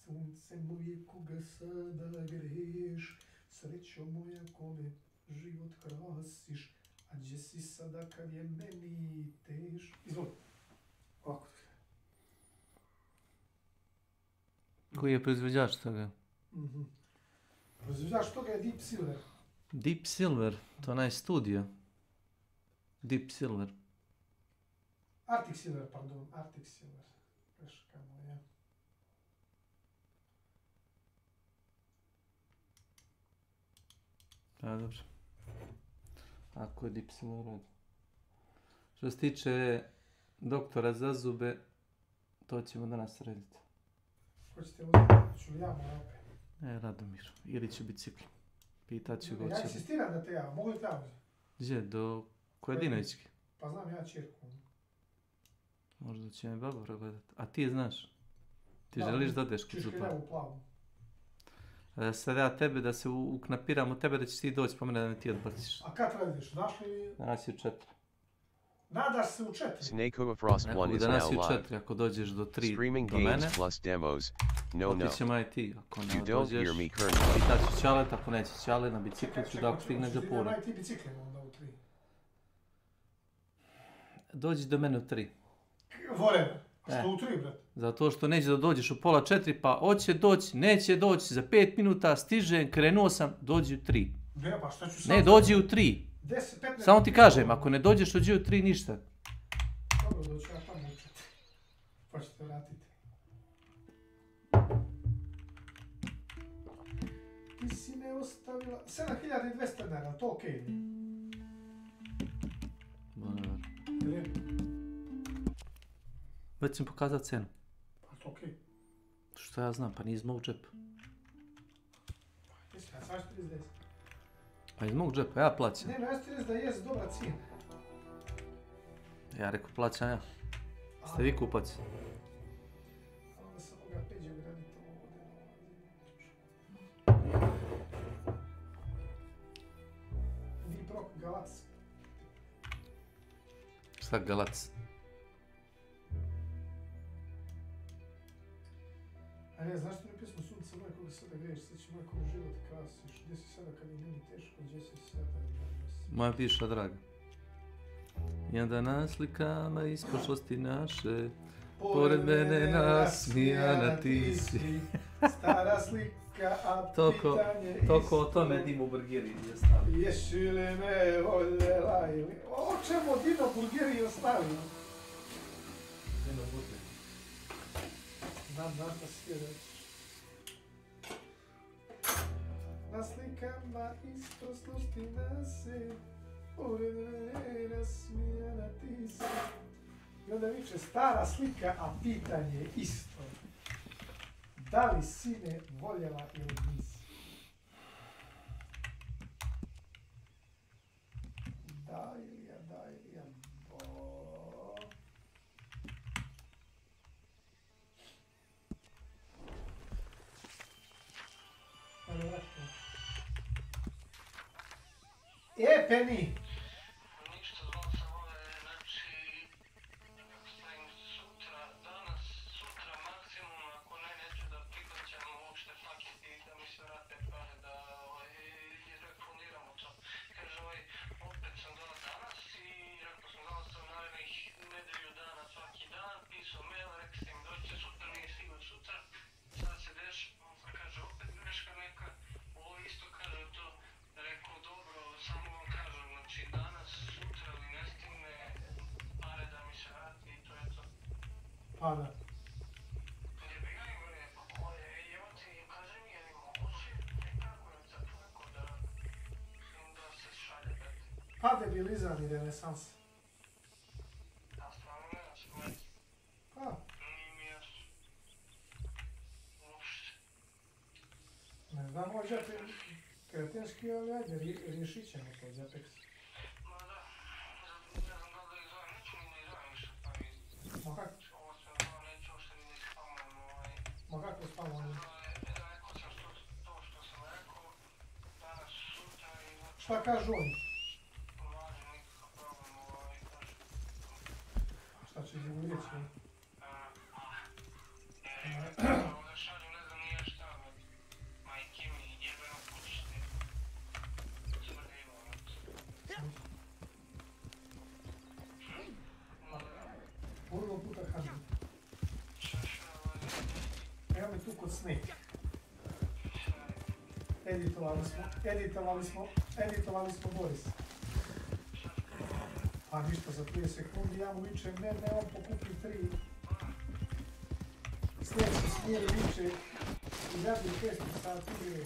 Sunce moje koga sada greš, srećo moja kome život krasiš, a gdje si sada kad je meni teš. Izvoli. Ovako. Koji je proizvođač toga? Proizvođač toga je Deep Silver. Deep Silver, to onaj studio. Deep Silver. Arctic Silver, pardon, Arctic Silver. Greška moja. Pa dobro. Ako je Deep Silver rad. Što se tiče doktora za zube, to ćemo danas srediti. Hoćete uzeti? Ću ja moram opet. Radomir. Ili će bicikl. Pitat ću ga. Ja insistiram da te ja, mogu li te ja uzeti? Gdje? Do Kojedinovićki? Pa znam ja čirku. Možda će me baba pregledat. A ti znaš? Ti želiš da odeš kod zupa? Čiške u plavu. Sad ja tebe da se uknapiram u tebe da ćeš ti doći po mene da me ti odbaciš. A kad radiš? Daš li... Danas je u 4. Nadaš se u 4? S.W.Frost 1 is danas now je u live. 4, ako dođeš do 3 Streaming do mene, games plus demos. No. otići ćemo i ti. Ako You ne don't dođeš, hear me currently. pitat ću Čalet, ako neće Čale, na biciklu ću da ako stigne do pura. Čekaj, ti biciklima onda u 3. Dođi do mene u 3. Volim. A što u 3, brat? Zato što neće da dođeš u pola 4, pa hoće doći, neće doći, za 5 minuta stižem, krenuo sam, dođi u 3. Ne, pa šta ću sam... Ne, dođi u 3. 10, 15... Samo ti kažem, ako ne dođeš, dođi u 3, ništa. Dobro, doću ja tamo u 4. Pa ćete vratiti. Ti si me ostavila... 7200 dinara, to okej. Lijepo. Već sam pokazat cenu. Pa to okej. Što ja znam, pa nije iz mog džepa. Jesi, ja sam 40. Pa iz mog džepa, ja plaćam. Ne, no ja ti reći da je dobra cijena. Ja rekao plaćam ja. Ste vi kupac? Onda sam moga peđe ugraditi ovo. Deep Rock Galac. Šta Galac? A ne, znaš ti mi pjesmu Sunce moje koga sada greš, sad će moj koga život krasiš, gdje si sada kad je meni teško, gdje si sada Moja bivša draga. I onda na slikama iz prošlosti naše, pored mene nasmijana ti si. Stara slika, a pitanje isti. Toko o tome Dimo Burgeri je stavio. Jesi li me voljela ili... O čemu Dino Burgeri je stavio? Dino Burgeri. Znam da si reći. Na slikama iz prošlosti naše, pored mene nasmijana ti si. I onda viče stara slika, a pitanje isto. Da li si me voljela ili nisi? Da Ilija, bo... Penny! Ništa, zvao sam znači, nekako stavim sutra, danas, sutra maksimum, ako ne, neću da prihvaćam uopšte paket i da mi se vrate pare da refundiramo to. Kaže, opet sam dao danas i rekao sam dao sam narednih nedelju dana svaki dan, pisao mail, rekao sam im doće sutra, nije stigao sutra, sad se kaže, opet greška neka, ovo isto kaže to, rekao dobro, samo vam kažem, znači danas, sutra ili ne stigne pare da mi se vrati i to je to. Pa da. Jebi ga im bre, pa koje, evo ti, kaže mi, je li moguće nekako tako da se šalje, brate. Pa debilizam i renesans. Ja stvarno ne znam, Pa. nije mi jasno. Uopšte. Ne znam, možda je kretenski, ali ajde, riješit ćemo to za tekst. Ma da, ne znam da li izvajam, neću mi ne izvajam više pa mi. Ma kako? Ovo sve ono neću uopšte ni spamam, Ma kako spamo ovdje? Rekao sam to što sam rekao, danas, sutra i znači... Šta kažu oni? Važi nikakav problem, kaže. Šta će izgovoriti? kod Snake. Editovali smo Boris. A ništa za 30 sekundi, ja mu vičem, ne, on pokupi 3. Snake se smiri, viče, i radi 5 sati igre.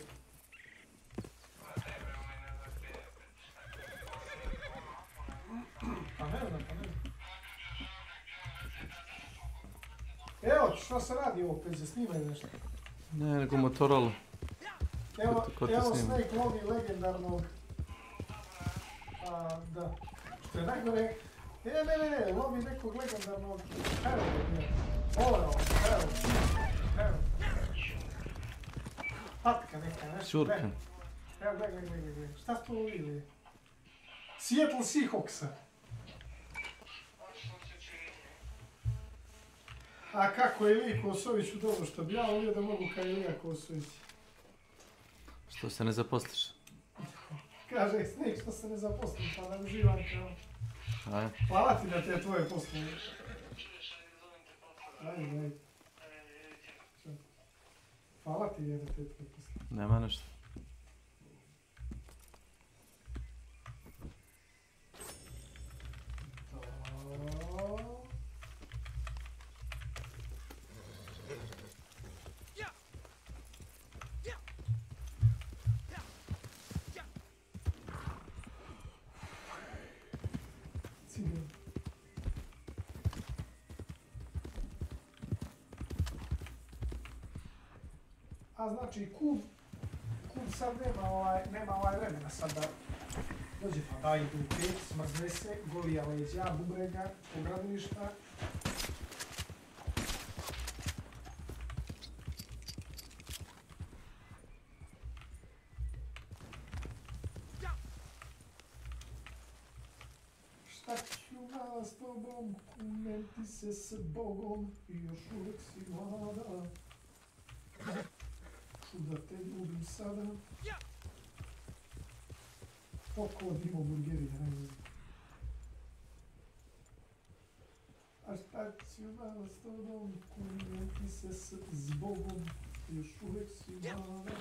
Pa ne znam. Evo, šta se radi ovo, peze, snimaju nešto? Ne, nego Motorola. Evo Snake lovi legendarnog... da. Što je najgore... Ne, lovi nekog legendarnog... Evo. Patka neka, nešto. Čurka. Evo, gledaj. Šta ste lovili? Seattle Seahawksa. A kako je Ilija Kosoviću dobro, što bi ja volio da mogu kao Ilija Kosović. Što se ne zaposliš? Kaže Snake što se ne zaposlim, pa da uživam kao... Ajde. Hvala ti da te tvoje poslove. Ajde. Hvala ti da te tvoje poslove. Nema nešto. A znači Kub sad nema vremena sad da dođe pa da idu u pet, smrzne se, golija leđa, bubrega, pogradilišta. Šta ću mala s tobom, kumenti se s Bogom i još uvijek si mlada. Da te ljubim sada. Oko odimo burgeri, hajde. A šta ću mala s tobom, kumenti se s Bogom, još uvijek si mlada.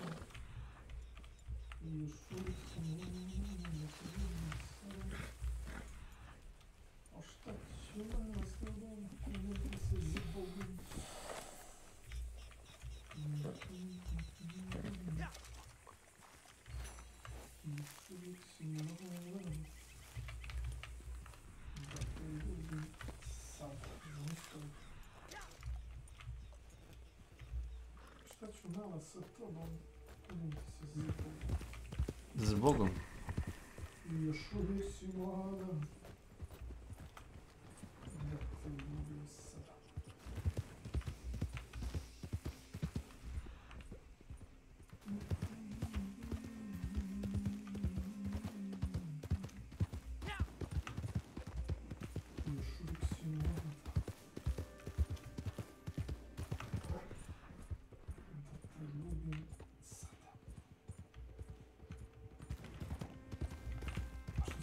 I još uvijek si mlada, da te ljubim sada. A šta ću mala s tobom, kumenti se s Bogom. Šta ću mala sa tobom, kumenti se s Bogom. S Bogom? I još uvijek si mlada, da te ljubim sada.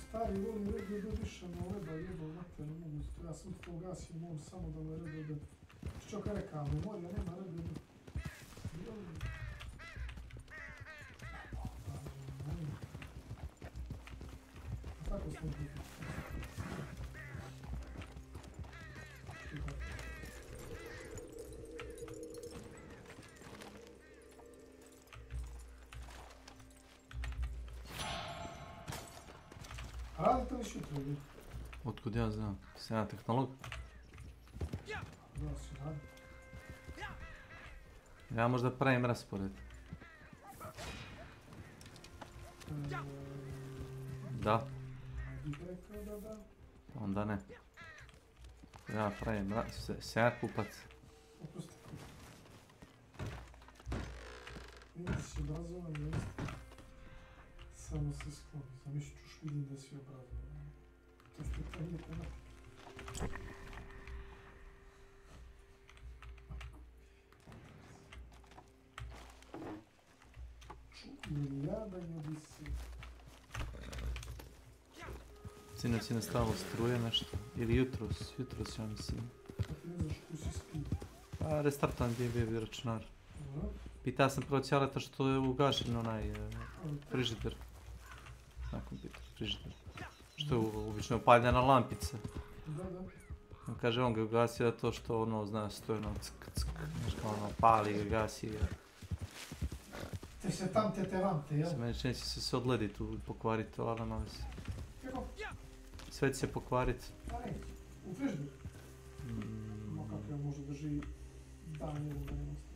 Stari voli regiju do dišana leba, jebao vate, ne mogu to, ja sam to ugasio, mogu samo da me regiju do... Što ka rekao, memorija nema regiju do... Tako smo biti. Radite li šutro ljudi? Otkud ja znam? Sam ja tehnolog? Da, si radi. Ja možda pravim raspored. Da. Bih rekao da. Onda ne. Ja pravim sam ja kupac. Opusti. Vidim si obrazovan, jeste. Samo se skloni, zamišljat ćuš vidim da si obrazovan. To što to nije tematika. Čujem jadanje bi se... Sinoć si nastavilo struje nešto. Ili jutros ja mislim. A ti ne znaš ko si spio. Pa restartan gdje je bio računar. Pitao sam prvo Ćaleta što je ugašen onaj frižider. Nakon pitao, frižider. Što je obično upaljena lampica. Da. On kaže, on ga ugasio to što ono, znaš, to je ono ck, znaš kao ono, pali ga, gasi ga. Te se tam te vante, jel? Meni čini se sve odledi tu i pokvariti to, ali malo se. Kako? Sve će se pokvariti. A ne, u frižderu. Ma kako ja možda drži dan ili da ne ostaje.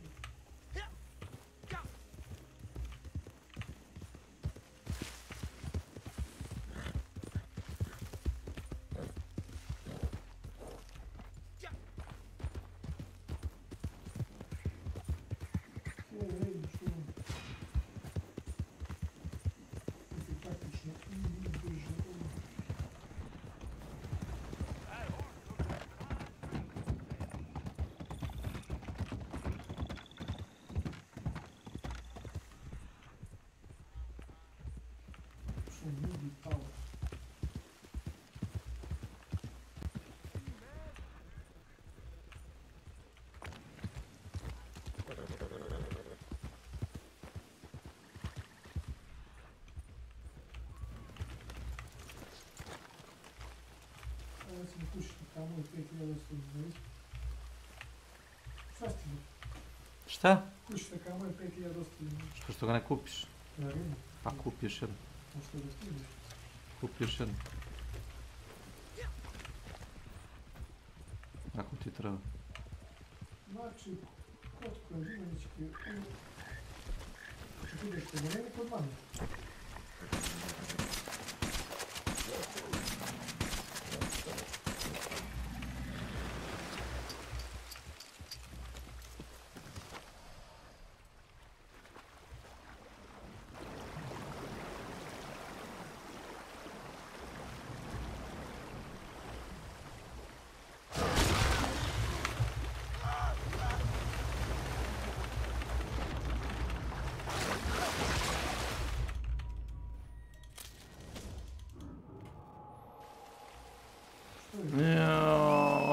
Ovo ćemo kućiti tamo i 5000 stoji. Šta si ti? Šta? Kućite kamo je 5000 stoji. Što ga ne kupiš? Ja vidim. Pa kupi još jedno. Možete da stigneš. Kupi još jedno. Ako ti treba. Znači, kod koje dimanički... Što ti ideš kod mene kod manje?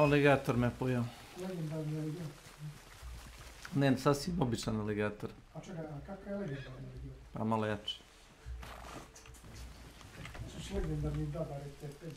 Aligator me pojao. Legendarni aligator. Ne, sasvim običan aligator. A čekaj, a kakav je legendarni aligator? Pa malo jači. Znači legendarni dabar je te peđe.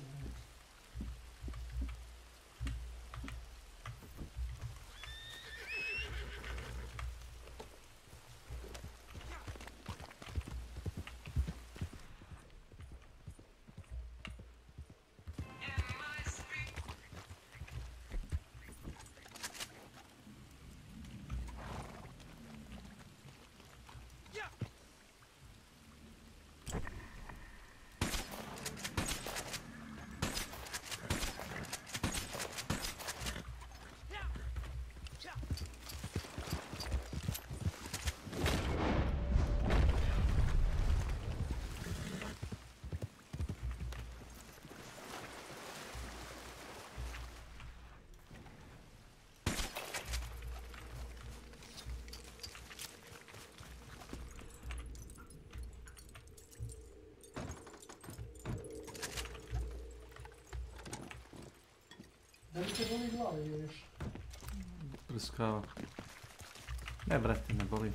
Da li te boli glave ili još? Prskava. Ne, brate, ne boli.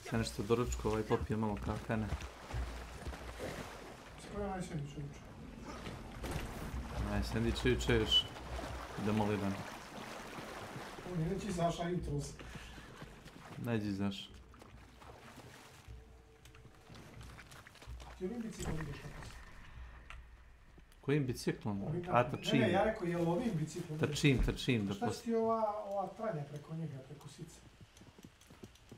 Sve nešto do ručkova i popije malo kafene. Spojeno najsjednić uče. Sandviče juče još. Idemo li dan. On je već izašao jutros. Najdi izaš. Ti ovim biciklom ideš tako se? Kojim biciklom? Ovim A, tako. trčim. Ne, ja rekao, je li ovim biciklom? Trčim. Šta si ti ova tranja preko njega, preko sice?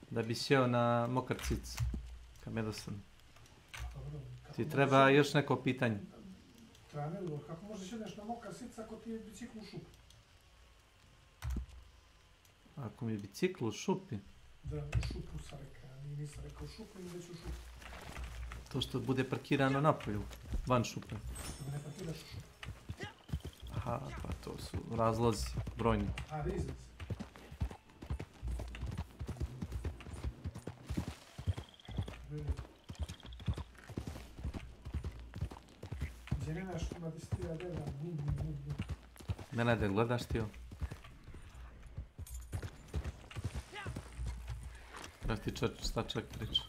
Da bi sjeo na mokar cic. Kam je sam. Dobro. Ti treba još neko pitanje. Treba ne bilo, kako možeš jedeš na mokar sic ako ti je bicikl u šupi? Ako mi je bicikl u šupi, Da, u šupu sam rekao, nisam rekao u šupu ili već u šupu. to što bude parkirano napolju, van šupe. Da ne parkiraš u šupu. Aha, pa to su razlozi brojni. A, reasons. Želina što ima distira dela, Mene da gledaš ti ovo. Jak ti šta ček priča?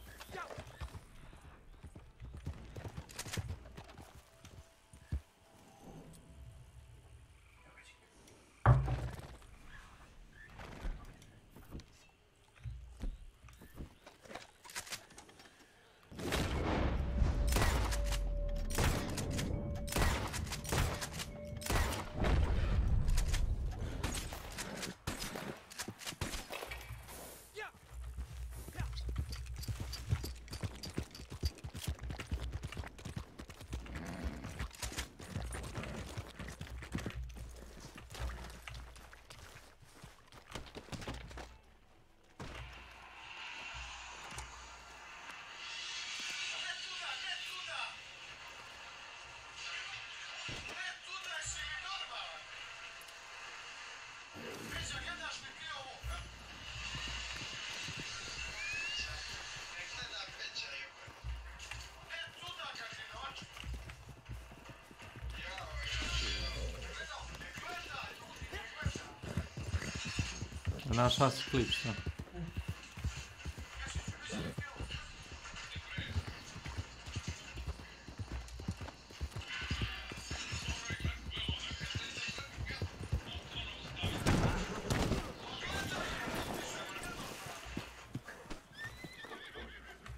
Našao si klip, šta?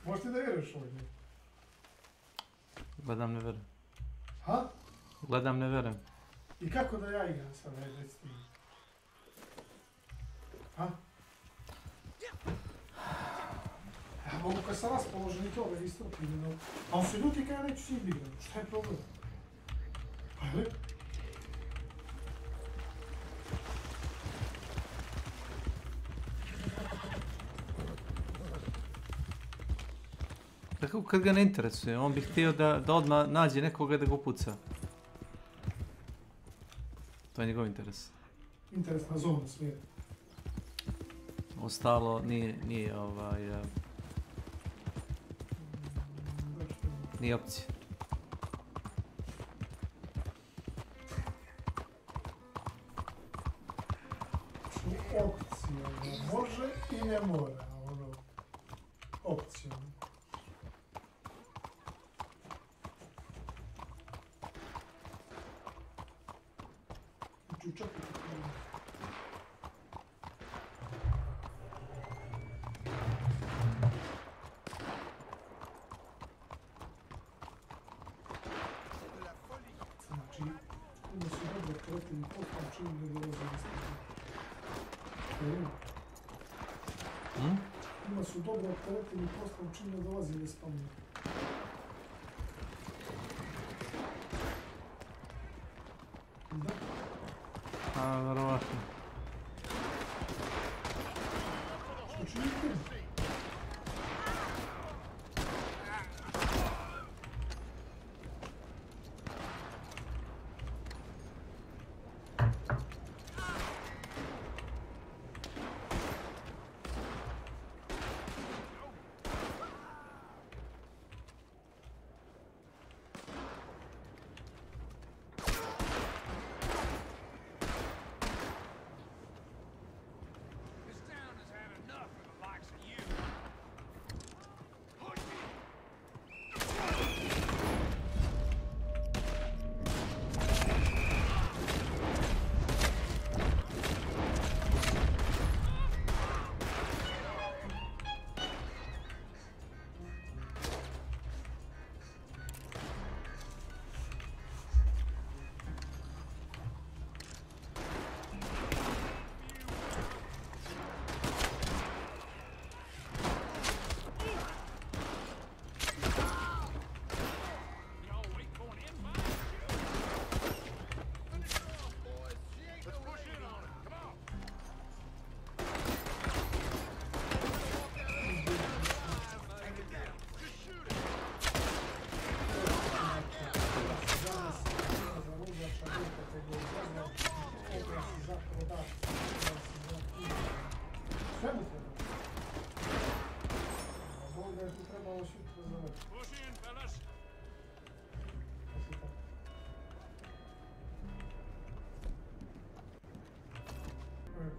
Možeš ti da vjeruješ ovdje? Gledam, ne verujem. Ha? Gledam, ne verujem. I kako da ja igram sad, ajde, reci ti. Ha? Ja mogu kad sam raspoložen i toga istrpim, no. A on se ljuti kad ja neću s njim igram, šta je problem? Pa je li? Tako kad ga ne interesuje, on bi htio da odmah nađe nekoga da ga upuca. To je njegov interes. Interesna zona svijeta. Ostalo nije nije opcija. Opcija, može i ne mora, ono, opcija. Čučak je tako. Znači, ima su dobro kreteni postom čim ne dolaze iz Ima su dobro optereteni poslom čim ne dolazi da spomenu. Da? A, verovatno. Što činite?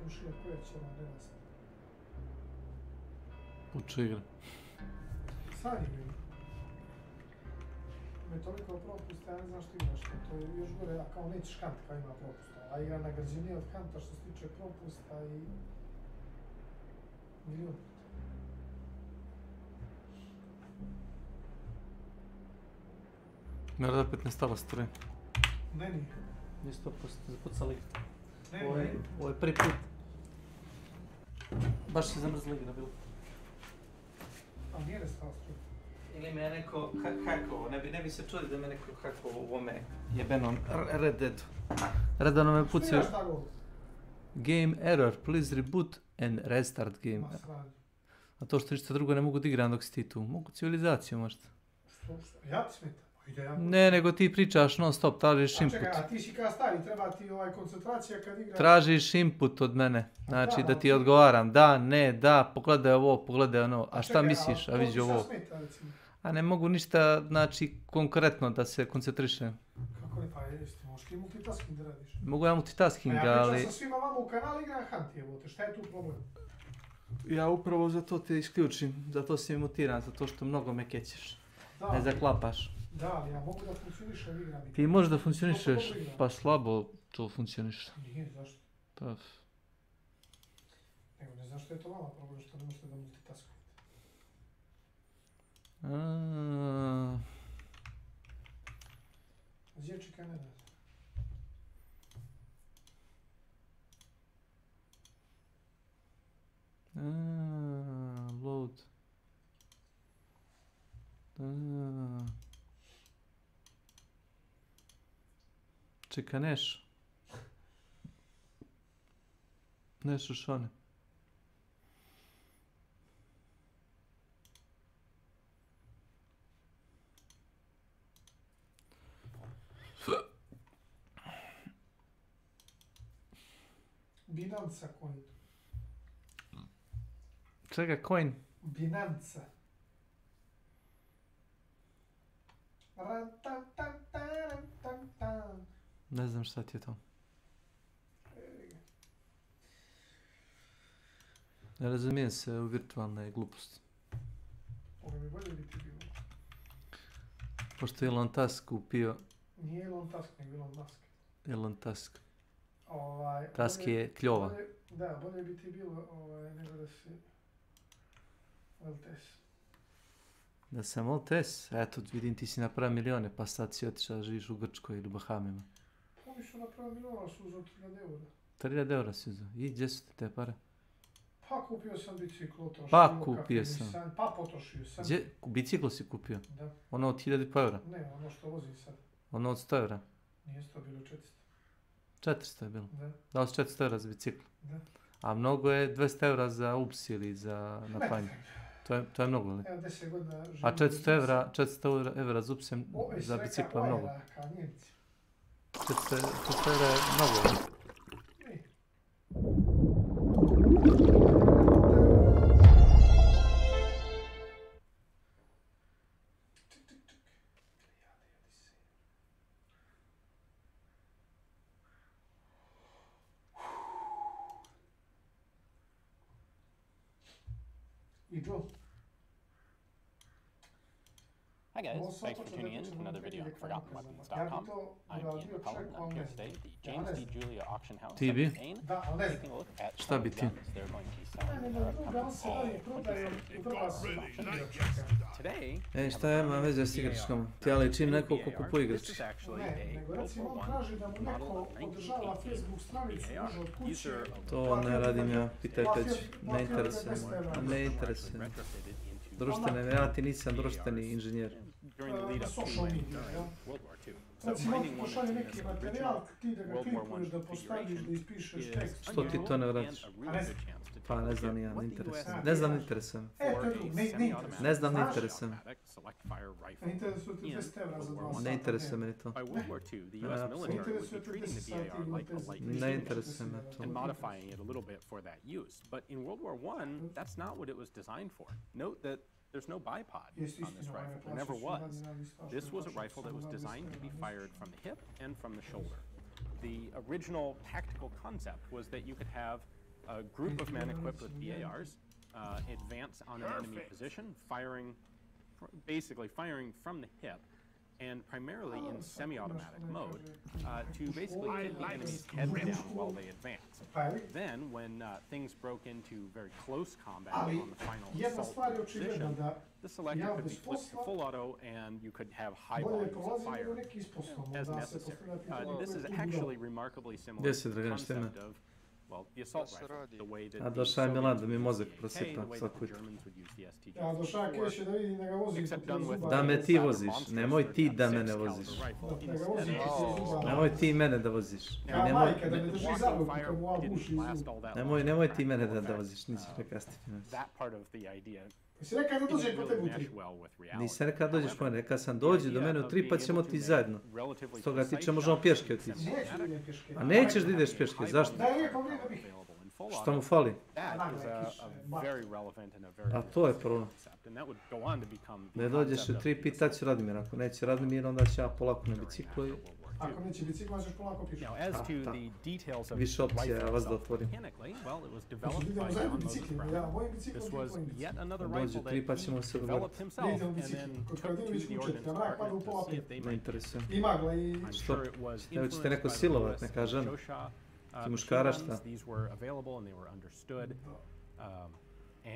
Kušija koja će vam nema sad. Uče igra. Sad igram. Ima toliko propusta, ja ne znam što igraš. To je još gore, a kao nećeš hant kao ima propusta. A igra nagrađenije od hanta što se tiče propusta i... milion. Mora da opet ne stala struje. Ne nije. Nije 100% zapucali. Ne Ovo nije. je prvi put. Baš se zamrzla igra bila. A nije ne stala struja. Ili me neko hakovo, ne bi se čuli da me neko hakovo u ovome jebenom Red Deadu. Redano me Što pucaju. igraš tako? Game error, please reboot and restart game. Ma sranje. A to što ništa drugo ne mogu da igram dok si ti tu. Mogu civilizaciju možda. Što? Ja ti smetam? Ide ja. Ne, nego ti pričaš non stop, tražiš A input. čekaj, a ti si kao stari, treba ti koncentracija kad igraš. Tražiš input od mene, znači Da, da ti ali- odgovaram, da, ne, da, pogledaj ovo, pogledaj ono, a šta čekaj, misliš, a vidi to ti ovo. sad smeta, recimo. A ne mogu ništa, znači, konkretno da se koncentrišem. Kako ne, pa jeste, možeš ti multitasking da radiš. Mogu ja multitasking, A ja pričam ali sa svima vama u kanal igram Hunt, jebote, šta je tu problem? ja upravo zato te isključim, zato si mutiran, zato što mnogo me kećeš, Da, ne zaklapaš. da, ali ja mogu da funkcionišem igram. Ti možeš da funkcionišeš, Dobro igram. pa slabo to funkcioniš. Nije, zašto? Pa, Nego ne znam što je to vama problem, što ne možete da multitaskujete. Zječika ne da. Load. Čeka, Neš. Neš u šone. Binanca coin. Čega, coin? Binanca. Ran, tan, tan, taran, tan, tan. Ne znam šta ti je to. Ne razumijem se u virtualne gluposti. Ovo mi bolje biti bilo. Pošto je Elon Tusk kupio... Nije Elon Tusk, nego Elon Musk. Elon Tusk. Tusk Tusk je kljova. Da, bolje bi ti bilo nego da si LTS. Da sam LTS, eto vidim ti si napravio milione, pa sad si otišao da živiš u Grčkoj ili Bahamima. Oni su napravili miliona, su uzeli 1000 eura. 3000 eura si uzeo. I gdje su ti te pare? Pa kupio sam bicikl, potrošio. Pa kupio sam. Pa potrošio sam. Gdje? Biciklo si kupio? Da. Ono od 1000 eura? Ne, ono što vozim sad. Ono od 100 eura? Nije to bilo 400. 400 je bilo. Da, Dao si 400 eura za bicikl. da. A mnogo je 200 eura za ups ili za napanje. To je mnogo li? Evo 10 godina živim. A 400 eura za upsem za bicikla je mnogo. Kao Njemci. 400 eura je mnogo li? Ej. I Joe. Hi guys, Well, so thanks for much of tuning in it to is another really video good of for ForgottenWeapons.com. I'm Ian McCullough, and I'm here today at the James D. Julia Auction House TB? in Maine, Da, ali ne znam. taking a look at Šta some of bi the ti? guns they're going to be Ne, selling ne, at our druga, on upcoming se dalje prodaje u Hrvatsku. Today, E, šta ja imam veze s igračkama? Ti ja ličim neko ko kupuje this igračke. is actually Ne, a nego World recimo War on I traži da mu model neko of održava 1918 Facebook stranicu, BAR. može od These kuće. are To ne radim ja, pitaj Platio- Peć. Ne platio interesuje 15 me. evra. Ne interesuje me. retrofitted into Društvene, ja ti nisam društveni inženjer. during the lead up to social and media, during jel? World War II. So Recimo on ti finding one pošalje that's in neki its materijal, original ti da ga World War I klikuješ, da postaviš, da ispišeš is tekst. Što ti to ne unusual radiš? and a really A ne good znam. chance to Pa ne znam look ni at ja, what ne the interesuje. US Ne znam, ne znaš. interesuje me. E, to for je a tu, ne semi-automatic interesuje. Ne znam, ne Znaš? interesuje me. automatic select fire rifle. Ne interesuje te In 10 evra za 2 World War sata. Ne interesuje me ni to. By World War II, the Ne, US apsolutno. military would Interesuje be te treating 10 the sati BAR ili like a 10 light Ne machine interesuje me to. and modifying it a little bit for that use. But in World War I, that's not what it was designed for. Note that there's no bipod Jeste on this istina, rifle. ovaj There never plaćaš was. jedan dinarni staž, This koji was a plaćaš rifle that samo was za 200 designed to be evra fired mjesečno. from the hip and from the shoulder. The original tactical concept was that you could have a group of men equipped with BARs advance on an enemy position, basically firing from the hip, and primarily in semi-automatic mode, to basically hit the enemy's head down while they advance. Then, when things broke into very close combat on the final assault position, the selector could be flipped to full auto, and you could have high volumes of fire as necessary. This is actually remarkably similar to the concept of, well, the assault rifle, the way that A došao je Milan da mi mozak prosipa svaki put. Ja došao Keši da vidim da ga voziš po tijelu zuba. Da me ti voziš, nemoj ti da mene voziš. Da ga voziš po tijelu zuba. Nemoj ti mene da voziš. Ja majka da me drži za ruku kad mu buši iz zuba. Nemoj ti mene da voziš, nisi rekao Stefanović. Jesi rekao da dođe po tebi u 3? Nisam rekao da dođeš po mene, rekao sam dođi do mene u 3 pa ćemo ti zajedno. Stoga ti će možemo pješke otići. Neću da idem pješke. A nećeš da ideš pješke, zašto? Da je lijepo vrijeme bih. Što mu fali? A to je problem. Ne dođeš u 3 pitat ću Radimir, ako neće Radimir onda će ja polako na biciklu i... Ako neće biciklu, ćeš polako pješke. Više opcija, ja vas da otvorim. Idemo zajedno biciklima, ja, mojim biciklom ti tvojim biciklom. Dođu 3 pa ćemo se dogovoriti. Idemo bicikli, kod Kradinović učeti, a mrak pada u pola 5. Ne interesuje. I magla i... Što? Evo ćete neko silovat, neka žena. Ti muškara šta?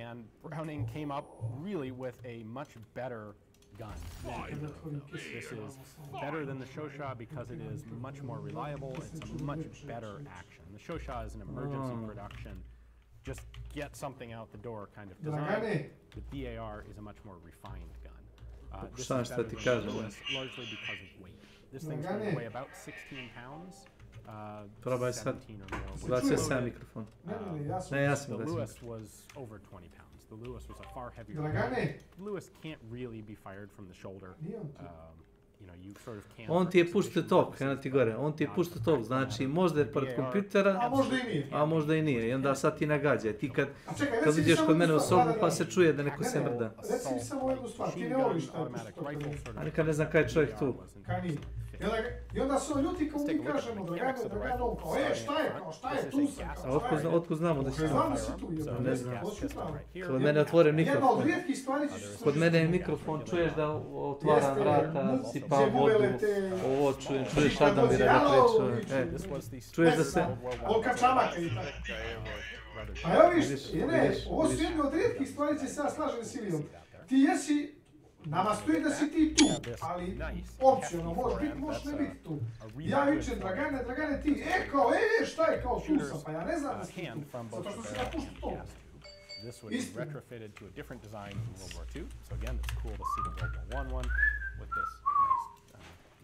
And Browning came up really with a much better gun. This is better than the Shosha because it is much more reliable. It's a much better action. The Shosha is an emergency production, just get something out the door kind of design. The BAR is a much more refined gun. This is better than the Lewis, largely because of weight. This thing's going to weigh about 16 pounds. Probaj sad. Zvacio sam mikrofon. Ne, ja sam The da Lewis was over 20 pounds. The Lewis was a far heavier Dragane! gun. Lewis can't really be fired from the shoulder. You know, you sort of can't. On ti je puštio tok, eno ti gore. On ti je puštio tok, znači možda je pored kompjutera, A možda i nije. a možda i nije. I onda sad ti nagađa. Ti kad reci mi uđeš samo kod mene u jednu stvar, sobu pa se čuje da neko se mrda. Reci mi samo jednu stvar, ti ne voliš taj pušta. A nikad ne znam kaj je čovjek tu. Kaj nije. I onda se on ljuti kao mi kažemo, Dragano, kao, šta je, tu sam, kao, šta je? Otkud znamo da si tu? Znam da si tu, Ne znam. hoću tamo. Kod mene otvoren Jedna od mikrofon. rijetkih stvari ćeš se... Kod mene je mikrofon, čuješ da otvaram vrata, sipam vodu, ovo čuješ Adamira da kreću. Čuješ da se... Olka čamaka i tako. A evo viš, ovo su jedne od rijetkih stvari će se ja slažem s Ilijom. Ti jesi, nama stoji da si ti tu, ali opcionalno, možeš ne biti tu. Ja vičem, Dragane, ti, kao, šta je, kao, tu sam, pa ja ne znam da si tu, zato što si ga puštu to. This would be retrofitted to a different design in World War II. So again, it's cool to see the World War I one with this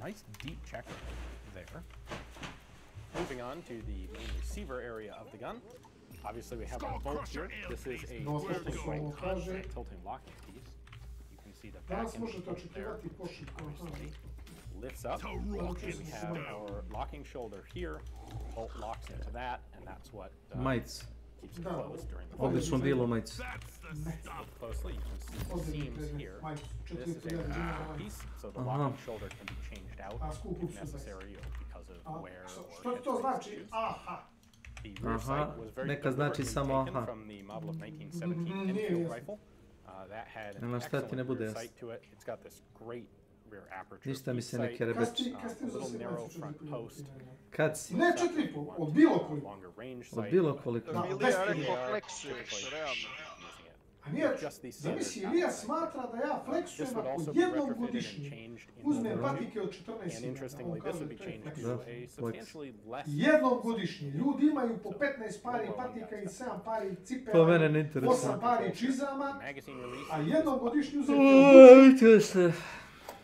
nice deep checker there. Moving on to the main receiver area of the gun. Obviously, we have our bolt here. This is a tilting locking piece. You can see the back end there lifts up, and we have our locking shoulder here. Bolt locks into that, and that's what Majic. keeps it closed during the Odlično bilo majic. Look closely, you can see the seams here. This is a removable piece, so the locking shoulder can be changed out if necessary or because of wear or Što to znači? Aha. The rear sight was very neka znači deliberately samo taken aha. from the model of 1917 Enfield rifle. That had an Nema šta ti ne excellent bude rear jasno. sight to it. It's got this great rear aperture. Ništa mi se sight, neke rebeči. a little narrow front post, Kad si? Ne 4,5, od bilo koliko. longer range Od sight. bilo koliko. Ilija rekao fleksuješ, realno. A nije, zamisli, Ilija smatra da ja fleksujem ako jednom godišnje uzmem patike od 14 And interestingly, this would be changed to a substantially less. Jednom godišnje. Ljudi imaju po 15 pari patika i 7 pari cipela, To mene ne interesuje. 8 pari čizama, Magazine release. a jednom godišnje uzeti Oj, to se...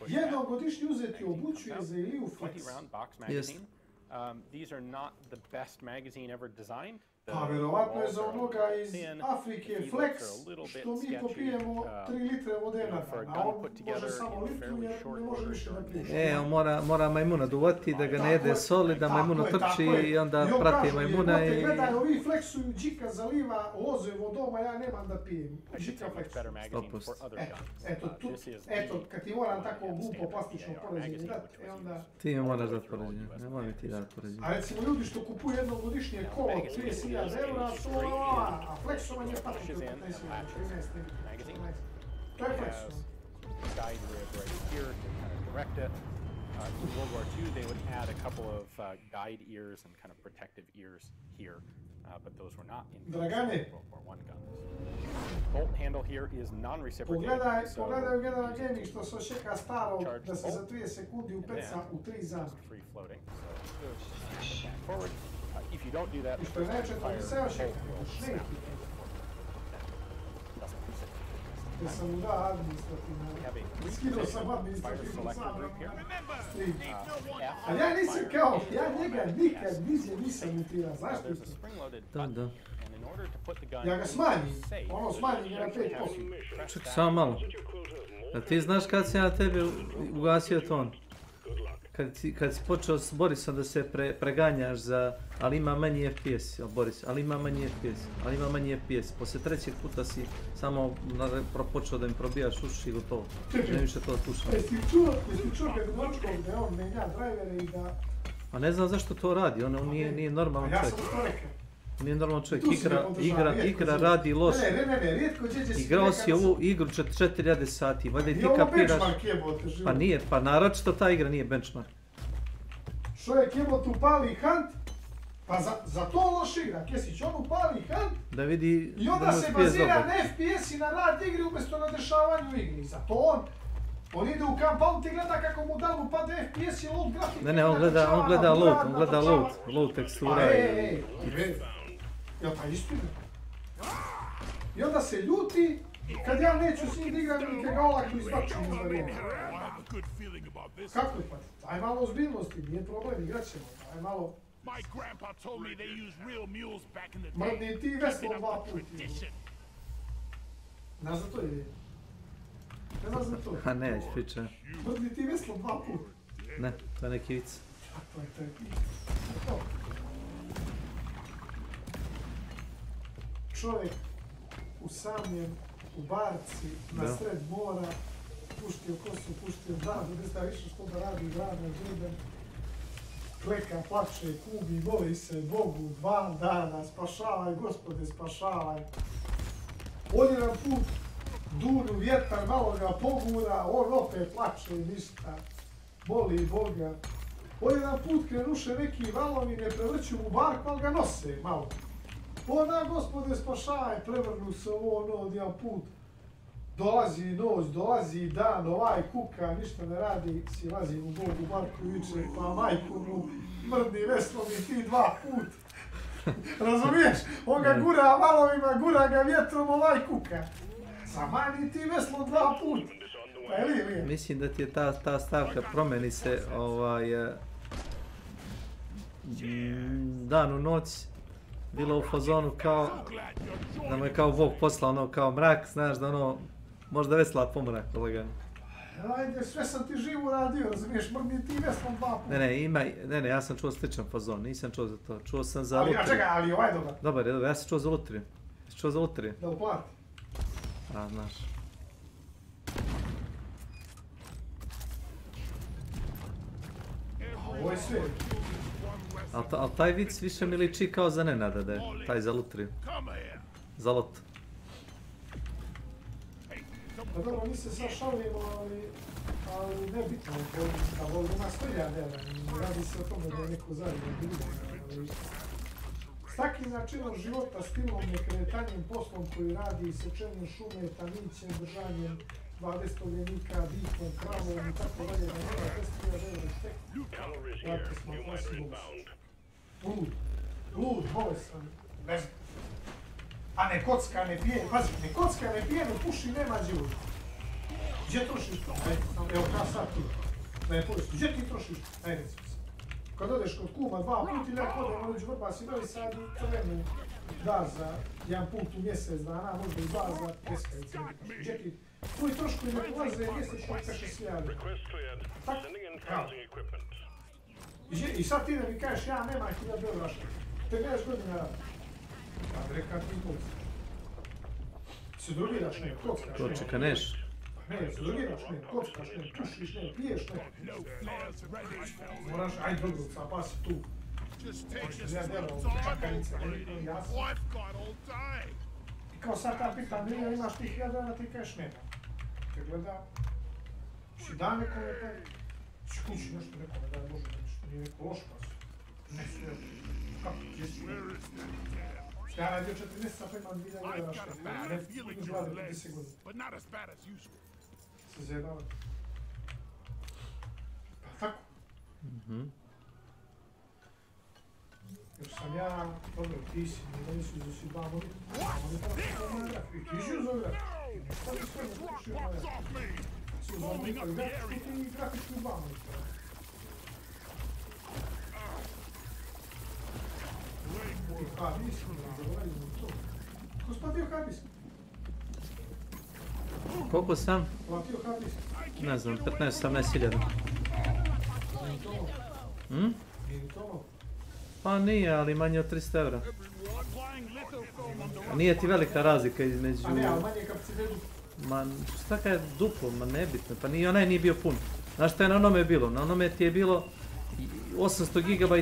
jednom godišnje uzeti obuću je za Iliju 20 flex. round box magazine. These are not the best magazine ever designed. Pa verovatno je za onoga iz Afrike Flex, što mi popijemo 3 litre vode na dan, a on može samo litru jer ne može više da pije. On mora majmuna duvati, da ga ne jede soli, da majmuna trči i onda prati majmuna i... Gledaj, ovi fleksuju, Đika zaliva loze vodom, a ja nemam da pijem. Đika fleksuju. Eto, kad ti moram tako glupo plastično poređenje dati, onda... Ti mi moraš dati poređenje, nemoj mi ti dati poređenje. A recimo ljudi što kupuju jednom godišnje kolo, 30.000 10.000 eura, a flexovanje je patiti od 15.000, 13. magazine. To je It has flexovanje. a guide rib right here to kind of direct it. In World War II, they would add a couple of guide ears and kind of protective ears here, but those were not in Dragane. World War I guns. Bolt handle here is non-reciprocating, Pogledaj u General Gaming što se očeka staro da se za 30 sekundi upeca u 3 zama. free floating. So back forward. If you don't do that, I što je neče, to bi se očeka. Šneki. Ja sam mu dao administrativno. Skinuo sam administrativno sam. Ali ja nisam kao, ja njega nikad nisam mutirao. Znaš ti to? Da. Ja ga smanjim. Ono smanjim ga na 5%. Čekaj, samo malo. A ti znaš kad sam ja tebi ugasio ton? Kad si počeo s Borisom da se preganjaš za, ali ima manji FPS, Boris, ali ima manji FPS. Poslije trećeg puta si samo počeo da mi probijaš uši i gotovo. Ne više to slušam. Jesi čuo kad Nočkov da on menja drajvere i da... A ne znam zašto to radi, on nije normalan čovjek. Ja sam to rekao. Nije normalan čovjek, igra radi loš. Ne, rijetko djeđe si... Igrao si ovu igru 4000 sati, valjda i ti kapiraš... Pa nije, pa naročito ta igra nije benchmark. Čovjek tu pali hunt, pa za to loš igra, Kesić, on upali hunt da vidi, i onda se bazira na FPS i na rad igri umjesto na dešavanju igri. Zato on ide u kamp i gleda kako mu da mu pade FPS i load grafika. Ne, on gleda load tekstura i... Jel pa istina? I onda se ljuti, kad ja neću s njim da igram i kad ga olako izbačim iz varijena. Kako je pa? Daj malo ozbiljnosti, nije problem, igrat ćemo. Daj malo... Mrdni ti veslo 2 puta. Znaš za to ili? Ne znaš za to? A ne, priča. Mrdni ti veslo 2 puta. Ne, to je neki vic. A to je čovjek usamljen u barci na sred mora, puštio kosu, puštio bradu, ne zna više što da radi, brada, gruden, kleka, plače, kubi, moli se Bogu 2 dana, spašavaj, Gospode, spašavaj. Odjedan put dunu vjetar, malo ga pogura, on opet plače i ništa, moli Boga. Odjedan put krenuše neki valovi, ne prevrću mu bark, ali ga nose malo. Onda, Gospode, spašavaj, prevrnu se ovo, odjedan put. Dolazi noć, dolazi dan, ovaj kuka, ništa ne radi, silazi u Bogu barku i viče, pa majku mu, mrdni veslom i ti 2 put. Razumiješ? On ga gura valovima, gura ga vjetrom, ovaj kuka. Samani ti veslom 2 put. Pa je li? Mislim da ti je ta stavka promeni se dan u noć. Bilo u fazonu kao, da mu je kao Bog poslao ono kao mrak, znaš da ono, možda vesla pomrak, kolega. Ajde, sve sam ti živo radio, razumiješ, mrdni ti veslom 2 puta. Ne, ja sam čuo sličan fazon, nisam čuo za to, čuo sam za lutriju. Čekaj, ali ovaj dobar. Dobar, ja sam čuo za lutriju. Jesi čuo za lutriju? Da uplati. A, znaš. Ovo je sve. Ali taj vic više mi liči kao za Nenada da je, taj za lutriju. Za lot. Pa dobro, mi se sad šalimo, ali nebitno je da volim ima 100.000 evra, radi se o tome da je neko zajedno bilo. S takvim načinom života, stilom, nekretanjem, poslom koji radi, sečenjem šume, tamićem, držanjem 20 ogenika, dikom, kravom i tako dalje, da nema 10.000 evra štek. Dakle smo klasi lud, bolesan, bez... A ne kocka, ne pije, pazi, ne kocka, ne pije, ne puši, nema života. Gdje trošiš to? Evo kao sad tu. Ne puši, gdje ti trošiš to? Aj recimo se. Kad odeš kod kuma 2 puta ili ako odem uđu vrba si Novi Sad i crvenu da za 1 put u mjesec dana, možda i 2 za pjeskavice. Gdje ti tvoji troškovi ne polaze mjesečno ka 6.000. I sad ti da mi kažeš ja nemam 1.000 evra što. Te gledaš godina rada. A reka ti kocka. Se drogiraš ne, kockaš ne. Kocka neš. Ne, se drogiraš ne, kockaš ne, pušiš ne, piješ ne. Moraš, aj drogovca, pa si tu. Ja djelo čakarice, jasno. I kao sad ta pita, Milija, imaš ti 1000 dana, ti kažeš nema. Te gleda, si da nekome taj, si kući nešto nekome da može nešto, nije neko loš pas. Ne sve, kako ti jesi? Ja radio 4 mjeseca, pa imam 2000 dana što, ne izgleda 50 godina. Se zjebava. Pa tako. Jer sam ja, dobro, ti si, ne nisi uzu si 2 monitora, i ti si uzu graf. I ništa ti sve ne sluši ovaj graf. Si uzu monitor i graf, što ti i grafički 2 monitora. I hardis, ne zaboravim to. Ko si platio hardis? Koliko sam? Platio hardis? Ne znam, 15-18 hiljada. Nije to? Pa nije, ali manje od 300 eura. A nije ti velika razlika između... A ne, ali manje kapacitetu. Ma šta kaj je duplo, ma nebitno, pa ni onaj nije bio pun. Znaš šta je na onome bilo? Na onome ti je bilo 800 GB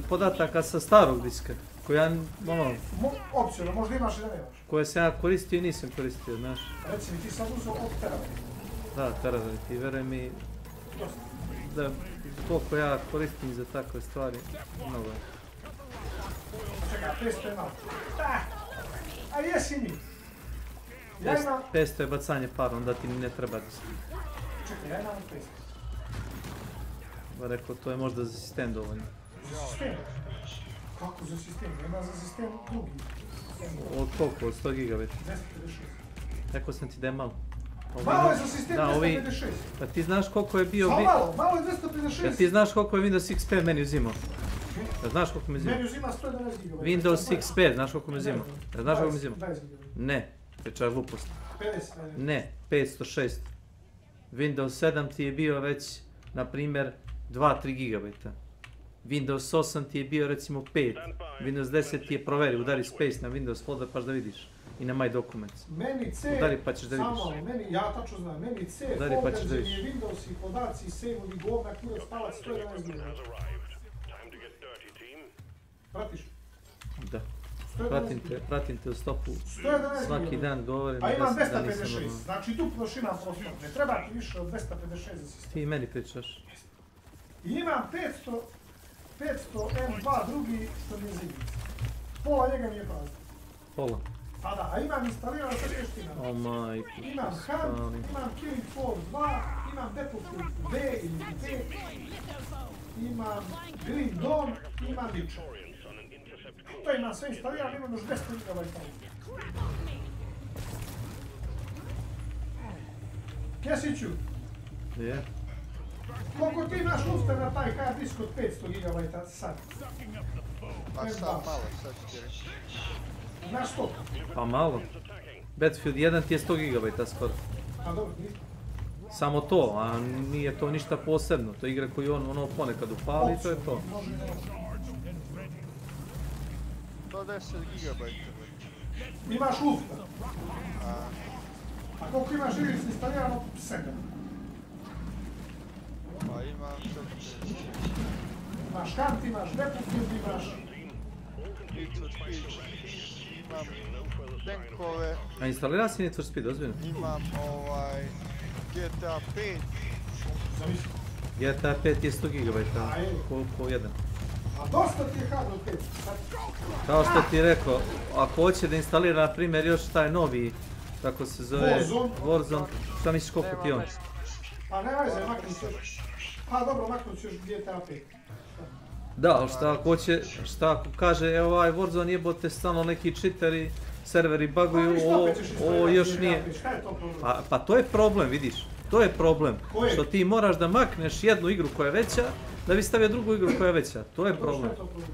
podataka sa starog diska. Koja, ono... Opcijno, možda imaš i da nemaš. Koje sam ja koristio i nisam koristio, znaš. Reci mi, ti sad uzeo od terabajta. Da, terabajt, i veruj mi... Da, koliko ja koristim za takve stvari, mnogo je. Čekaj, 500 je malo. A jesi mi? Ja imam... 500 je bacanje para, onda ti ne treba da se... Čekaj, ja imam 500. Ba rekao, to je možda za sistem dovoljno. Za sistem? Kako za sistem? Nema za sistem drugi. Od koliko? Od 100 GB? 256. Rekao sam ti da je malo. Malo je za sistem da, 256. Pa ti znaš koliko je bio... Malo je 256. Ja ti znaš koliko je Windows XP meni uzimao? Ja znaš koliko mi uzimao? Meni uzima 111 GB. Windows XP, znaš koliko mi uzimao? Ja znaš koliko mi uzimao? 20 GB. Ne, priča glupost. 50. Ne, 506. Windows 7 ti je bio već, na primjer, 2-3 GB. Windows 8 ti je bio recimo 5. Windows 10 ti je proveri, udari space na Windows folder pa da vidiš. I na My Documents. Meni C, udari pa ćeš da vidiš. samo, ja tačno znam, meni C, udari, folder pa ćeš da gdje vidiš. je Windows i podaci, save-ovi, govna, kurac, palac, 111 GB. Pratiš? Da. Pratim te u stopu. 111 Svaki dan govorim pa imam da nisam 256, normalan. znači duplo šimam prostor, ne treba ti više od 256 za sistem. Ti meni pričaš. I imam 500 M2 drugi što mi je zignic. Pola njega mi je prazno. Pola. Pa da, a imam instalirano sve šeština. O majko. Imam Hunt, imam Killing Floor 2, imam Battlefield B ili B, imam Green Dawn, imam Witcher. To imam sve instalirano, imam još 200 GB. Kesiću, Je. koliko ti imaš lufta na taj hard disk od 500 GB sad? Pa sad malo, sad ću ti reći. Znaš to? Pa malo. Battlefield 1 ti je 100 GB skoro. A dobro, nisam. Samo to, a nije to ništa posebno. To je igra koju on ono ponekad upali i to je to. 110 GB. Imaš lufta. A koliko imaš igrica instalirano? 7. Pa imam 4. Imaš Hunt, imaš Battlefield, imaš... Imam tankove, A instalira si Need for Speed, ozbiljno? imam GTA 5. Zamisli. GTA 5 je 100 GB, ko jedan. A dosta ti je hard od 5. Kao što ti rekao, ako hoće da instalira na primjer još taj novi, kako se zove, Warzone, šta misliš koliko ti on? Pa ne veze, maknut ću još. Pa dobro, maknut ću još GTA 5. Da, ali šta ako hoće, šta ako kaže, evo ovaj Warzone jebote stalno neki cheateri, serveri buguju, još nije. Šta je to problem? Pa to je problem, vidiš, to je problem. Što ti moraš da makneš jednu igru koja je veća, da bi stavio drugu igru koja je veća, to je problem.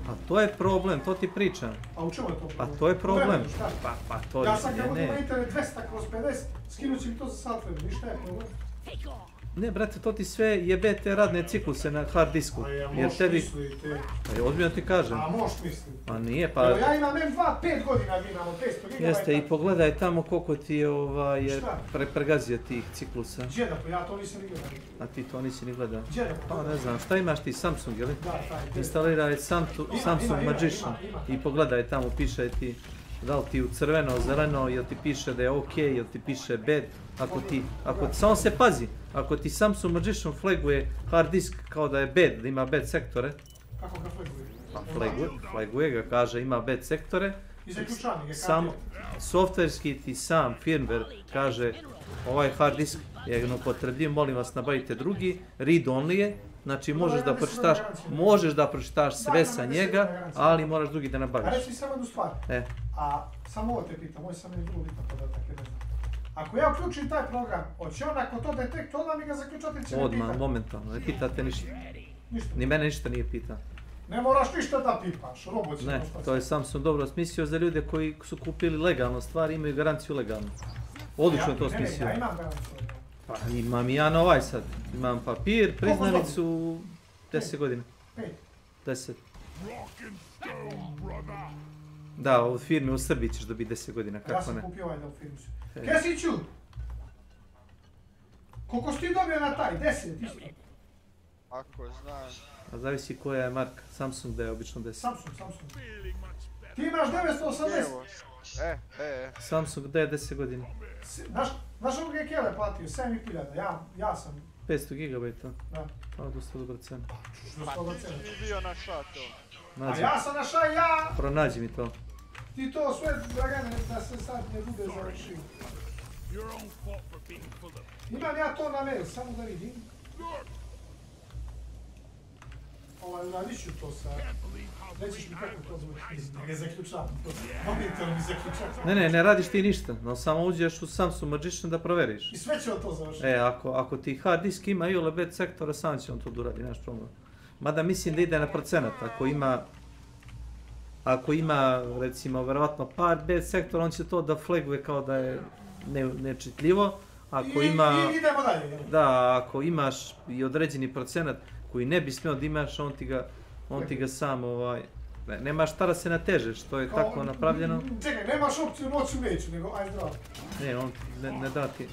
Pa to je problem, to ti pričam. A u čemu je to problem? Pa to je problem. Pa to ja sad kad ne. budem na internet 200/50, skinut ću mi to za sat vremena, i šta je problem? Ne, brate, to ti sve jebete radne cikluse na hard disku. A ja Jer možeš tebi... misliti. Ozbiljno ti kažem. A možeš misliti. A nije, pa... Ja imam M2 5 godina, vi imamo 500 GB. Jeste, i pogledaj tamo koliko ti je Šta? pregazio tih ciklusa. Gdje da, pa ja to nisam ni gledao. A ti to nisi ni gledao. Gdje da? Pa ne znam, šta imaš ti, Samsung, jeli? Da, taj. Instaliraj Samsung Magician i pogledaj tamo, piše ti da li ti u crveno, zeleno, jel ti piše da je ok, jel ti piše bad. Samo se pazi, ako ti Samsung Magician flaguje hard disk kao da je bad, da ima bad sektore. Kako ga flaguje? Pa flaguje ga, kaže ima bad sektore. I zaključani ga Samo softverski ti sam firmware kaže ovaj hard disk je neupotrebljiv, molim vas nabavite drugi, read only je, znači možeš da pročitaš sve sa njega, ali moraš drugi da nabaviš. A reći samo jednu stvar, a samo ovo te pitam, ovo je samo jedan drugo bitan podatak, ne znam. Ako ja uključim taj program, hoće on ako to detektuje, odmah mi ga zaključatelj će me pitati? Odmah, momentalno, ne pitate ništa. Ni mene ništa nije pitao. Ne moraš ništa da pipaš, robot će ne, to je Samsung dobro smislio za ljude koji su kupili legalno stvari, imaju garanciju legalno. Odlično je to smislio. Ja imam garanciju. Pa imam i ja na ovaj sad. Imam papir, priznanicu, 10 godina. 10. Da, u firmi u Srbiji ćeš dobiti 10 godina, kako ne? Ja sam kupio ovaj da u firmi su. Kesiću! Koliko si ti dobio na taj? 10 isto? Ako znaš. A zavisi koja je marka. Samsung da je obično 10. Samsung. Ti imaš 980. Samsung da je 10 godina. Znaš ovog je Kele platio? 7.000, ja sam... 500 GB. Da. Pa dosta dobra cena. Pa ti si bio na šato. A ja sam naša, ja... Pronađi mi to. Ti to sve, Dragane, da se sad ne bude završio. Imam ja to na mail, samo da vidim. Uradit ću to sad. Rećiš mi kako to zvuči. Ne zaključavam to. Monitor mi zaključavam. Ne radiš ti ništa. No samo uđeš u Samsung Magician da proveriš. I sve će on to završiti. Ako ti hard disk ima i bad sektora, sam će on to uradi, nemaš problem. Mada mislim da ide na procenat. Ako ima, recimo, verovatno par bad sektora, on će to da flaguje kao da je nečitljivo. I idemo dalje. Da, ako imaš i određeni procenat koji ne bi smio da imaš, on ti ga sam nemaš šta da se natežeš, to je tako napravljeno. Čekaj, nemaš opciju noću neću, nego aj zdravo. Ne, on ne da ti.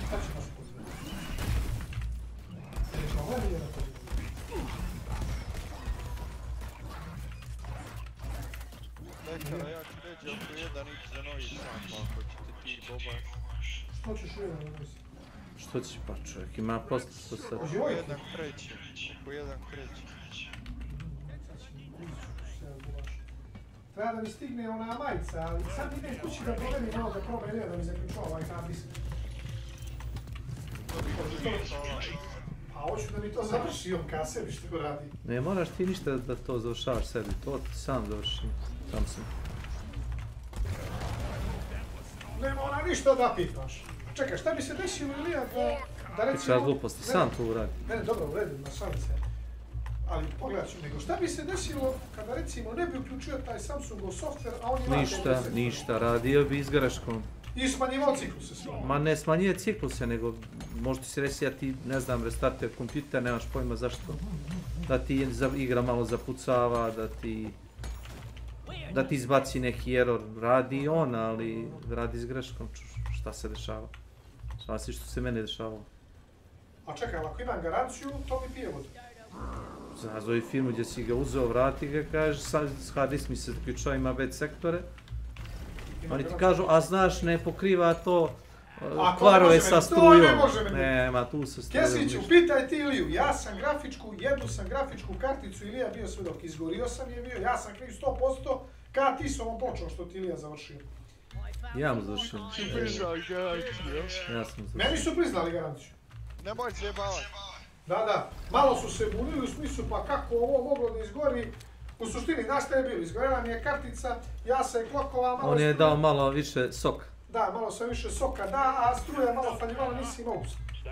Šta će baš pozvati? Nećemo ovo ili je na to? Lekara, ja ću reći ako jedan ići za novi sam, ako ćete ti bobaš. Što ćeš u jedan nosi? Što ćeš pa čovjek, ima posto što sad. Ako jedan kreće. Treba da mi stigne ona majica, ali sad idem kući da proverim malo da probaj da mi zaključava ovaj hard disk. A hoću da mi to završi on ka sebi što go radi. Ne moraš ti ništa da to završavaš sebi, to ti sam završi. Sam sam. Ne mora ništa da pitaš. Čekaj, šta bi se desilo Ilija da recimo... Pričaš gluposti, sam to uradi. Ne, dobro, u redu, na šalim se. Ali pogledat ću, nego šta bi se desilo kada recimo ne bi uključio taj Samsungov software, a on ima... Ništa, radio bi s greškom. I smanjivao cikluse sve. Ma ne smanjuje cikluse, nego možda si resi ja ti, ne znam, restartuje kompjuter, nemaš pojma zašto. Da ti igra malo zapucava, da ti izbaci neki error, radi on, ali radi s greškom, šta se dešava. Šta si što se meni dešavalo. A čekaj, ako imam garanciju, to mi pije vodu. Zazovi firmu gdje si ga uzeo, vrati ga, kažeš, s hard disk mi se zaključava, ima bad sektore. Oni ti kažu, a znaš, ne pokriva to kvarove sa strujom. Nema, tu sa strujom. Kesiću, pitaj ti Iliju, ja sam jednu sam grafičku karticu Ilija bio sve dok izgorio sam je bio, ja sam kriv 100%, kada ti sam on počeo što ti Ilija završio. Ja mu završio. Meni su priznali garanciju. Nemoj se jebavati. Da, malo su se bunili u smislu pa kako ovo moglo da izgori. U suštini, znaš šta je bilo? Izgorela mi je kartica, ja sam je klokova malo... On je dao malo više soka. Da, malo sam više soka, da, a struja malo faljivala, nisi mogu.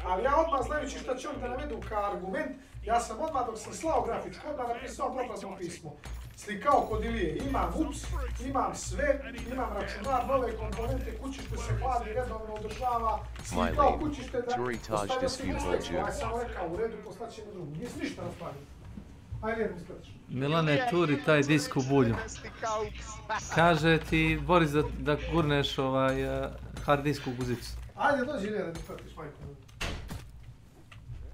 Ali ja odmah, znajući šta će oni da navedu kao argument, ja sam odmah dok sam slao grafičku, odmah napisao prolazno pismo. Slikao kod Ilije, imam ups, imam sve, imam računar, nove komponente, kućište se hladi, redovno održava, slikao kućište da postavio si misleću, aj sam rekao u redu, poslaćemo drugu, nisi ništa raspravio. Ajde, jedno isplatiš. Milane, turi taj disk u bulju. Kaže ti, Boris, da gurneš hard disk u guzicu. Ajde, dođi Ilija da mi isplatiš, majko.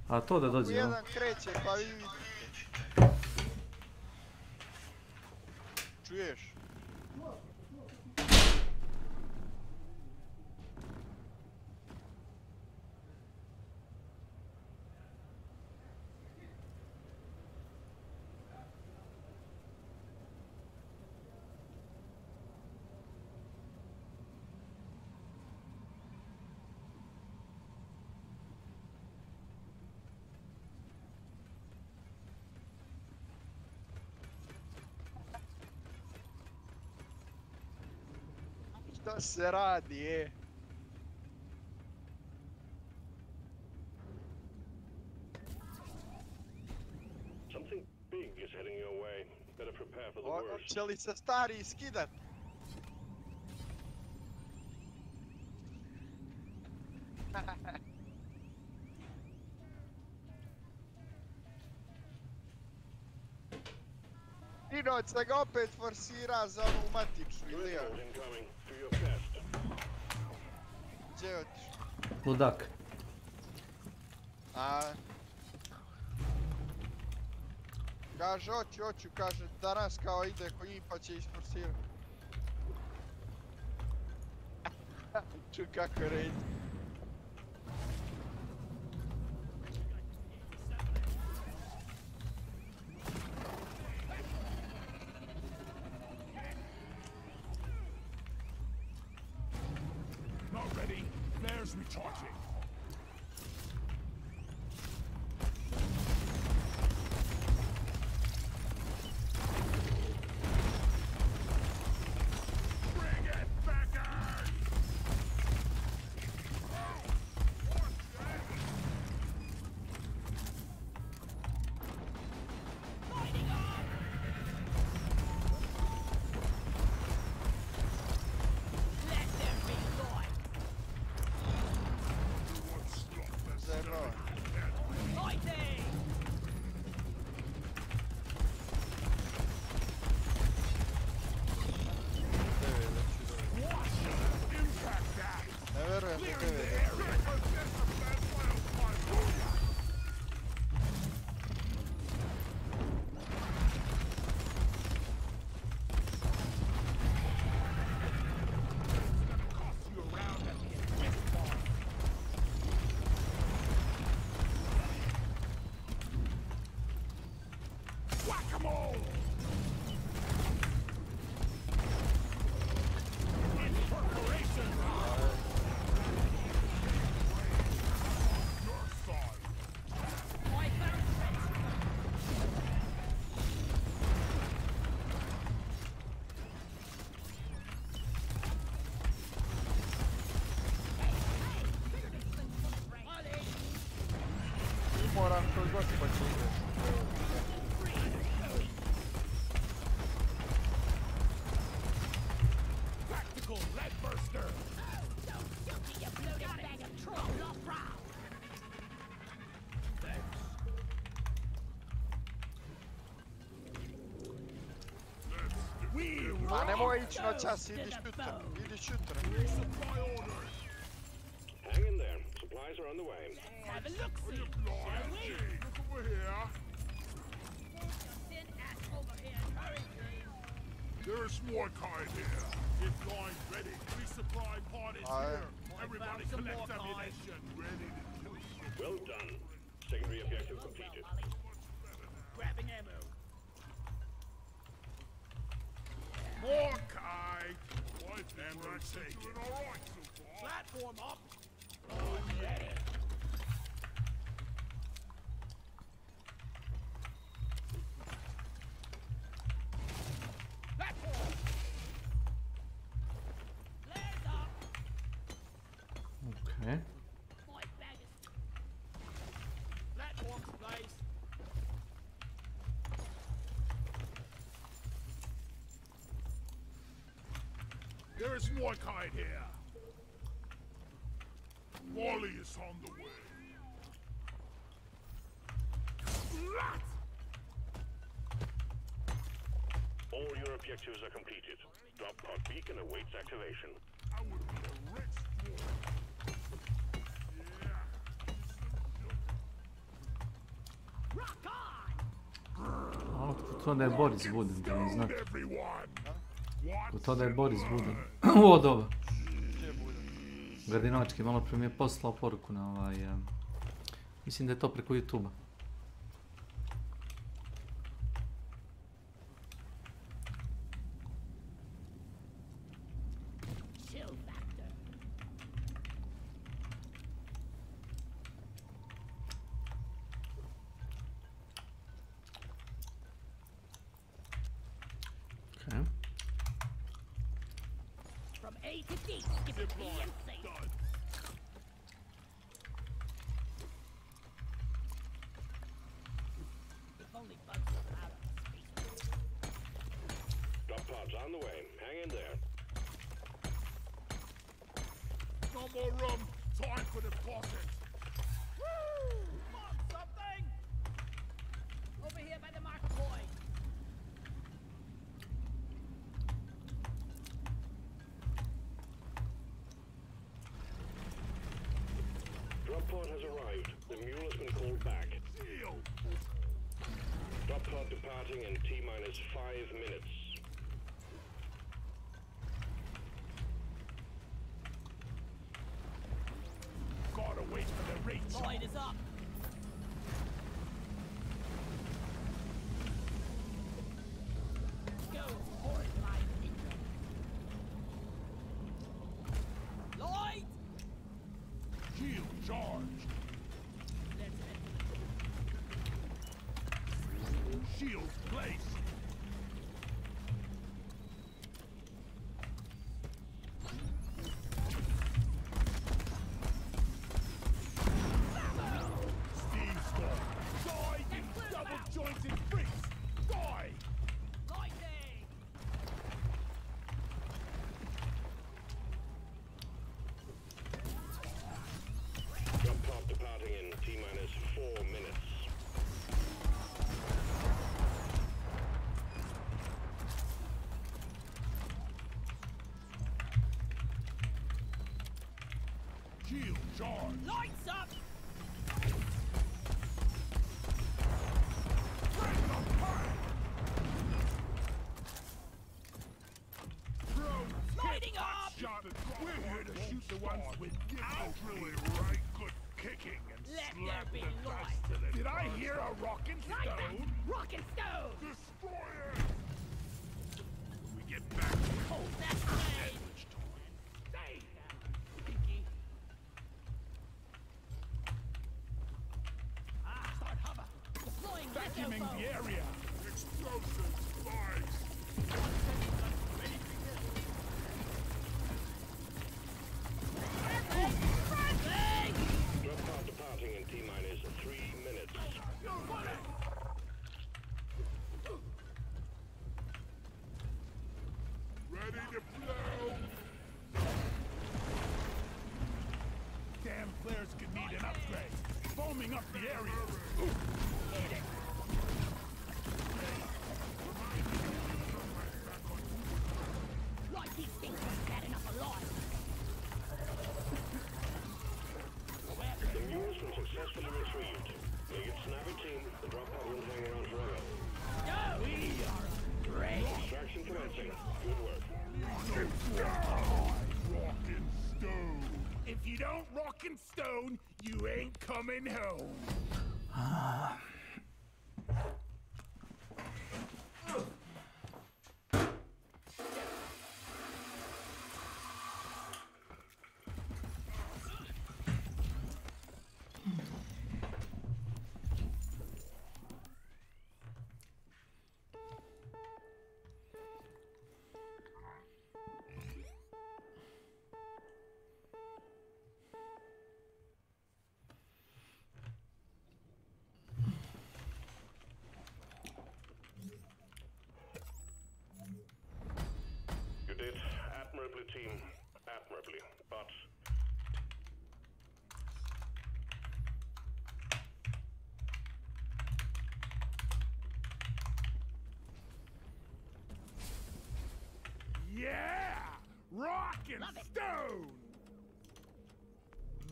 A to da dođe, jedan kreće, pa vi vidite. Čuješ? Šta se radi, Something big is heading your way. Better prepare for the worst. Hoće li se stari skidat? Sinoć se ga opet forsira za onu matiču, Ilija. Incoming for your test. Gdje je otišao? ludak. A... Kaže, hoću, kaže, danas kao ide ko njih pa će isforsirat. Ču kako reći. Not ready. There's recharging. Bring it back on! Ne verujem da te vidi. Whack-a-mole! Perforation! North side. Moram koji god pa ću ideš. Tactical lead burster! Ma nemoj ići noćas, idiš jutra, idiš jutra. Resupply orders! Hang in there. Supplies are on the way. Are you blind? Gee, look over here. There's more kind here. Get line ready. Resupply pod is Aye. here. Everybody collect ammunition. Ready to kill shit. Well done. Secondary objective completed. Grabbing ammo. More kite. What? Ammo taken. Doing all right so far. Platform up. Oh yeah. Platform. Legs up. Okay. Platform's placed. There is more kind here. Wally is on the way. Splat! All your objectives are completed. Drop pod beacon awaits activation. I would be a rich boy. Yeah. Rock on! To da je Boris buden, da ne znate. Everyone! To da je Boris buden. Ovo dobro. Gdje bude? Gardinački, malo prije mi je poslao poruku na ovaj... mislim da je to preko YouTube-a. From A to D, give it B and C. If only bugs were out of space. Drop pods on the way. Hang in there. No more room. Time for the closet. Woo! Want something? Over here by the mark point. Drop pod has arrived. The mule has been called back. Drop pod departing in T-minus 5 minutes. Gotta wait for the reach. Lloyd is up. Go, horse line intro. Lloyd! Shield charged. Let's head. Shields placed. Steve's gone. Die, you double-jointed freaks! Die! Lightning! Drop pod departing in T-minus 4 minutes. Shield charged. Lights up! Lighting up! Shot. We're here to shoot the ones with actually right good kicking and Let slap there be the light. dust to the Did I hear a rockin' Right back! stone? Rock and stone! Destroy it! We get back to Hold that blade! sandwich time. Stay now, Pinky. Start hover. Deploying Vacuuming Lethophobe. the area. Explosives, spies. Drop pod departing in T-minus 3 minutes. Ready to blow. Damn flares could need an upgrade. Foaming up the area. Like these things are bad enough alive. The mule has been successfully retrieved. Make it snappy, team. The drop pod won't hang around forever. No! We are great! Extraction commencing. Good work. Rockin' stone. If you don't rockin' stone, you ain't coming home. team admirably, but Yeah! Rock and stone!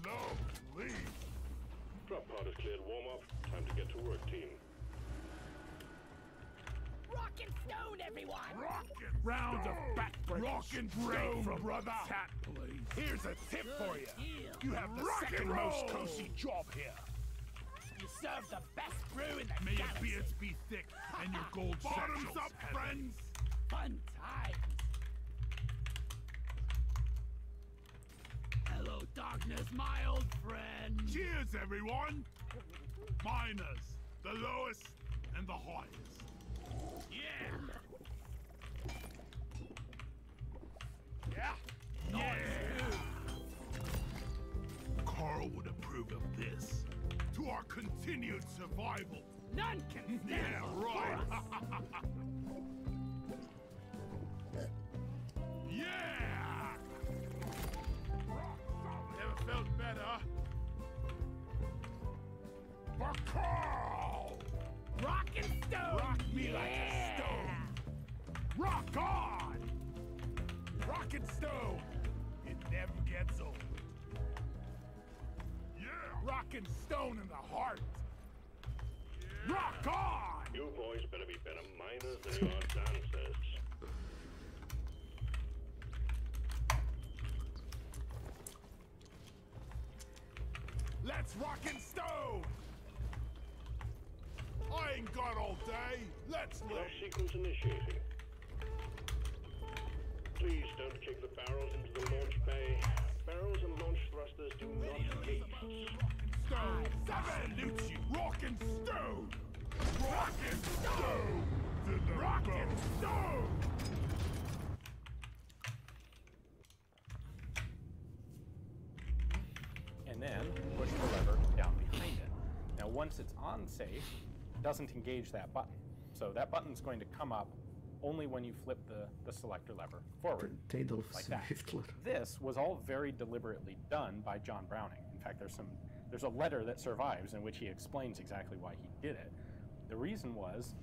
Lovely! drop pod is cleared. Warm up. Time to get to work, team. Rock and stone, everyone! Rock and round of backbreakers. Rock and stone, from brother. Cat, please. Here's a tip for you. You have the second most cozy job here. You serve the best brew in the May your galaxy. beards be thick and your gold bottoms up, friends. Fun times. Hello, darkness, my old friend. Cheers, everyone. Miners, the lowest and the highest. Yeah. Yeah. Yeah. Carl would approve of this. To our continued survival. None can stand Yeah, right. Yeah. Never felt better. For Carl! Rock and stone! Rock me like a stone! Rock on! Rock and stone! It never gets old. Yeah! Rock and stone in the heart! Yeah. Rock on! You boys better be better miners than you are dancers. Let's rock and stone! I ain't got all day. Let's Launch live. sequence initiating. Please don't kick the barrels into the launch bay. Barrels and launch thrusters do not gate. Stone. Salute you. Rock and stone. Rock and stone. Rock and stone. And then push the lever down behind it. Now once it's on safe, it doesn't engage that button. So that button's going to come up only when you flip the selector lever forward, like that. This was all very deliberately done by John Browning. In fact, there's a letter that survives in which he explains exactly why he did it. The reason was,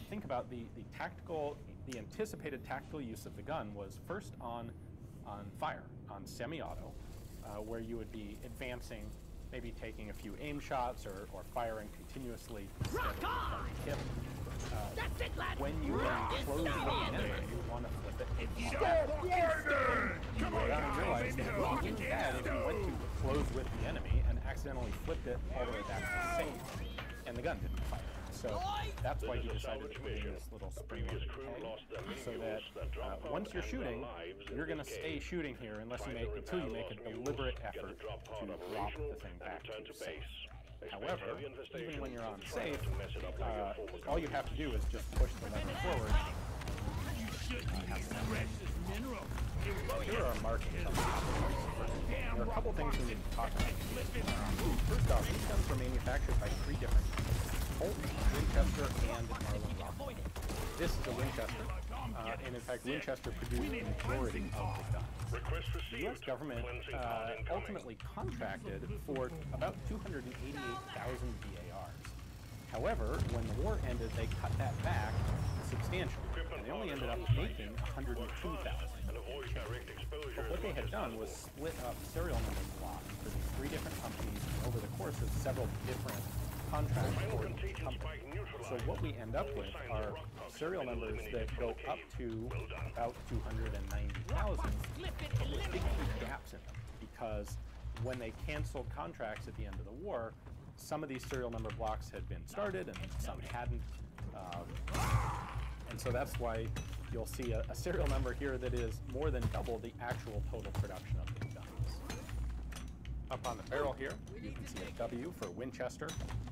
think about the anticipated tactical use of the gun was first on fire, on semi-auto, where you would be advancing, maybe taking a few aim shots or firing continuously. Rock on! Hip. That's it, lad! When you close the enemy, you want to flip it. Come on, I realized that it would be bad if you went to close with the enemy and accidentally flipped it all the way back to safe, and the gun didn't fire. So that's why he decided to put in this little spring on the tag, so that once you're shooting, you're going to stay shooting here until you make a deliberate effort to drop the thing back to safe. However, even when you're on safe, all you have to do is just push the lever forward. Here are markings on the There are a couple things we need to talk about. First off, these guns were manufactured by three different companies: Colt, Winchester, and Marlin Rock. This is a Winchester, and in fact, Winchester produced the majority of the guns. The U.S. government ultimately contracted for about 288,000 VARs. However, when the war ended, they cut that back substantially, and they only ended up making 102,000. But what they had done was split up serial number blocks for these three different companies over the course of several different contracts for each company. So what we end up with are serial numbers that go up to about 290,000, but with big gaps in them, because when they canceled contracts at the end of the war, some of these serial number blocks had been started and some hadn't. And so that's why you'll see a serial number here that is more than double the actual total production of these guns. Up on the barrel here, you can see a W for Winchester,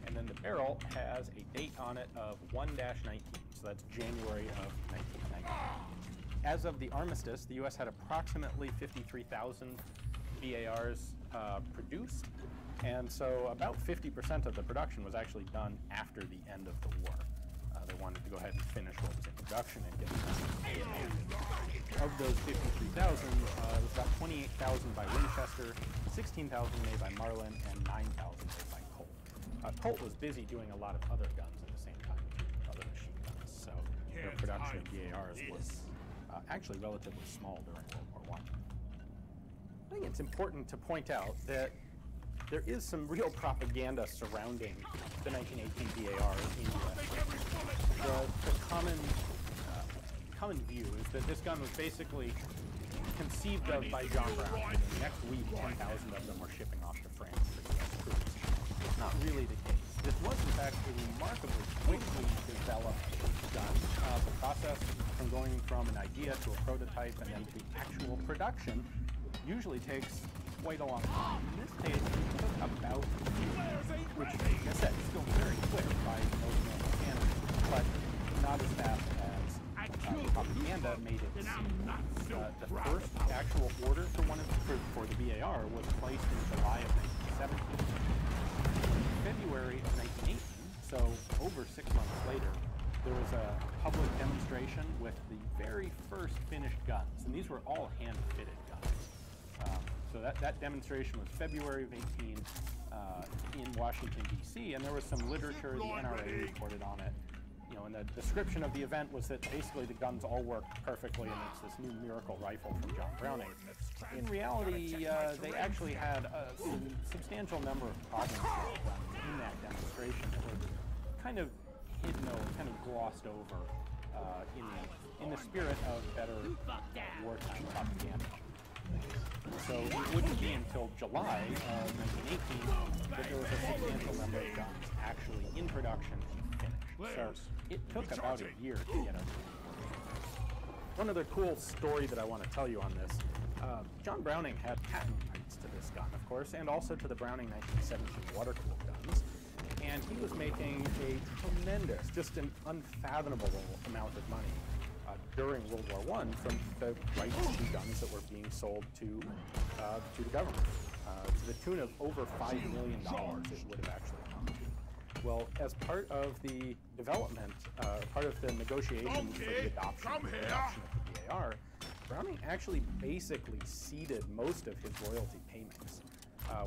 and then the barrel has a date on it of 1-19, so that's January of 1990. As of the armistice, the U.S. had approximately 53,000 VARs produced, and so about 50% of the production was actually done after the end of the war. They wanted to go ahead and finish what was in production and get it. Of those 53,000, it was about 28,000 by Winchester, 16,000 made by Marlin, and 9,000 made by Colt. Colt was busy doing a lot of other guns at the same time, other machine guns, so their production of BARs was actually relatively small during World War I. I think it's important to point out that there is some real propaganda surrounding the 1918 BAR in US. The common view is that this gun was basically conceived of by John Brown, and the next week 10,000 of them were shipping off to France for US troops. It's not really the case. This was, in fact, a remarkably quickly developed gun. The process from going from an idea to a prototype and then to actual production usually takes quite a long time. In this case, it took about, which, like I said, is still very quick by most normal standards, but not as fast as propaganda made it seem. The first actual order for the BAR was placed in July of 1917. In February of 1918, so over 6 months later, there was a public demonstration with the very first finished guns, and these were all hand-fitted guns. So that demonstration was February of 18 in Washington, D.C., and there was some literature, the NRA reported on it. You know, and the description of the event was that basically the guns all worked perfectly, and it's this new miracle rifle from John Browning. In reality, they actually had a substantial number of problems in that demonstration that were kind of hidden or kind of glossed over in the spirit of better wartime propaganda. So it wouldn't be until July of 1918 that there was a substantial number of guns actually in production and finished. So it took about a year to get it. One other cool story that I want to tell you on this, John Browning had patent rights to this gun, of course, and also to the Browning 1917 water-cooled guns. And he was making a tremendous, just an unfathomable amount of money during World War I from the rights to guns that were being sold to the government, to the tune of over $5 million it would have actually come to. Well, as part of the development, part of the negotiations for the adoption of the BAR, Browning actually basically ceded most of his royalty payments.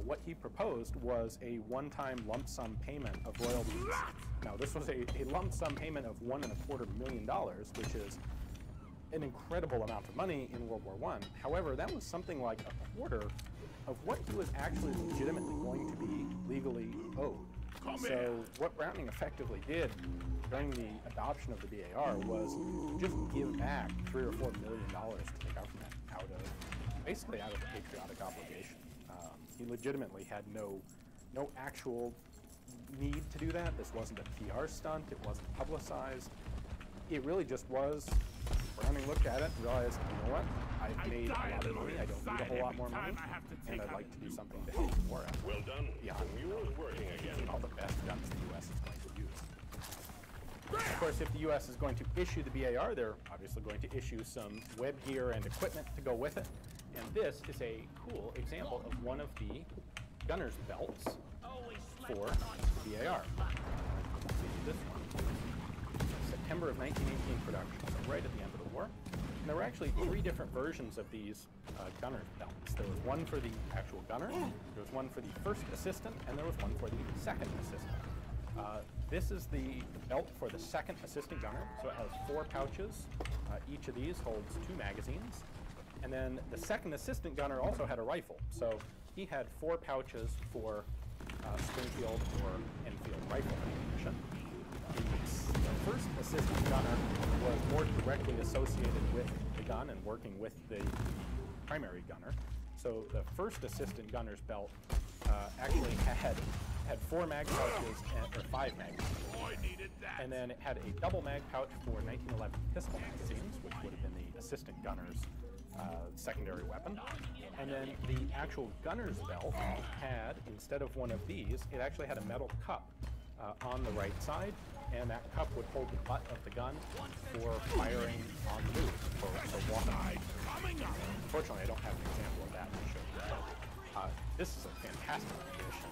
What he proposed was a one-time lump sum payment of royalties. Now, this was a lump sum payment of $1.25 million, which is an incredible amount of money in World War I. However, that was something like a quarter of what he was actually legitimately going to be legally owed. So what Browning effectively did during the adoption of the BAR was just give back $3 or $4 million to the government out of a patriotic obligation. He legitimately had no actual need to do that. This wasn't a PR stunt. It wasn't publicized. It really just was. Browning looked at it and realized, you know what? I've made a lot of money. I don't need a whole lot more money, and I'd like to do something to help the war effort. Well done. Beyond Working again. all the best guns the U.S. is going to use. Of course, if the U.S. is going to issue the BAR, they're obviously going to issue some web gear and equipment to go with it. And this is a cool example of one of the gunner's belts for the BAR. This one. September of 1918 production, so right at the end of the war. And there were actually 3 different versions of these gunner's belts. There was one for the actual gunner, there was one for the first assistant, and there was one for the second assistant. This is the belt for the second assistant gunner, so it has 4 pouches. Each of these holds 2 magazines. And then the second assistant gunner also had a rifle, so he had 4 pouches for Springfield or Enfield rifle ammunition. The first assistant gunner was more directly associated with the gun and working with the primary gunner. So the first assistant gunner's belt actually had 4 mag pouches or 5 mag pouches. And then it had a double mag pouch for 1911 pistol magazines, which would have been the assistant gunner's secondary weapon. And then the actual gunner's belt had, instead of one of these, it actually had a metal cup on the right side, and that cup would hold the butt of the gun for firing on the move, for walking. Unfortunately, I don't have an example of that to show you. This is a fantastic addition.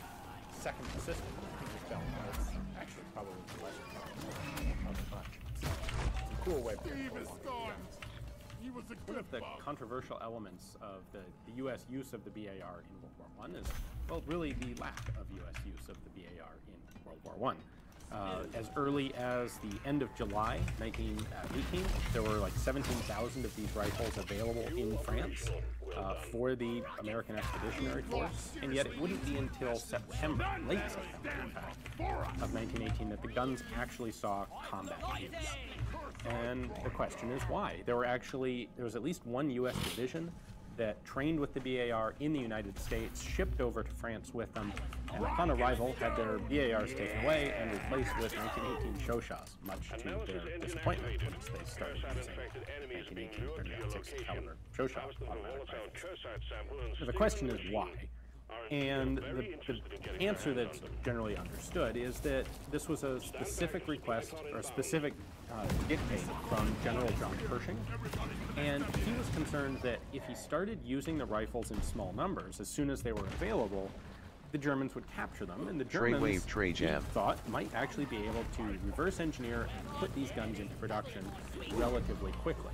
second system. It's actually probably less much. It's a cool way of doing it. One of the controversial elements of the U.S. use of the BAR in World War I is, well, really the lack of U.S. use of the BAR in World War I. As early as the end of July 1918, there were like 17,000 of these rifles available in France for the American Expeditionary Force, and yet it wouldn't be until September, late September in fact, of 1918 that the guns actually saw combat use. And the question is why? There was at least one U.S. division that trained with the BAR in the United States, shipped over to France with them, and upon arrival had their BARs taken away and replaced with 1918 Shoshas, much to their disappointment once they started using 1918 .36 caliber Shosha automatic rifles. So the question is why? And the answer that's generally understood is that this was a specific request or a specific dictate from General John Pershing, and he was concerned that if he started using the rifles in small numbers as soon as they were available, the Germans would capture them, and the Germans he thought might actually be able to reverse engineer and put these guns into production relatively quickly.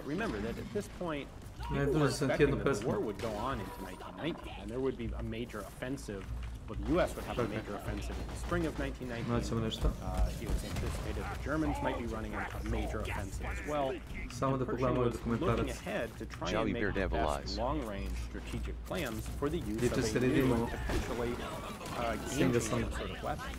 Remember that at this point, people were expecting that the war would go on into 1919, and there would be a major offensive. Well, the U.S. would have a major offensive in the spring of 1919. It was anticipated the Germans might be running a major offensive as well. Pershing was looking ahead to try and make the best long-range strategic plans for the use of a new and potentially game-changing sort of weapon.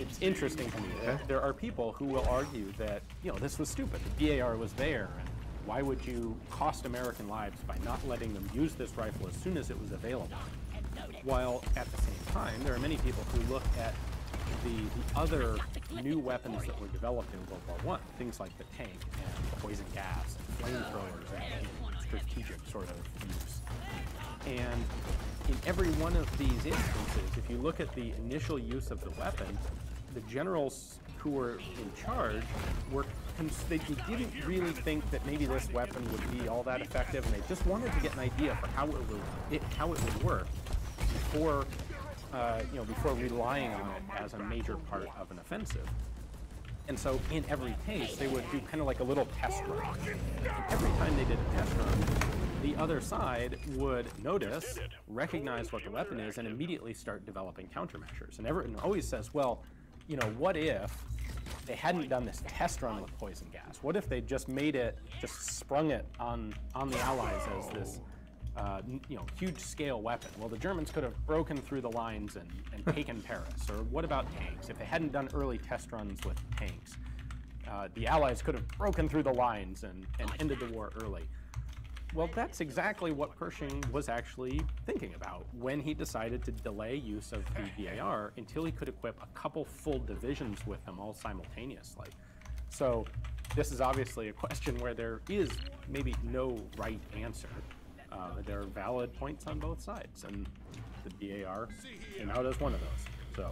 It's interesting to me that there are people who will argue that, you know, this was stupid. The BAR was there, and why would you cost American lives by not letting them use this rifle as soon as it was available? While at the same time, there are many people who look at the other new weapons that were developed in World War I, things like the tank and poison gas, and flamethrowers, and strategic sort of use. And in every one of these instances, if you look at the initial use of the weapon, the generals who were in charge they didn't really think that maybe this weapon would be all that effective, and they just wanted to get an idea for how it would work before before relying on it as a major part of an offensive. And so in every case, they would do kind of like a little test run. And every time they did a test run, the other side would notice, recognize what the weapon is, and immediately start developing countermeasures. And everyone always says, well, you know, what if they hadn't done this test run with poison gas? What if they just sprung it on the Allies as this huge scale weapon? Well, the Germans could have broken through the lines and taken Paris. Or what about tanks? If they hadn't done early test runs with tanks, the Allies could have broken through the lines and ended the war early. Well, that's exactly what Pershing was actually thinking about when he decided to delay use of the BAR until he could equip a couple full divisions with them all simultaneously. So this is obviously a question where there is maybe no right answer. There are valid points on both sides, and the BAR came out as one of those. So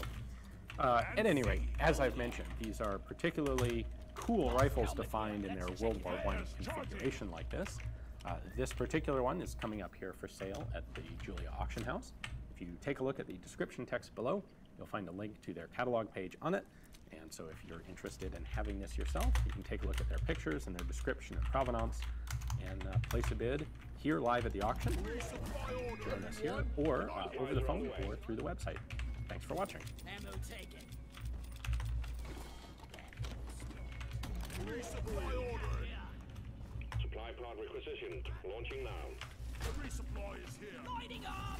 at any rate, as I've mentioned, these are particularly cool rifles to find in their World War I configuration like this. This particular one is coming up here for sale at the Julia Auction House. If you take a look at the description text below, you'll find a link to their catalog page on it. And so if you're interested in having this yourself, you can take a look at their pictures and their description and provenance and place a bid here live at the auction. Join us here or over the phone or through the website. Thanks for watching. Supply pod requisitioned. Launching now. The resupply is here. Lighting up!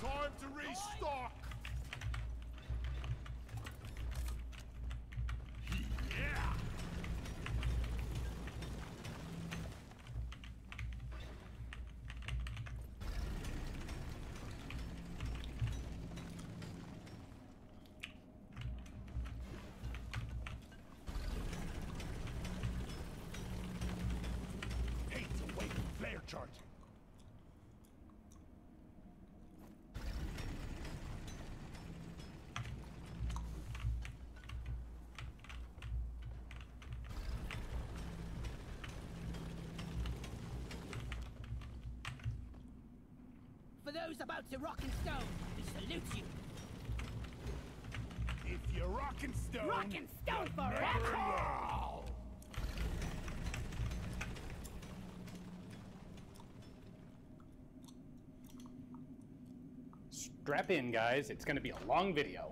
Time to restock. Yeah. those about to rock and stone, we salute you. If you're rockin' stone, Rockin' stone you're forever. never alone. Strap in, guys. It's going to be a long video.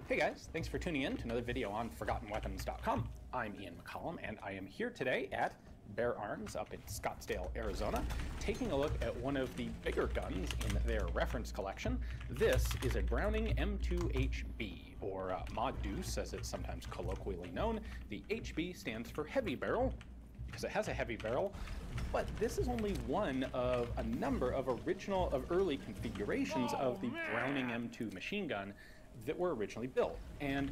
Hey guys, thanks for tuning in to another video on ForgottenWeapons.com. I'm Ian McCollum, and I am here today at Bear Arms up in Scottsdale, Arizona, taking a look at one of the bigger guns in their reference collection. This is a Browning M2HB, or Mod Deuce as it's sometimes colloquially known. The HB stands for heavy barrel, because it has a heavy barrel, but this is only one of a number of early configurations of the Browning M2 machine gun that were originally built. And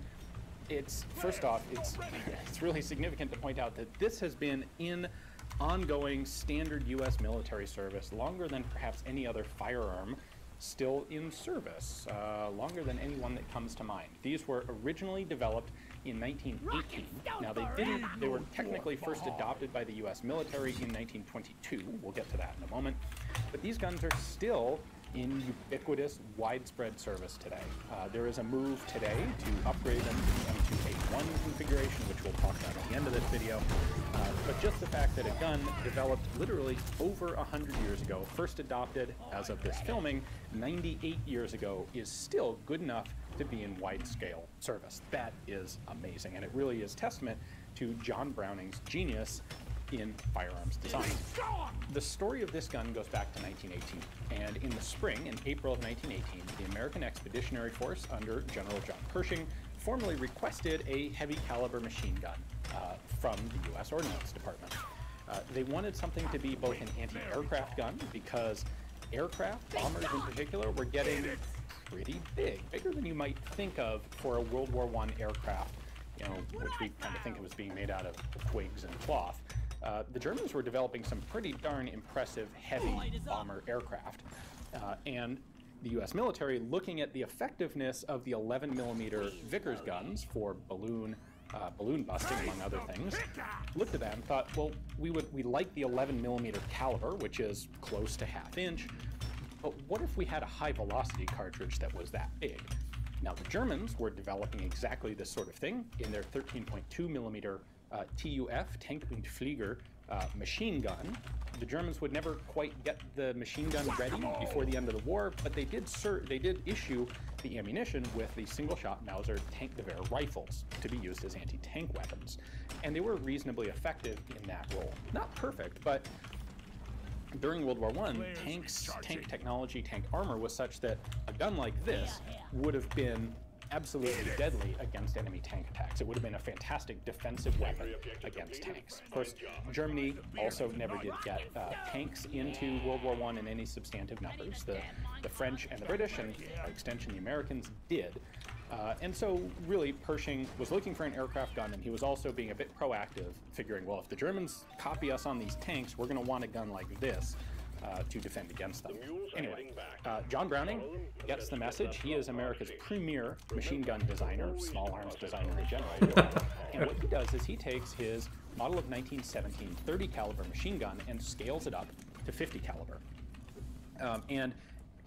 it's, first off, it's really significant to point out that this has been in ongoing standard US military service longer than perhaps any other firearm still in service, longer than any one that comes to mind. These were originally developed in 1918. Now they were technically first adopted by the US military in 1922. We'll get to that in a moment. But these guns are still in ubiquitous, widespread service today. There is a move today to upgrade them to the M2A1 configuration, which we'll talk about at the end of this video. But just the fact that a gun developed literally over 100 years ago, first adopted as of this filming 98 years ago, is still good enough to be in wide-scale service. That is amazing, and it really is testament to John Browning's genius in firearms design. The story of this gun goes back to 1918, and in the spring, in April of 1918, the American Expeditionary Force under General John Pershing formally requested a heavy caliber machine gun from the US Ordnance Department. They wanted something to be both an anti-aircraft gun, because aircraft, bombers in particular, were getting pretty big, bigger than you might think of for a World War I aircraft, you know, which we kind of think it was being made out of twigs and cloth. The Germans were developing some pretty darn impressive heavy bomber aircraft, and the US military, looking at the effectiveness of the 11mm Vickers guns for balloon busting, among other things, looked at that and thought, well, we like the 11mm caliber, which is close to half-inch, but what if we had a high-velocity cartridge that was that big? Now, the Germans were developing exactly this sort of thing in their 13.2mm TUF, Tank und Flieger, machine gun. The Germans would never quite get the machine gun ready before the end of the war, but they did issue the ammunition with the single-shot Mauser Tankgewehr rifles to be used as anti-tank weapons, and they were reasonably effective in that role. Not perfect, but during World War I, tank technology, tank armor was such that a gun like this would have been absolutely deadly against enemy tank attacks. It would have been a fantastic defensive weapon against tanks. Of course, Germany also never did get tanks into World War I in any substantive numbers. The French and the British, and by extension the Americans, did. And so really Pershing was looking for an aircraft gun, and he was also being a bit proactive, figuring, well, if the Germans copy us on these tanks, we're going to want a gun like this to defend against them. Anyway, John Browning gets the message. He is America's premier machine gun designer, small arms designer in general. And what he does is he takes his model of 1917 30 caliber machine gun and scales it up to 50 caliber. And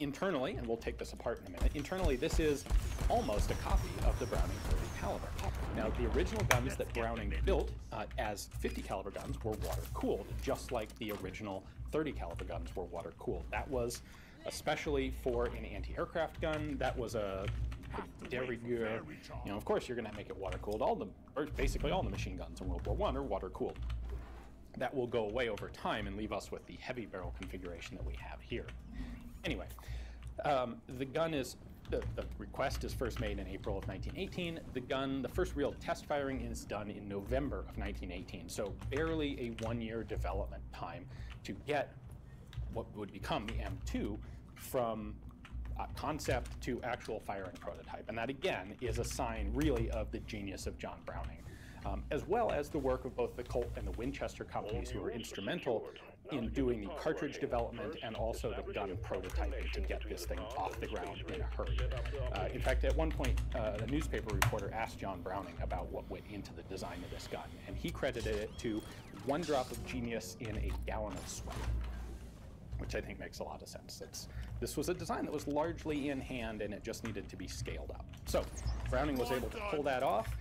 internally, and we'll take this apart in a minute, internally this is almost a copy of the Browning 30 caliber. Now, the original guns that Browning built as 50 caliber guns were water cooled, just like the original 30 caliber guns were water cooled. That was especially for an anti-aircraft gun. That was a de rigueur. You know, of course you're going to make it water cooled. Basically all the machine guns in World War I are water cooled. That will go away over time and leave us with the heavy barrel configuration that we have here. Anyway, the gun is, the request is first made in April of 1918. The first real test firing is done in November of 1918, so barely a 1-year development time to get what would become the M2 from concept to actual firing prototype. And that, again, is a sign really of the genius of John Browning. as well as the work of both the Colt and the Winchester companies who were instrumental in doing the cartridge development and also the gun prototyping to get this thing off the ground in a hurry. In fact, at one point, a newspaper reporter asked John Browning about what went into the design of this gun, and he credited it to 1 drop of genius in a gallon of sweat, which I think makes a lot of sense. This was a design that was largely in hand, and it just needed to be scaled up. So Browning was able to pull that off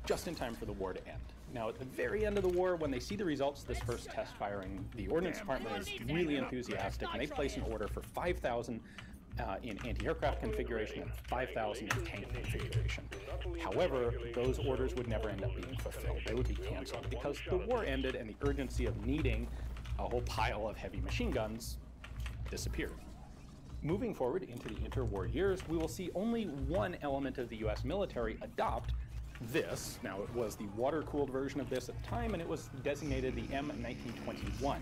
just in time for the war to end. Now, at the very end of the war, when they see the results of this first test firing, the Ordnance Department is really enthusiastic, and they place an order for 5,000 in anti-aircraft configuration and 5,000 in tank configuration. However, those orders would never end up being fulfilled. They would be canceled because the war ended and the urgency of needing a whole pile of heavy machine guns disappeared. Moving forward into the interwar years, we will see only one element of the US military adopt this. Now, it was the water-cooled version of this at the time, and it was designated the M1921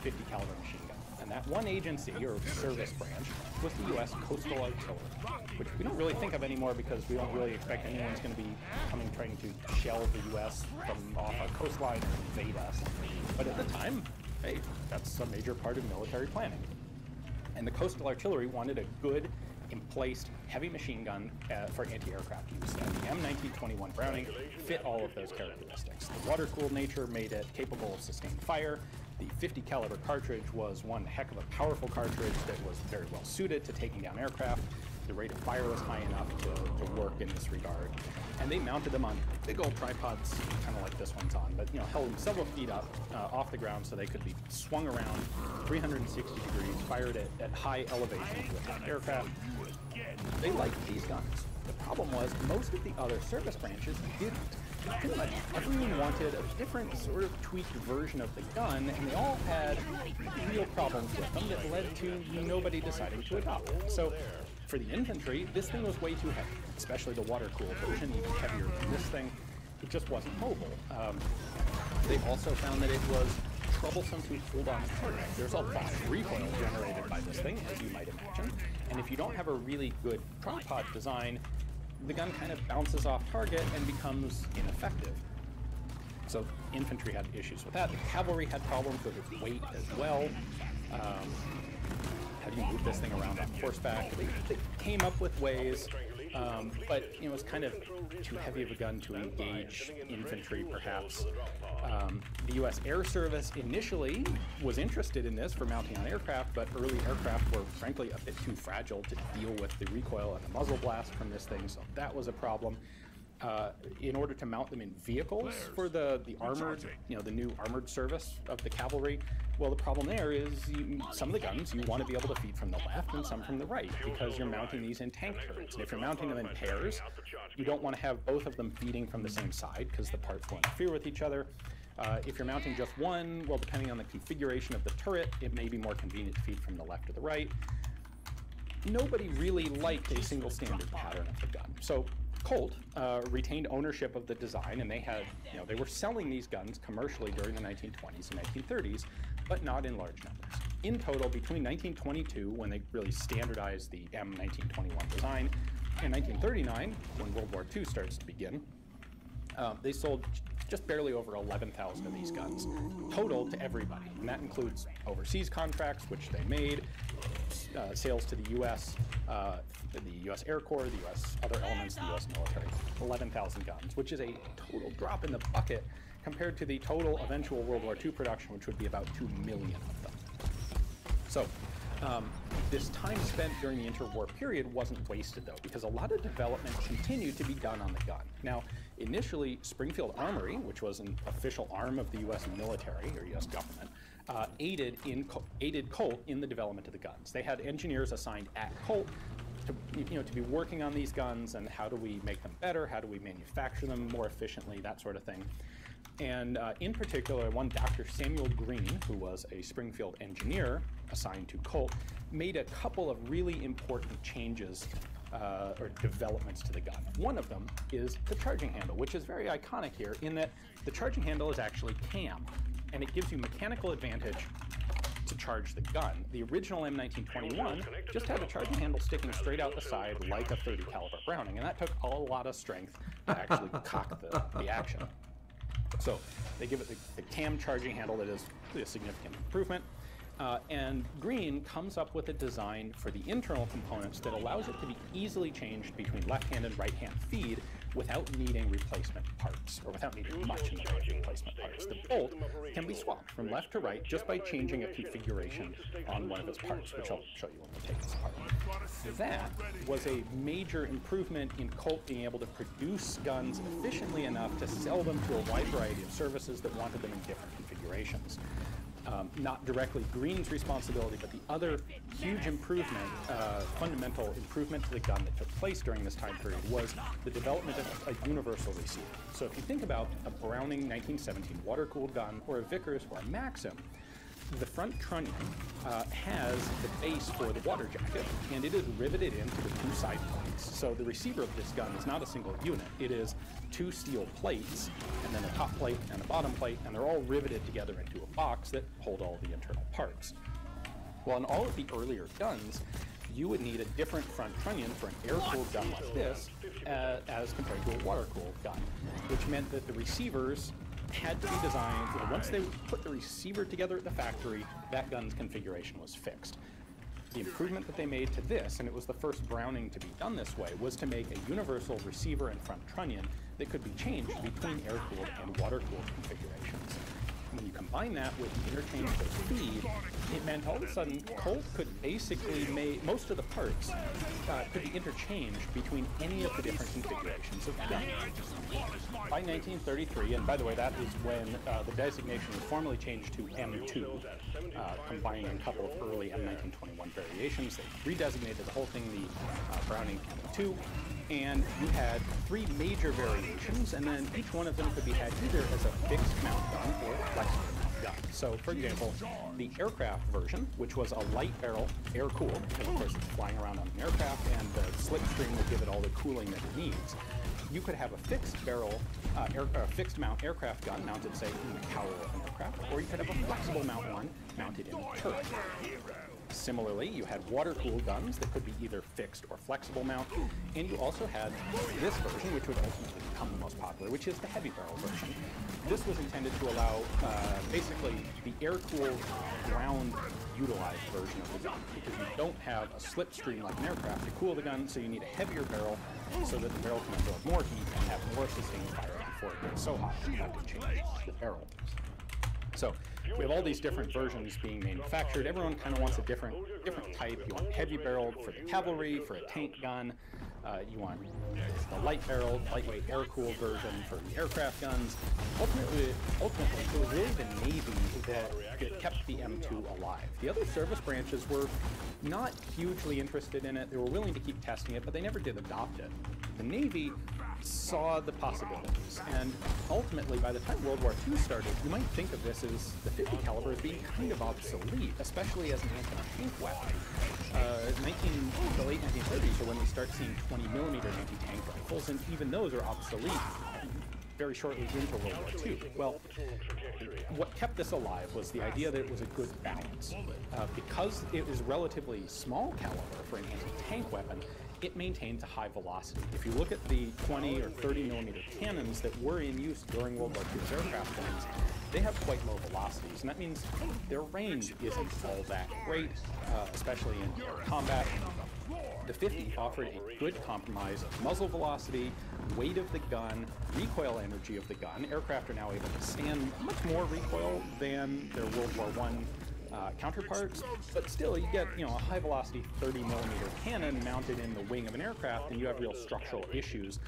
50 caliber machine gun. And that one agency, or service branch, was the US Coastal Artillery, which we don't really think of anymore because we don't really expect anyone's going to be coming trying to shell the US from off our coastline and invade us. But at the time, hey, that's a major part of military planning. And the Coastal Artillery wanted a good, emplaced heavy machine gun for anti-aircraft use. And the M1921 Browning fit all of those characteristics. The water-cooled nature made it capable of sustained fire. The 50 caliber cartridge was one heck of a powerful cartridge that was very well suited to taking down aircraft. The rate of fire was high enough to work in this regard. And they mounted them on big old tripods, kind of like this one's on, but held them several feet up off the ground so they could be swung around 360 degrees, fired at high elevations with aircraft. They liked these guns. The problem was most of the other service branches didn't. Pretty much everyone wanted a different sort of tweaked version of the gun, and they all had real problems with them that led to nobody deciding to adopt it. So for the infantry, this thing was way too heavy, especially the water-cooled version, even heavier than this thing. It just wasn't mobile. They also found that it was troublesome to hold on to target. There's a lot of recoil generated by this thing, as you might imagine, and if you don't have a really good tripod design, the gun kind of bounces off target and becomes ineffective. So infantry had issues with that. The cavalry had problems with its weight as well. How do you move this thing around on horseback? They came up with ways, but it was kind of too heavy of a gun to engage infantry, perhaps. The U.S. Air Service initially was interested in this for mounting on aircraft, but early aircraft were frankly a bit too fragile to deal with the recoil and the muzzle blast from this thing, so that was a problem. In order to mount them in vehicles for the armored, the new armored service of the cavalry, well, the problem there is some of the guns you want to be able to feed from the left and some from the right because you're mounting these in tank turrets. And if you're mounting them in pairs, you don't want to have both of them feeding from the same side because the parts will interfere with each other. If you're mounting just one, well, depending on the configuration of the turret, it may be more convenient to feed from the left or the right. Nobody really liked a single standard pattern of the gun. So Colt retained ownership of the design, and they had, they were selling these guns commercially during the 1920s and 1930s, but not in large numbers. In total, between 1922, when they really standardized the M1921 design, and 1939, when World War II starts to begin, they sold just barely over 11,000 of these guns, total to everybody, and that includes overseas contracts, which they made, sales to the U.S., the U.S. Air Corps, the U.S. other elements of the U.S. military, 11,000 guns, which is a total drop in the bucket compared to the total eventual World War II production, which would be about 2 million of them. So this time spent during the interwar period wasn't wasted, though, because a lot of development continued to be done on the gun. Now, initially, Springfield Armory, which was an official arm of the U.S. military or U.S. government, aided Colt in the development of the guns. They had engineers assigned at Colt to be working on these guns and how do we make them better, how do we manufacture them more efficiently, that sort of thing. And in particular, one Dr. Samuel Green, who was a Springfield engineer assigned to Colt, made a couple of really important changes or developments to the gun. One of them is the charging handle, which is very iconic here in that the charging handle is actually cam, and it gives you mechanical advantage to charge the gun. The original M1921 just had a charging handle sticking straight out the side like a 30 caliber Browning, and that took a lot of strength to actually cock the action. So they give it the cam charging handle that is really a significant improvement. And Green comes up with a design for the internal components that allows it to be easily changed between left-hand and right-hand feed without needing replacement parts, or without needing much in the way of replacement parts. The bolt can be swapped from left to right just by changing a configuration on one of its parts, which I'll show you when we take this apart. That was a major improvement in Colt being able to produce guns efficiently enough to sell them to a wide variety of services that wanted them in different configurations. Not directly Green's responsibility, but the other huge improvement, fundamental improvement to the gun that took place during this time period was the development of a universal receiver. So if you think about a Browning 1917 water-cooled gun, or a Vickers, or a Maxim, the front trunnion has the base for the water jacket, and it is riveted into the two side plates. So the receiver of this gun is not a single unit. It is two steel plates, and then a top plate and a bottom plate, and they're all riveted together into a box that hold all the internal parts. Well, in all of the earlier guns, you would need a different front trunnion for an air-cooled gun like this as compared to a water-cooled gun, which meant that the receivers had to be designed, once they put the receiver together at the factory, that gun's configuration was fixed. The improvement that they made to this, and it was the first Browning to be done this way, was to make a universal receiver and front trunnion that could be changed between air-cooled and water-cooled configurations. When you combine that with the interchangeable feed, it meant all of a sudden Colt could basically make most of the parts could be interchanged between any of the different configurations of the gun. By 1933, and by the way, that is when the designation was formally changed to M2, combining a couple of early M1921 variations. They redesignated the whole thing the Browning M2. And you had three major variations, and then each one of them could be had either as a fixed mount gun or flexible mount gun. So, for example, the aircraft version, which was a light barrel, air-cooled, and of course it's flying around on an aircraft, and the slipstream will give it all the cooling that it needs. You could have a fixed barrel, fixed mount aircraft gun mounted, say, in the cowl of an aircraft, or you could have a flexible mount one mounted in the turret. Similarly, you had water-cooled guns that could be either fixed or flexible mount, and you also had this version, which would ultimately become the most popular, which is the heavy barrel version. This was intended to allow basically the air-cooled, ground-utilized version of the gun, because you don't have a slipstream like an aircraft to cool the gun, so you need a heavier barrel so that the barrel can absorb more heat and have more sustained fire before it gets so hot that you have to change the barrel. So we have all these different versions being manufactured. Everyone kind of wants a different type. You want heavy barreled for the cavalry, for a tank gun. You want the light barreled, lightweight air-cooled version for the aircraft guns. Ultimately, it was really the Navy that kept the M2 alive. The other service branches were not hugely interested in it. They were willing to keep testing it, but they never did adopt it. The Navy saw the possibilities, and ultimately, by the time World War II started, you might think of this as the 50 caliber as being kind of obsolete, especially as an anti-tank weapon. The late 1930s are when we start seeing 20mm anti-tank rifles, and even those are obsolete very shortly into World War II. Well, what kept this alive was the idea that it was a good balance. Because it was relatively small caliber for an anti-tank weapon, it maintains a high velocity. If you look at the 20 or 30mm cannons that were in use during World War II's aircraft guns, they have quite low velocities, and that means their range isn't all that great, especially in air combat. The 50 offered a good compromise of muzzle velocity, weight of the gun, recoil energy of the gun. Aircraft are now able to stand much more recoil than their World War I counterparts, but still you get a high velocity 30mm cannon mounted in the wing of an aircraft, and you have real structural issues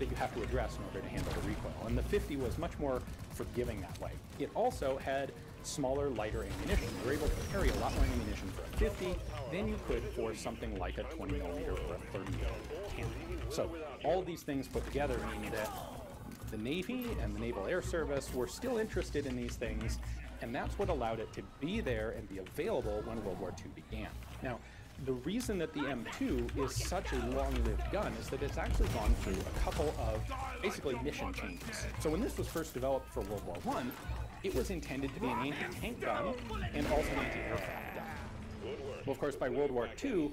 that you have to address in order to handle the recoil. And the 50 was much more forgiving that way. It also had smaller, lighter ammunition. You were able to carry a lot more ammunition for a 50 than you could for something like a 20mm or a 30mm cannon. So all these things put together mean that the Navy and the Naval Air Service were still interested in these things, and that's what allowed it to be there and be available when World War II began. Now, the reason that the M2 is such a long-lived gun is that it's actually gone through a couple of basically mission changes. So when this was first developed for World War I, it was intended to be an anti-tank gun and also an anti-aircraft gun. Well, of course, by World War II,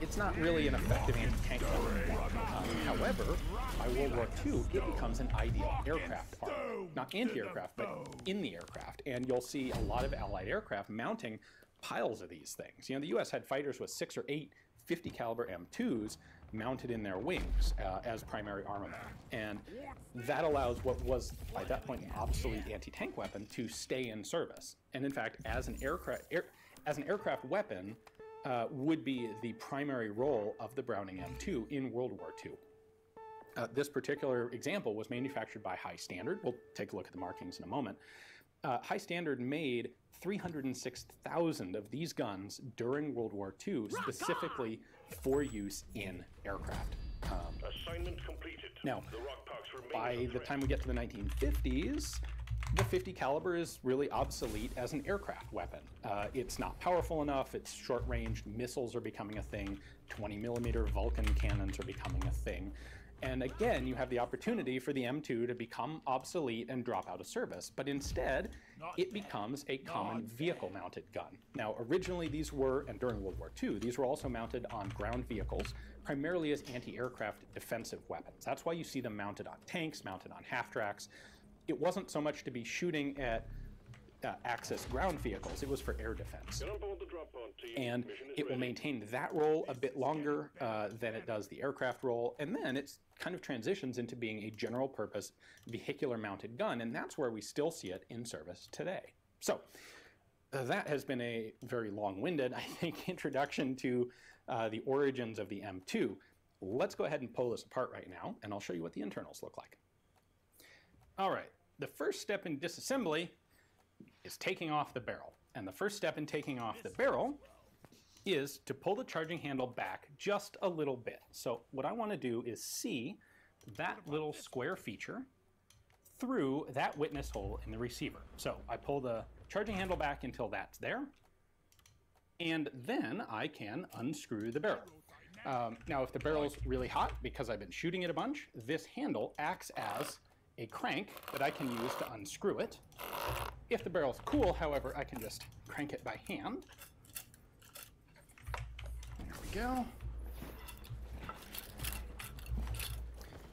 it's not really an effective anti-tank weapon. However, by World War II, it becomes an ideal aircraft arm. Not anti-aircraft, but in the aircraft. And you'll see a lot of Allied aircraft mounting piles of these things. You know, the US had fighters with 6 or 8 50 caliber M2s mounted in their wings as primary armament. And that allows what was, by that point, an obsolete anti-tank weapon to stay in service. And in fact, as an aircraft weapon, would be the primary role of the Browning M2 in World War II. This particular example was manufactured by High Standard. We'll take a look at the markings in a moment. High Standard made 306,000 of these guns during World War II, specifically for use in aircraft. Assignment completed. Now, by the time we get to the 1950s, the 50 caliber is really obsolete as an aircraft weapon. It's not powerful enough, it's short-ranged, missiles are becoming a thing, 20mm Vulcan cannons are becoming a thing. And again, you have the opportunity for the M2 to become obsolete and drop out of service, but instead, it becomes a common vehicle-mounted gun. Now, originally these were, and during World War II, these were also mounted on ground vehicles, primarily as anti-aircraft defensive weapons. That's why you see them mounted on tanks, mounted on half-tracks. It wasn't so much to be shooting at Axis ground vehicles, it was for air defense. And it will maintain that role a bit longer than it does the aircraft role, and then it kind of transitions into being a general purpose vehicular mounted gun, and that's where we still see it in service today. So that has been a very long-winded, I think, introduction to the origins of the M2. Let's go ahead and pull this apart right now, and I'll show you what the internals look like. All right, the first step in disassembly is taking off the barrel. And the first step in taking off the barrel is to pull the charging handle back just a little bit. So what I want to do is see that little square feature through that witness hole in the receiver. So I pull the charging handle back until that's there, and then I can unscrew the barrel. Now, if the barrel's really hot, because I've been shooting it a bunch, this handle acts as a crank that I can use to unscrew it. If the barrel's cool, however, I can just crank it by hand. There we go.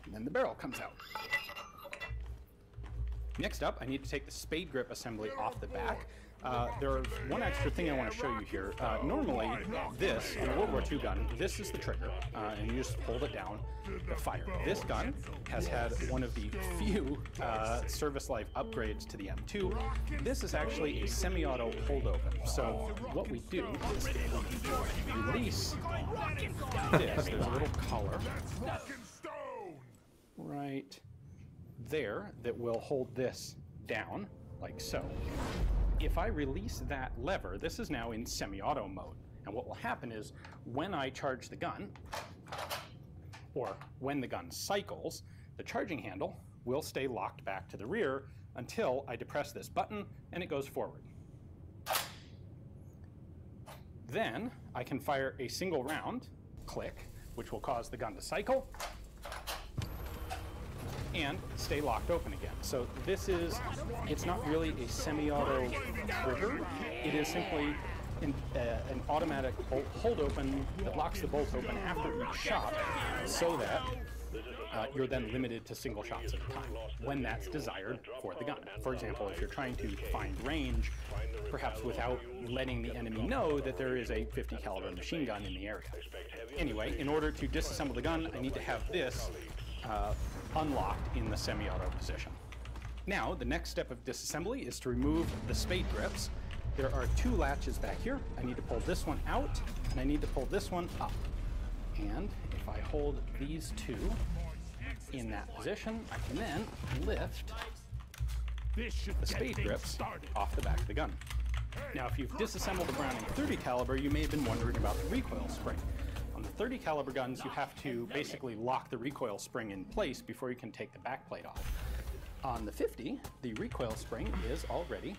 And then the barrel comes out. Next up, I need to take the spade grip assembly off the back. There's one extra thing I want to show you here. Normally, this, on a World War II gun, this is the trigger, and you just hold it down to fire. This gun has had one of the few service life upgrades to the M2. This is actually a semi-auto hold-open. So what we do is release this. There's a little collar right there that will hold this down, like so. If I release that lever, this is now in semi-auto mode. And what will happen is when I charge the gun, or when the gun cycles, the charging handle will stay locked back to the rear until I depress this button and it goes forward. Then I can fire a single round, click, which will cause the gun to cycle and stay locked open again. So this is, it's not really a semi-auto trigger, it is simply an automatic hold open that locks the bolt open after each shot, so that you're then limited to single shots at a time when that's desired for the gun. For example, if you're trying to find range, perhaps without letting the enemy know that there is a 50 caliber machine gun in the area. Anyway, in order to disassemble the gun, I need to have this unlocked in the semi-auto position. Now, the next step of disassembly is to remove the spade grips. There are two latches back here. I need to pull this one out, and I need to pull this one up. And if I hold these two in that position, I can then lift the spade grips off the back of the gun. Now, if you've disassembled the Browning 30 caliber, you may have been wondering about the recoil spring. On the 30 caliber guns, you have to basically lock the recoil spring in place before you can take the backplate off. On the 50, the recoil spring is already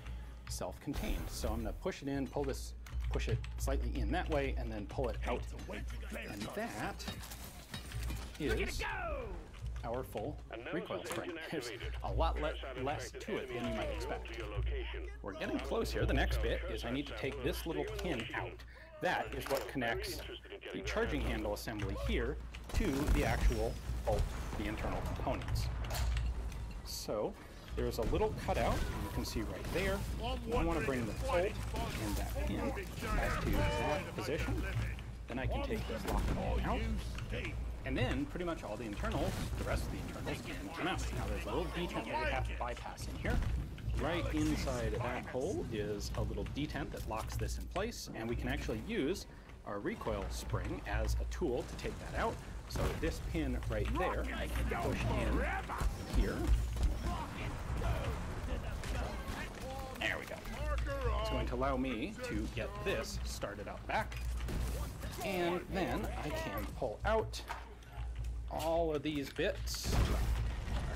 self-contained. So I'm going to push it in, push it slightly in that way, and then pull it out. And that is our full recoil spring. There's a lot less to it than you might expect. We're getting close here. The next bit is I need to take this little pin out. That is what connects the charging handle assembly here to the actual bolt, the internal components. So there's a little cutout, you can see right there. I want to bring the bolt and that pin back to that position. Then I can take this locking pin out. And then pretty much all the internals, the rest of the internals, can come out. Now there's a little detent that we have to bypass in here. Right inside that hole is a little detent that locks this in place, and we can actually use our recoil spring as a tool to take that out. So this pin right there, I can push in here. There we go. It's going to allow me to get this started up back, and then I can pull out all of these bits.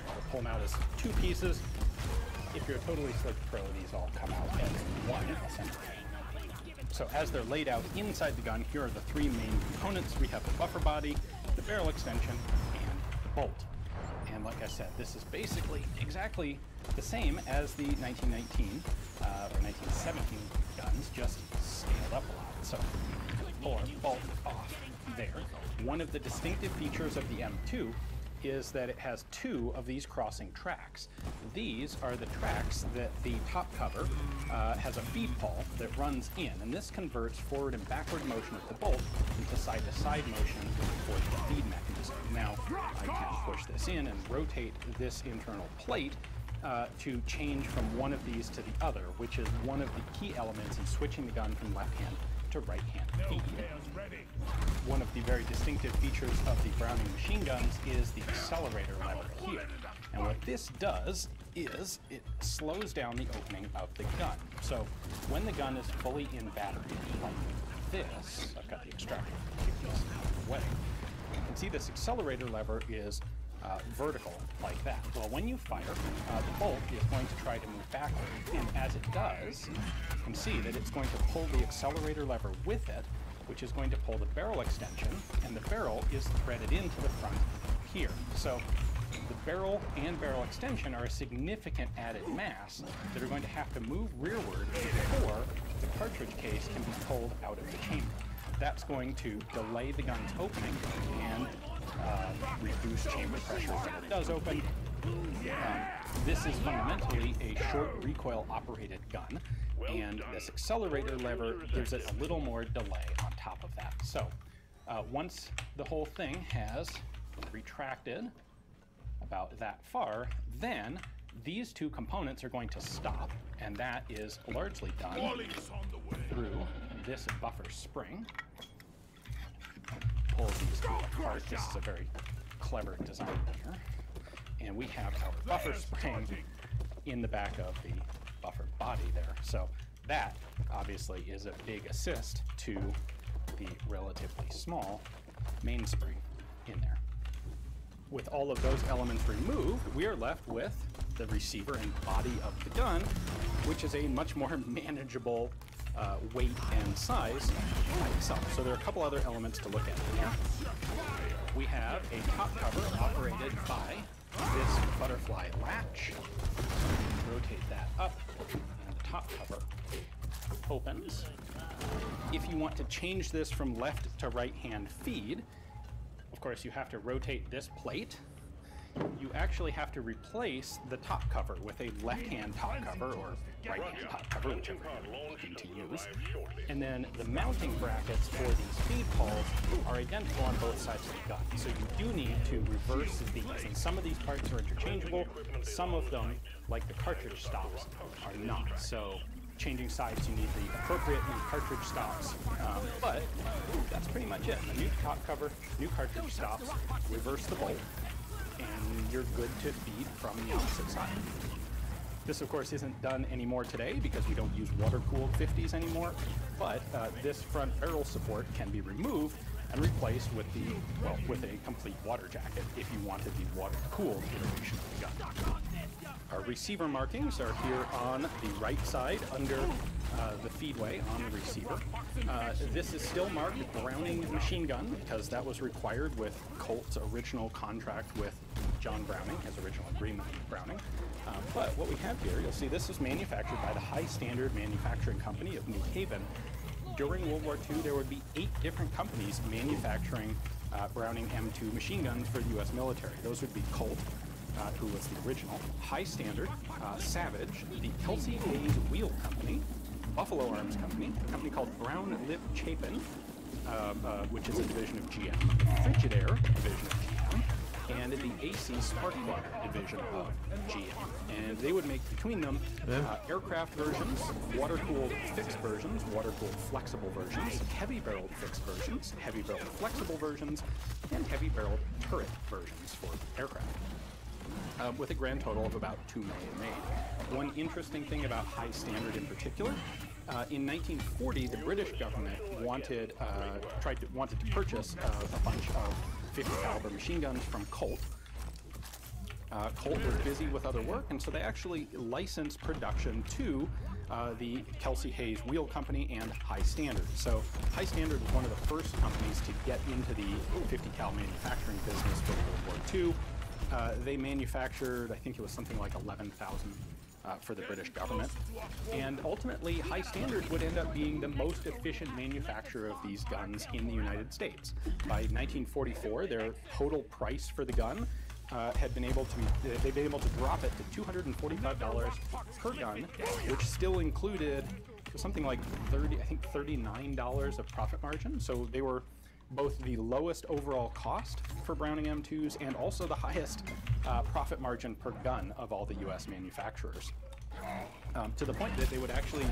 I'll pull them out as two pieces. If you're a totally slick pro, these all come out as one assembly. So as they're laid out inside the gun, here are the three main components. We have the buffer body, the barrel extension, and the bolt. And like I said, this is basically exactly the same as the 1919 or 1917 guns, just scaled up a lot. So pull our bolt off there. One of the distinctive features of the M2 is that it has two of these crossing tracks. These are the tracks that the top cover has a feed pawl that runs in, and this converts forward and backward motion of the bolt into side-to-side motion for the feed mechanism. Now, I can push this in and rotate this internal plate to change from one of these to the other, which is one of the key elements in switching the gun from left hand to right hand feed. One of the very distinctive features of the Browning machine guns is the accelerator lever here. And what this does is it slows down the opening of the gun. So when the gun is fully in battery, like this, I've got the extractor to keep this out of the way. You can see this accelerator lever is vertical like that. Well, when you fire, the bolt is going to try to move backward, and as it does, you can see that it's going to pull the accelerator lever with it, which is going to pull the barrel extension, and the barrel is threaded into the front here. So the barrel and barrel extension are a significant added mass that are going to have to move rearward before the cartridge case can be pulled out of the chamber. That's going to delay the gun's opening and reduce chamber pressure when it does open. This is fundamentally a short recoil operated gun, and this accelerator lever gives it a little more delay on top of that. So once the whole thing has retracted about that far, then these two components are going to stop, and that is largely done through this buffer spring. Pull these two apart. This is a very clever design here. And we have our buffer spring in the back of the buffer body there. So that obviously is a big assist to the relatively small mainspring in there. With all of those elements removed, we are left with the receiver and body of the gun, which is a much more manageable weight and size by itself. So there are a couple other elements to look at here. We have a top cover operated by this butterfly latch. Rotate that up, and the top cover opens. If you want to change this from left to right hand feed, of course you have to rotate this plate. You actually have to replace the top cover with a left-hand top cover or right-hand top cover, whichever you're looking to use. And then the mounting brackets for these feed pawls are identical on both sides of the gun. So you do need to reverse these, and some of these parts are interchangeable. Some of them, like the cartridge stops, are not. So changing sides, you need the appropriate new cartridge stops. But that's pretty much it. A new top cover, new cartridge stops, reverse the bolt, and you're good to feed from the opposite side. This, of course, isn't done anymore today because we don't use water-cooled 50s anymore, but this front barrel support can be removed and replaced with the, well, with a complete water jacket if you wanted the water-cooled iteration of the gun. Our receiver markings are here on the right side under the feedway on the receiver. This is still marked Browning machine gun because that was required with Colt's original contract with John Browning, his original agreement with Browning. But what we have here, you'll see this is manufactured by the High Standard Manufacturing Company of New Haven. during World War II, there would be 8 different companies manufacturing Browning M2 machine guns for the U.S. military. Those would be Colt, who was the original, High Standard, Savage, the Kelsey Hayes Wheel Company, Buffalo Arms Company, a company called Brown Lip Chapin, which is a division of GM, Frigidaire, division of GM, and the AC Sparkplug division of GM. And they would make between them aircraft versions, water-cooled fixed versions, water-cooled flexible versions, heavy-barreled fixed versions, heavy-barreled flexible versions, and heavy-barreled turret versions for aircraft. With a grand total of about 2 million made. One interesting thing about High Standard in particular, in 1940, the British government wanted to purchase a bunch of 50 caliber machine guns from Colt. Colt was busy with other work, and so they actually licensed production to the Kelsey Hayes Wheel Company and High Standard. So High Standard was one of the first companies to get into the 50 cal manufacturing business for World War II. They manufactured, I think it was something like 11,000 for the British government. And ultimately, High Standard would end up being the most efficient manufacturer of these guns in the United States. By 1944, their total price for the gun they'd been able to drop it to $245 per gun, which still included something like $39 of profit margin. So they were both the lowest overall cost for Browning M2s and also the highest profit margin per gun of all the US manufacturers. To the point that they would actually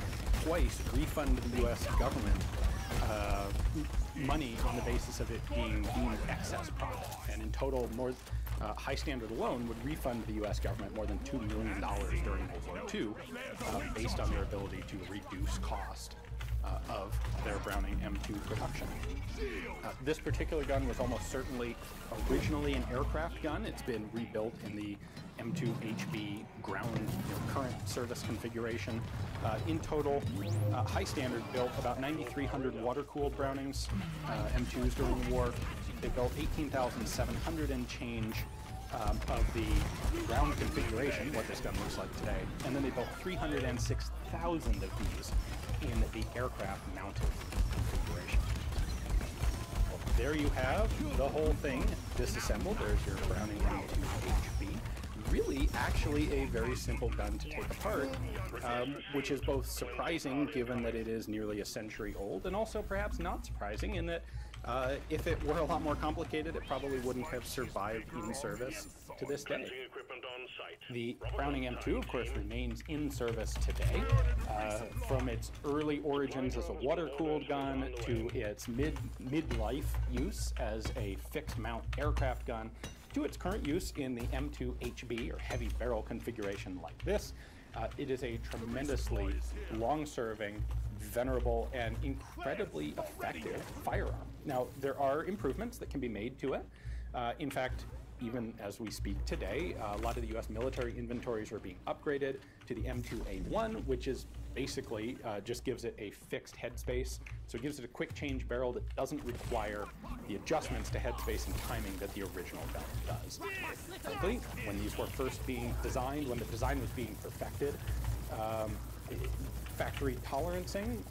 twice refund the US government money on the basis of it being deemed excess profit. And in total, High Standard alone would refund the U.S. government more than $2 million during World War II based on their ability to reduce cost of their Browning M2 production. This particular gun was almost certainly originally an aircraft gun. It's been rebuilt in the M2 HB ground current service configuration. In total, High Standard built about 9,300 water-cooled Brownings M2s during the war. They built 18,700 and change of the ground configuration, what this gun looks like today, and then they built 306,000 of these in the aircraft mounted configuration. Well, there you have the whole thing disassembled. There's your Browning M2 HB. Really, actually a very simple gun to take apart, which is both surprising given that it is nearly a century old, and also perhaps not surprising in that if it were a lot more complicated, it probably wouldn't have survived in service to this day. The Browning M2, of course, remains in service today. From its early origins as a water-cooled gun to its mid-life use as a fixed-mount aircraft gun to its current use in the M2 HB, or heavy barrel configuration like this, it is a tremendously long-serving, venerable, and incredibly effective firearm. Now, there are improvements that can be made to it. In fact, even as we speak today, a lot of the U.S. military inventories are being upgraded to the M2A1, which is basically just gives it a fixed headspace. So it gives it a quick change barrel that doesn't require the adjustments to headspace and timing that the original gun does. Frankly, when these were first being designed, when the design was being perfected, factory tolerancing,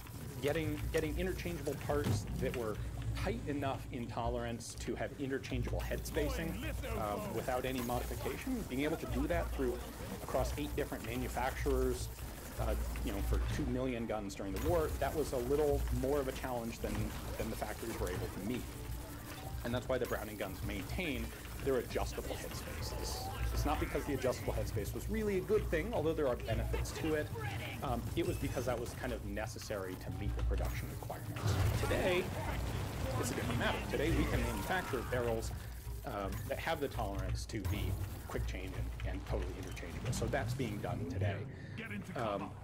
getting interchangeable parts that were tight enough in tolerance to have interchangeable head spacing without any modification, being able to do that across 8 different manufacturers, for 2 million guns during the war, that was a little more of a challenge than the factories were able to meet. And that's why the Browning guns maintain their adjustable headspaces. It's not because the adjustable headspace was really a good thing, although there are benefits to it. It was because that was kind of necessary to meet the production requirements. Today, it's a different matter. Today, we can manufacture barrels that have the tolerance to be quick change and totally interchangeable. So that's being done today.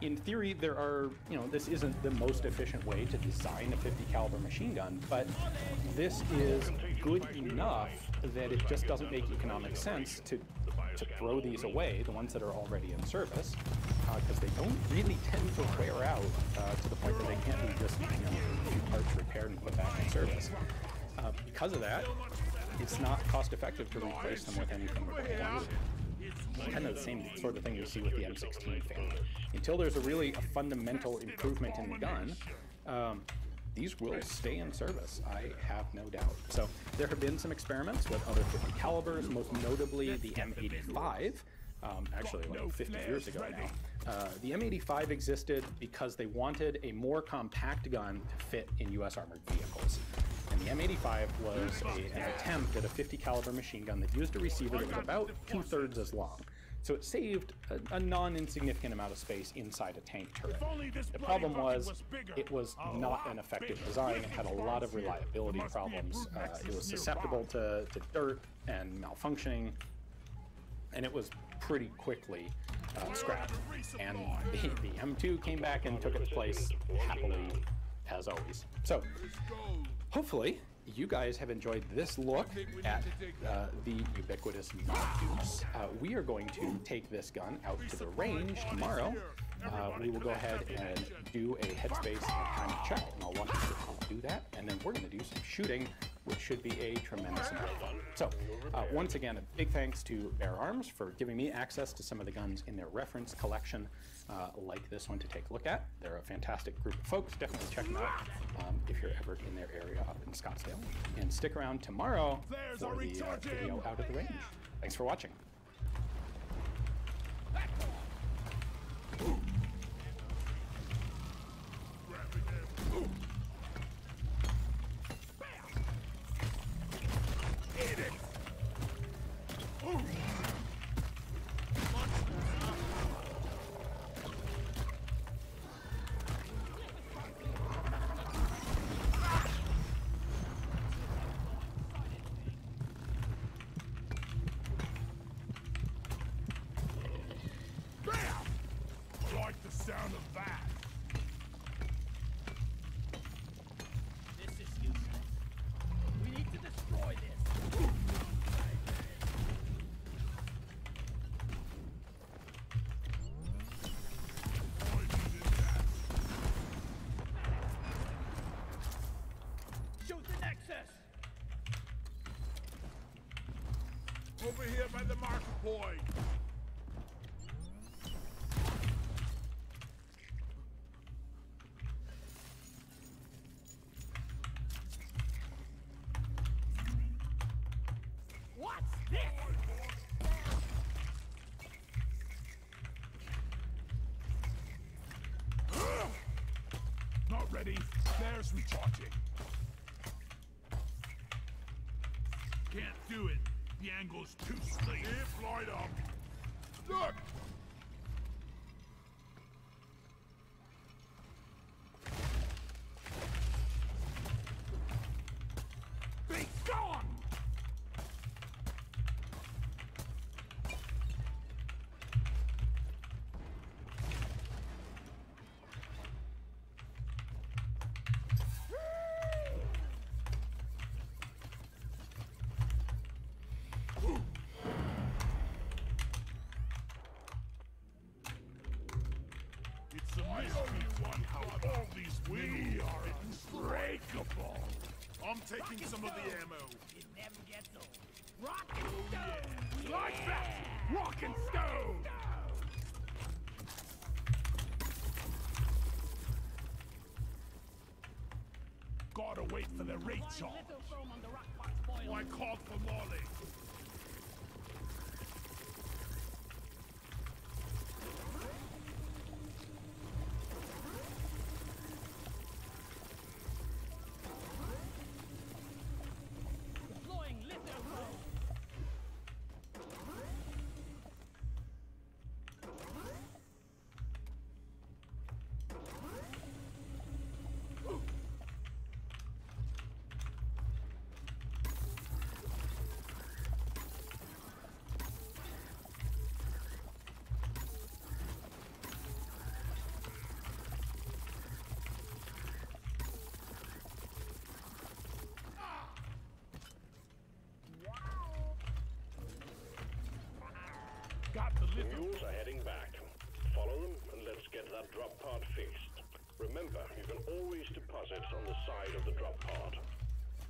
In theory, there are, this isn't the most efficient way to design a 50 caliber machine gun, but this is good enough that it just doesn't make economic sense to throw these away, the ones that are already in service, because they don't really tend to wear out to the point that they can't be just, a few parts repaired and put back in service. Because of that, it's not cost effective to replace them with anything more. Kind of the same sort of thing we see with the M16 family. Until there's a fundamental improvement in the gun, these will stay in service, I have no doubt. So there have been some experiments with other 50 calibers, most notably the M85, actually like 50 years ago now. The M85 existed because they wanted a more compact gun to fit in US armored vehicles. And the M85 was an attempt at a 50 caliber machine gun that used a receiver that was about 2/3 as long. So it saved a non-insignificant amount of space inside a tank turret. The problem was it was not an effective design. It had a lot of reliability problems. It was susceptible to dirt and malfunctioning, and it was pretty quickly scrapped. And the M2 came back and took its place happily, as always. So hopefully you guys have enjoyed this look at the ubiquitous Deuce. We are going to take this gun out to the range tomorrow. We will go ahead and do a headspace and time check, and I'll walk you through how to do that, and then we're going to do some shooting, which should be a tremendous amount of fun. So once again, a big thanks to Bear Arms for giving me access to some of the guns in their reference collection like this one to take a look at. They're a fantastic group of folks. Definitely check them out if you're ever in their area up in Scottsdale. And stick around tomorrow for the video out of the range. Thanks for watching. Sound of that. This is useless. We need to destroy this. Shoot the Nexus. Over here by the marker point. Not ready. There's recharging. Can't do it. The angle's too steep. If light up. Look! Be gone! It's a mystery one how all these we are unbreakable. I'm taking some of the ammo. It never gets old. Rock and stone. Like that! Rock and stone! Gotta wait for the recharge. I called for Molly. Deploying litho row. Got the little. Mules are heading back. Follow them and let's get that drop pod fixed. Remember, you can always deposit on the side of the drop pod.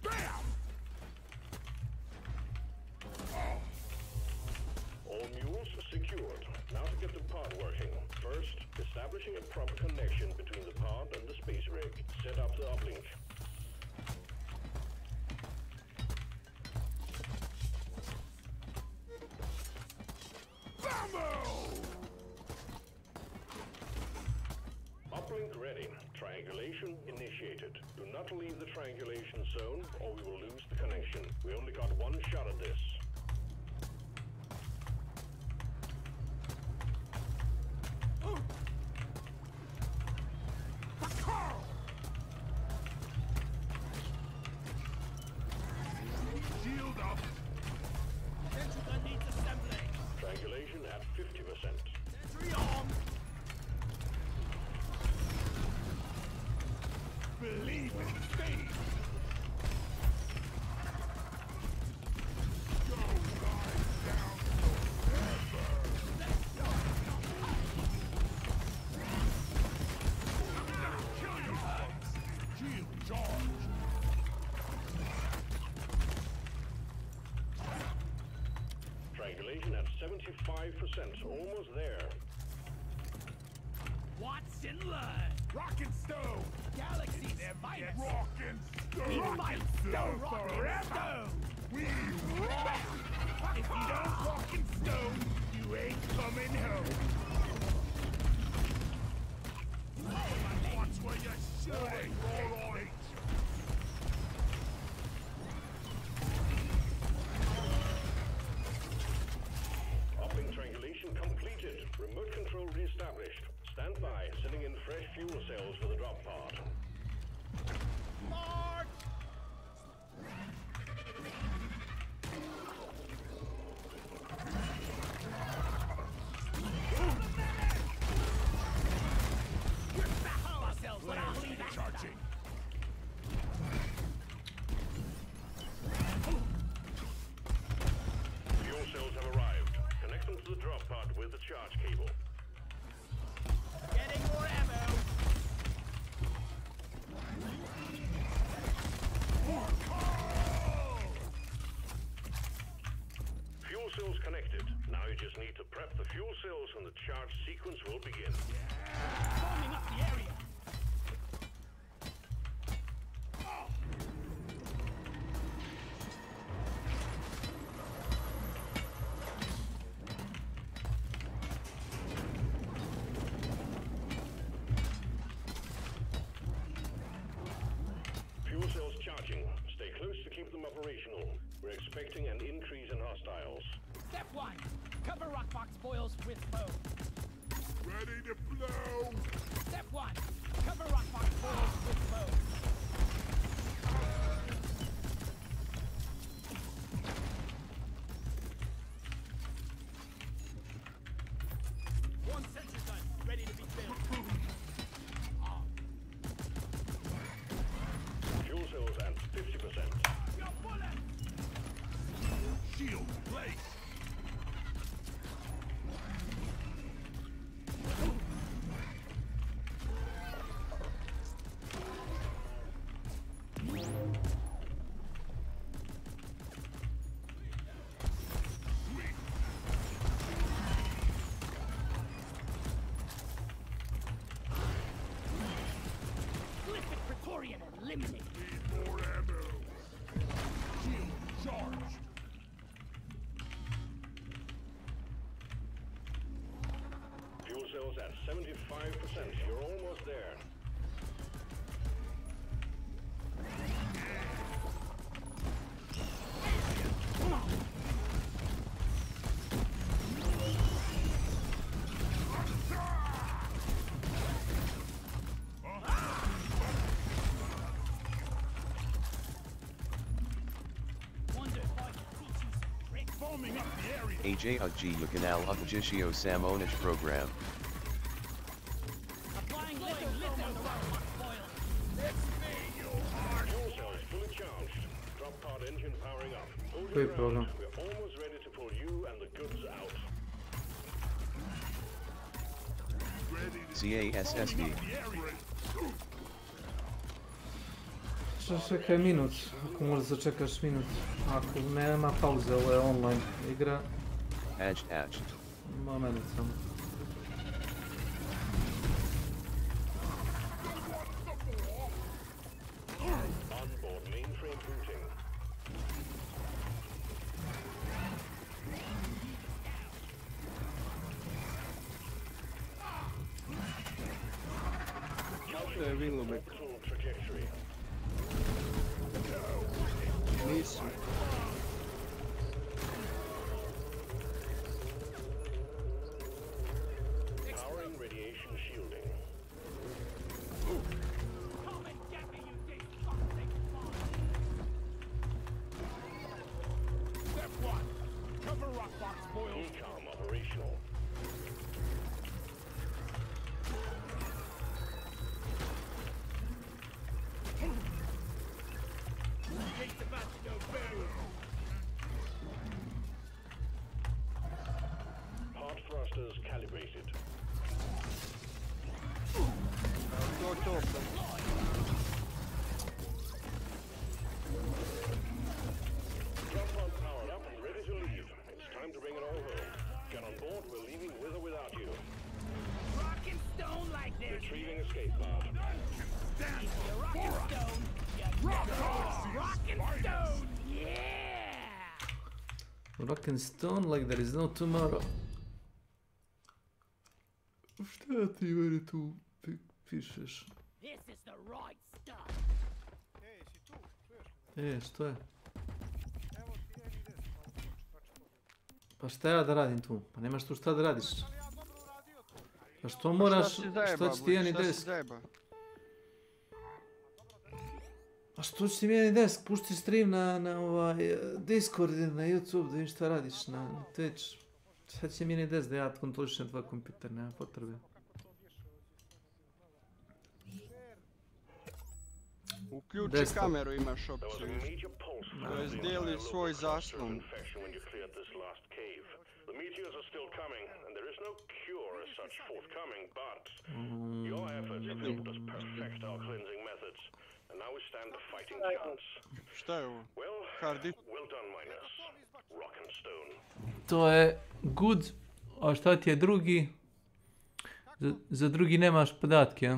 Bam! All mules secured. Now to get the pod working. First, establishing a proper connection between the pod and the space rig. set up the uplink. Uplink ready. Triangulation initiated. Do not leave the triangulation zone or we will lose the connection. We only got one shot at this. Shield up. Sentry gun needs assembling. Triangulation at 50%. Sentry on. Believe in faith. Go lie down forever. Kill you, folks. Shield charge. Triangulation at 75%. Almost there. What's in line? Rock and stone. Galaxy's finest. Rock and stone. We fight stone forever. We rock. If you don't rock and stone, you ain't coming home. Watch where you're shooting. Roll on it. Uplink triangulation completed. Remote control reestablished. Stand by, sending in fresh fuel cells for the drop pod. March! Ourselves when I leave after. Charging. Fuel cells have arrived. Connect them to the drop pod with the charge cable. Getting more ammo. Fuel cells connected. Now you just need to prep the fuel cells and the charge sequence will begin. Forming up the area. Fuel cells charging. Stay close to keep them operational. We're expecting an increase in hostiles. Step 1. Cover rockbox boils with foam. Ready to blow. Step 1. Cover rockbox boils with foam. One sentry gun ready to be filled. Fuel cells at 50%. Your bullet! Shield place. Glyphic Praetorian eliminated. Need more ammo. Shield charged. Fuel cells at 75%. You're almost there. Wonder if I can teach you some tricks. Foaming up the area. AJ G canal Upajishio Samonich program. Applying lithium on the rockbox boil. It's me, you heart. Fuel cells fully charged. Drop pod engine powering up. Hold Koji your problem? ground. We're almost ready to pull you and the goods out. Ready to CASSD. foaming up the area. Čekaj minut, ako možeš da čekaš minut. Ako nema pauze, ovo je online igra. Aj. Moment samo. rebooting. Orbital trajectory. Nisu. Powering radiation shielding. Come and get me, you disgusting swine! Step 1. Cover rockbox boils. Decom operational. Gate's about to go boom. Part thrusters calibrated. To. Drop pod powered up and ready to leave. It's time to bring it all home. Get on board, we're leaving with or without you. Rock and stone like this! Retrieving escape pod. You rock and stone! You rock and stone! Yeah! Rock and stone like there is no tomorrow. Šta ti meni tu pišeš? This is the right stuff! Ej, si tu? Čuješ me? Što je? Evo ti N10, Pa šta ja da radim tu? Pa nemaš tu šta da radiš. ali ja dobro uradio to. Pa što moraš, Šta si zajeba, što će ti jeni šta si desk? zajeba? Pa što će ti meni desk? Pušti stream na ovaj Discord ili na YouTube da vidim šta radiš na Twitch. Šta će meni desk da ja kontrolišem tvoj kompjuter, nema potrebe. Uključi Desktop. kameru, imaš There was a opciju. major pulse To je from the zdijeli entire svoj local cluster of zaslon. infection when you cleared this last cave. The meteors are still coming, and there is no cure as such forthcoming, but your efforts have helped us perfect our cleansing methods, and now we stand a fighting chance. Šta je ovo? Well, Hard disk? well done, miners. Rock and stone. To je good, a šta ti je drugi? Za drugi nemaš podatke, a?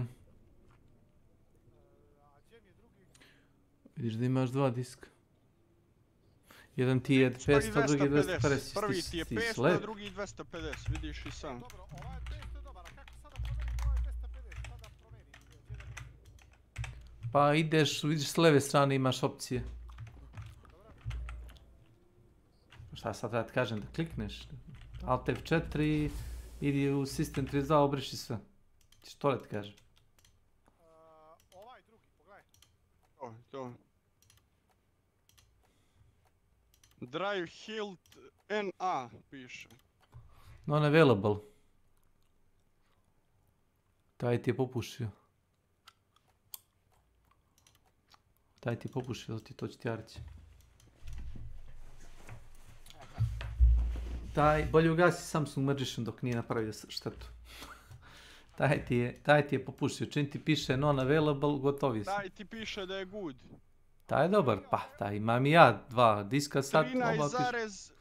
Vidiš da imaš dva diska. Jedan ti je 500, drugi 250. Prvi ti je 500, slep. drugi 250, vidiš i sam. Dobro, ovaj 500 je dobar, a kako sada promenim ovaj 250? Sada promenim. Pa ideš, vidiš s leve strane imaš opcije. Šta sad da ti kažem, da klikneš? Alt F4, idi u System 32, obriši sve. Što da ti kažem? Ovaj drugi, pogledaj. To. Drive Hilt NA piše. Non-available. Taj ti je popušio. Taj ti je popušio, to ću ti ja reći. Taj, bolje ugasi Samsung Magician dok nije napravio štetu. Taj ti je popušio, čim ti piše non-available, gotovi si. Taj ti piše da je good. Taj je dobar, pa taj imam i ja, dva diska sad. 13,14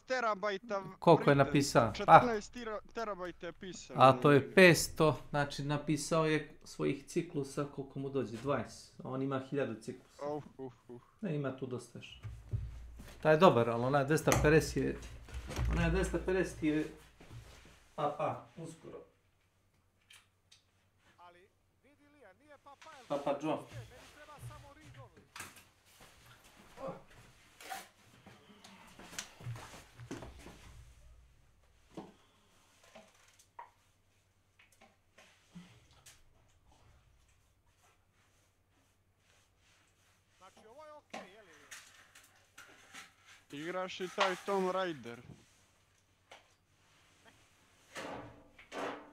terabajta. Koliko je napisao? 14 terabajta je pisao. A to je 500, znači napisao je svojih ciklusa koliko mu dođe, 20. A on ima 1000 ciklusa. Ne, ima tu dosta još. Taj je dobar, ali onaj 250 je... Onaj 250 je... uskoro. Ali, vidi Lija, nije Papa El. Papa Joe. Meni treba samo rigovi. Znači, ovo je okej, je li? Igraš i taj Tomb Raider.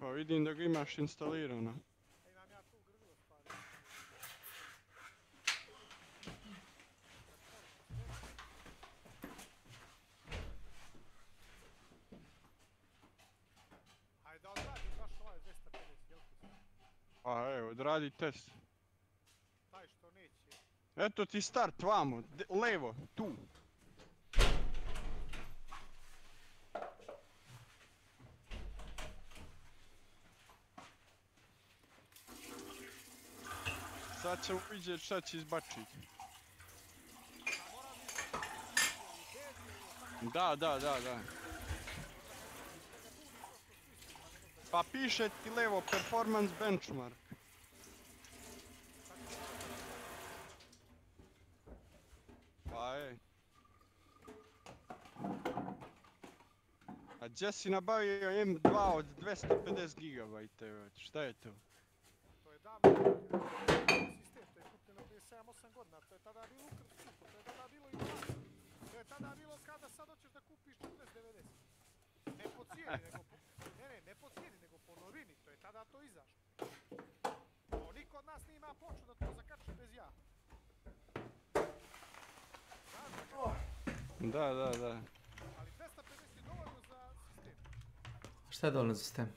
Pa vidim da ga imaš instalirano. Imam ja tu grlo stvari. Hajde, odradi baš ovaj 250, jel ti? Pa evo, odradi test. Taj što neće. Eto ti start vamo, levo, tu. Sad ćemo vidjeti šta će izbačiti. Da. Pa piše ti levo, performance benchmark. Pa A gdje si nabavio M2 od 250 GB, šta je to? To je davno sistem, to je kupljeno prije 7-8 godina, to je tada bilo ukrputo, to je tada bilo i vlast. To je tada bilo kada sad hoćeš da kupiš 40-90. Ne po cijeni, nego po... Ne po cijeni, nego po novini, to je tada to izašlo. O, niko od nas nije ima poču da to zakači bez ja. Da. Ali 250 je dovoljno za sistem. Šta je dovoljno za sistem?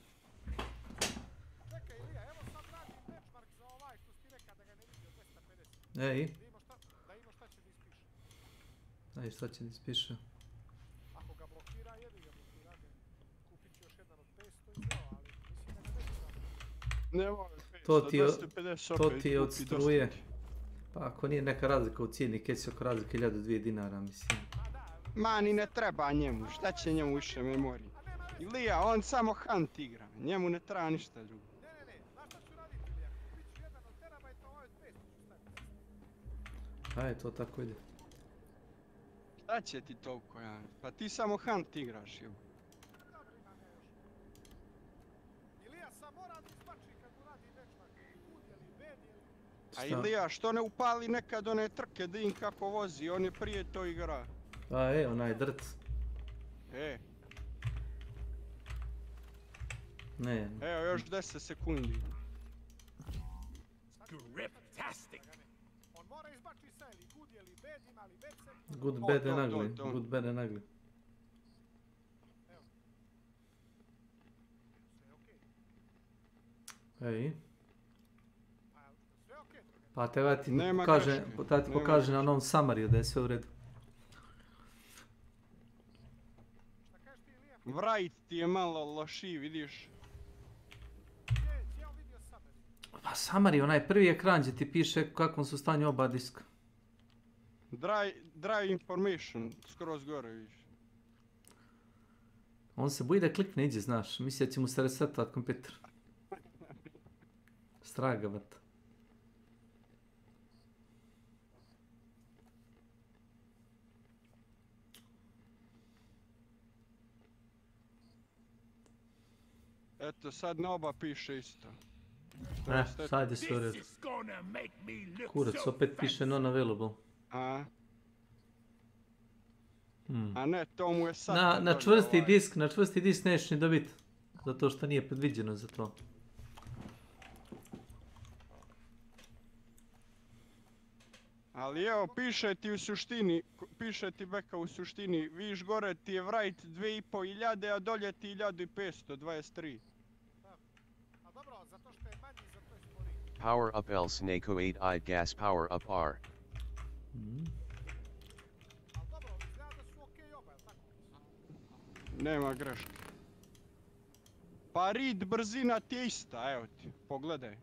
Čekaj Ilija, evo sad radim benchmark za ovaj ko ti reka da ga ne vidio 250. Da imamo šta će da ispiše. Daj, šta će da ispiše? Ako ga blokira, jebi ga blokira. Kupit ću još jedan od 500 i zao, ali mislim da ga neću znati. Ne volim 500, 250 opet. To ti je od struje. Pa ako nije neka razlika u cijeni, keď se oko razlika 1002 dinara, mislim. Ma ni ne treba njemu, šta će njemu više memorije? Ilija, on samo hunt igra, njemu ne treba ništa drugo. Ne, znaš šta ću raditi Ilija? Kupit ću jedan od terabajta, ovaj od 500 ću staviti. Ajde, to tako ide. Šta će ti toliko, ja? Pa ti samo hunt igraš, jel? Dobro, imam ja još. Ilija sam mora da izbači kad mu radi benchmark. Udjeli, bedjeli. A Ilija, što ne upali nekad one trke, da im kako vozi, on je prije to igra. A onaj drt. Ne. Evo, još 10 sekundi. Griptastic. On mora izbači sa ili good ili bad, ima li bad set. Good, bad and ugly. Good, bad and ugly. Evo. Sve okej. Ej. Sve okej. Pa teba ti pokaže na novom samariju da je sve u redu. Šta kažeš ti Ilija? Wright ti je malo lošiji, vidiš? Gdje on vidio summary? Pa summary, onaj prvi ekran gdje ti piše kakvom su stanju oba diska. Drive information, skroz gore vidiš. On se boji da klikne iđe, znaš, misli da će mu se resetovat kompjuter. Stragavat. Eto, sad na oba piše isto. Sad je sve u redu. Kurac, opet piše non-available. A ne, to mu je sad... Na čvrsti disk nećeš ni dobiti. Zato što nije predviđeno za to. Ali evo, piše ti beka u suštini, vidiš gore ti je Wright 2500, a dolje ti 1523. A dobro, zato što je manji, zato je sporiji. Power up L Snake 08 gas power up R. Ali dobro, izgleda da su okej oba, jel tako? Nema greške. Pa read brzina ti je ista, evo ti, pogledaj.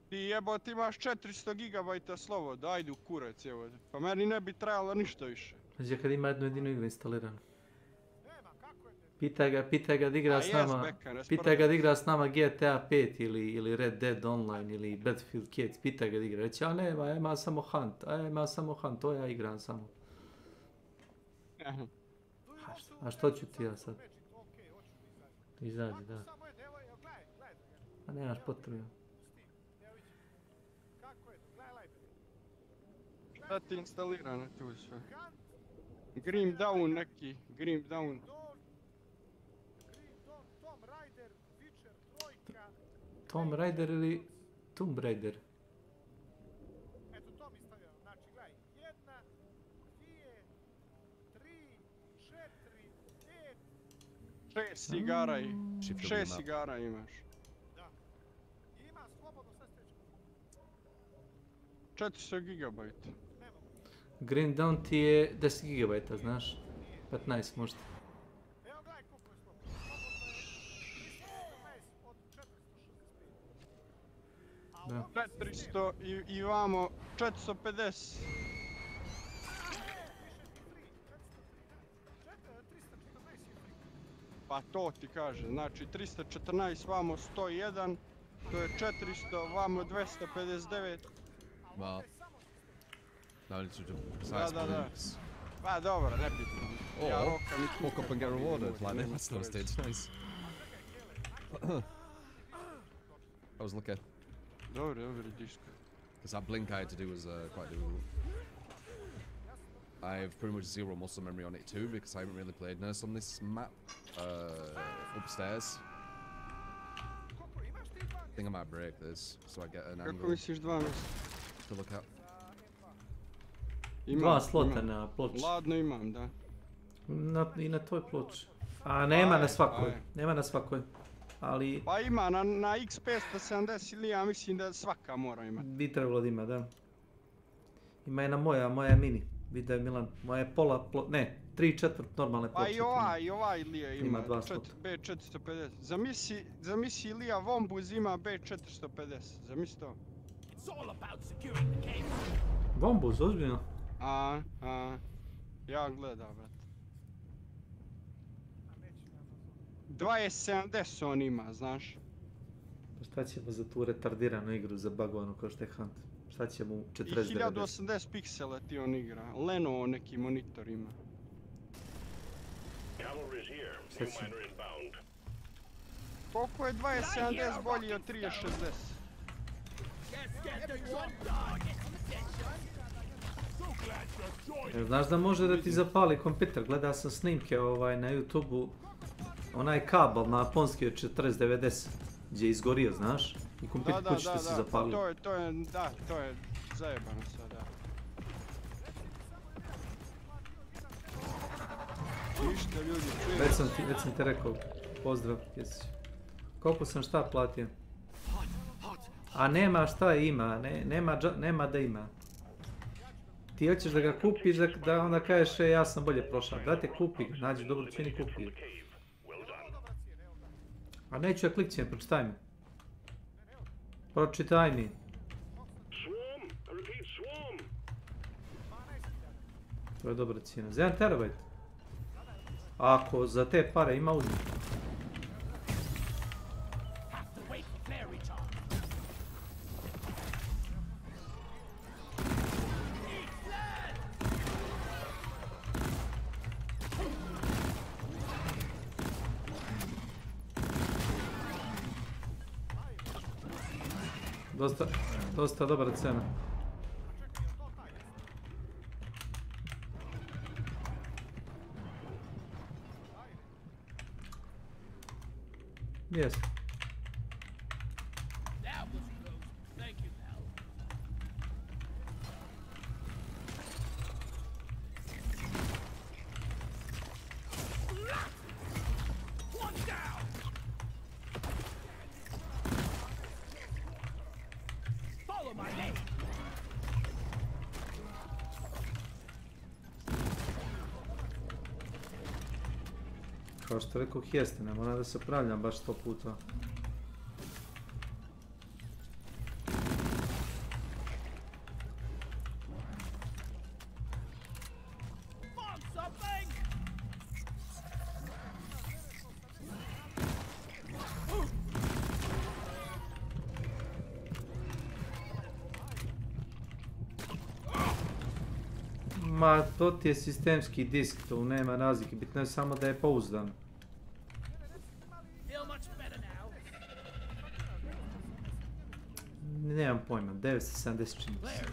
Ti jebote imaš 400 GB slobodno, ajde u kurac evo. Pa meni ne bi trajalo ništa više. Znači kad ima jednu jedinu igru instaliranu. Nema, kako je? Pitaj ga da igra s nama GTA 5 ili Red Dead Online ili Battlefield Kids, pitaj ga da igra. Reći, a nema, ima samo Hunt, to ja igram samo. A što ću ti ja sad? Izađi, da. A nemaš potrebu. Šta ti je instalirano tu sve? Grim Down neki, Grim Down. Tom Raider, Witcher, trojka. Tom Raider ili Tomb Raider? Eto to mi stavljamo, znači gledaj, 1, 2, 3, 4, 5. 6 igara imaš. Da. I ima slobodno sve steče. 400 GB. Green Down ti je 10 GB, znaš? 15 možda. Evo gledaj koliko je slobodno. Slobodno je 314 od 465. Da. 400 i vamo 450. Pa to ti kaže, znači 314, vamo 101, to je 400, vamo 259. Well, now it's just Da, size da, da. links. Pa dobro, nebitno. Ja Or rokam i ti. hook up and get rewarded like Nema this. Those veze. did. Nice. I was lucky. Dobro, disko. Because that blink I had to do was quite difficult. I have pretty much zero muscle memory on it too because I haven't really played Nurse on this map. Upstairs. I think I might break this so I get an Kako angle misliš 2 mjesta? to look at. Dva slota na ploči. Ladno imam, da. I na toj ploči. A nema na svakoj. Nema na svakoj. Ali... Pa ima, na X570 ili ja mislim da svaka mora imati. Bi trebalo da ima, da. Ima jedna moja je mini. Vidio je Milan, moja je pola, ne, 3/4 normalne ploče. Pa i ovaj Ilija ima dva slota. B450. Zamisli Ilija Vombuz ima B450, zamisli to. Vombuz, ozbiljno? Ja gledam, brat. 2070 on ima, znaš. Pa šta ćemo za tu retardiranu igru, za bugovanu kao što je Hunt? Šta će mu 4090? I 1080 piksela ti on igra. Lenovo neki monitor ima. Koliko je 2070 bolji od 3060? Znaš da može da ti zapali kompjuter, gledao sam snimke na YouTube-u. Onaj kabel na japonski od 4090 gdje je izgorio, znaš? I kompjuter kućište se zapalio. To je zajebano sada. Ništa ljudi, čujem. Već sam ti rekao, pozdrav, Kesić. Koliko sam šta platio? A nema šta ima, nema da ima. Ti hoćeš da ga kupiš, da onda kažeš ja sam bolje prošao. Brate, kupi ga, nađi dobru cijenu i kupi ga. A neću ja klikćem, pročitaj mi. Pročitaj mi. To je dobra cijena. Za 1 terabajt. Ako za te pare ima uzmi. Dosta dobra cena. Jeste. Kao što rekao, jeste, ne mora da se pravljam baš 100 puta. Ma, to ti je sistemski disk, tu nema razlike, bitno je samo da je pouzdan. Nemam pojma, 970 čini se.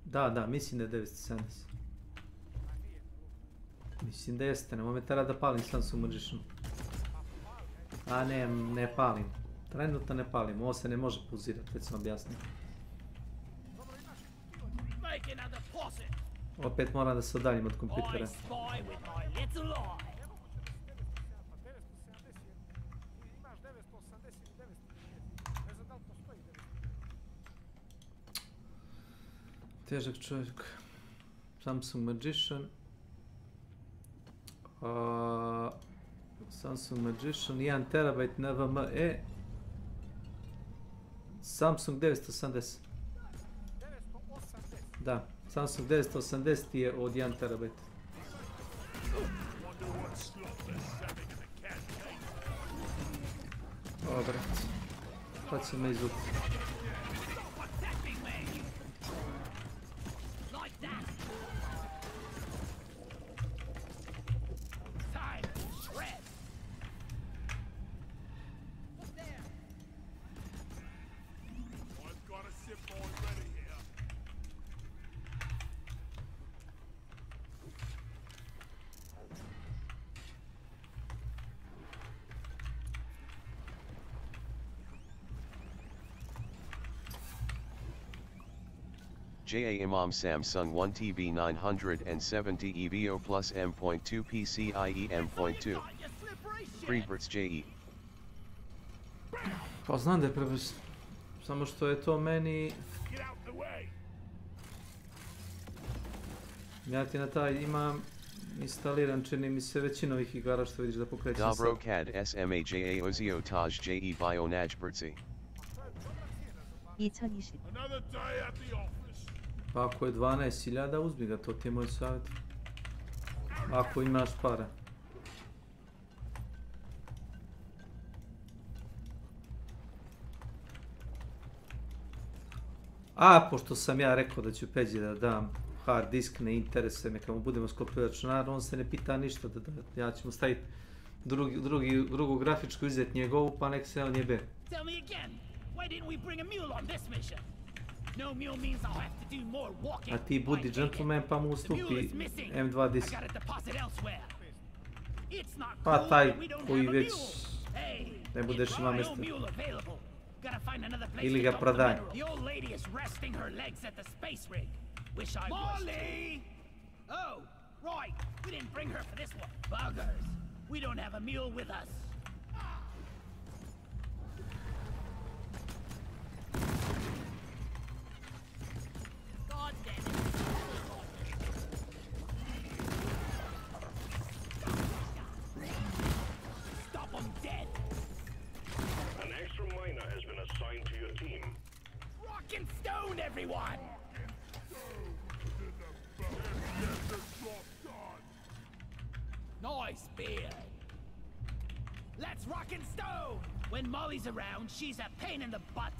Da, mislim da je 970. Mislim da jeste, nemoj me tada da palim Sans Magician. A ne palim. Trenutno ne palim, ovo se ne može pauzirati, već sam objasnio. Opet moram da se odaljim od kompjutera. Težak čovjek. Samsung Magician. Samsung Magician, 1 TB NVMe. Samsung 980. Da, Samsung 980 je od 1 TB. O, brat. Pa će me izvuti. JA Imam Samsung 1 TV 970 EVO plus M.2 PCIe M.2. Freeberts JE. Pa znam da je prebrzo. Samo što je to meni... Ja ti na taj imam instaliran, čini mi se, većina ovih igara što vidiš da pokrećem sad. Dobro CAD SMA JA Ozio Taj JE Bio Najbrtsi. 2020. Pa ako je 12.000 uzmi ga, to ti je moj savjet. Ako imaš para. A, pošto sam ja rekao da ću Peđi da dam hard disk, ne interese me, kad mu budemo sklopili računar, on se ne pita ništa, ja ću mu staviti drugu grafičku, izet njegovu, pa nek se on jebe. A ti budi gentleman pa mu ustupi M2 disk. Pa taj koji već ne budeš ima mjesta. Ili ga prodaj. Molly! Oh, right. We didn't bring her for this one. Buggers. We don't have a mule with us. God damn it. Stop them dead. An extra miner has been assigned to your team. Rock and stone, everyone! Nice beard. Let's rock and stone! When Molly's around, she's a pain in the butt.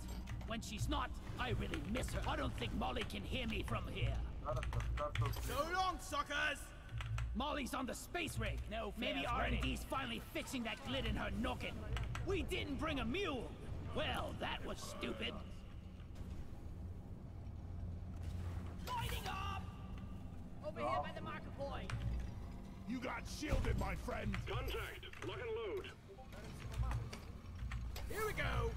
When she's not, I really miss her. I don't think Molly can hear me from here. So long, suckers! Molly's on the space rig. No, maybe R&D's finally fixing that glit in her noggin. We didn't bring a mule. Well, that was stupid. Lighting up! Over here by the marker point. You got shielded, my friend. Contact! Lock and load. Here we go.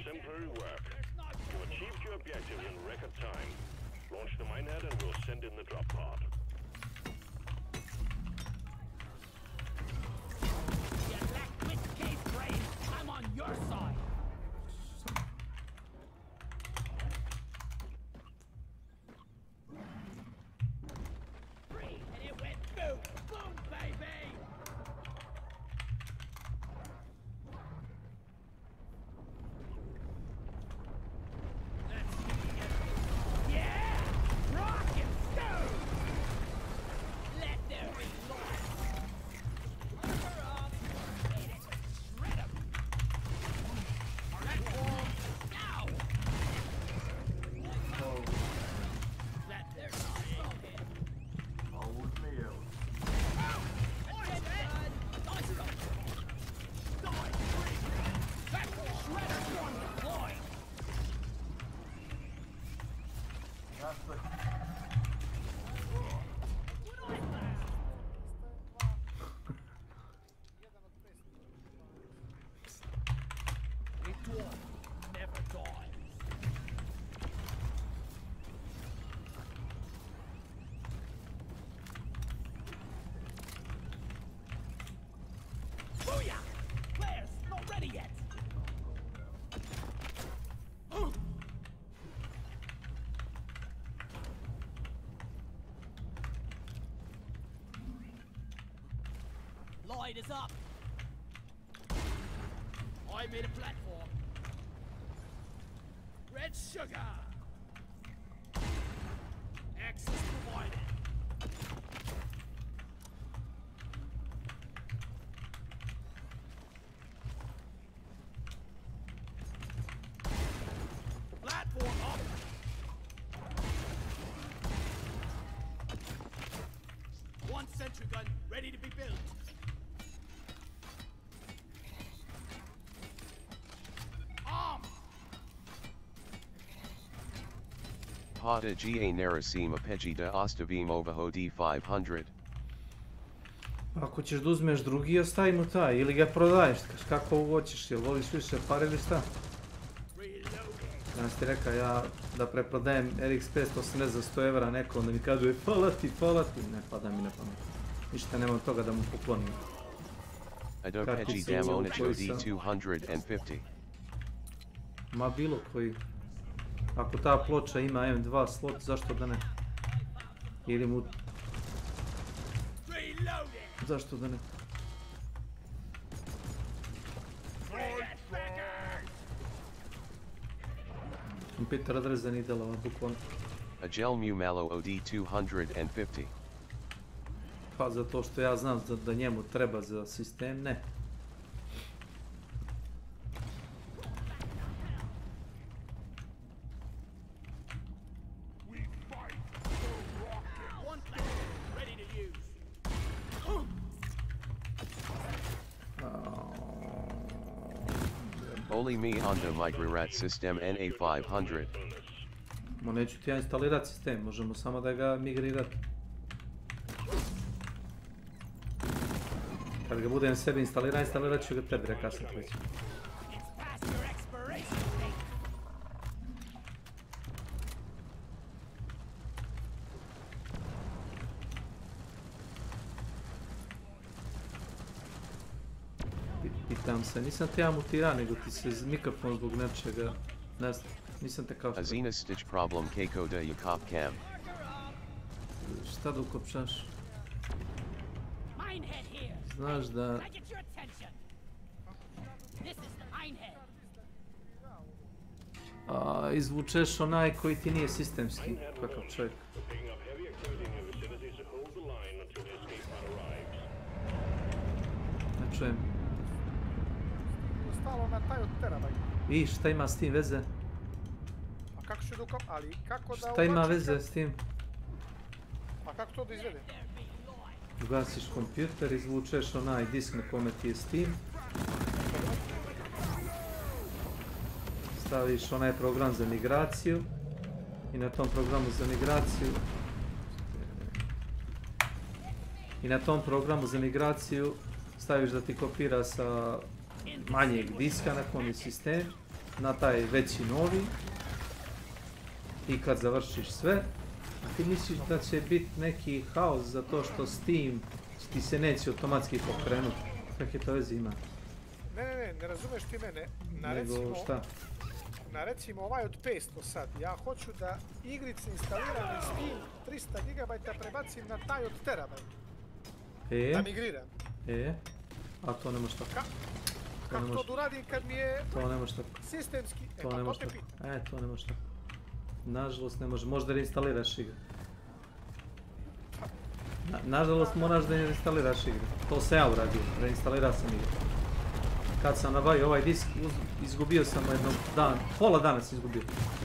Exemplary work. You achieved your objective in record time. Launch the minehead and we'll send in the drop pod. You lack wit, cave brain. I'm on your side. Free, and it went boom, boom, baby. Light is up. I made a platform. Red sugar. Access provided. Platform up. One sentry gun ready to be built. Hada ga Narasim Apeji da Ostavim Ovaho D500. Ako ćeš da uzmeš drugi, ostavi mu taj, ili ga prodaješ, kako hoćeš, jel voliš više pare ili šta? Ja sam ti rekao, ja da preprodajem RX 580 za 100 evra neko, onda mi kažu, hvala ti, ne pada mi na pamet. Ništa nema od toga da mu poklonim. Adopeji Damonich D250. Ma bilo koji. Ako ta ploča ima M2 slot, zašto da ne? Ili mu... Zašto da ne? Peter odrezanih delova, bukvalno. A gel mu malo OD 250. Pa zato što ja znam da njemu treba za sistem, ne. Only me Honda Microrat System NA500. Ma neću ti ja instalirati sistem, možemo samo da ga migrirati. Kad ga budem sebi instalirat ću ga tebi, reka sam već. Pitam se, nisam te ja mutirao, nego ti se mikrofon zbog nečega, ne znam, nisam te kao što... Azina stitch problem kako da Jakop cam. Šta da ukopčaš? Znaš da... izvučeš onaj koji ti nije sistemski, kakav čovjek. Ne čujem. Stalo na taj od terabajta. I šta ima s tim veze? A kako ću da ali kako da... Šta ima veze s tim? A kako to da izvedem? Ugasiš kompjuter, izvučeš onaj disk na kome ti je Steam. Staviš onaj program za migraciju. I na tom programu za migraciju staviš da ti kopira sa manjeg diska na kom je sistem na taj veći novi. I kad završiš sve, a ti misliš da će biti neki haos za to što Steam ti se neće automatski pokrenuti. Kakve to veze ima? Ne razumeš ti mene. Nego šta? Na recimo ovaj od 500 sad, ja hoću da igrice instalirane na Steam 300 GB prebacim na taj od terabajt. Da migriram. A to ne može tako. Kako to da uradim kad mi je sistemski? To ne može tako. To ne može tako. Nažalost ne može. Možda reinstaliraš igru. Nažalost moraš da reinstaliraš igru. To sam ja uradio. Reinstalirao sam igru. Kad sam nabavio ovaj disk, izgubio sam jednog dana. Pola dana sam izgubio.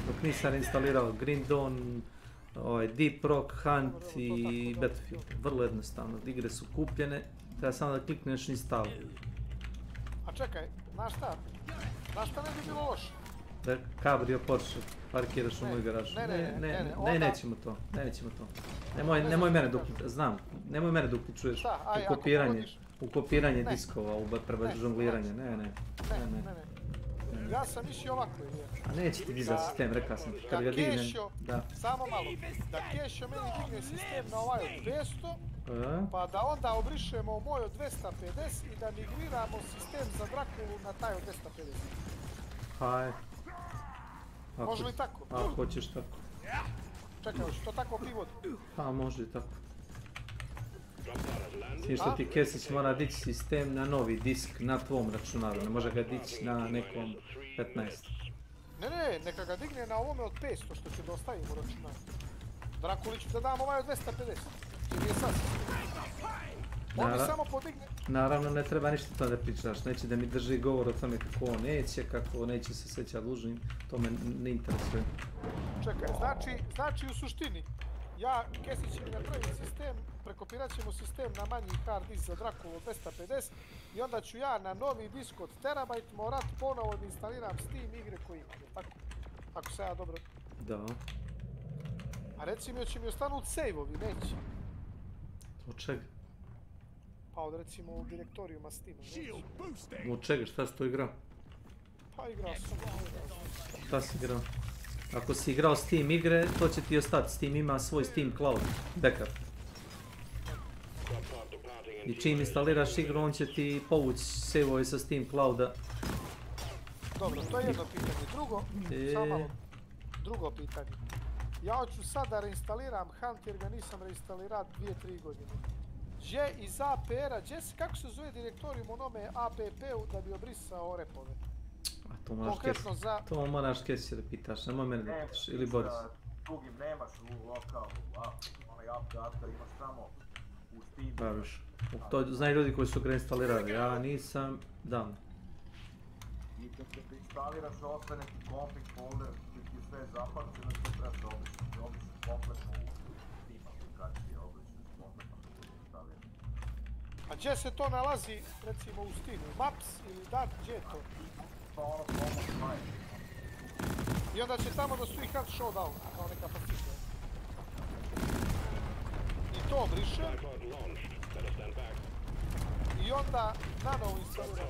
Dok nisam reinstalirao Green Dawn, Deep Rock, Hunt i Battlefield. Vrlo jednostavno. Igre su kupljene. Treba samo da klikneš install. A čekaj, znaš šta ne bi bilo loše? Da kabrio Porsche parkiraš u moj garaž. Ne, nećemo to. Nemoj mene dok, znam, nemoj mene dok ti čuješ u kopiranje diskova, u žongliranje, ne. Ja sam mislio ovako, a neće ti dizati sistem, rekao sam, kad ga dignem, da. Samo malo, da Kešo meni digne sistem na ovaj od 200, pa da onda obrišemo moj od 250 i da migriramo sistem za Drakulu na taj od 250. Haj. Može li tako? Ako hoćeš tako. Čekaj, hoće to tako pivod? Pa može i tako. Svi što ti Kesić mora dići sistem na novi disk na tvom računaru, ne može ga dići na nekom 15. Ne, neka ga digne na ovome od 500 što će da ostavimo u računaru. Drakuli ću da dam ovaj od 250. Ili je sad on mi samo podigne. Naravno ne treba ništa to da pričaš, neće da mi drži govor o tome kako on neće, kako neće se sećati dužnim, to me ne interesuje. Čekaj, znači u suštini, Kesić mi napravi sistem, prekopirat ćemo sistem na manji hard disk za Drakulu od 250 i onda ću ja na novi disk od terabajt morat ponovo da instaliram Steam igre koji imam, tako? Ako se ja dobro... Da. A reci mi, hoće mi ostanut save-ovi, neće? Od čega? Pa od recimo u direktorijuma Steama, neće. Od čega, šta si to igrao? Pa igrao sam. Šta si igrao? Ako si igrao Steam igre, to će ti ostati. Steam ima svoj Steam Cloud backup. I čim instaliraš igru, on će ti povući save-ove sa Steam Clouda. Dobro, to je jedno pitanje. Drugo pitanje. Ja hoću sad da reinstaliram Hunt jer ga nisam reinstalirao 2-3 godine. Gdje iz APR-a, kako se zove direktorijum onome APP-u da bi obrisao repove? To moraš Kesića da pitaš, nemoj mene da pitaš, ili Boris. Drugim nemaš u lokalu, onaj update imaš samo u Steamu. Baš, to znaju ljudi koji su ga reinstalirali, ja nisam dan. I kad se instaliraš, ostane ti config folder, ti je sve zapačeno, to treba da obrišeš kompletno u Steam aplikaciji, obrišeš kompletno što se instalira. A gdje se to nalazi, recimo u Steamu? Maps ili dat, gdje je to? Pa ono pomoć maj. I onda će tamo da stoji Hunt Showdown, kao neka fascika. I to obrišem. I onda nanovo instaliram.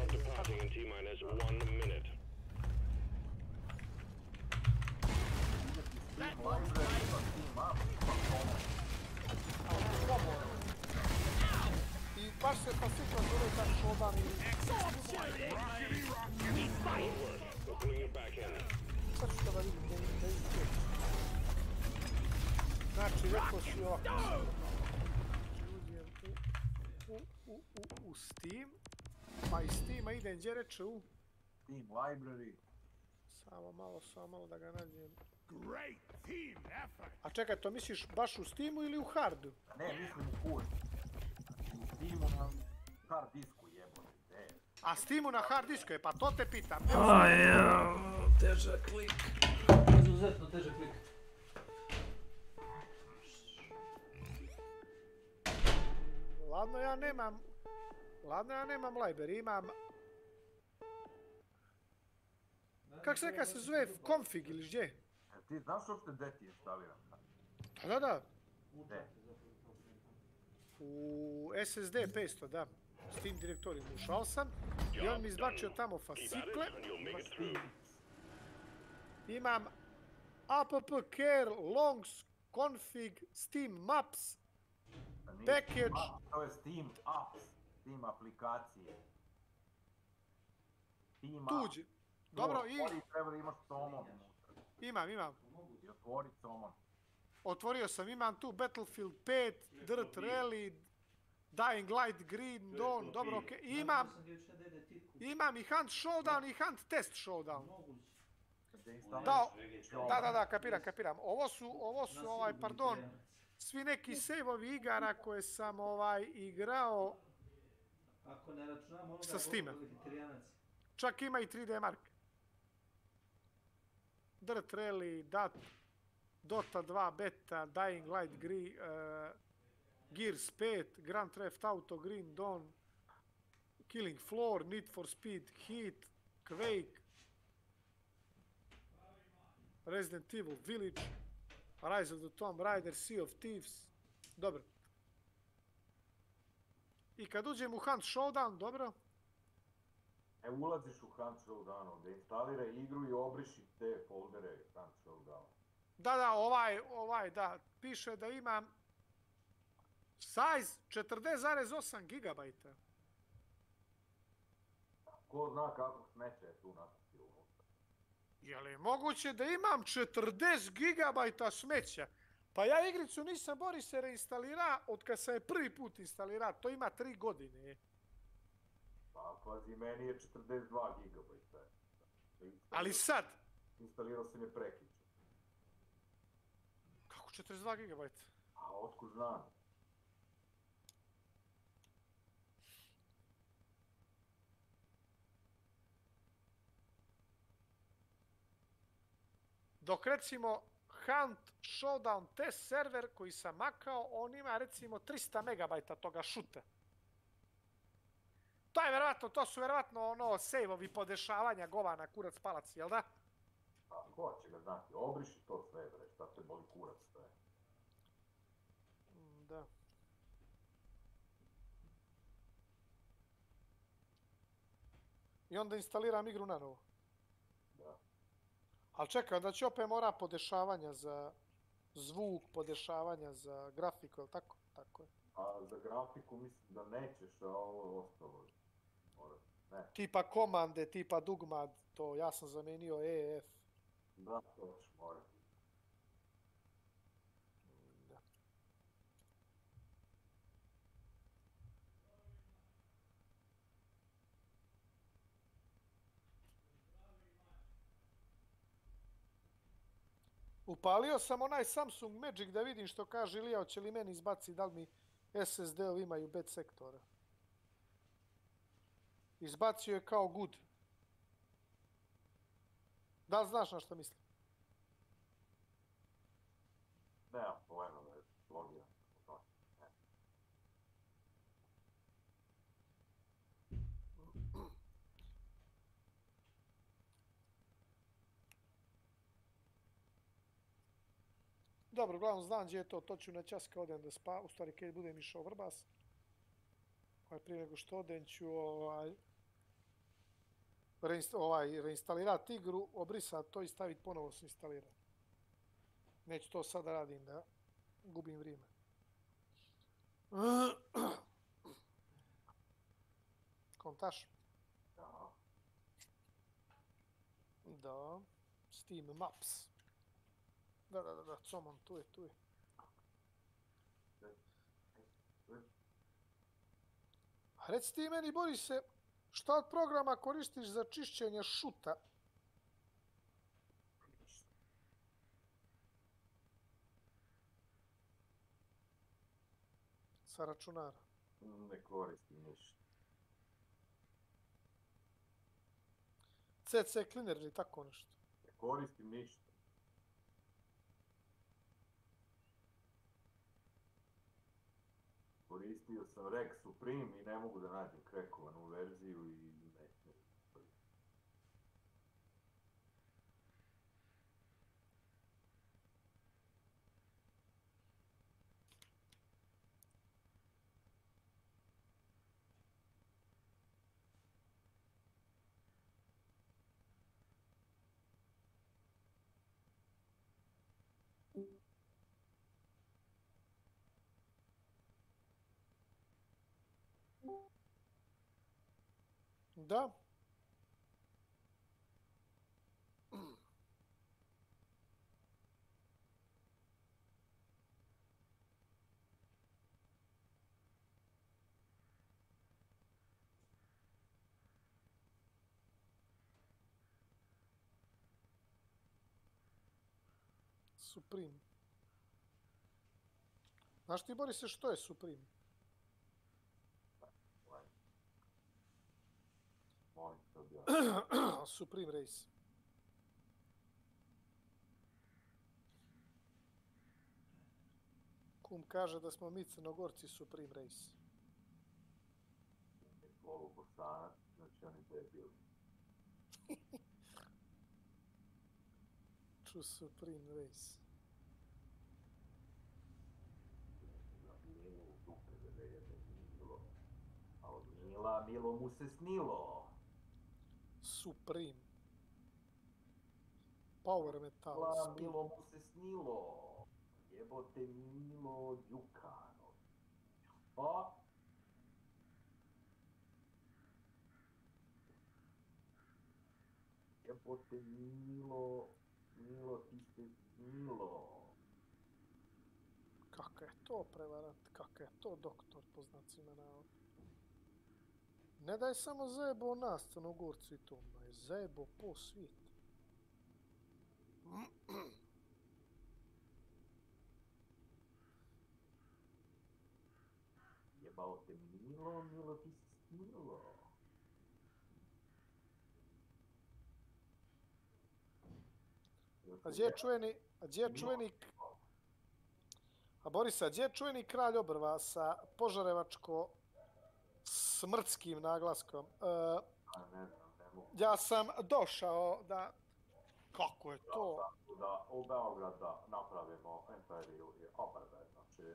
I baš se fascika zove Hunt Showdown ili... Sad ću da vidim da vidim znači, rekao si ovako. Uđem u Steam, pa iz Steama idem gdje reče u... Steam library. Samo malo da ga nađem. A čekaj, to misliš baš u Steamu ili u hardu? Ne, mislim u hard. U Steamu na hard disku jebote. A Steamu na hard disku je, pa to te pitam. Težak klik. Izuzetno težak klik. Ladno ja nemam library, imam... Kako se neka se zove config ili gdje? Ti znaš uopšte gdje ti je instaliran? Da. Gdje? U SSD 500, da. Steam direktorijum ušao sam i on mi izbačio tamo fascikle. Imam app care longs config steam maps package. To je Steam apps, Steam aplikacije. Tuđi. Dobro, i... Treba imaš Tomon. Imam. I otvori Tomon. Otvorio sam, imam tu Battlefield 5, Dirt Rally, Dying Light, Green Dawn, dobro, okej. Imam i Hunt Showdown i Hunt Test Showdown. Da, kapiram. Ovo su, pardon, svi neki save-ovi igara koje sam igrao sa Steama. Čak ima i 3D Mark. Dirt Rally, Dota 2 Beta, Dying Light, Gears 5, Grand Theft Auto, Green Dawn, Killing Floor, Need for Speed, Heat, Quake. Resident Evil Village, Rise of the Tomb Raider, Sea of Thieves. Dobro. I kad uđem u Hunt Showdown, dobro. E, ulaziš u Hunt Showdown, onda instaliraj igru i obriši te foldere Hunt Showdown. Da, da, piše da imam size 40,8 GB. Ko zna kako smeće je tu napisio unutra. Je li moguće da imam 40 GB smeća? Pa ja igricu nisam, Borise, reinstalira od kad sam je prvi put instalira, to ima 3 godine. Pa, pazi, meni je 42 GB. Ali sad? Instalirao sam je prekiče. Kako 42 GB? A otkud znam? Dok recimo Hunt Showdown test server koji sam makao, on ima recimo 300 MB toga šuta. To su verovatno ono save-ovi podešavanja govana, kurac, palac, jel da? A ko će ga znati, obriši to sve, bre, šta te boli kurac sve. Da. I onda instaliram igru na novo. Da. Ali čekaj, onda će opet mora podešavanja za zvuk, podešavanja za grafiku, jel tako? Tako je. A za grafiku mislim da nećeš, a ovo ostalo. Ne. Tipa komande, tipa dugmad, to ja sam zamenio EF. Da, to ćeš morati. Da. Upalio sam onaj Samsung Magic da vidim što kaže Ilija, hoće li meni izbaci, da li mi SSD-ovi imaju bad sektora. Izbacio je kao good. Da li znaš na što mislim? Nemam pojma da je logiran. Dobro, uglavnom znam gdje je to, to ću na čas kad odem da spavam, u stvari kad budem išao Vrbas. Prije nego što odem ću reinstalirati igru, obrisati to i staviti ponovo se instalirati. Neću to sad da radim, da gubim vrijeme. Kontaš? Da. Da. Steam Maps. Da, comon, tu je. A reci ti meni, Borise, šta od programa koristiš za čišćenje šuta? Sa računara. Ne koristim ništa. CC Cleaner ili tako nešto? Ne koristim ništa. Koristio sam Rex Supreme i ne mogu da nađem krekovanu verziju i neću. Da. Supreme. Znaš ti, Borise, što je Supreme? Supreme Race. Kum kaže da smo mi Crnogorci Supreme Race. Ovo Bosanac, znači oni debili. u Supreme Race. A od Mila, Milo mu se snilo. Supreme. Power Metal. Milo mu se snilo. Jebote Milo Đukano. O! Jebote Milo, ti se snilo. Kaka je to prevarant, kaka je to doktor po znacima navoda. Ne da je samo zajebo nas, Crnogorci i to, ma je zajebo po svijetu. Jebao te Milo ti se snilo. A gdje je čuveni... A Borisa, gdje je čuveni kralj obrva sa požarevačko-smrtskim naglaskom? Ja sam došao da... Kako je to? Da u Beograd da napravimo imperiju i obrve, znači...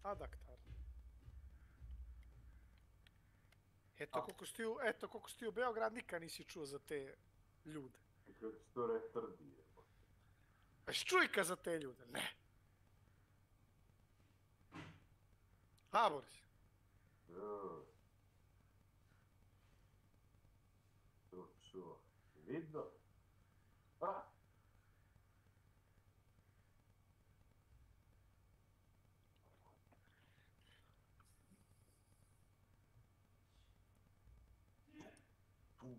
Adaktar. Eto koliko si ti u Beograd nikad nisi čuo za te ljude. Kako si to retardije? A čuj ka za te ljude? Ne. A, Boris? Čuo. Vidio? A?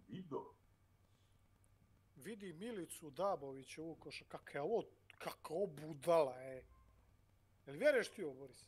Vidio? Vidi Milicu Dabovića u koša, kaka ovo budala, Jel vjeruješ ti ovo, Boris?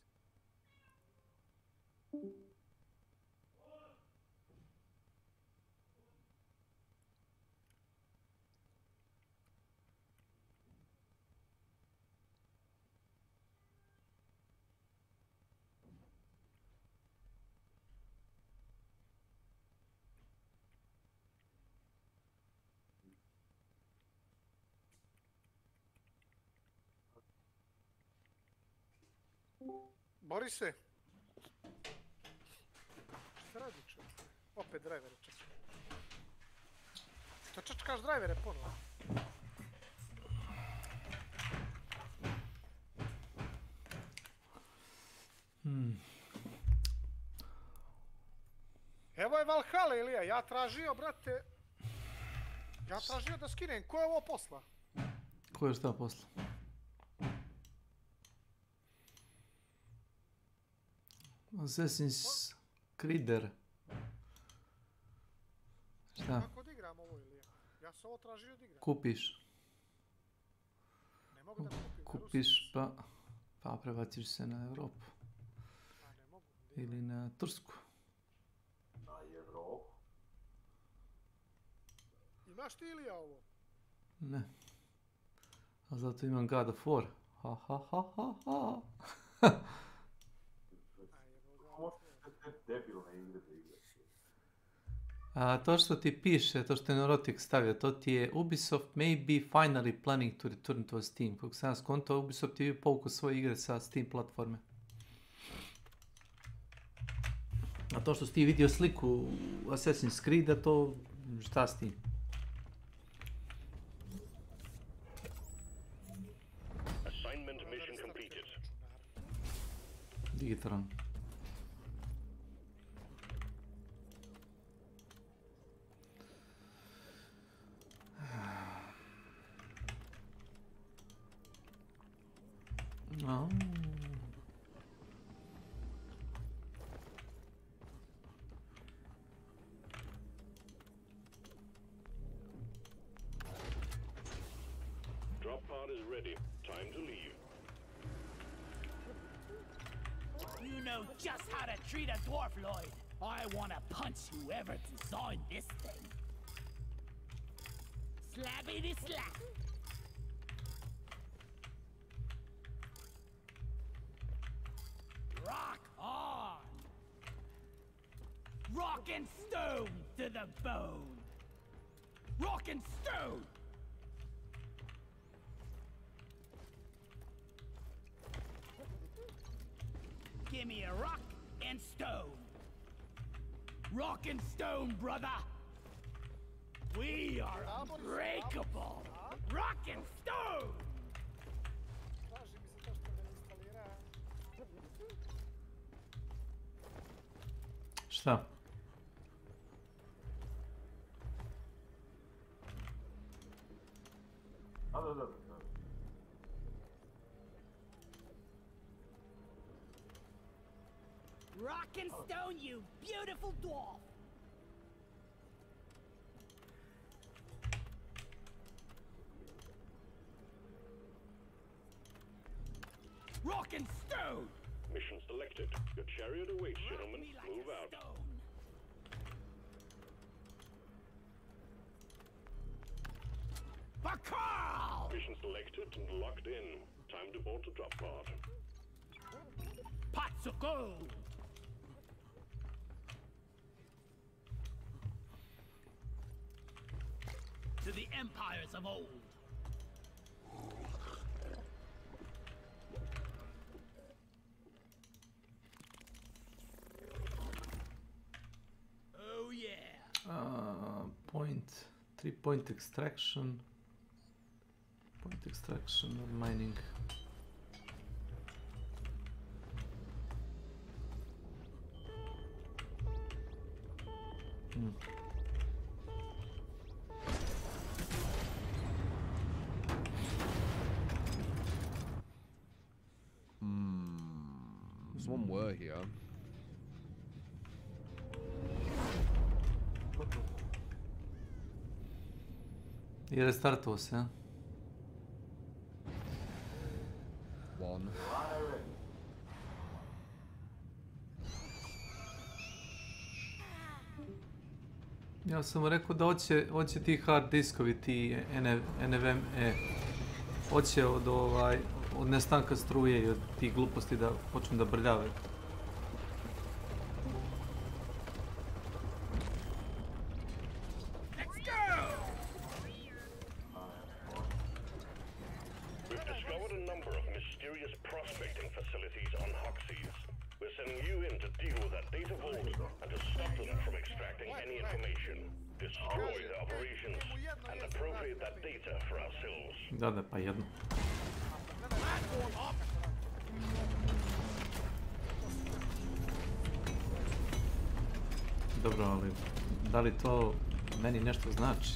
Borise? Šta radi čovjek? Opet drajvere čekaj. Što čečkaš drajvere ponovo? Evo je Valhalla, Ilija, ja tražio, brate... Ja tražio da skinem, ko je ovo posla? Ko je šta posla? Assassin's Creeder. Šta? Kako da igram ovo, Ilija? Ja sam ovo tražio da igram. Kupiš. Ne mogu da kupim. Kupiš pa prebaciš se na Evropu. A ne mogu. Ili na Tursku. Na Evropu. Imaš ti, Ilija, ovo? Ne. A zato imam God of War. Ha ha ha ha ha. Debilne igre da igraš. A to što ti piše, to što je Neurotic stavio, to ti je Ubisoft may be finally planning to return to Steam. Kako sam skontao, Ubisoft je povukao svoje igre sa Steam platforme. A to što si ti vidio sliku Assassin's Creed, to šta s tim? Assignment mission completed. Digitron. Oh. Drop pod is ready. Time to leave. You know just how to treat a dwarf, Lloyd. I want to punch whoever designed this thing. Slappity slap. Rock on! Rock and stone to the bone. Rock and stone. Give me a rock and stone. Rock and stone, brother. We are unbreakable. Rock and stone. Šta? Rock and stone, you beautiful dwarf. Rock and stone. Mission selected. Your chariot awaits, gentlemen. Move out. Bakal! Mission selected and locked in. Time to board the drop pod. Pots of gold. To the empires of old. Oh yeah. Point 3-point extraction. Point extraction or mining. There's one word here. I restartuo se, a? One. Ja sam mu rekao da hoće ti hard diskovi, ti NVMe. Hoće od nestanka struje i od tih gluposti da počnu da brljavaju. We've discovered a number of mysterious prospecting facilities on Hoxie's. We're sending you in to deal with that data vault and to stop them from extracting any information. Destroy the operations and appropriate that data for ourselves. Da, pa jedno. Dobro, ali da li to meni nešto znači?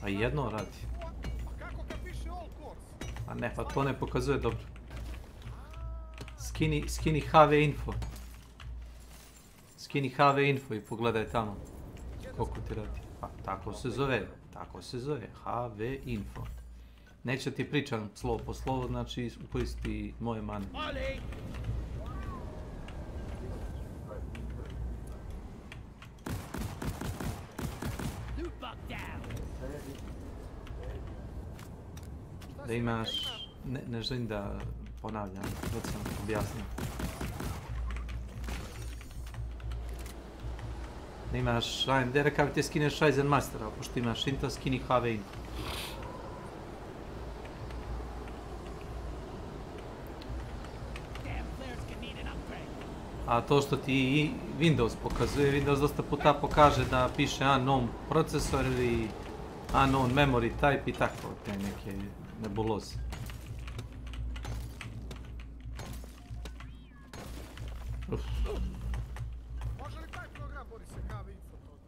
Pa jedno radi. A ne, pa to ne pokazuje dobro. Skini HV info. Skini HV info i pogledaj tamo koliko ti radi. Pa tako se zove, HV info. Neće ti pričam slovo po slovo, znači koristi moje mane. Da imaš, ne želim da ponavljam, već sam objasnio. Da imaš AMD, rekao ti skineš Ryzen Mastera, pošto imaš Intel, skini HV info. A to što ti Windows pokazuje, Windows dosta puta pokaže da piše unknown procesor ili unknown memory type i tako, te neke nebuloze. Može li taj program, Boris, se HV info to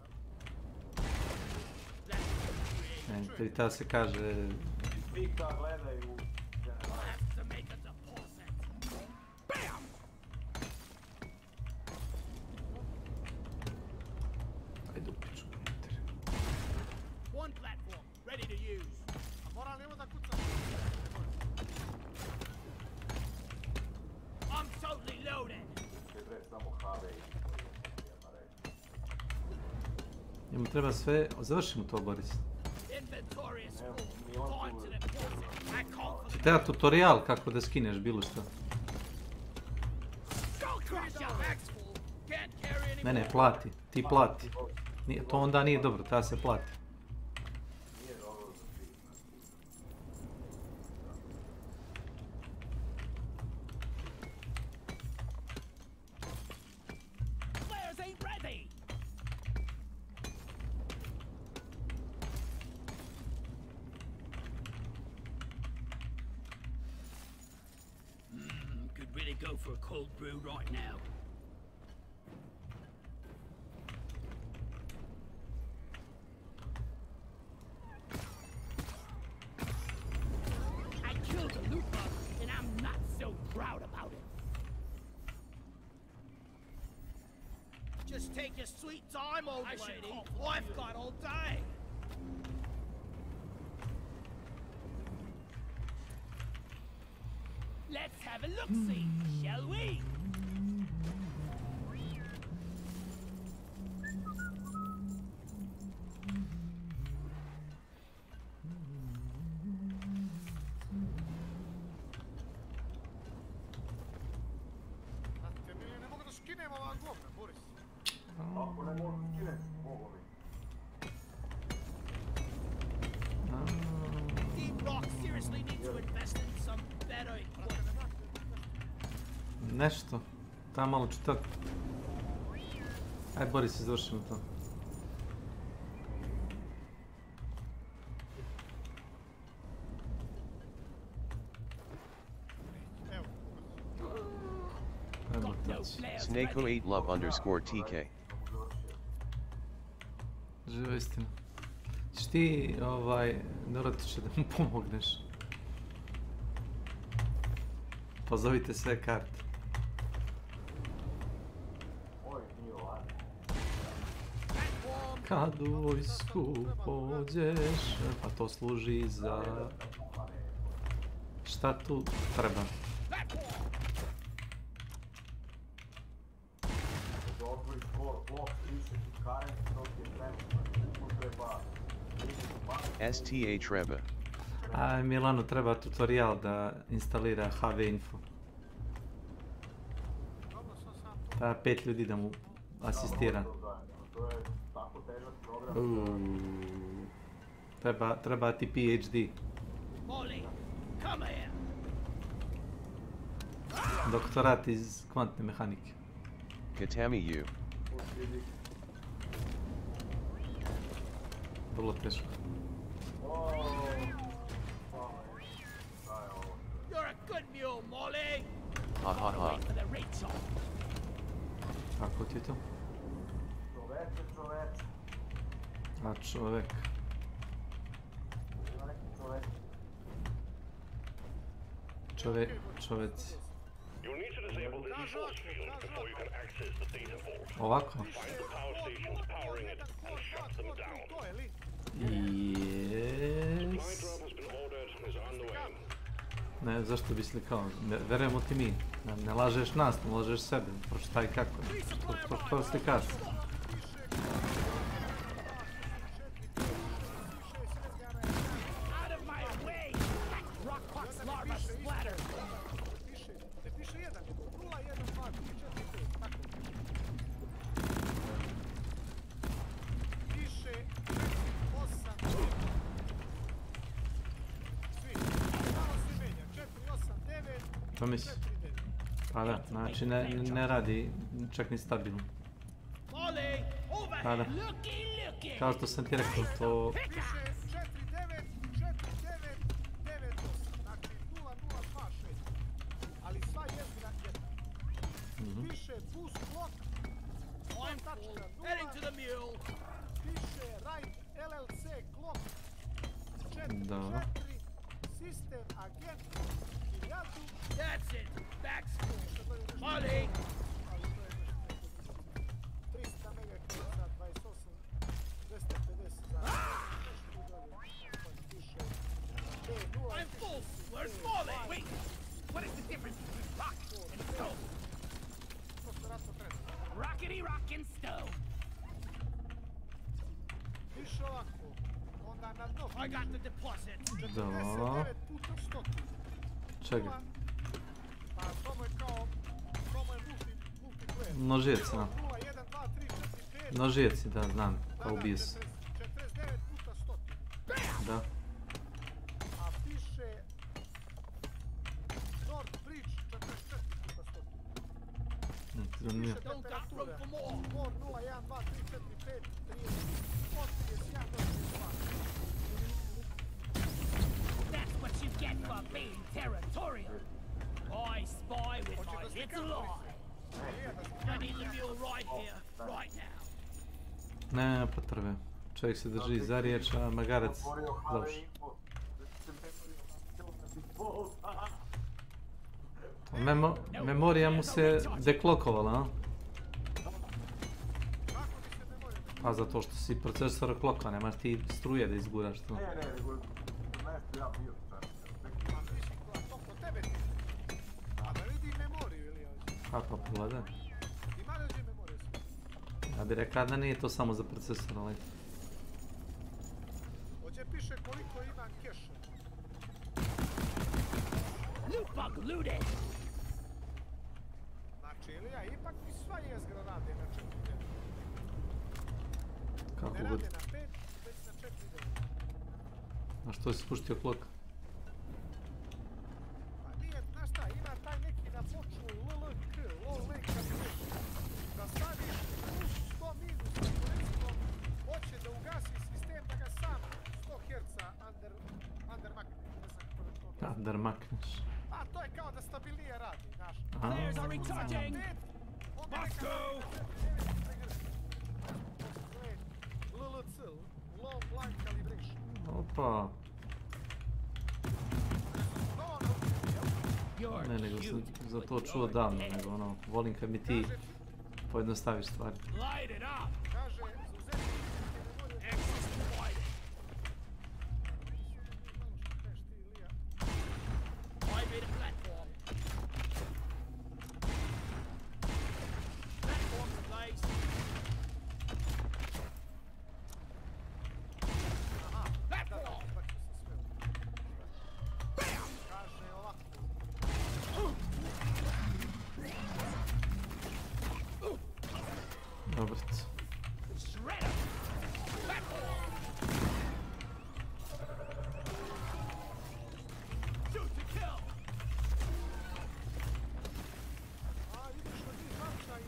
da? Ne, ta se kaže... Pika gledaju Ajde upiču. One platform, ready to use. A moram li da kucam? I'm totally loaded. samo HV Njemu treba sve... Završimo to, Boris. Inventory is full. Time to deposit. I call for Ti treba tutorial kako da skineš bilo što. Skull Crusher. Bags full. Ne, plati. Ti plati. To onda nije dobro, ta se plati. Could really go for a cold brew right now. I killed a loot bug, and I'm not so proud about it. Just take your sweet time, old lady. I've got all day. Let's have a look-see, shall we? Ako ne mogu skineš, mogu li? Deep Rock seriously needs to invest in some better equipment. Nešto. Tamo malo čitat. Aj, Boris, izvršimo to. Snake08 love underscore TK. Živa istina. Češ ti, Dorotiće, da mu pomogneš. Pozovite sve karte. Kad u vojsku pođeš, pa to služi za... Šta tu treba? STA treba. A Milanu treba tutorial da instalira HV Info. Treba 5 ljudi da mu asistira. Treba ti PhD. Doktorat iz kvantne mehanike. Katami you. Vrlo teško. You're a good mule, Molly. Ha ha ha. Kako ti je to? A čovek. Čoveci. Ovako. Ne, zašto bi slikao? Verujemo ti mi. Ne lažeš nas, ne lažeš sebe. Pročitaj kako. To slikaš. To misli? Pa da, znači ne radi čak ni stabilno. Pa da. Kao što sam ti rekao, to... Da. That's it. Back school. Molly. I'm full. Where's Molly? Wait. What is the difference between rock and stone? Rockety rock and stone. I got the deposit. Da. Čekaj. Množica. Nožijeci, da, znam, kao ubiješ. 49 puta 100. Da. A piše North Bridge 44 puta 100. Zanimljivo. Piše temperatura. Mor 0, 1, 2, 3, 4, 5, 30, 31, 32. That's what you get for being territorial. I spy with my little eye. I need the mule right here, right now. Ne, potrebe. Čovjek se drži za riječ, a magarac završi. Memorija mu se deklokovala, a? Pa zato što si procesor kloka, nemaš ti struje da izguraš to. Ne, nešto ja bio sad. A da vidi memoriju ili ovdje? Pa pogledaj. Ima li ovdje memoriju? Ja bih rekao da nije to samo za procesor, ali... Ovdje piše koliko ima keša. Znači, Ilija, ipak mi sva jezgra rade na 4.9. Kako Ne god. rade na 5, već na 4.9. A što si spuštio klok? Pa nije, znaš šta, ima taj neki na poču LLK, low lake calibration. Da staviš plus 100 minus, recimo, hoće da ugasi sistem da ga sam 100 Hz undermakne, ne znam kako da to nazvam. Undermakneš. A to je kao da stabilnije radi, znaš. Flares are recharging! Must go! LLC, low line calibration. Opa. Ne, nego sam za to čuo davno, nego ono, volim kad mi ti pojednostaviš stvari. Light it up! Kaže, Access provided. I made a platform. Platform's in place. Platform! kaže ovako. Dobro. Shredder! Platform! Shoot to kill! A, vidiš da ti znača i...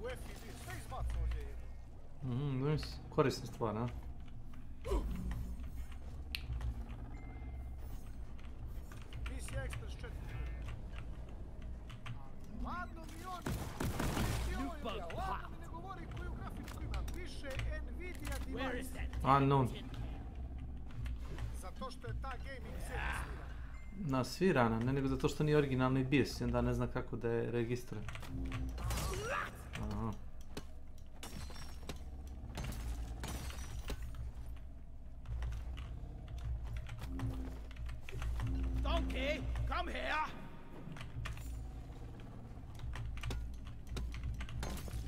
UFID, sve izbaca ovdje jedno. Korisna stvar, a? PCI Express 4. Ladno mi on... Ladno mi ne govori koju grafičku ima. Piše Nvidia Where is device. that? Unknown. Zato što je ta gaming serija svira. Nasvirana, ne nego zato što nije originalni BIOS i onda ne zna kako da je registruje. Aha. Donkey, come here!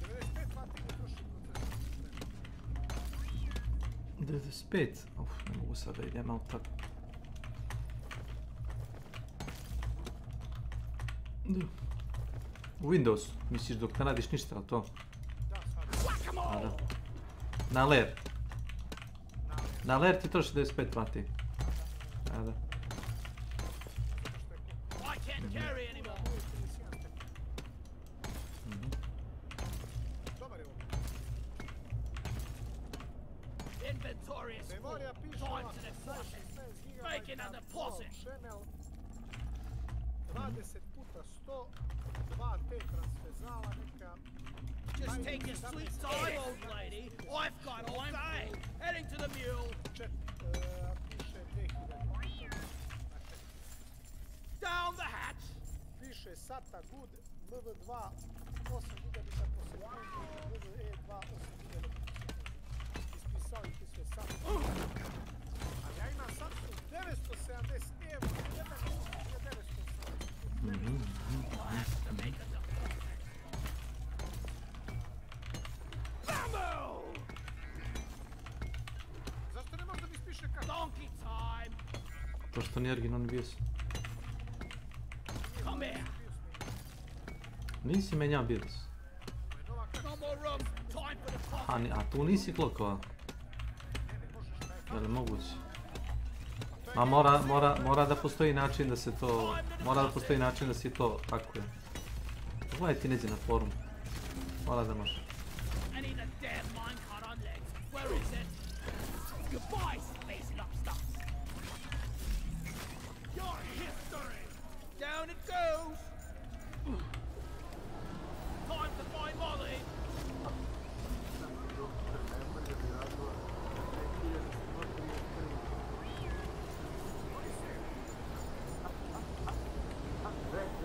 95 vati ne troši procesor. 95? Uf, ne mogu sad da idem out tako. U Windows, misliš dok ne radiš ništa, ali to? A, da. Na ler. Na ler ti troši 95 vati. A, da. I can't carry anymore. Dobar je ovo. Inventory is full. Memorija piše Time ovako. to enforce it. 16 GB Making a deposit. channel 20 puta 100 2T transfezala neka. Just take your sweet time, old lady. I've got all day. Heading to the mule. Piše 2000. Down the hatch. Piše SATA good MV2 8 gigabita po sekundi, MVE2 8 gigabita po sekundi. Ispisao ih sve sam. A ja imam Samsung 970 evo, 1970. To što nije originalni bio sam. Nisi menjao bio sam. A tu nisi klokovao. Je li moguće? A mora da postoji način da se to... Mora da postoji način da se to hakuje. Gledaj ti neđe na forum. Mora da može. Down it goes! Time to find Molly!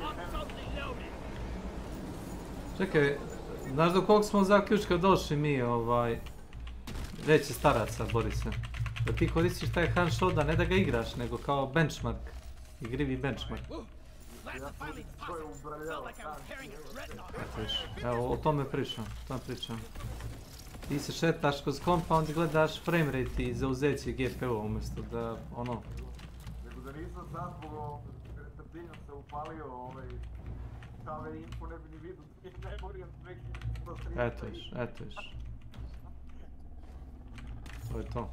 I'm totally loaded! Čekaj, znaš do kog smo zaključka došli mi, Reći staraca, Borise. Da ti koristiš taj handshot, da ne da ga igraš, nego kao benchmark. Igrivi benchmark. Evo, o tome pričam, Ti se šetaš kroz kompa, onda gledaš framerate i zauzeće GPU umjesto da, ono... Nego da nisam sad zbog retabilno se upalio KV info, ne bi ni vidio da je memory od 2130. Eto viš. To je to.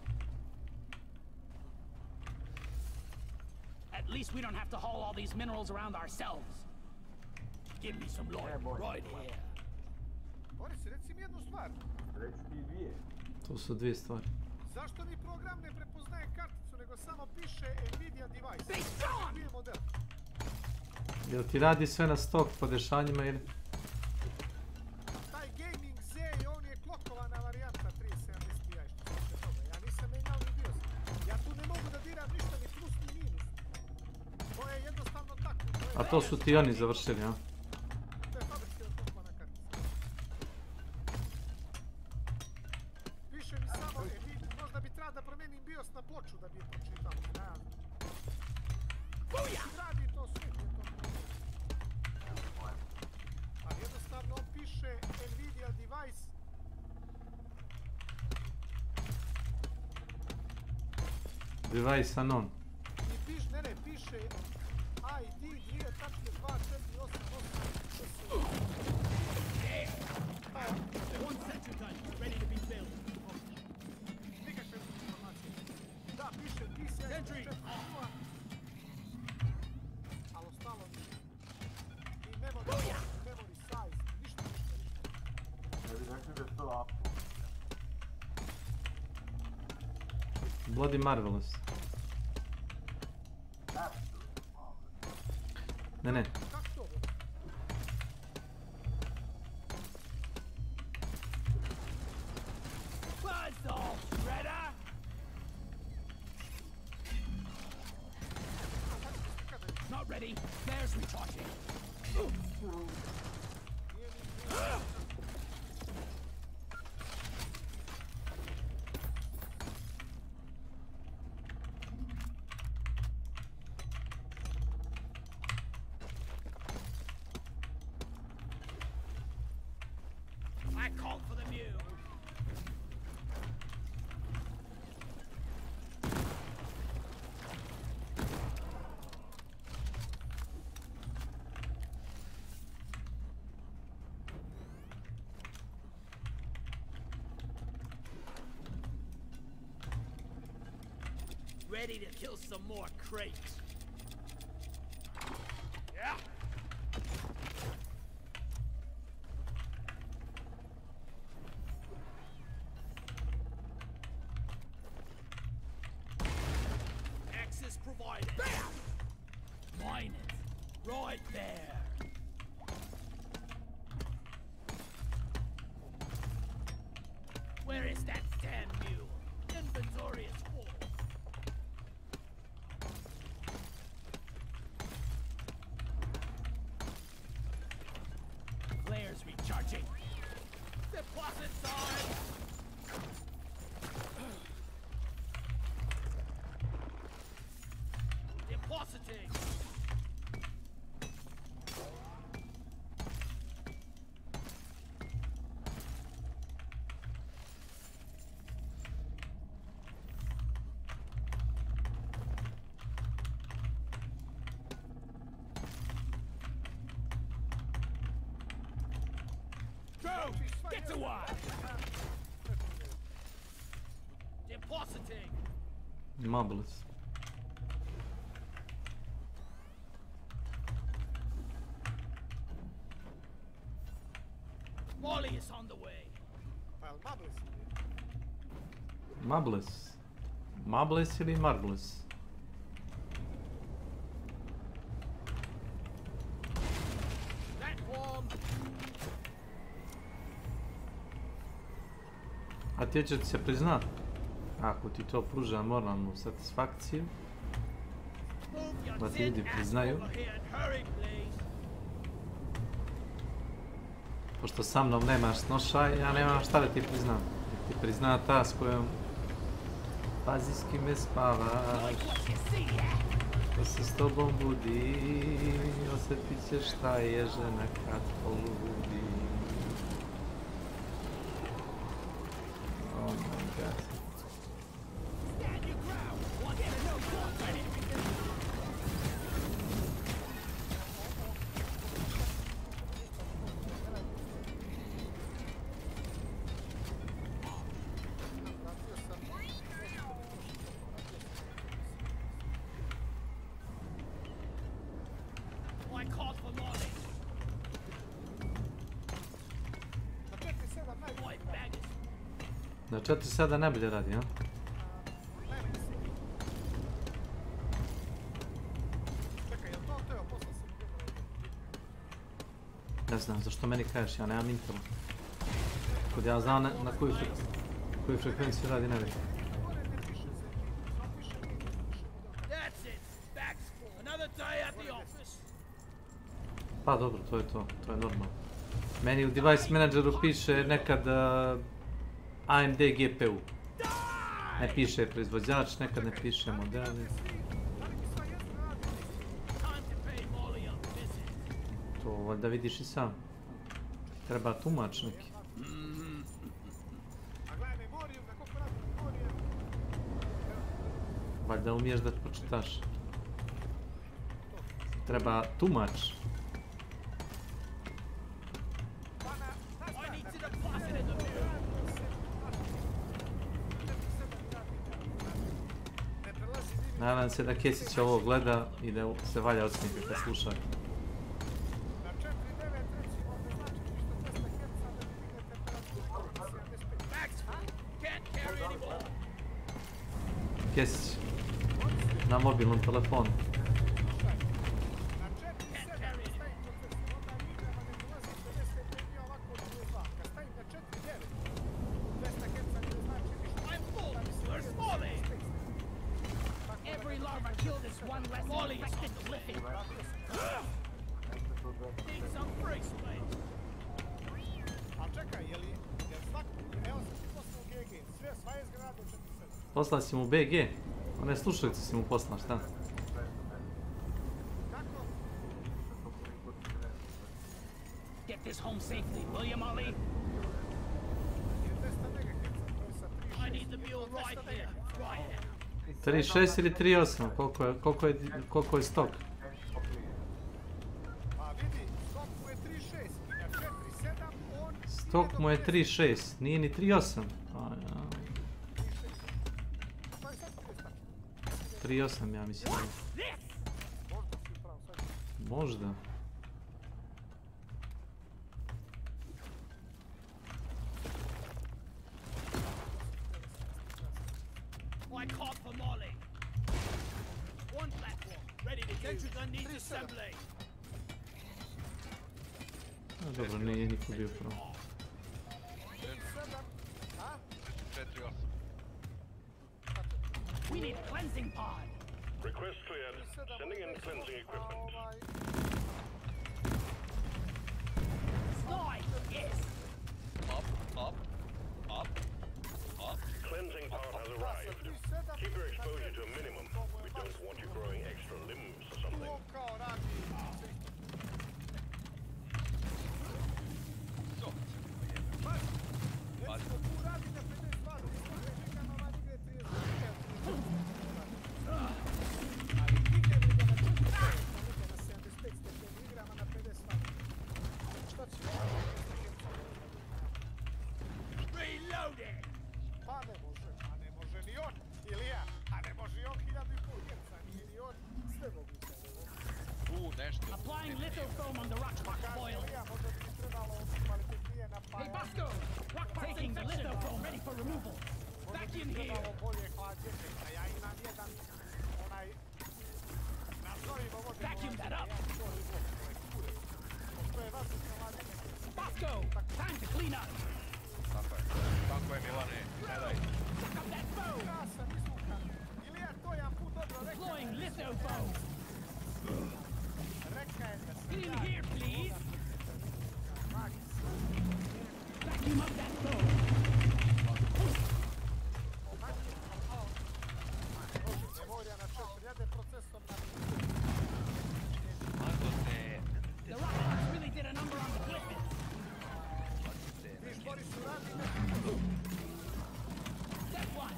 At least we don't have to haul all these minerals around ourselves. Give me some loot right here. Boris, reci mi jednu stvar. Reci ti dvije. To su dvije stvari. Zašto mi program ne prepoznaje karticu, nego samo piše Nvidia device? Nije model. Jel ti radi sve na stok po dešanjima ili? Taj Gaming Z, on je klokovana varijanta 370 Ti, što se toga. Ja nisam menjao ni bio sam. Ja tu ne mogu da diram ništa, ni plus ni minus. To je jednostavno tako. A to su ti oni završili, a? To je fabrička klokovana kartica. Piše mi samo, možda bi treba da promenim BIOS na ploču da bi je pročitao. Radi to svugdje to. Ali jednostavno on piše Nvidia device. Device unknown. I piše, ne, piše ID 2.24888. One sentry gun ready to be built. Nikakve informacije. Da, piše PCI 4.0. Ali ostalo ništa. I memory size, ništa. Ne bi rekli da je to Apple. Bloody Marvelous. Ne. Kako to? Buzz off, shredder! Not ready. There's recharging. I called for the mule. Ready to kill some more crates. Yeah. Access provided. Bam! Mine it. Right there. Where is that damn mule? Inventory is full. Flares recharging. Deposit time! Depositing! Marvelous. Molly is on the way. Marvelous. Marvelous ili marvelous? A ti će ti se priznat? Ako ti to pruža moralnu satisfakciju, da ti ljudi priznaju. Pošto sa mnom nemaš snošaj, ja nemam šta da ti priznam. Ti prizna ta s kojom pazi s kime spavaš. Ko se s tobom budi, osjetit ćeš šta je žena kad poludi. Oh my god. Na 4-7 najbolje radi, ja? Ne znam, zašto meni kažeš, ja nemam intela. Kod ja znam na koju frekvenciju radi ne vidi. Pa dobro, to je normalno. Meni u device manageru piše nekad AMD GPU. Ne piše proizvođač, nekad ne piše model. To valjda vidiš i sam. Treba tumač neki. Valjda umiješ da pročitaš. Treba tumač. Nadam se da Kesić ovo gleda i da se valja od smijeha kad sluša. Kesić, na mobilnom telefonu. Poslao si mu BG, one slušalice si mu poslao, šta? Get this home safely, will you, Molly? I need the mule right here, right here. 3.6 ili 3.8, koliko je stok? Stok mu je 3.6, nije ni 3.8. 3.8 ja mislim. Možda. Dobro, nije niko bio pravo. We need cleansing pod. Request cleared. Sending in cleansing equipment. Slide, yes. Up. Cleansing pod has arrived. Keep your exposure to a minimum. We don't want you growing extra limbs or something. ni on, Ilija, a ne može i on 1500 Hz, nije ni on, sve moguće. Nešto. Applying lithofoam on the rock pot boil. Hey, Bosco! Rock pot taking the lithofoam ready for removal. Vacuum here. Vacuum that up. Bosco! Time to clean up. Tako je, Milane. Gledaj. Pick up that foam. Deploying lithofoam. Get in here, please. Vacuum up that foam. The rockets really did a number on the equipment. Step one.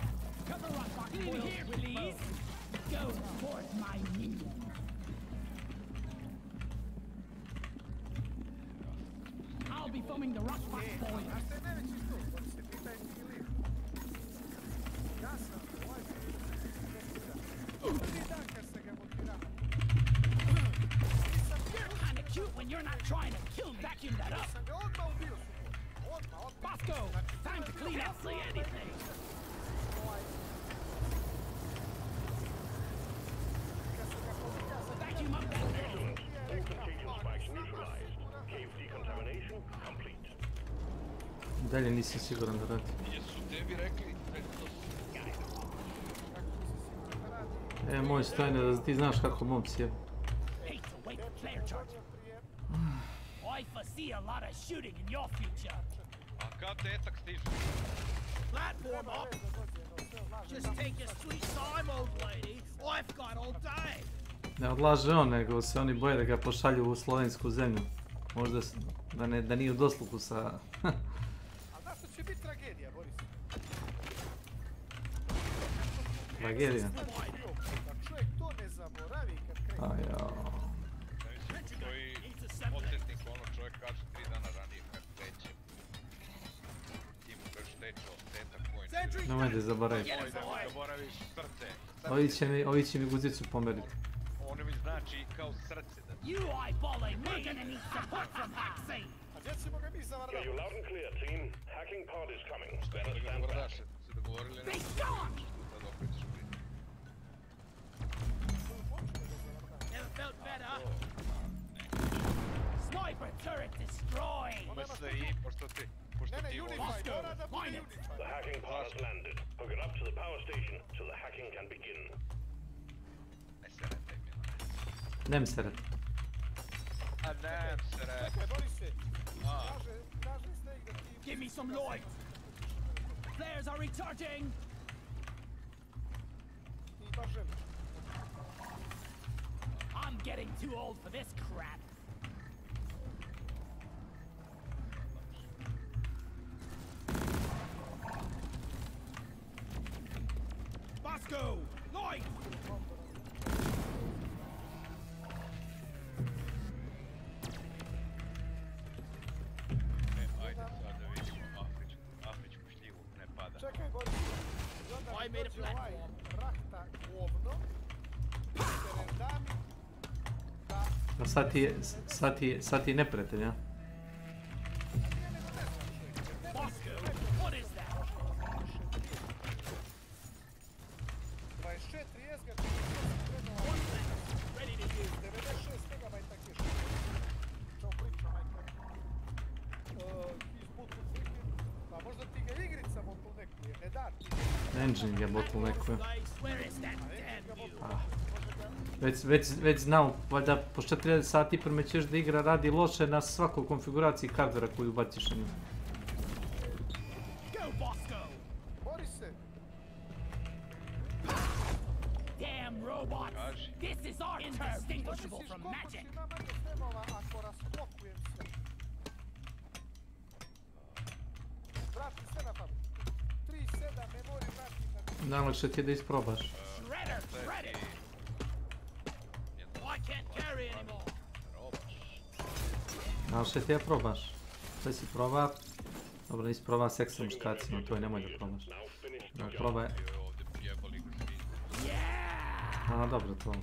Cover rock box. Get in here, please. Go towards my minion. I'll be foaming the rock box boil. You're kind of cute when you're not trying to kill me. Vacuum that up. Bosco, time to clean up. Say anything. Vacuum up that Excellent. All contagion spikes neutralized. Cave decontamination complete. Dalje nisam siguran da radi. Jesu tebi rekli? Moj stajne da ti znaš kako momci je. Hate to wait for flare charge. I foresee a lot of shooting in your future. A kad tetak stiže? Platform up. Just take your sweet time, old lady. I've got all day. Ne odlaže on, nego se oni boje da ga pošalju u slovensku zemlju. Možda da nije u dosluhu sa... A znaš što će biti tragedija, Boris? Tragedija. Da čovjek to ne zaboravi kad krene. Ajao. Koji podsjetnik, čovjek kaže 3 dana ranije kad kreće. Ti mu kažeš tečo, tetak koji ne... Nemoj da zaboravim. Nemoj da mi zaboraviš srce. Ovi će mi guzicu pomeriti. Ono mi znači kao srce da... You eyeballing me gonna need support from Haxi. A gdje ćemo ga mi zavrnati? Hear you loud and clear, team. Hacking pod is coming. Better Da ga stand back. vrdaše, se dogovorili na... Be gone! Sad opet ćeš biti. Never felt better. Sniper turret destroyed. MSI, pošto ti Unify, mora da bude Unify. The hacking pod has landed. Hook it up to the power station so the hacking can begin. Ne se retaj, Milane. Nem se radi. A ne se retaj. Čekaj, Borise. Kaže Snake da ti... Give me some light. Flares are recharging. Ti baš želiš. I'm getting too old for this crap. Bosco, light! Ajde sad da vidimo afričku šljivu, ne pada. Čekaj, Boris. I made a platform. Rahta govno. Terendami. A sad ti je neprijatelj, ja? Bosco, what is that? 24 jezga. Ready to use. 96 megabajta keša. Čao priča, majka. Izbutu frikin. Pa možda ti ga igrica bottleneckuje, ne da ti. Engine je bottleneckuje. Where is that damn you? Već znao, valjda po 40 sati primećeš da igra radi loše na svakoj konfiguraciji hardvera koju baciš na nju. Go, Bosco! Borise. Damn robots! This is our indistinguishable from magic! Ako rasklokujem sve. Vrati sve na fabriku. 3.7 memori vrati na... Najlakše ti je da isprobaš. Shredder, shredder! I can't carry anymore! Najlakše ti je da probaš. Sve si proba. Dobro, nisi proba seksa muškacima, to je nemoj da probaš. Probaj A, dobro to.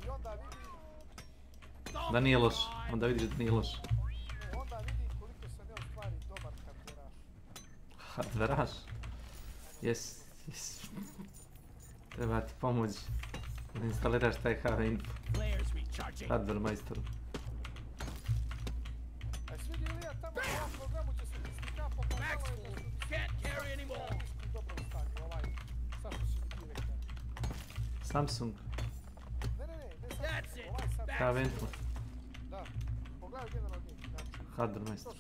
I onda vidi... Da nije loš, onda vidiš da nije loš. Onda vidi koliko sam ja u stvari dobar hardveraš. Hardveraš? Jes, jes. Treba ti pomoći da instaliraš taj HV-info. Hardware majstoru. A svi Ilija tamo u ovom programu će se stika pokazalo je da su dobro u stanju, ovaj, sad što si ti rekao. Samsung. Ne Samsung, ovaj Samsung. HV-info. Da, pogledaj general game, znači. Hardware majstor.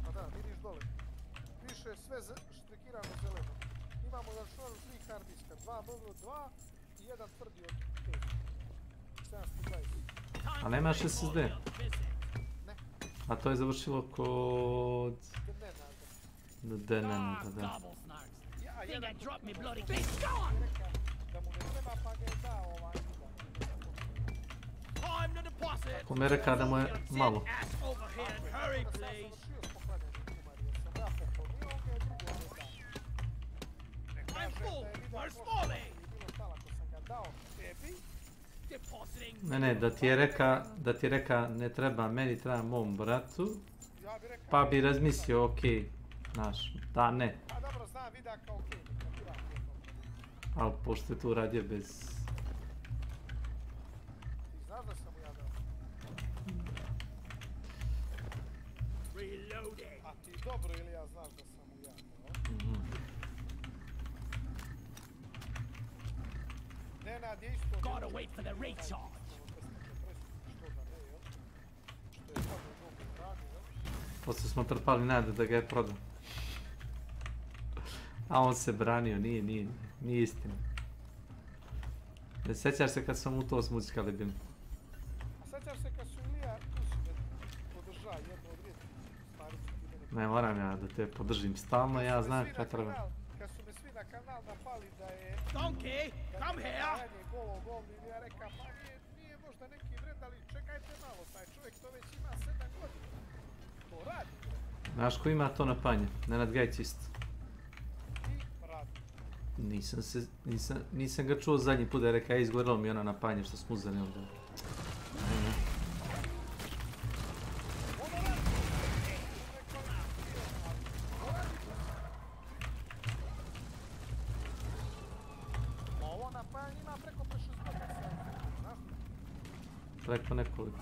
Pa da, vidiš dole. Piše sve štrikirano zeleno. Imamo za računaru 3 hard diska, 2 MV2 i jedan tvrdi od 5. 720. A nemaš SSD? Ne. A to je završilo kod... Nenada, da. Ja, jedan drop me bloody case. Da mu ne treba pa ga je dao ovaj. Kome reka da mu je malo. Ne, da ti je reka ne treba meni, treba mom bratu, pa bi razmislio, okej, znaš, da ne. A dobro, znam, vidio kao okej. Ali pošto je tu radio bez... Ti znaš da sam mu ja dao? A ti dobro ili ja znaš da sam mu ja dao? Nenad je isto... Gotta wait for the recharge. Poslije smo trpali nade da ga je prodao. A on se branio, nije istina. Ne sjećaš se kad sam u to smuckali bili? A sjećaš se kad su Ilija, tu si me podržao jedno od rijetkih stvari su ti mene... Ne moram ja da te podržim stalno, ja znam kad treba. Kad su me svi na kanal napali da je... Donkey, come here! Da je golo govni, ja rekao, pa nije možda neki vred, ali čekajte malo, taj čovjek to već ima 7 godina. To radi. Znaš ko ima to na panje? Nenad Gajć isto. I radi. Nisam ga čuo zadnji put da je rekao, izgledalo mi ona na panje što smo uzeli onda. Ovo na panje ima preko 60 godina, znaš? Preko nekoliko.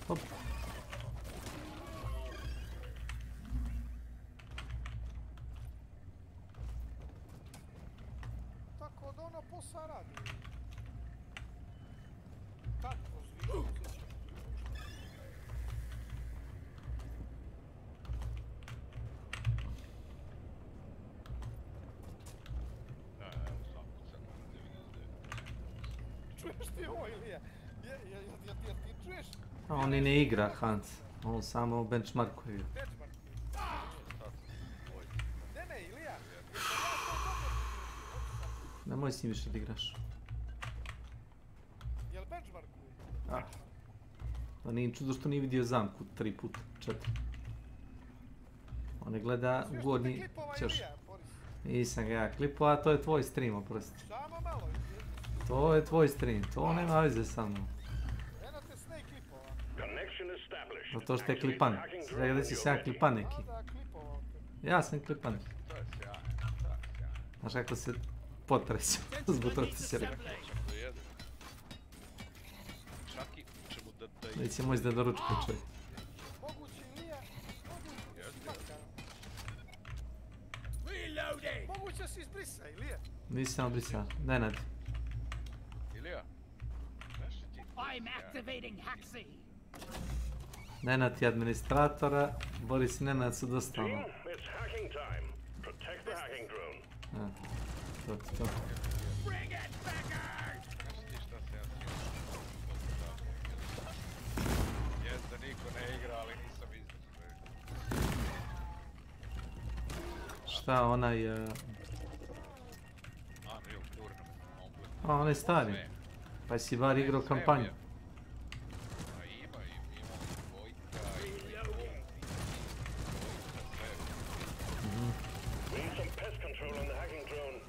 Hop. Tako da ono posao radi. Tako zvijem. Čuješ ti ovo Ilija? Jel ti čuješ? A on i ne igra Hans, on samo benchmarkuje. Ne, Ilija. Nemoj s njim više da igraš. Jel benchmarkuje? Pa nije čudo što nije vidio zamku 3 puta, 4. On ne gleda u gornji ćeš. Nisam ga ja klipao, a to je tvoj stream, oprosti. Samo malo. To je tvoj stream, to nema veze sa mnom. Eno te snake klipova. Zato što je klipan. Sada da si se ja klipan neki. Ja sam klipan. Znaš kako se potresio, zbog toga ti se rekao. Neće moći da doručkuje čovjek. Moguće si izbrisa, Ilija. Nisam obrisao, Nenad. Ilija? I'm activating Haxi. Nenad je administratora, Boris i Nenad su dosta ono. To. Jeste, niko ne igra, ali nisam izdržao. Šta onaj... Unreal Tournament, komplet. A, on je stari. Pa si bar igrao kampanju. A ima dvojka i We need some pest control on the hacking drone.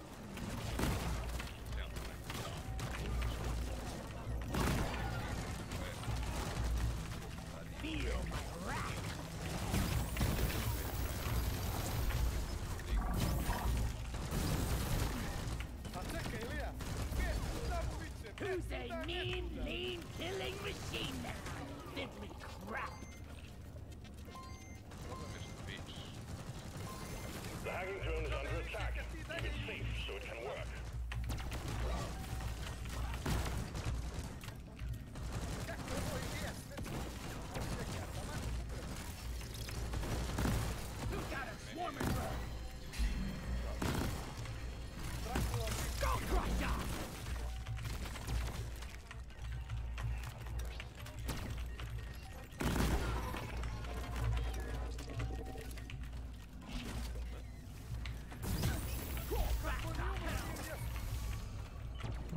Feel my wrath. Who's a mean, lean, killing machine now? Fiddly crap. The hacking drone is under attack. Keep it safe so it can work. Who got a swarming drone? Go Crusher!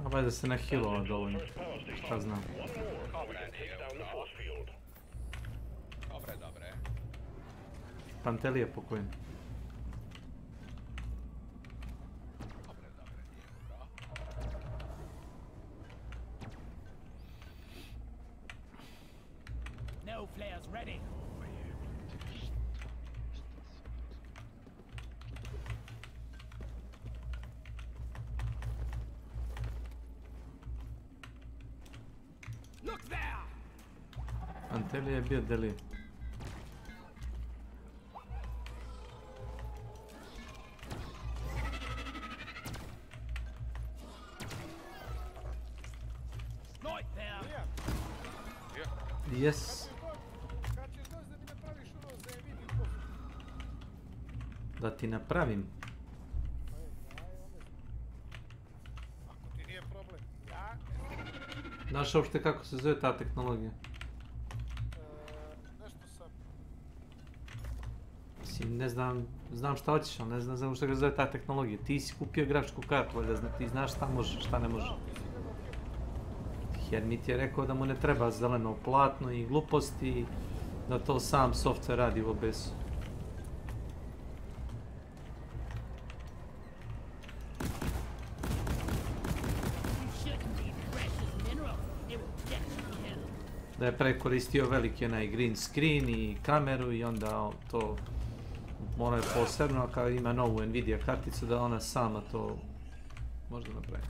A valjda se ne healova dovoljno. Šta znam. Dobre. Pantelija pokojen. No flares ready. Look there! Pantelija je bio deli. Right there! Yes. Da ti napravim. Ako ti nije problem, ja... Znaš uopšte kako se zove ta tehnologija? Nešto sam... Mislim, ne znam, znam šta hoćeš, ali ne znam što ga zove ta tehnologija. Ti si kupio grafičku kartu, valjda ti znaš šta može, šta ne može. Hermit je rekao da mu ne treba zeleno platno i gluposti, da to sam software radi u OBS-u. Da je prekoristio veliki onaj green screen i kameru i onda to mora je posebno, kao ima novu Nvidia karticu, da ona sama to možda napravi.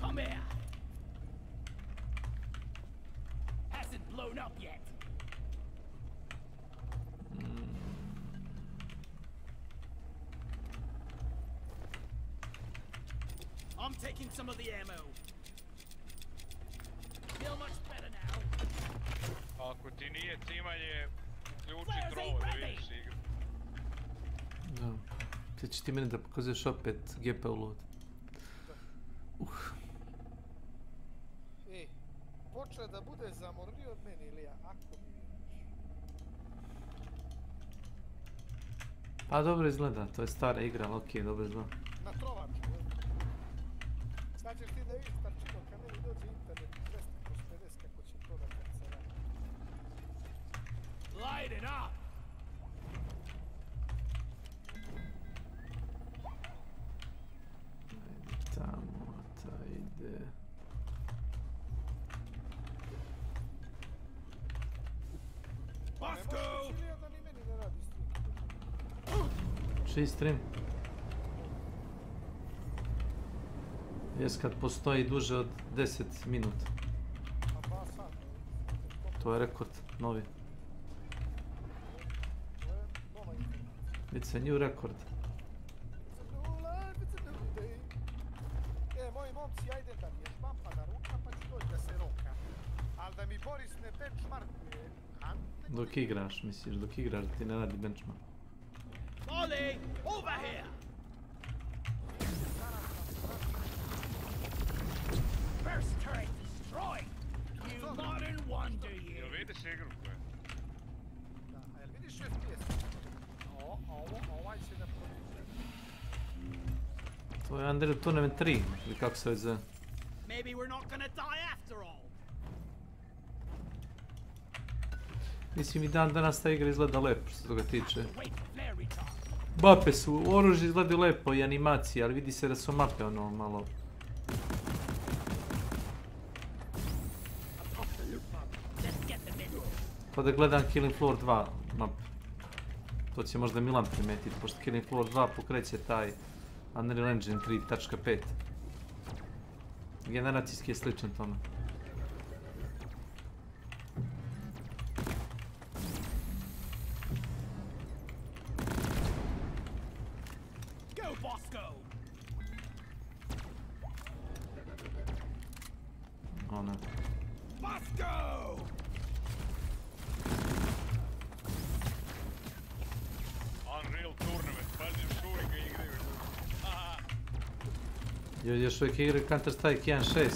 I'm taking some of the ammo. Feel much better now. Ako ti nije cimanje, ključi trovo da vidiš igru. Da. Sad će ti meni da pokazuješ opet GPU load. Ej, počeo da bude zamorniji od meni, Ilija, ako mi vjeruješ. Pa dobro izgleda, to je stara igra, ali okej, dobro izgleda. Na trovačku, sad ćeš ti da vidiš parčino, kad meni dođe internet 200/50 kako će to da kancela. Light it up! Tamo, ta ide. Bosco! Da ni meni ne radi stream. Čiji stream? Jes kad postoji duže od 10 minuta. A 2 sata. To je rekord, novi. To je nova informacija. It's a new record. It's a new life, it's a new day. Moji momci, ajde da vježbam pa da ručam pa ću doći da se roka. Al da mi Boris ne benchmarkuje. Dok igraš, misliš, dok igraš da ti ne radi benchmark. Molly, over here! First turret destroyed! You modern wonder, you! Jel vidiš igru koja? Da, a jel vidiš FPS? Ovaj će da promiče. To je Unreal Tournament 3, ili kako se već zove. Maybe Maybe we're not gonna die after all. Mislim i dan danas ta igra izgleda lepo što se toga tiče. Mape su, oružje izgleda lepo i animacije, ali vidi se da su mape ono malo... Pa da gledam Killing Floor 2 mape. To će možda Milan primetiti, pošto Killing Floor 2 pokreće taj Unreal Engine 3.5. Generacijski je sličan tome. Ona. Unreal Tournament, pazi šuri ga igraju. Još uvijek igraju Counter-Strike 1.6.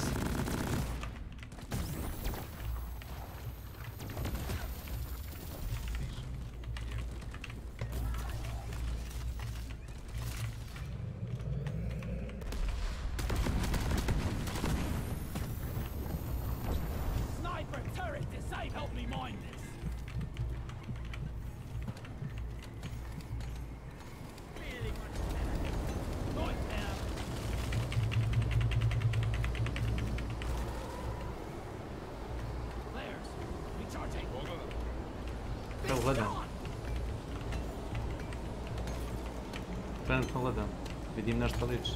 Evo gledam. Trenutno gledam. Vidim nešto liči.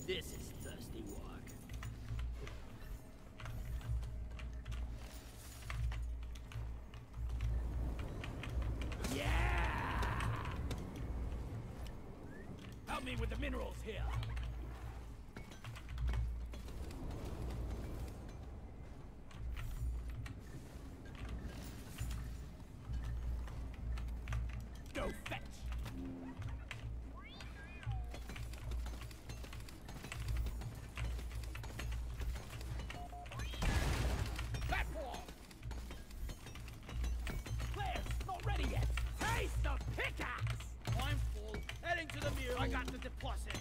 This is thirsty work. Help me with the minerals here. Go fetch. Platform. Players, not ready yet. Taste the pickaxe. I'm full. Heading to the mule. I got the deposit.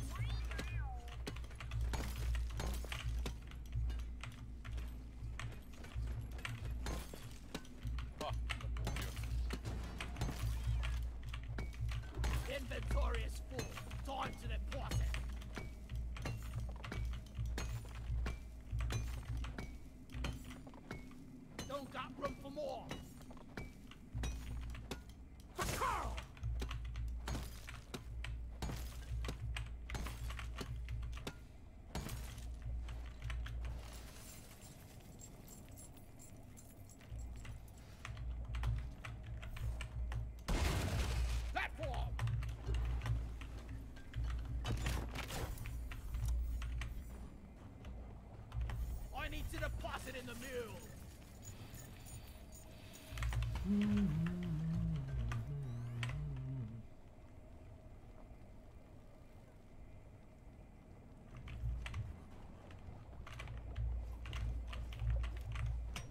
Inventory is full. Time to deposit. Don't got room for more. For Carl! Platform! I need to deposit in the mule.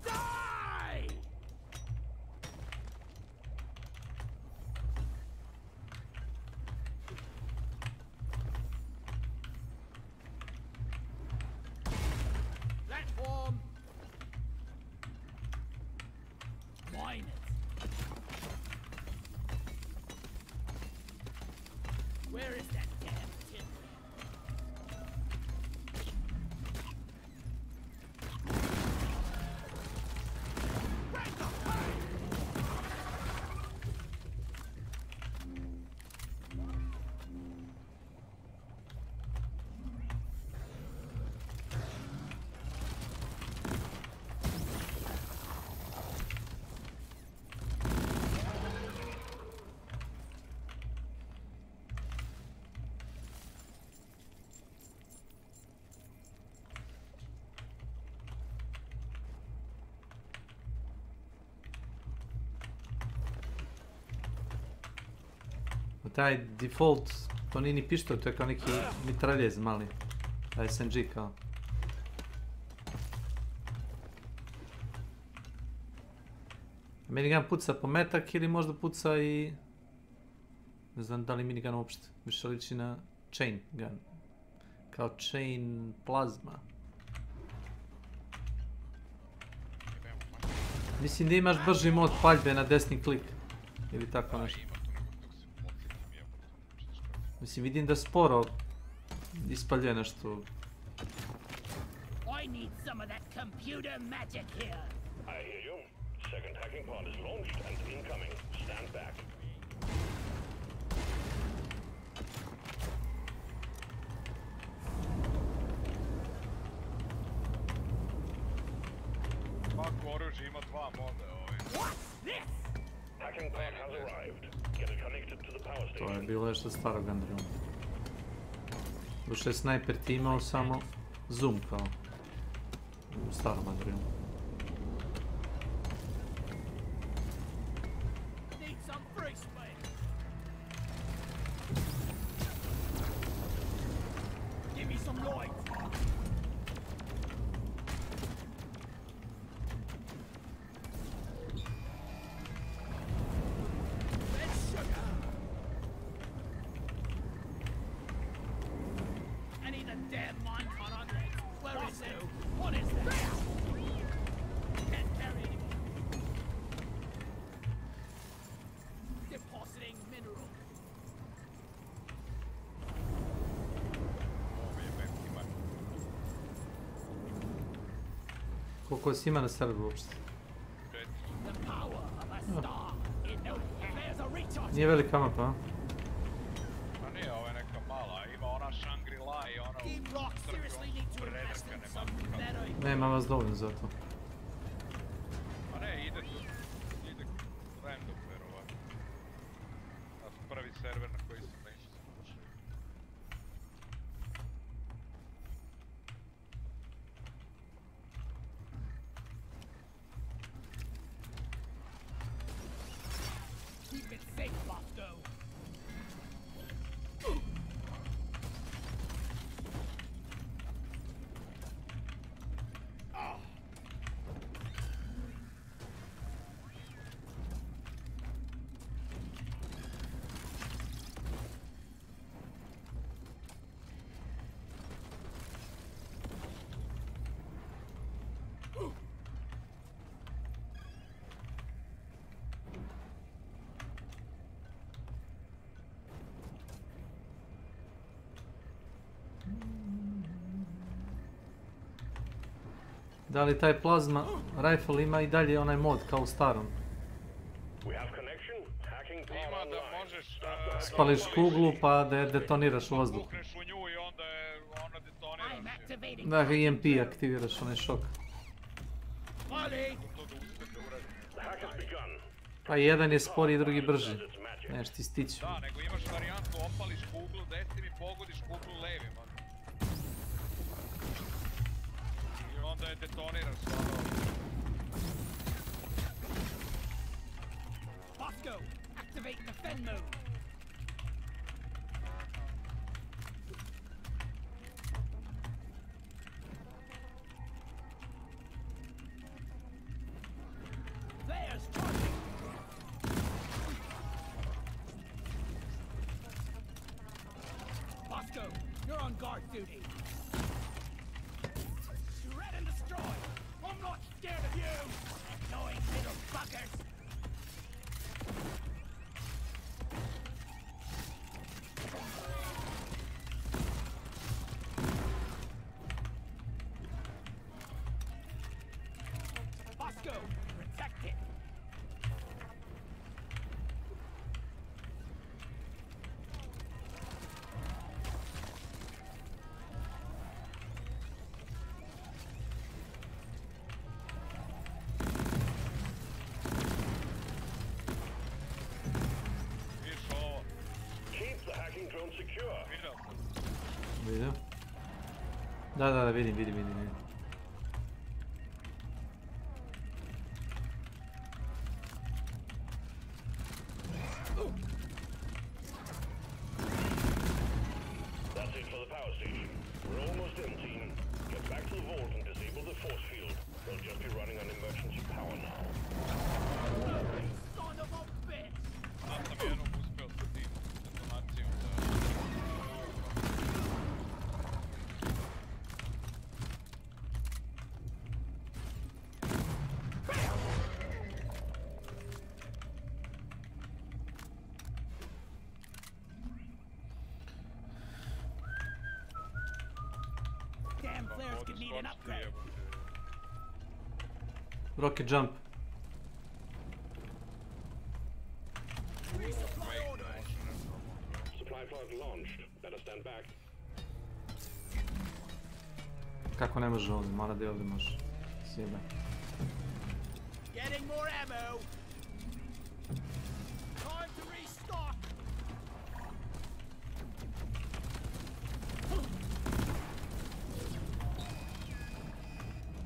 Die! Platform! Mine it. Where is that damn tin? Break the pipe! Taj default, to nije ni pištolj, to je kao neki mitraljez mali. SMG kao. Minigun puca po metak ili možda puca i... Ne znam da li minigun uopšte. Više liči na chain gun. Kao chain plazma. Mislim da imaš brži mod paljbe na desni klik. Ili tako nešto. Mislim, vidim da sporo ispaljuje nešto. I need some of that computer magic here. I hear you. Second hacking pod is launched and incoming. Stand back. Svako oružje ima 2 moda. What's this? Hacking pod has arrived. Get it connected to the power To je station. bilo nešto starog Andrijom. Duše snajper ti imao samo zoom kao u starom Andrijom. Need some free space. Give me some light. Red sugar. I need a damn minecart on legs. Where is it? What is that? Can't carry anymore. Depositing mineral. Koliko si ima na serveru uopšte? The power of a star. It knows there's a recharge. Nije velika mapa, a? Pa nije, ovo je neka mala. Ima ona Shangri-La i ona Deep Rock seriously need to invest in some better. Nema vas dovoljno za to. Pa ne, ide random verovatno. A prvi server na koji sam neće se ušli. Keep it safe, Bosco. Da li taj plazma rifle ima i dalje onaj mod kao u starom? We have connection. Hacking pod Ima da online. možeš Spališ kuglu pa da je detoniraš u vazduh. pukneš u nju i onda je ona detoniraš. I'm Da, EMP aktiviraš onaj šok. Molly! The hack has begun. Pa jedan je sporiji, drugi brži. Neš ti stići. Da, nego imaš varijantu opališ kuglu desnim i pogodiš kuglu levim. I onda je detoniraš ono. Bosco, activate the Fen mode. There's charging. Bosco, you're on guard duty. Shred and destroy. I'm not scared of you, annoying little fuckers. Bosco, protect it. Keep the hacking drone secure. Vidio? Da, vidim. That's it for the power station. We're almost in, team. Get back to the vault and disable the force field. They'll just be running on emergency power now. need an upgrade. Rocket jump. Resupply orders. Supply pod launched. Better stand back. Kako ne može ovdje? Mala da ovdje može. Sjeba. Getting more ammo. Time to restock.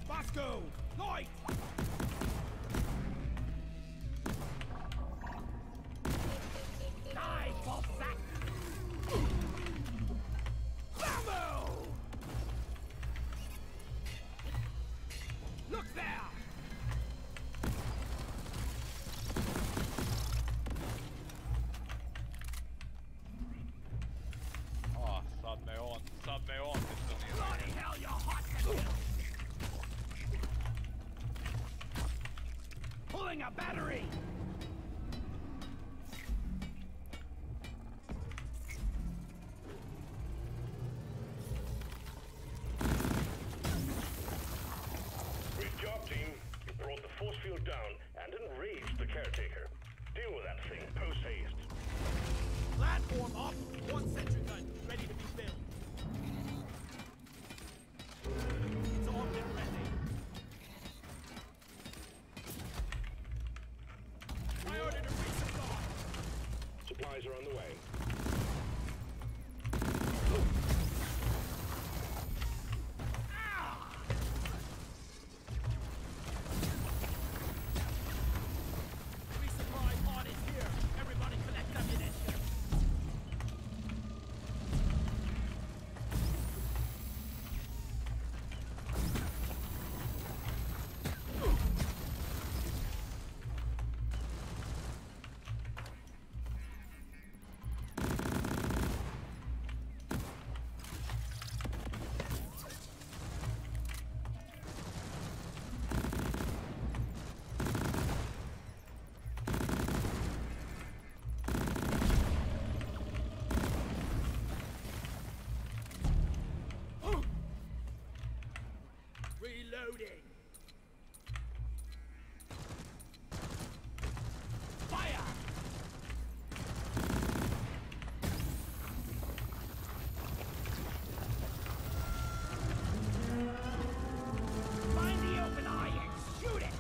Bosco, light. Die, ball sack. Ammo. Look there. Sad me on detonirao. Bloody hell, you're hot to kill. Pulling a battery. Great job, team. You brought the force field down and enraged the caretaker. Deal with that thing post-haste. Platform up. One sentry gun ready to be filled. It's armed and ready. Priority to resupply. Supplies are on the way. Resupply pod is here. Everybody collect ammunition. Reloading. Fire! Find the open eye and shoot it!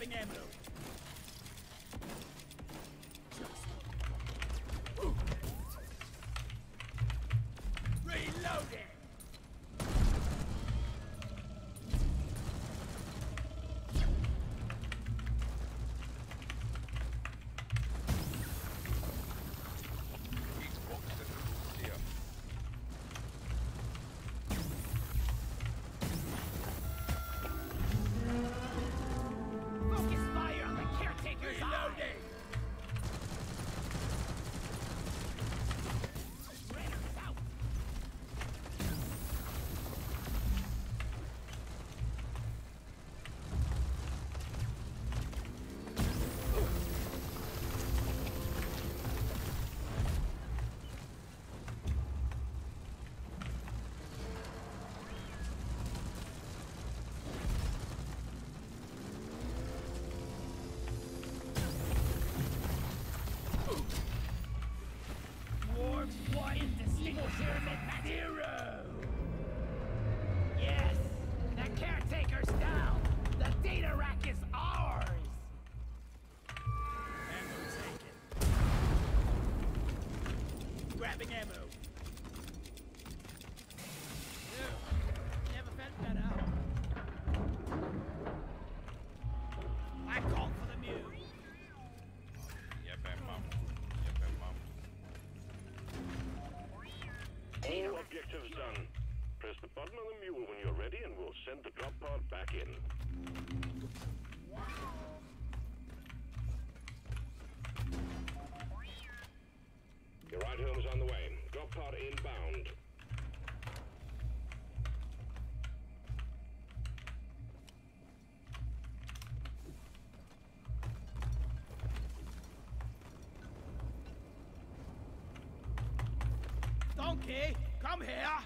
Grabbing ammo. Reloading. Focus fire on the caretaker's eye. Raiders out. Dwarves fly indistinguishable at zero. Yes, the caretaker's down. The data rack is ours. Ammo taken. Grabbing ammo. Never felt better. I call for the mule. All objectives done. Press the button on the mule when you're ready and we'll send the drop pod back in. Your ride home is on the way. Drop pod inbound. Donkey, come here.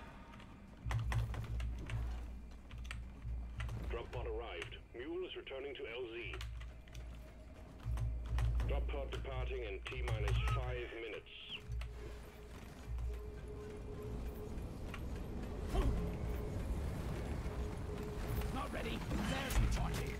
Drop pod arrived. Mule is returning to LZ. Drop pod departing in T-minus 5 minutes. Not ready. There's the target.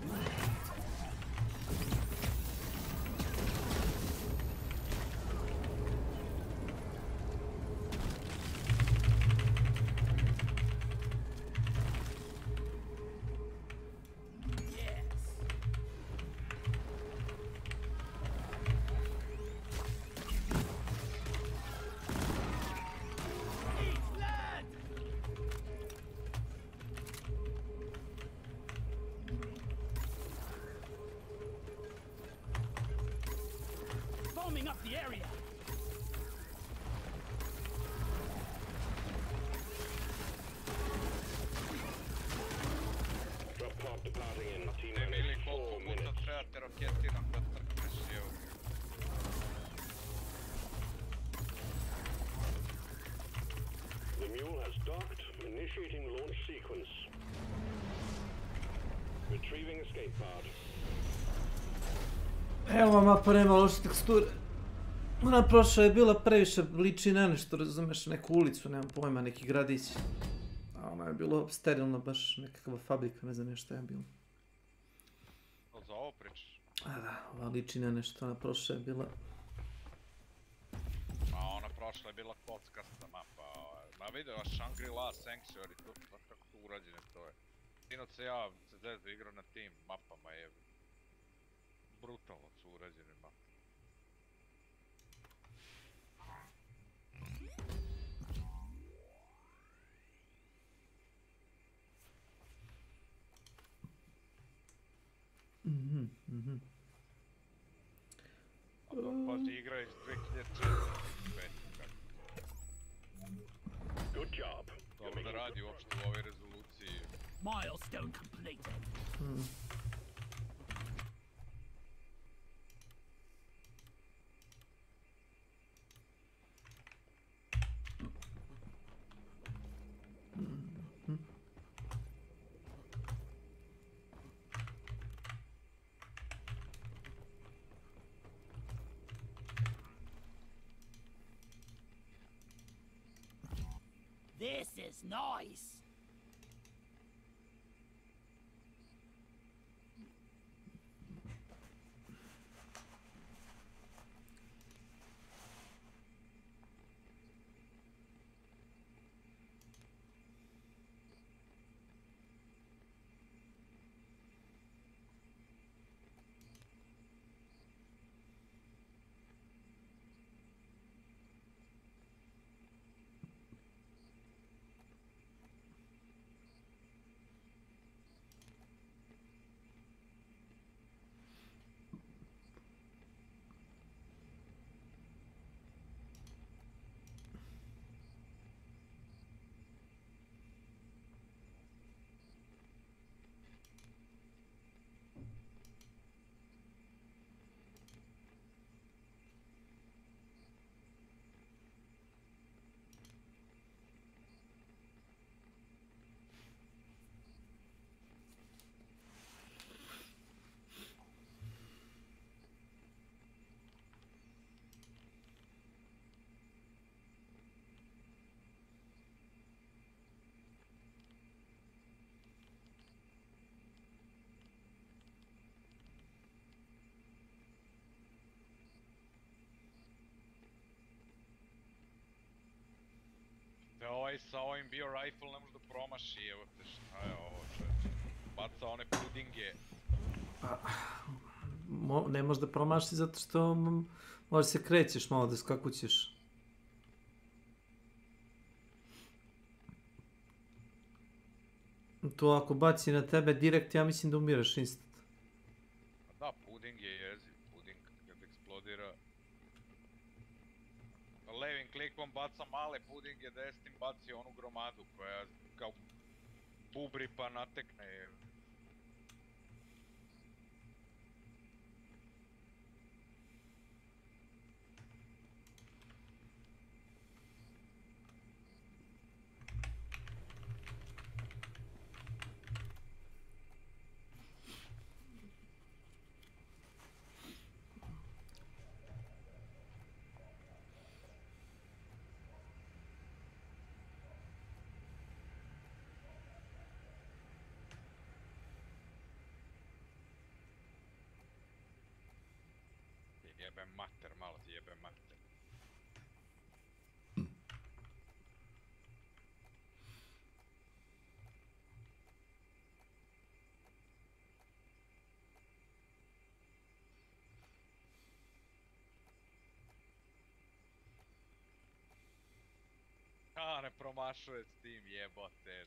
Foaming up the area. Drop pod departing in Emili, T-minus 4 koliko puta minutes. trebate raketi nam da trkneš, evo. The mule has docked. Initiating launch sequence. Retrieving escape pod. Evo vam mapa, nema loše teksture. Ona prošla je bila previše liči na nešto, razumeš, neku ulicu, nemam pojma, neki gradić. A ona je bilo sterilno, baš nekakva fabrika, ne znam šta je bilo. To za ovo pričaš? A da, ova liči na nešto, ona prošla je bila... Ma ona prošla je bila kockasta mapa. Ma vidio, Shangri-La, Sanctuary, to kako tu urađene to je. Sinoć se ja CZ igrao na tim mapama, je brutalno su urađene mape. Pazi, igra iz 2004. Good job. Dobro da radi uopšte u ovoj rezoluciji. Milestone completed. This is nice. Ovaj sa ovim bio rifle ne može da promaši, evo te šta je ovo čovječe. Baca one pudinge. Ne možeš da promaši zato što možda se krećeš malo, da skakućeš. To ako baci na tebe direkt, ja mislim da umireš instant. Da, puding je jeziv, puding kad eksplodira. Levim klikom baca male pudinge, desnim baci onu gromadu koja kao bubri pa natekne. Jebem mater, malo ti jebem mater. A, ne promašuje s tim, jebote.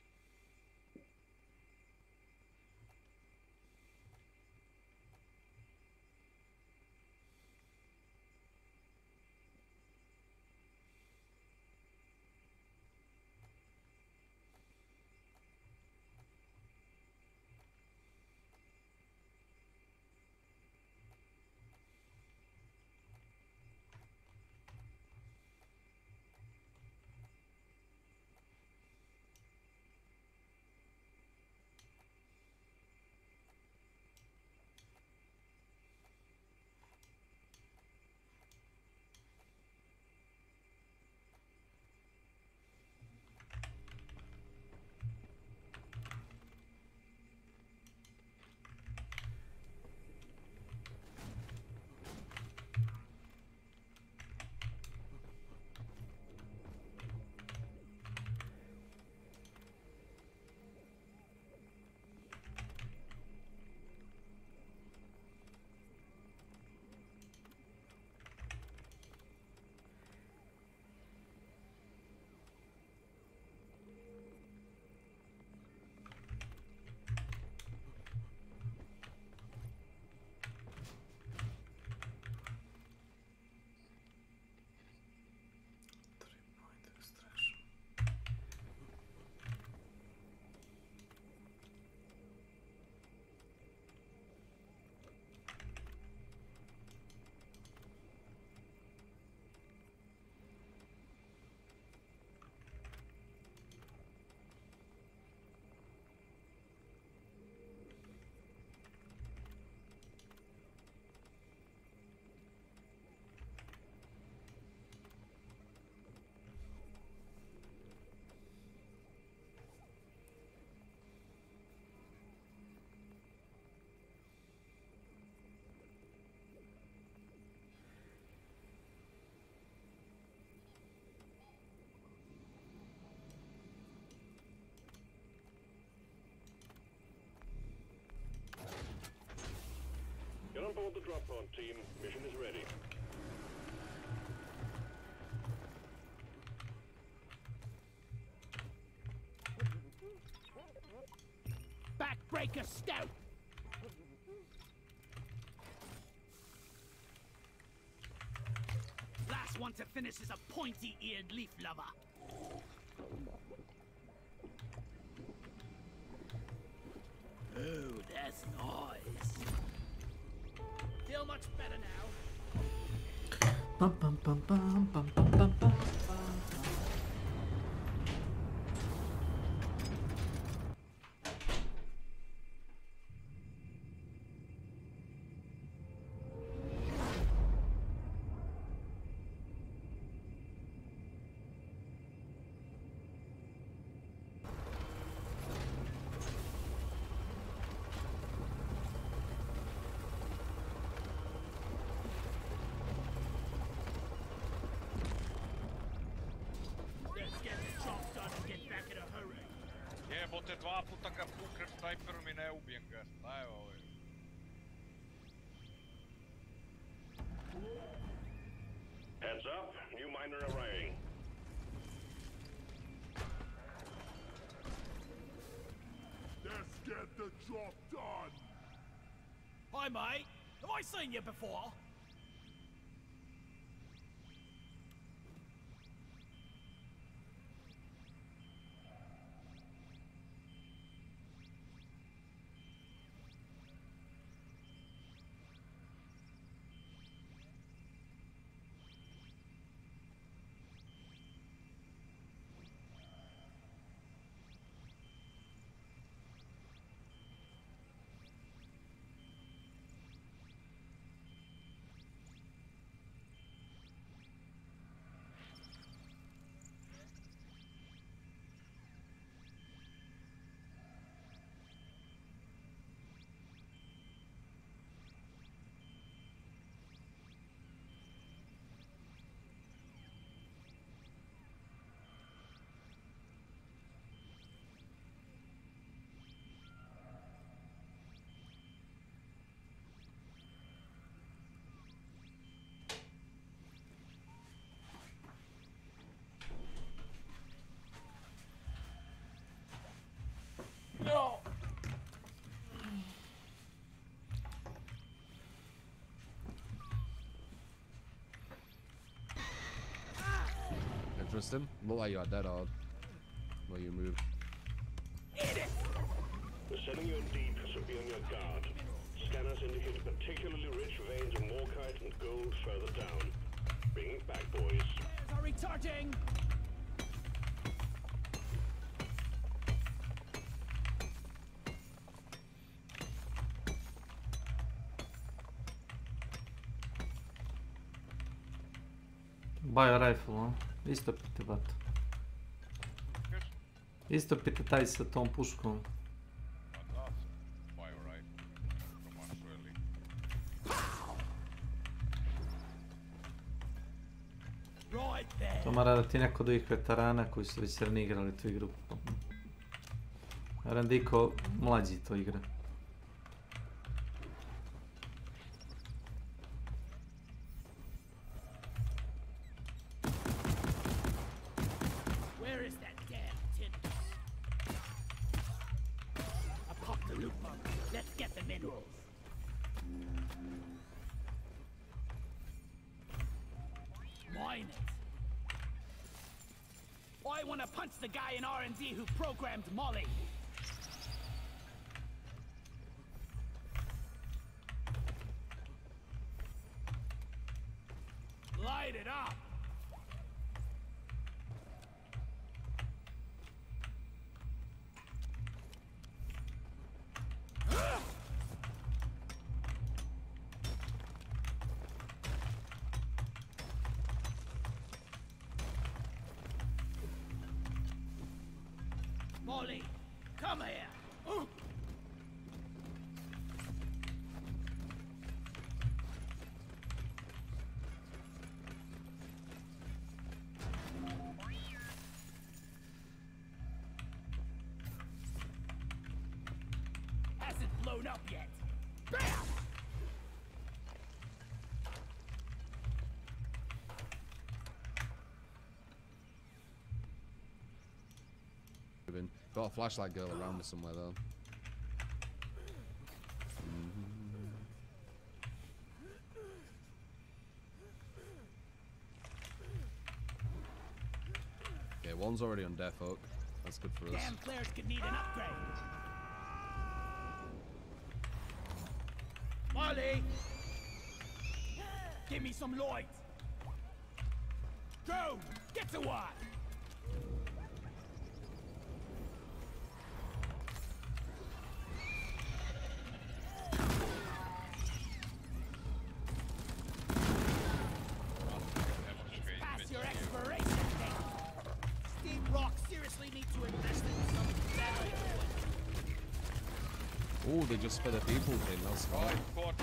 Get on board the drop pod, team. Mission is ready. Backbreaker stout! Last one to finish is a pointy-eared leaf lover. Oh, that's nice. Feel much better now. Pam pam pam pam pam pam pam pam. Jebote, 2 puta ga puknem snajperom I ne ubijem ga. Šta je ovo? Heads up, new miner arriving. Let's get the job done. Hi, mate. Have I seen you before? No! Interesting. Look like you are dead hard. Where you move. We're sending you in deep, so be on your guard. Scanners indicate particularly rich veins of morkite and gold further down. Bring it back, boys. Are recharging! Bio rifle, a? Istopite, bat. Istopite taj sa tom puškom. To mora da ti neko od ovih veterana koji su već ranije igrali tu igru. Randiko mlađi to igra. Where is that damn tin? I popped the loot bug. Let's get the minerals. Mine it. I want to punch the guy in R&D who programmed Molly. Light it up. Molly, come here. Hasn't blown up yet. Bam! Got a flashlight girl around me somewhere though. Okay, one's already on Death Hook. That's good for us. Damn flares could need an upgrade. Molly! Give me some light. Go! Get to work! Oh, they just sped a people thing, that's fine. Okay,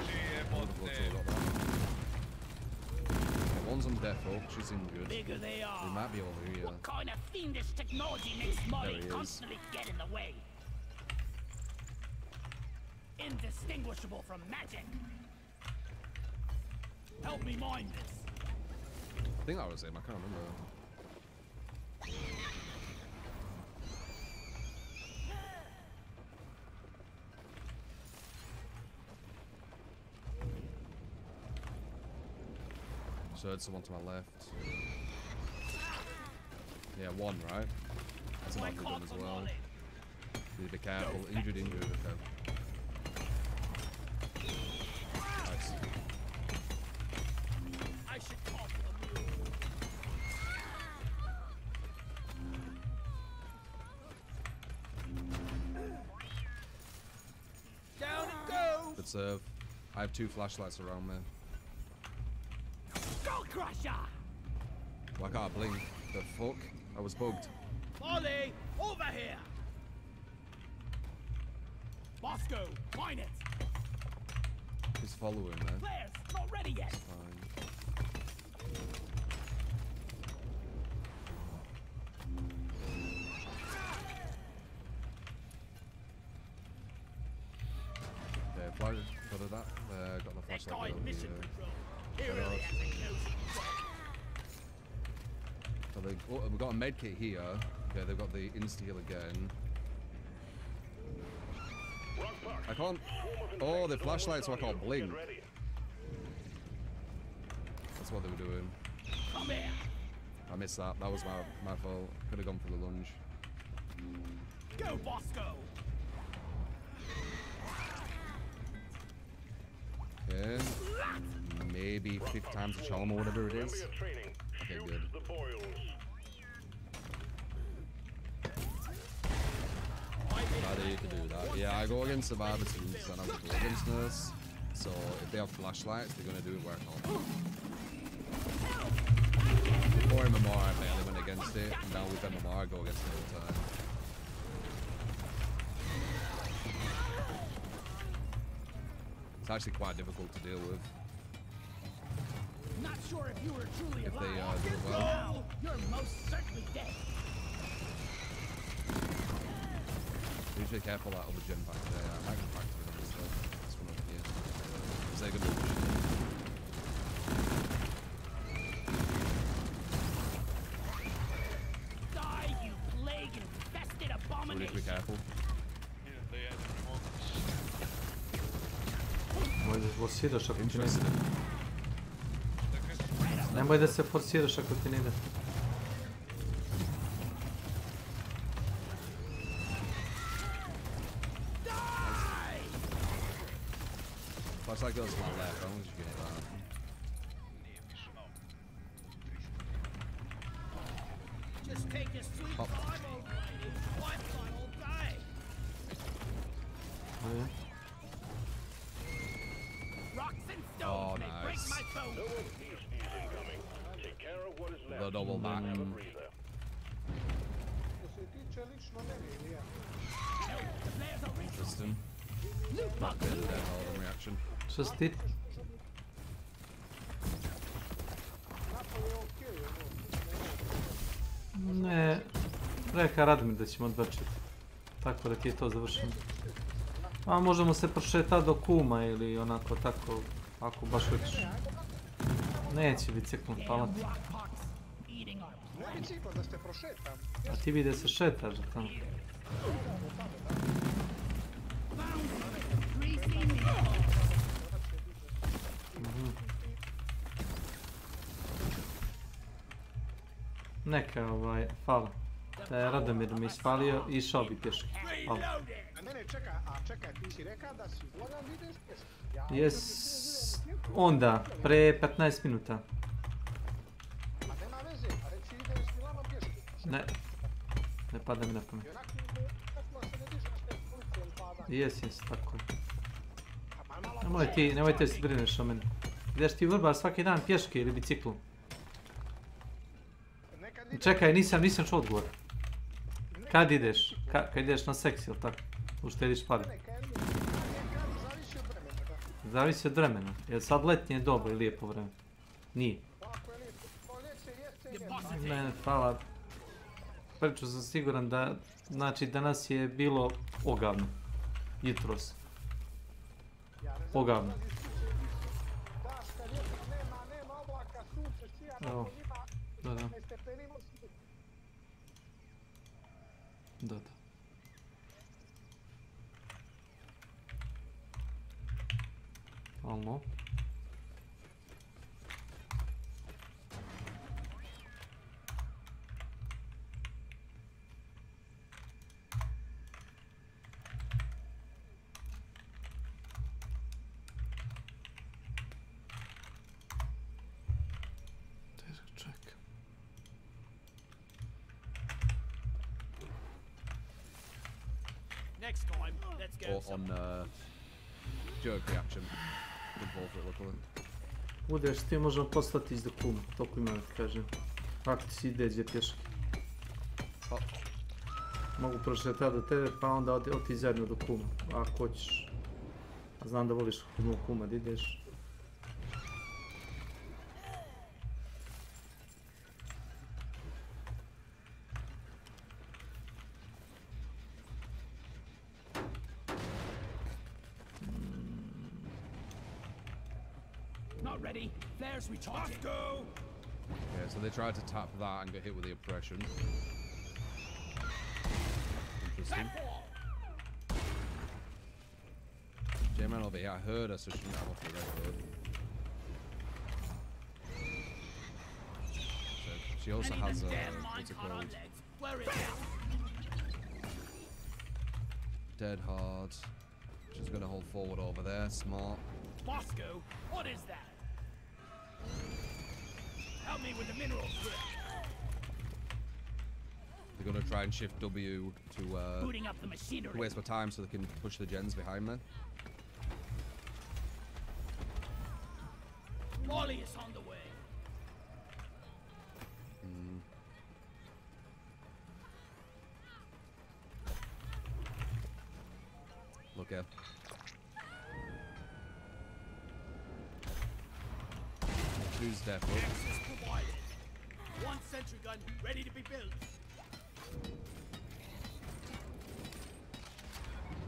one's on Death Hook, she's in good. Bigger they are. We might be over here. What kind of fiendish technology makes Molly constantly get in the way? Indistinguishable from magic. Help me mind this. I think that was him, I can't remember. So it's someone to my left. Yeah, one, right? That's about to be done as well. Need to be careful. Injured, okay. Nice. I should call for the move. Down it goes. Good serve. I have 2 flashlights around me. Skull crusher. Why can't I blink? The fuck? I was bugged. Molly, over here. Bosco, mine it. He's following, man. Players, not ready yet. It's fine. Okay, flash. Got that. Got the flashlight. Mission control. Here really has a nosy. So we've got a med kit here. Okay, they've got the insta-heal again. I can't. Oh, the flashlight, so I can't blink. That's what they were doing. Come here. I missed that. That was my fault. Could have gone for the lunge. Go, Bosco. Okay. Maybe 5th time's the charm or whatever it is. Okay, good. Ready to do that. Yeah, I go against Survivor teams and I would go against Nurse. So if they have flashlights, they're gonna do it work on. Before MMR, I barely went against it, and now with MMR, I go against it all the time. It's actually quite difficult to deal with. Not sure if you were truly if they alive. do it well. Now, you're most certainly dead. Be careful that other gen back there. I might go back to it instead. This one over here. Is they gonna push it? Die, you plague-infested So we need to be abomination! careful. Možeš forsiraš ako ti ne ide. Nemoj da se forsiraš ako ti ne ide. Flashlight goes to my left, I don't want you to get that. Just take your sweet Pop. time, old lady. Why fun all day? Oh, yeah. Rocks and Oh, stones may break nice. my bones. Take care of what is left. The double back. Have a breather. Interesting. Not been dead all reaction. Što si ti? Ne, reka Radmir da ćemo odvrčiti. Tako da ti je to završeno. A možemo se prošetati do kuma ili onako tako, ako baš hoćeš. Neće biciklom palati. A ti vidi da se šetaš da tamo. Neka fala. Da je Radomir mi ispalio i išao bi pješke. Hvala. A ne, čekaj, ti si rekao da si voljan ideš pješke. Jes, onda, pre 15 minuta. A nema veze, a reći ideš s Milanom pješke. Ne, ne pada mi na pamet. I onako se ne dižeš te policije ili pada. Jes, tako je. Nemoj se brineš o meni. Ideš ti vrbar svaki dan pješke ili biciklom? Čekaj, nisam čuo odgovor. Kad ideš? Kad ideš na seks, ili tako? Uštediš pare. Zavisi od vremena. Jel sad letnje doba i lijepo vreme? Nije. Ne, hvala. Preču sam siguran da, znači danas je bilo ogavno. Jutros. Pogavno. Daška, vjetra nema oblaka, sunce sija, Evo, nakon ima da. 15 stepeni ima sunce. Da. Alno. Next time, let's go. Or on jerk reaction. Involved it luckily. Budeš, ti možemo poslati iz kuma, toliko ima da kažem. Ako ti si ide gdje pješke. Mogu prošetati do tebe, pa onda oti zajedno do kuma, ako hoćeš. A znam da voliš kuma da ideš. Not ready. Flares recharging. Yeah, so they tried to tap that and get hit with the oppression. Interesting. J-Man over here, I heard her, so she didn't have off the record. So she also has a, what's it called? Dead hard. She's gonna hold forward over there, smart. Moscow, what is that? Help me with the minerals quick. They're gonna try and shift W to Booting up the machinery. waste my time so they can push the gens behind me. Molly is on the way. Look at. Who's deaf? Access provided. One sentry gun ready to be built.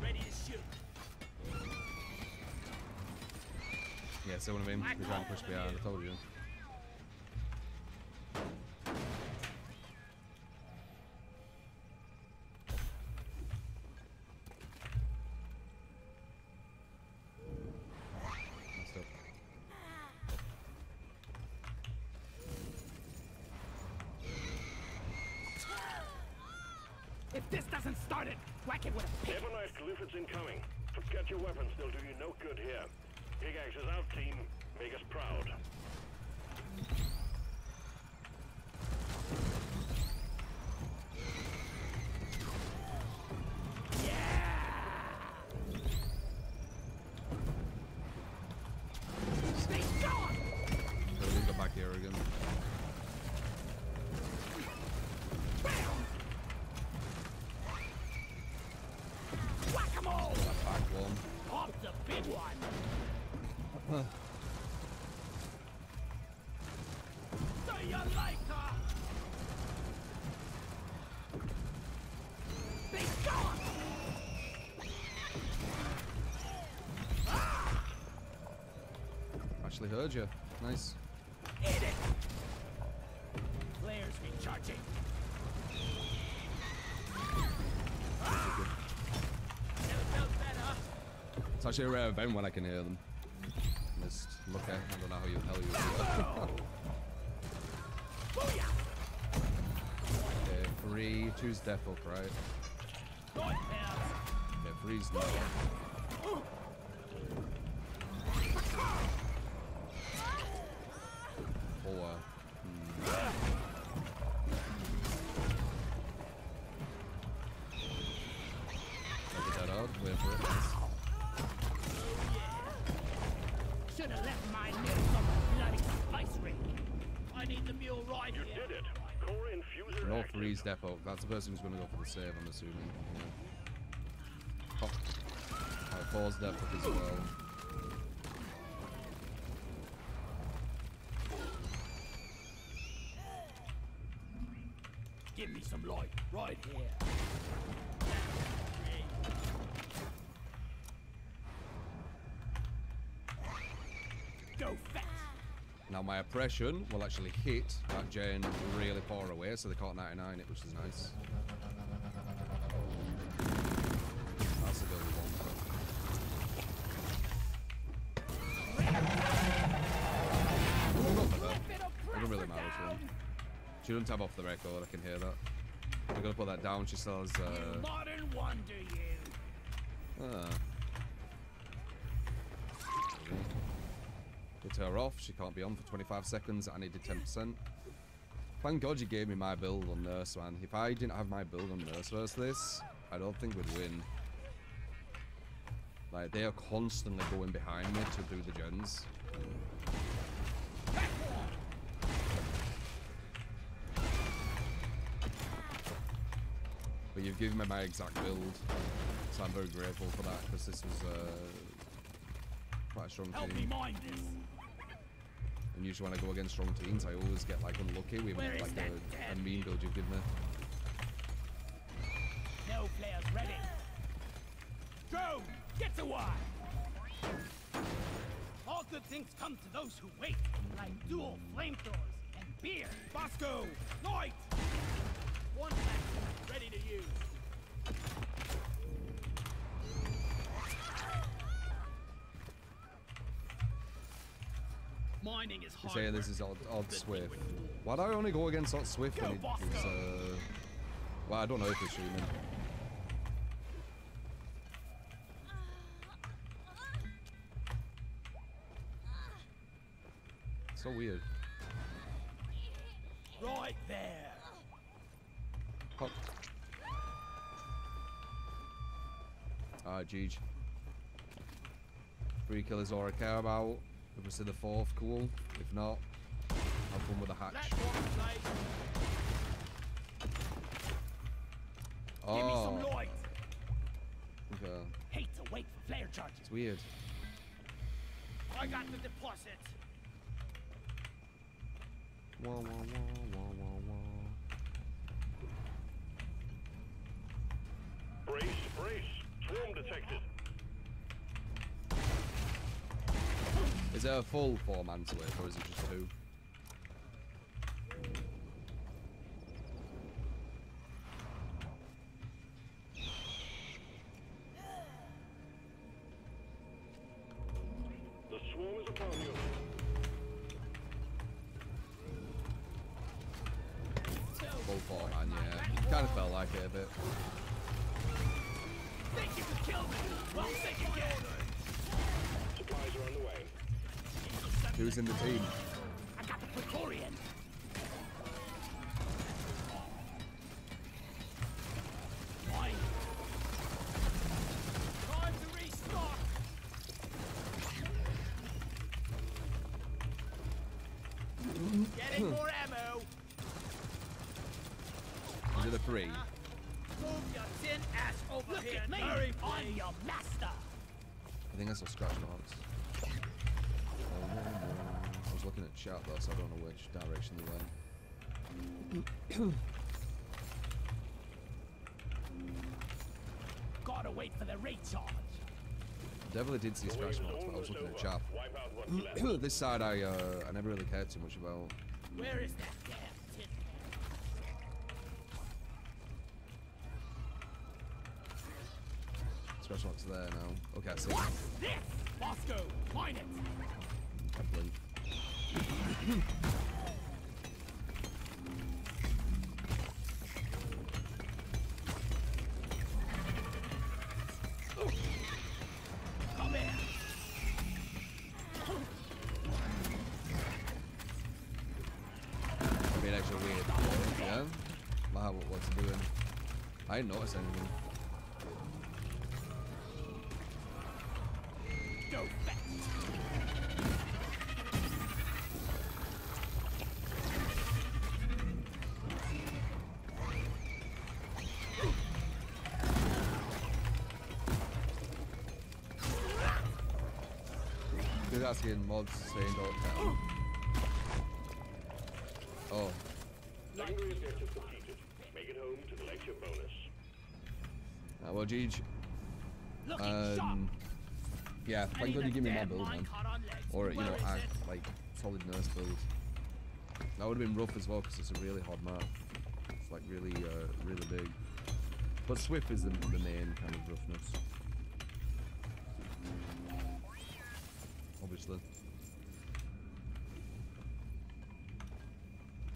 Ready to shoot. Yeah, so one of him. We're trying to push behind. I told you. Messed up. If this doesn't start it, whack it with a pick. Never knife Glyphids incoming. Forget your weapons, they'll do you no good here. Pickaxe is out, team. Make us proud. We'll go back here again. Whack-a-mole! Back one. Pop the big one. See you later. Be gone. Actually heard you. Nice. Eat it. Flares recharging. It's actually a rare event when I can hear them. Just look at. I don't know how you hell you do Okay, 3. Choose death up, right? Okay, 3's no. 4. Take that out. Wait for it. Nice. Should have left my nails on the bloody spice ring. I need the mule right here. You did it. Core infuser No active. 3's depot. That's the person who's going to go for the save, I'm assuming. Yeah. Oh. 4's depot as well. Give me some light right here. Now my oppression will actually hit that gen really far away, so they can't 99 it, which is nice. That's a build we want. It doesn't really matter which one. She doesn't have off the record, I can hear that. We're gonna put that down, she still has You modern wonder, you. Get her off, she can't be on for 25 seconds, I needed 10%. Thank God you gave me my build on Nurse, man. If I didn't have my build on Nurse versus this, I don't think we'd win. Like, they are constantly going behind me to do the gens. But you've given me my exact build, so I'm very grateful for that, because this was quite a strong team. And usually when I go against strong teams, I always get like unlucky with like a mean build you've given me. No players ready. Go! Get to one! All good things come to those who wait, like dual flamethrowers and beer. Bosco! Light! One left, ready to use. Mining is hard. You're saying this is odd Swift. Why do I only go against odd Swift when he's well, I don't know if he's streaming. So weird. Right there. Pop. Alright, Jeej. 3 kills is all I care about. If we see the 4th, cool. If not, have fun with the hatch. Oh. Give me some light. Okay. Hate to wait for flare charges. It's weird. I got the deposit. Wah, wah, wah, wah, wah, wah. Brace, brace. Swarm detected. Is it a full 4-man Swift, or is it just 2? The swarm is upon you. Full 4-man, yeah. Kind of felt like it a bit. Think you could kill me? Well, think again. Supplies are on the way. Who's in the team? I got the Praetorian. Mine. Time to restock. Getting more ammo. Is it a 3? Move your tin ass over here. Hurry, I'm your master. I think that's a scratch marks. I was looking at chat though, so I don't know which direction they went. Gotta wait for the recharge. Definitely did see scratch marks, but I was looking at chat. This side I never really cared too much about. Where is that damn tin Scratch marks there now. Okay, I see. What's this? Bosco, mine it. Definitely. Come here. I mean, actually weird. Yeah? Wow, what's it doing? I didn't notice anything. Go fast. Who's asking mods saying don't tell? Oh. Secondary objective completed. Make it home to collect your bonus. Well, Jeej. Yeah, thank God you give me my build, man. Or, you know, act, like, solid nurse build. That would have been rough as well because it's a really hard map. It's like really, really big. But Swift is the main kind of roughness. Obviously.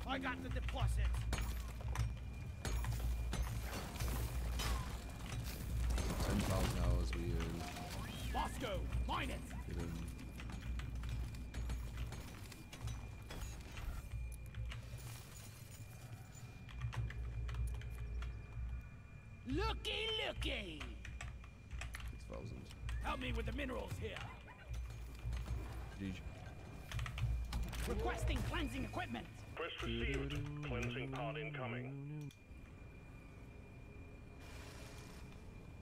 I got the deposit. 10,000 hours we earn. Moscow, mine it. Looky, looky. 6,000. Help me with the minerals here. GG. Requesting cleansing equipment. Quest received. Cleansing pod incoming.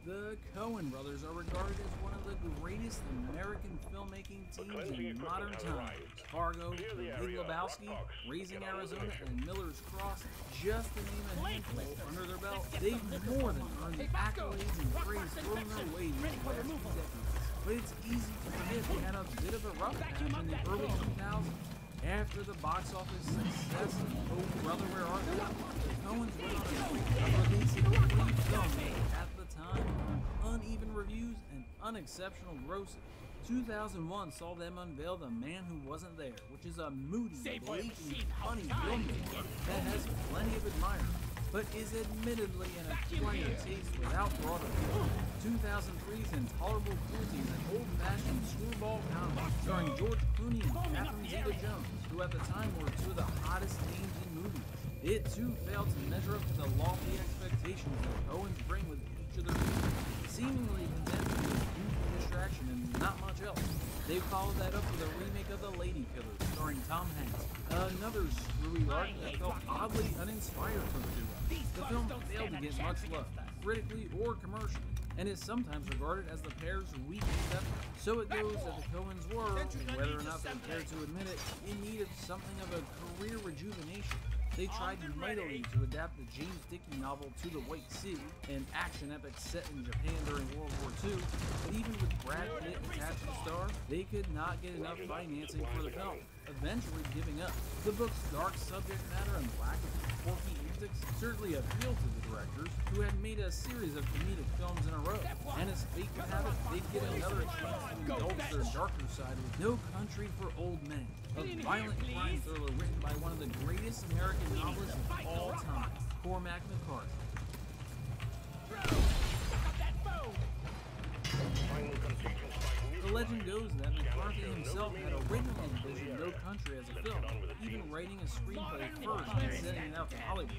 The Coen brothers are regarded as one of the greatest American filmmaking teams in modern times. Fargo, The Big Lebowski, Raising Arizona, and Miller's Cross, just to name a handful under their belt, they've more than earned the accolades and praise thrown their way in the last few decades. But it's easy to forget they had a bit of a rough patch in the early 2000s. After the box office success of Oh Brother, Where Art Thou?, the Coens went on a streak of releasing 3 films at the time earned uneven reviews and unexceptional grosses. 2001 saw them unveil The Man Who Wasn't There, which is a moody, bleakly funny film that has plenty of admirers, but is admittedly an acquired taste without broad appeal. 2003's Intolerable Cruelty is an old-fashioned screwball comedy starring George Clooney and Catherine Zeta-Jones, who at the time were 2 of the hottest names in movies. It too failed to measure up to the lofty expectations that Coens bring with each of their movies, seemingly content to be a huge distraction and not much else. They followed that up with a remake of The Lady Killers, starring Tom Hanks, another screwy lark that felt oddly uninspired for the duo. The film failed to get much love, critically or commercially, and is sometimes regarded as the pair's weakest effort. So it goes that the Coens were, whether or not they care to admit it, in need of something of a career rejuvenation. They tried mightily to adapt the James Dickey novel To the White Sea, an action epic set in Japan during World War II, but even with Brad Pitt attached to the star, they could not get enough financing for the film, eventually giving up. The book's dark subject matter and lack of quirky antics certainly appealed to the directors, who had made a series of comedic films in a row, and as fate would have it, they'd get another chance to indulge their darker side with No Country for Old Men, a violent crime thriller written by one of the greatest American novelists of all time, Cormac McCarthy. The legend goes that McCarthy himself had originally envisioned No Country as a film, even writing a screenplay first and sending it out to Hollywood.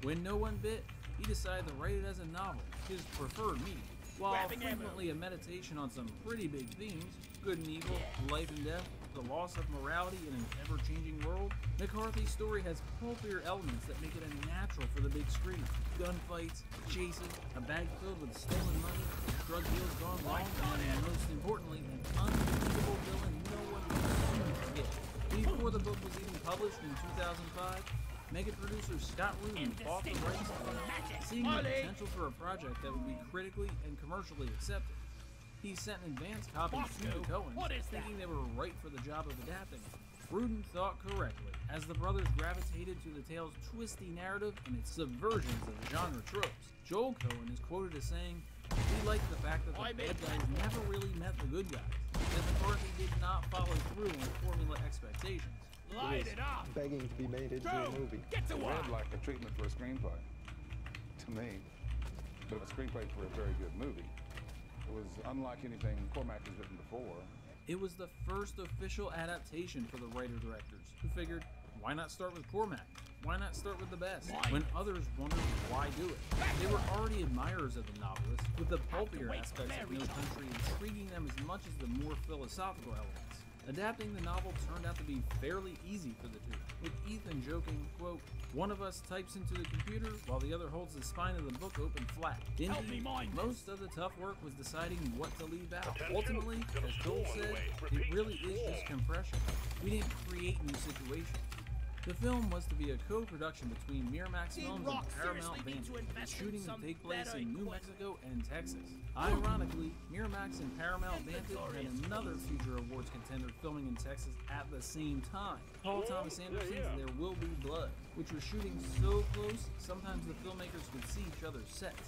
When no one bit, he decided to write it as a novel, his preferred medium. While frequently a meditation on some pretty big themes, good and evil, life and death, the loss of morality in an ever-changing world, McCarthy's story has pulpier elements that make it a natural for the big screen. Gunfights, chases, a bag filled with stolen money, drug deals gone wrong, and most importantly, an unbelievable villain no one will soon forget. Before the book was even published in 2005, mega producer Scott Rudin bought the rights to it, seeing the potential for a project that would be critically and commercially accepted. He sent an advance copy to the Coens, thinking they were right for the job of adapting it. Rudin thought correctly, as the brothers gravitated to the tale's twisty narrative and its subversions of genre tropes. Joel Coen is quoted as saying, "We liked the fact that the bad guys never really met the good guys, that McCarthy did not follow through on formula expectations." Light it up! Begging to be made into a movie. It read like a treatment for a screenplay, to me, but a screenplay for a very good movie. It was unlike anything Cormac has written before. It was the first official adaptation for the writer-directors, who figured, why not start with Cormac? Why not start with the best? When others wondered why do it. They were already admirers of the novelist, with the pulpier aspects of No Country intriguing them as much as the more philosophical elements. Adapting the novel turned out to be fairly easy for the two, with Ethan joking, quote, "One of us types into the computer while the other holds the spine of the book open flat." Indeed, most of the tough work was deciding what to leave out. Ultimately, as Joel said, it really is just compression. We didn't create new situations. The film was to be a co-production between Miramax Films and Paramount Bandit, with shooting to take place in New Mexico and Texas. Ironically, Miramax and Paramount Bandit had another future awards contender filming in Texas at the same time, Paul Thomas Anderson's There Will Be Blood, which was shooting so close, sometimes the filmmakers could see each other's sets.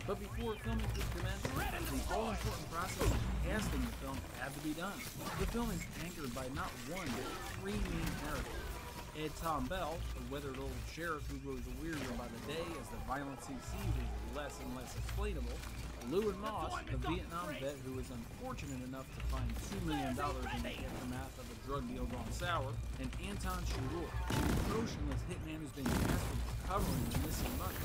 But before filming could commence, the all-important process of casting the film had to be done. The film is anchored by not one, but three main characters. Ed Tom Bell, a weathered old sheriff who grows weirder by the day as the violence he sees is less and less explainable. Lewin Moss, a Vietnam vet who is unfortunate enough to find $2 million in the aftermath of a drug deal gone sour. And Anton Chigurh, an emotionless hitman who's been cast for covering the missing money.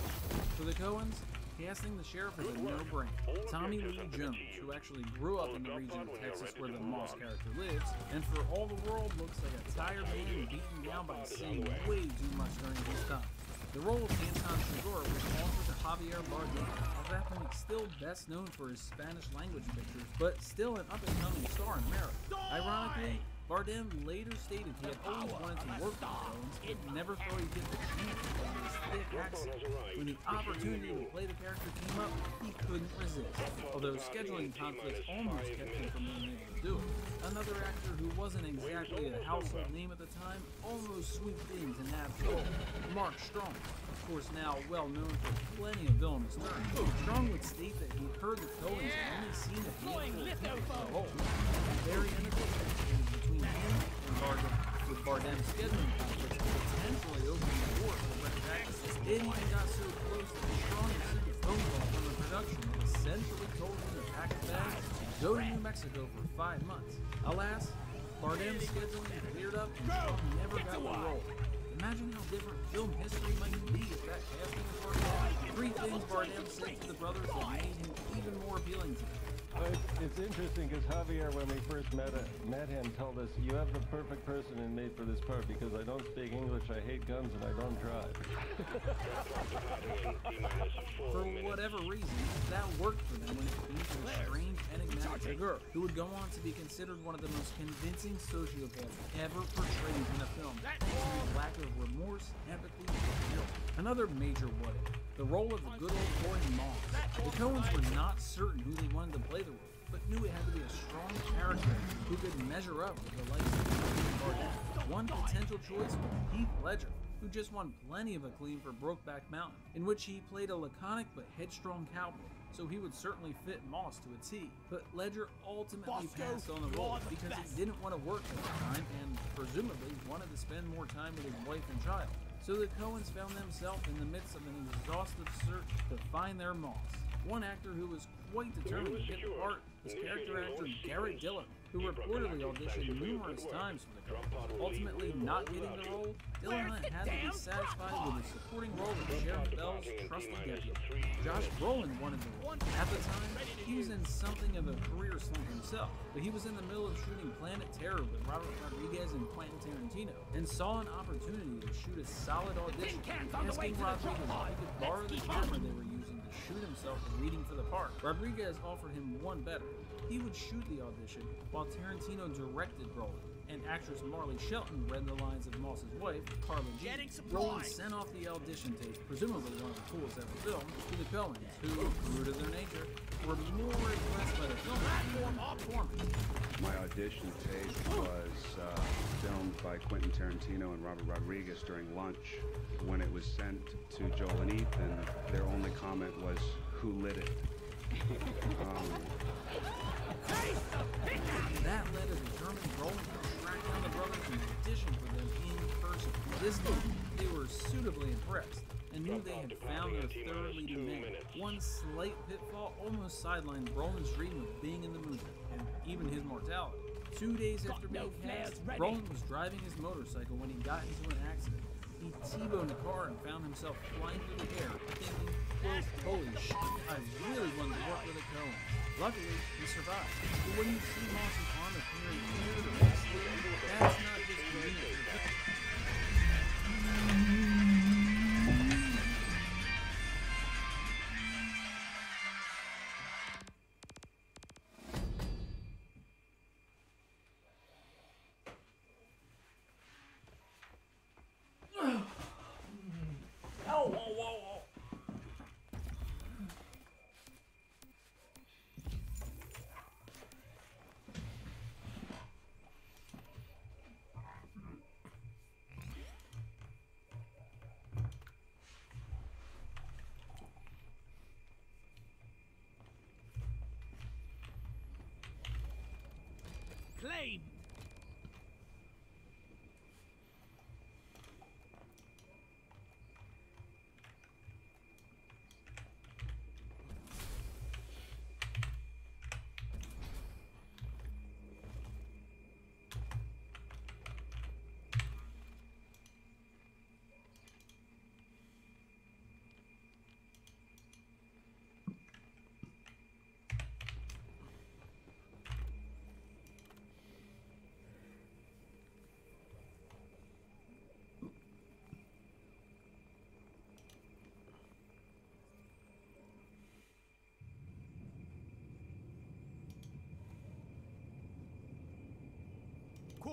For the Coens, casting the sheriff is a no-brainer. Tommy Lee Jones, who actually grew up in the region of Texas where the Moss character lives, and for all the world looks like a tired man beaten down by seeing way too much during his time. The role of Anton Chigurh was offered to Javier Bardem, as that point still best known for his Spanish language pictures, but still an up-and-coming star in America. Ironically, Bardem later stated he had always wanted to work with the Coens, but never thought he'd get the chance because of his thick accent. When the opportunity to play the character came up, he couldn't resist, although scheduling conflicts almost kept him from being able to do it. Another actor who wasn't exactly a household name at the time almost swooped in to nab the role, Mark Strong. Of course, now well known for plenty of villainous turns. Strong would state that he'd heard the Coens had only seen a handful of people for the role. At the very end of the film, between him and Bardem, with Bardem's scheduling conflicts potentially opening the door for the Red Jackets. It even got so close that Strong received a phone call from the production that essentially told him to pack his bags and go to New Mexico for 5 months. Alas, Bardem's scheduling cleared up and Strong never got the role. Imagine how different film history might be if that casting was worked out. 3 things Bardem said to the brothers that made him even more appealing to them. It's interesting because Javier, when we first met him, told us, "You have the perfect person in me for this part because I don't speak English, I hate guns, and I don't drive." For whatever reason, that worked for them when it came to the strange, enigmatic Chigurh, who would go on to be considered one of the most convincing sociopaths ever portrayed in a film, thanks to his lack of remorse, empathy, and guilt. Another major what-if, the role of the good old boy Moss. The Coens were not certain who they wanted to play the role, but knew it had to be a strong character who could measure up with the likes of Bardem. One potential choice was Heath Ledger, who just won plenty of acclaim for Brokeback Mountain, in which he played a laconic but headstrong cowboy, so he would certainly fit Moss to a T. But Ledger ultimately passed on the role because he didn't want to work at the time and presumably wanted to spend more time with his wife and child. So the Coens found themselves in the midst of an exhaustive search to find their Moss. One actor who was quite determined to get the part was character actor Garrett Dillon, who reportedly auditioned numerous times for the Coens. Ultimately not getting the role, Dillon had to be satisfied with the supporting role of Sheriff Bell's trusty deputy. Josh Brolin wanted the role. At the time, he was in something of a career slump himself, but he was in the middle of shooting Planet Terror with Robert Rodriguez and Quentin Tarantino, and saw an opportunity to shoot a solid audition, asking Rodriguez if he could borrow the camera they were using to shoot himself reading for the part. Rodriguez offered him one better. He would shoot the audition while Tarantino directed Brolin, and actress Marley Shelton read the lines of Moss's wife, Carla G. Brolin sent off the audition tape, presumably one of the coolest ever filmed, to the Coens, who, true to their nature, were more impressed by the filmmaking than the performance. My audition tape was filmed by Quentin Tarantino and Robert Rodriguez during lunch. When it was sent to Joel and Ethan, their only comment was, "Who lit it?" That led a determined Brolin to track down the brothers and audition for them in person. This time, they were suitably impressed and knew they had found their third leading man. One slight pitfall almost sidelined Brolin's dream of being in the movie, and even his mortality. 2 days after being cast, Brolin was driving his motorcycle when he got into an accident. He T-boned the car and found himself flying through the air, thinking, quote, "Holy shit, I really wanted to work with a Coen." Luckily, he survived. But when you see Moss's arm appearing clear to the sleeve, that's not just convenient for the film.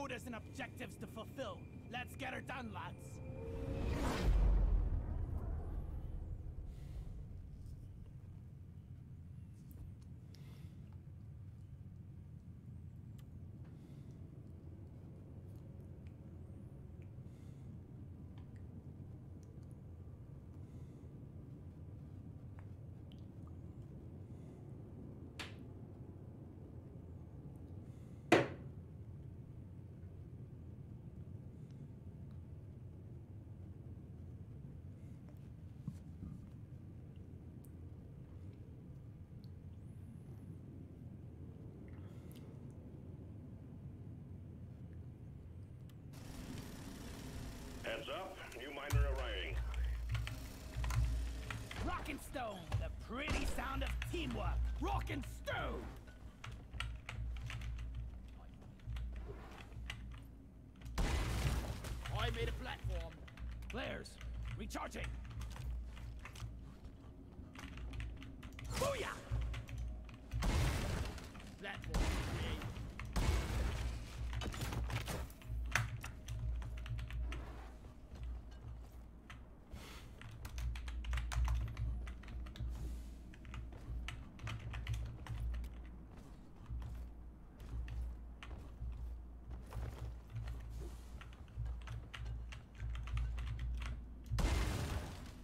orders and objectives to fulfill. Let's get her done, lads. Heads up, new miner arriving. Rock and stone, the pretty sound of teamwork. Rock and stone! I made a platform. Flares, recharging. Booyah! Platform, create.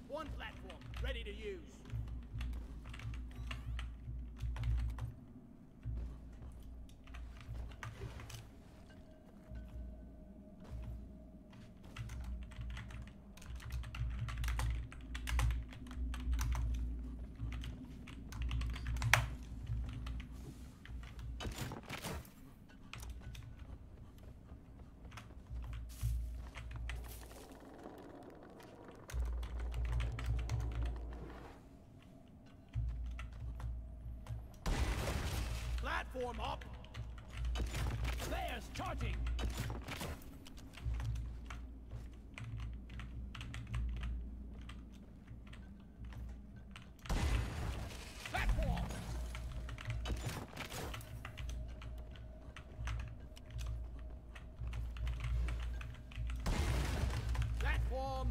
One platform, ready to use. Platform up. Flares charging. Platform. Platform.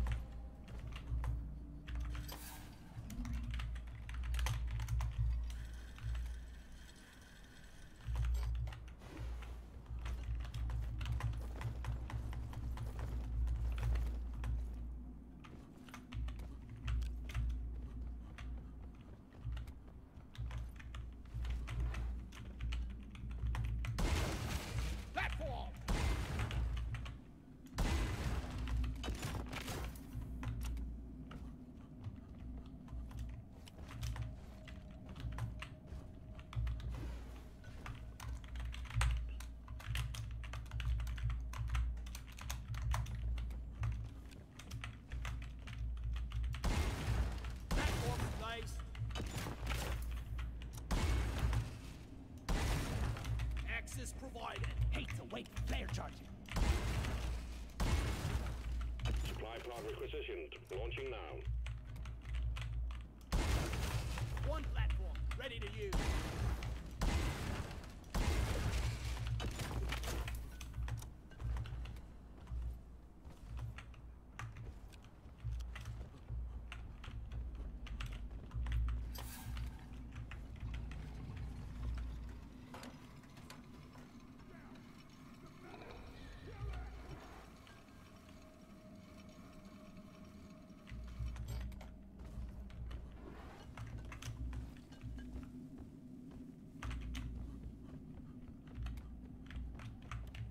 Platform. Platform in place. Access provided. Hate to wait for flare charging. Supply pod requisitioned. Launching now. One platform, ready to use.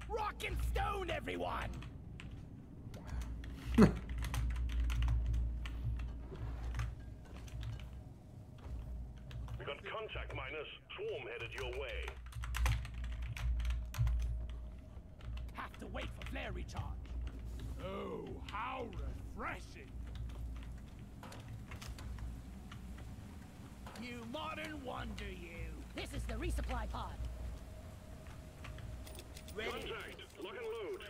Rock and stone, everyone! We got contact miners. Swarm headed your way. Have to wait for flare recharge. Oh, how refreshing! You modern wonder, you. This is the resupply pod. Ready. Contact. Lock and load.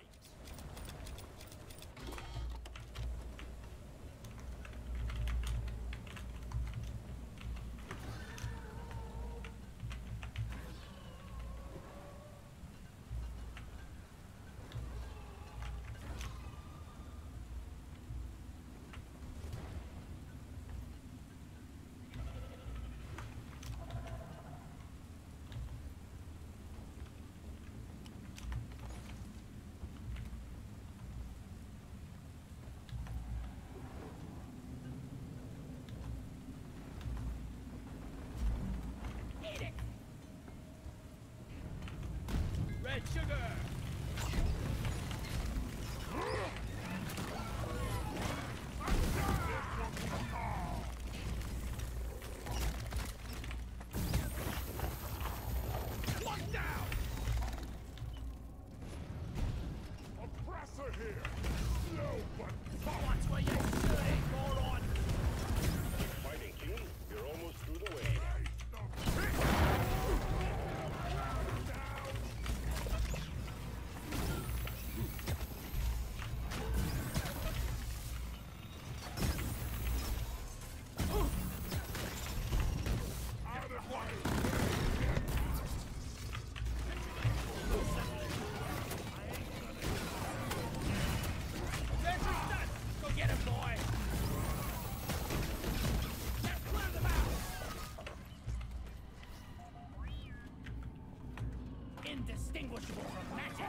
indistinguishable from magic.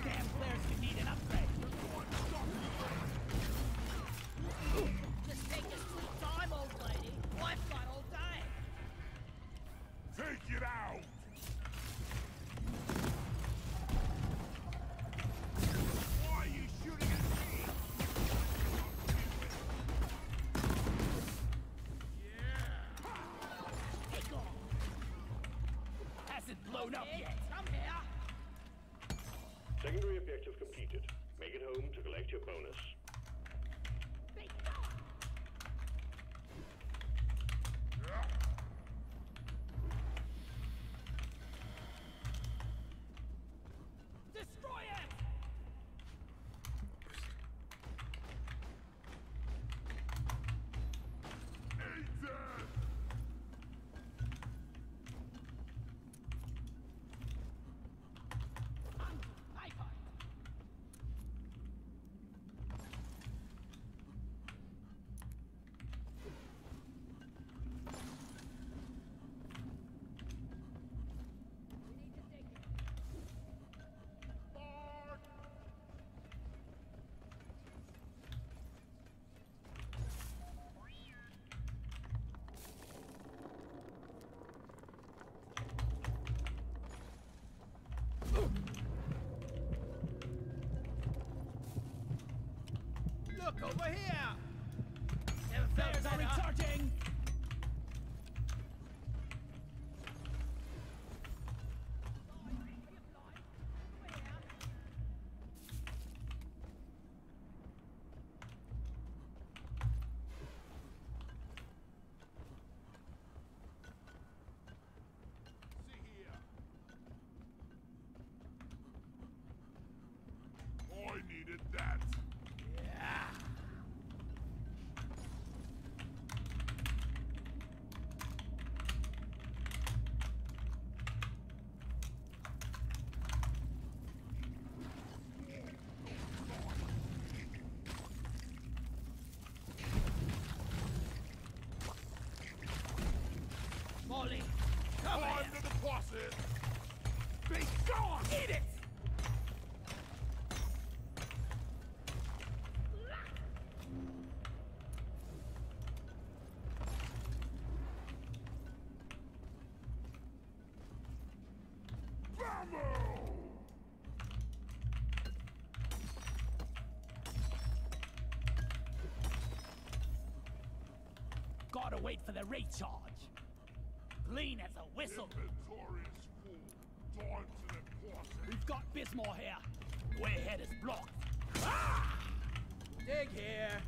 Damn players could need an upgrade. Just take your sweet time, old lady. I've got all day. Take it out! Why are you shooting at me? Take off. Hasn't blown up yet. Come here. Secondary objective completed. Make it home to collect your bonus. Destroy it! Look over here! Never felt better. Recharging! I needed that. Molly, come here! Under the process. Be gone! Eat it! Gotta wait for the recharge. Clean as a whistle. Inventory is full. Time to the process. We've got Bismore here. Way ahead is blocked. Ah! Dig here.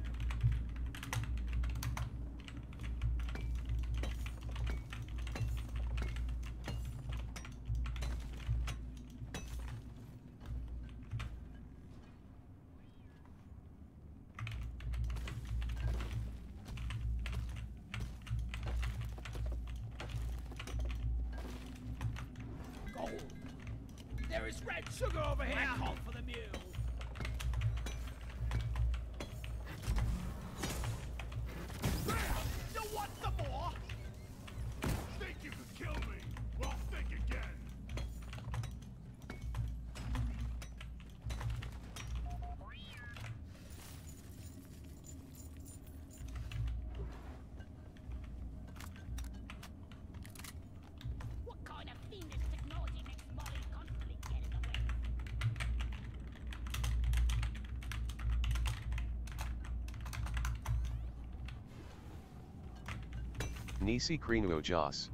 Gold. There is red sugar over here. I call for the mule. You want some more? Think you could kill me? Well, think again. What kind of fiendish technology makes Molly constantly get in the way? Nisi Krinuo Jas.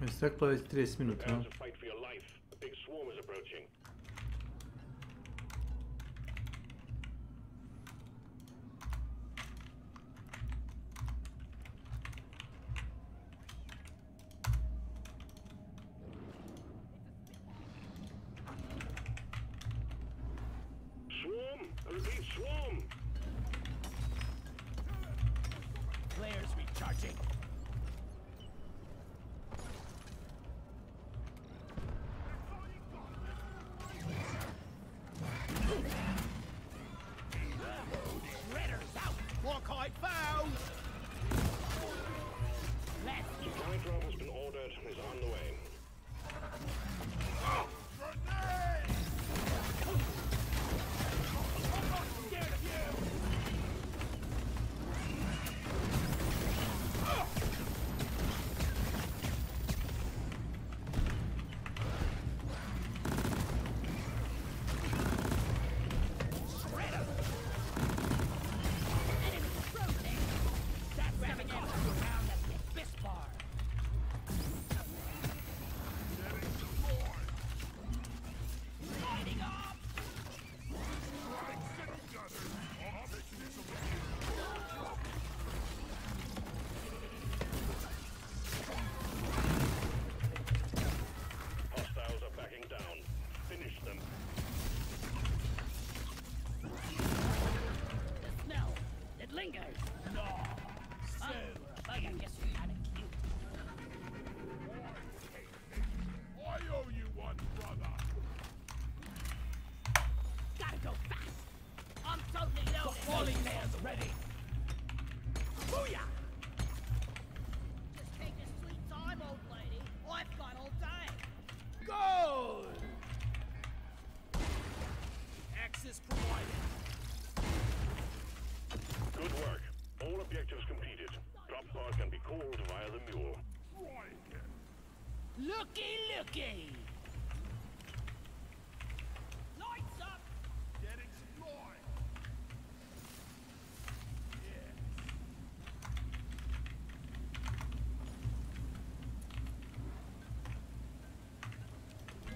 Isteklo je 30 minuta. Prepare to fight for your life. A big swarm is approaching. Swarm! I repeat, swarm! Players recharging. Shredder's out. Warkite found. Let's Supply drop has been ordered and is on the way. called via the mule. Looky, looky! Lights up! Getting supplied.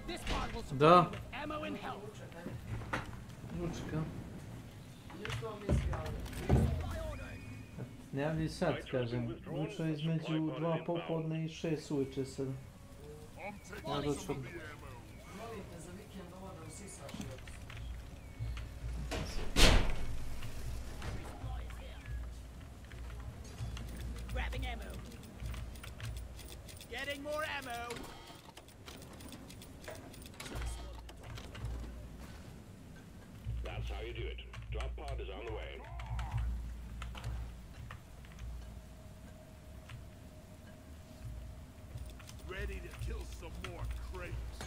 This pod will supply Da. you with ammo and help. Ručka. Ne javlji sad, kažem. Ruča između 2 popodne i 6 uveče sad. Ja dočekam. Grabbing ammo. Getting more ammo. That's how you do it. Drop pod is on the way. Ready to kill some more crates.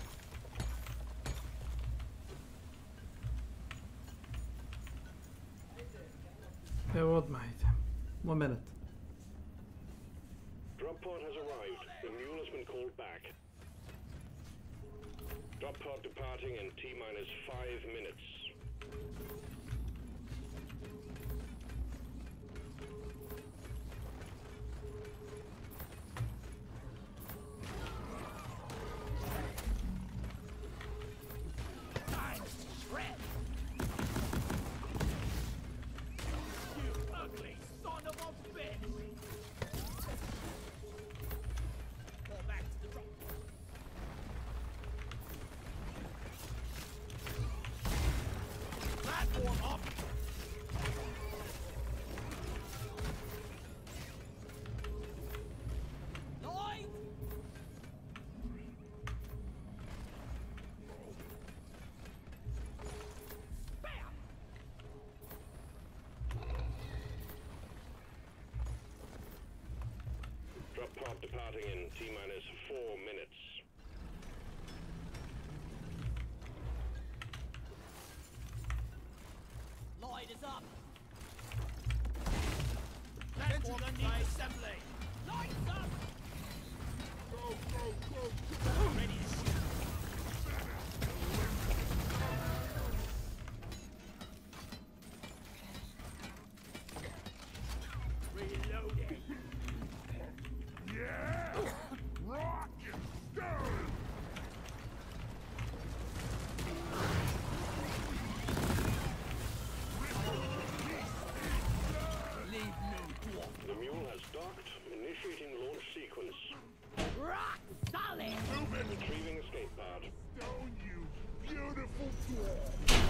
Evo odmah ide. Moment. Drop pod has arrived. The mule has been called back. Drop pod departing in T-minus 5 minutes. Time to shred. You ugly son of a bitch! Fall back to the drop. Platform up! Lloyd! Bam! Drop pod departing in T-minus 4 minutes. Lloyd is up! Platform needs assembly! Lloyd's up! Go, go, go, go. Ready to shoot! Reloading! Yeah! Rock and stone! Leave no dwarf! The mule has docked, initiating launch sequence. Rock solid! Retrieving escape pod. Stone, you beautiful dwarf!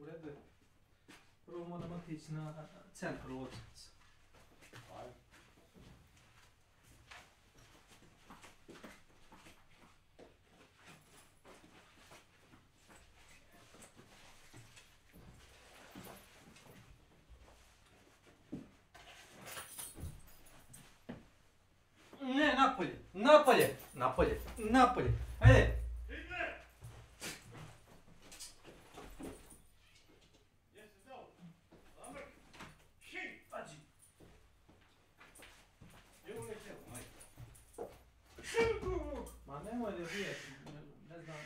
U redu je. Prvo moramo otići na centar uopćice. Ajde. Ne, napolje, napolje, napolje, napolje. Ajde. Ma nemoj da bijeti, ne znam.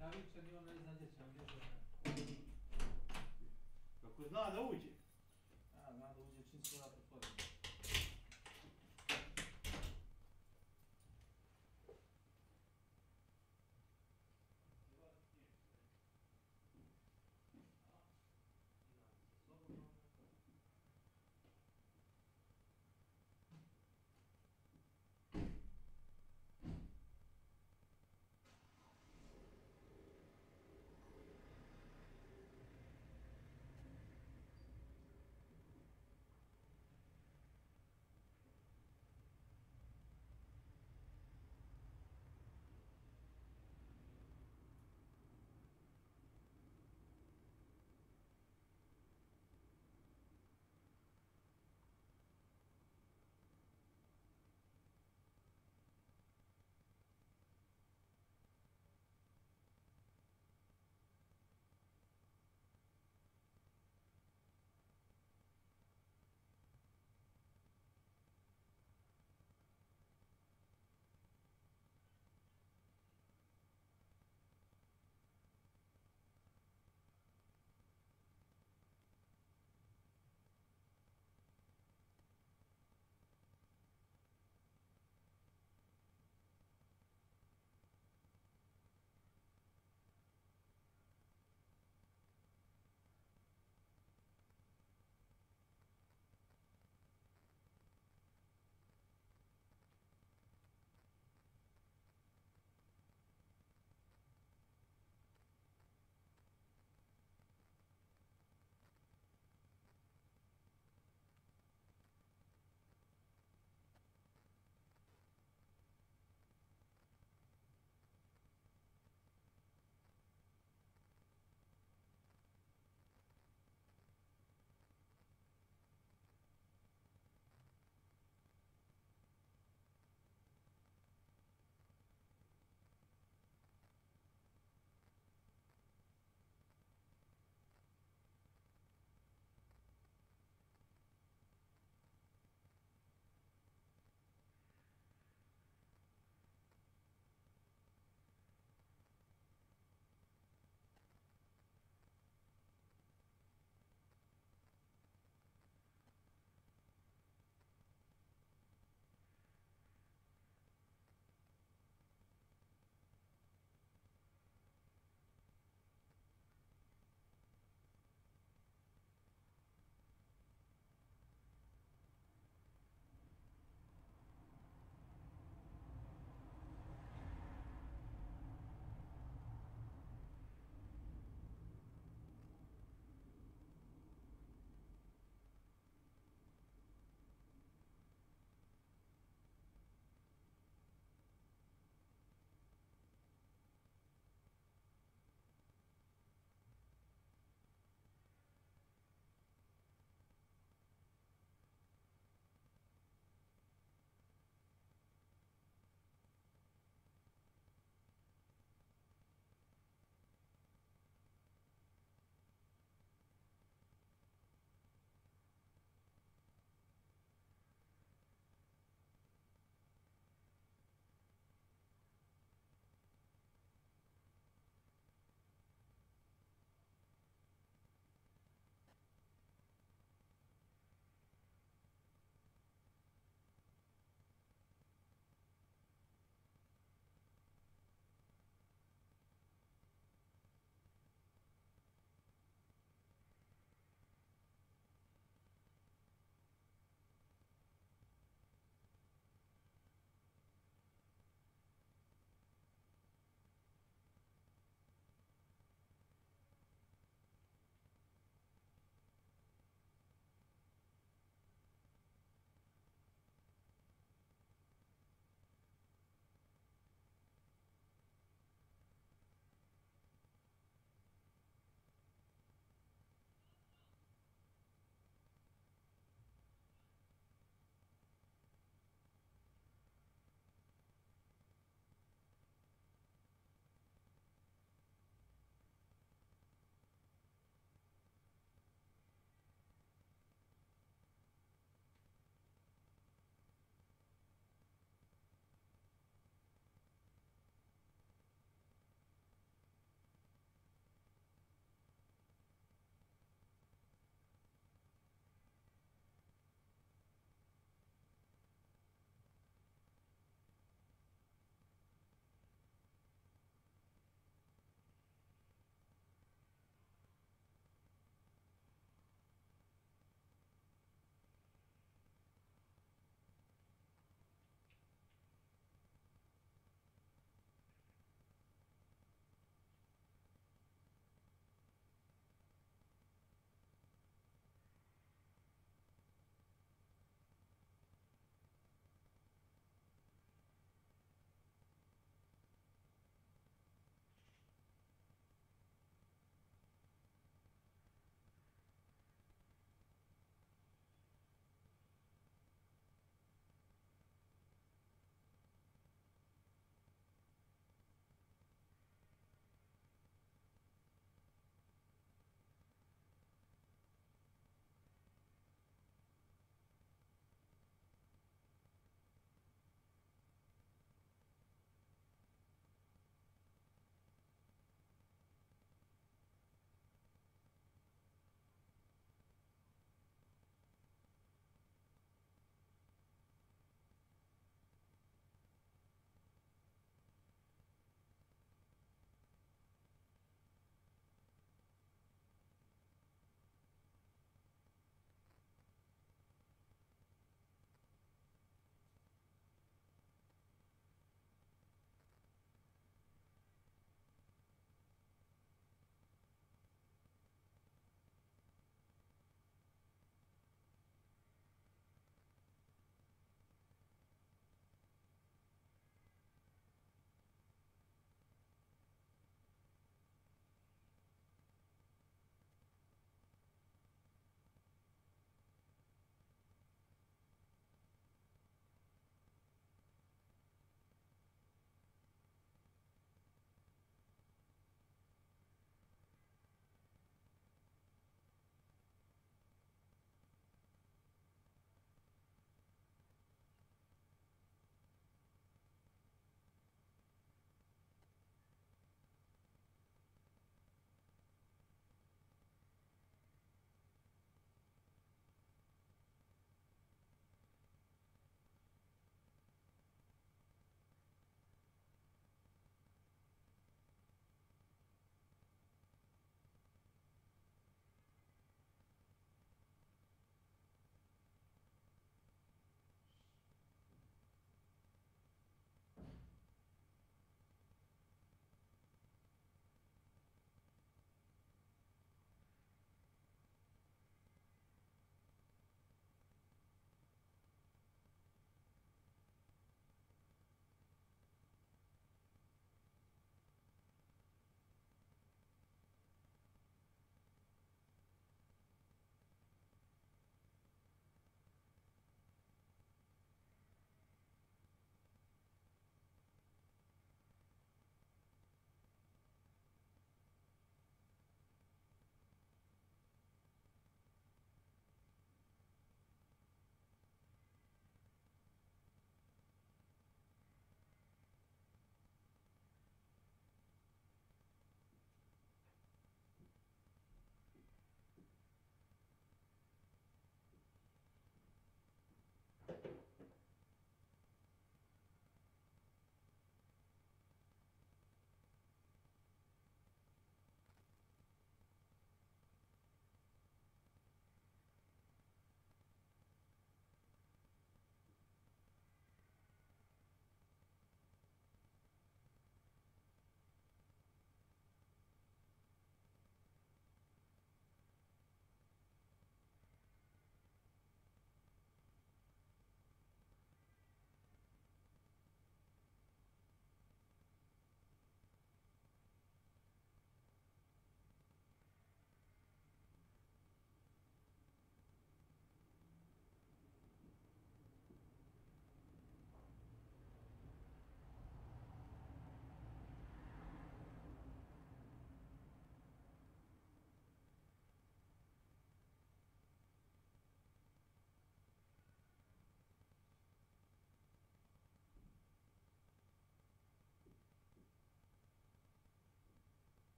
Ja vičem i on ne zna gdje će vam bježati. Kako zna da uđe? Ja, zna da uđe čim se vrata otvori.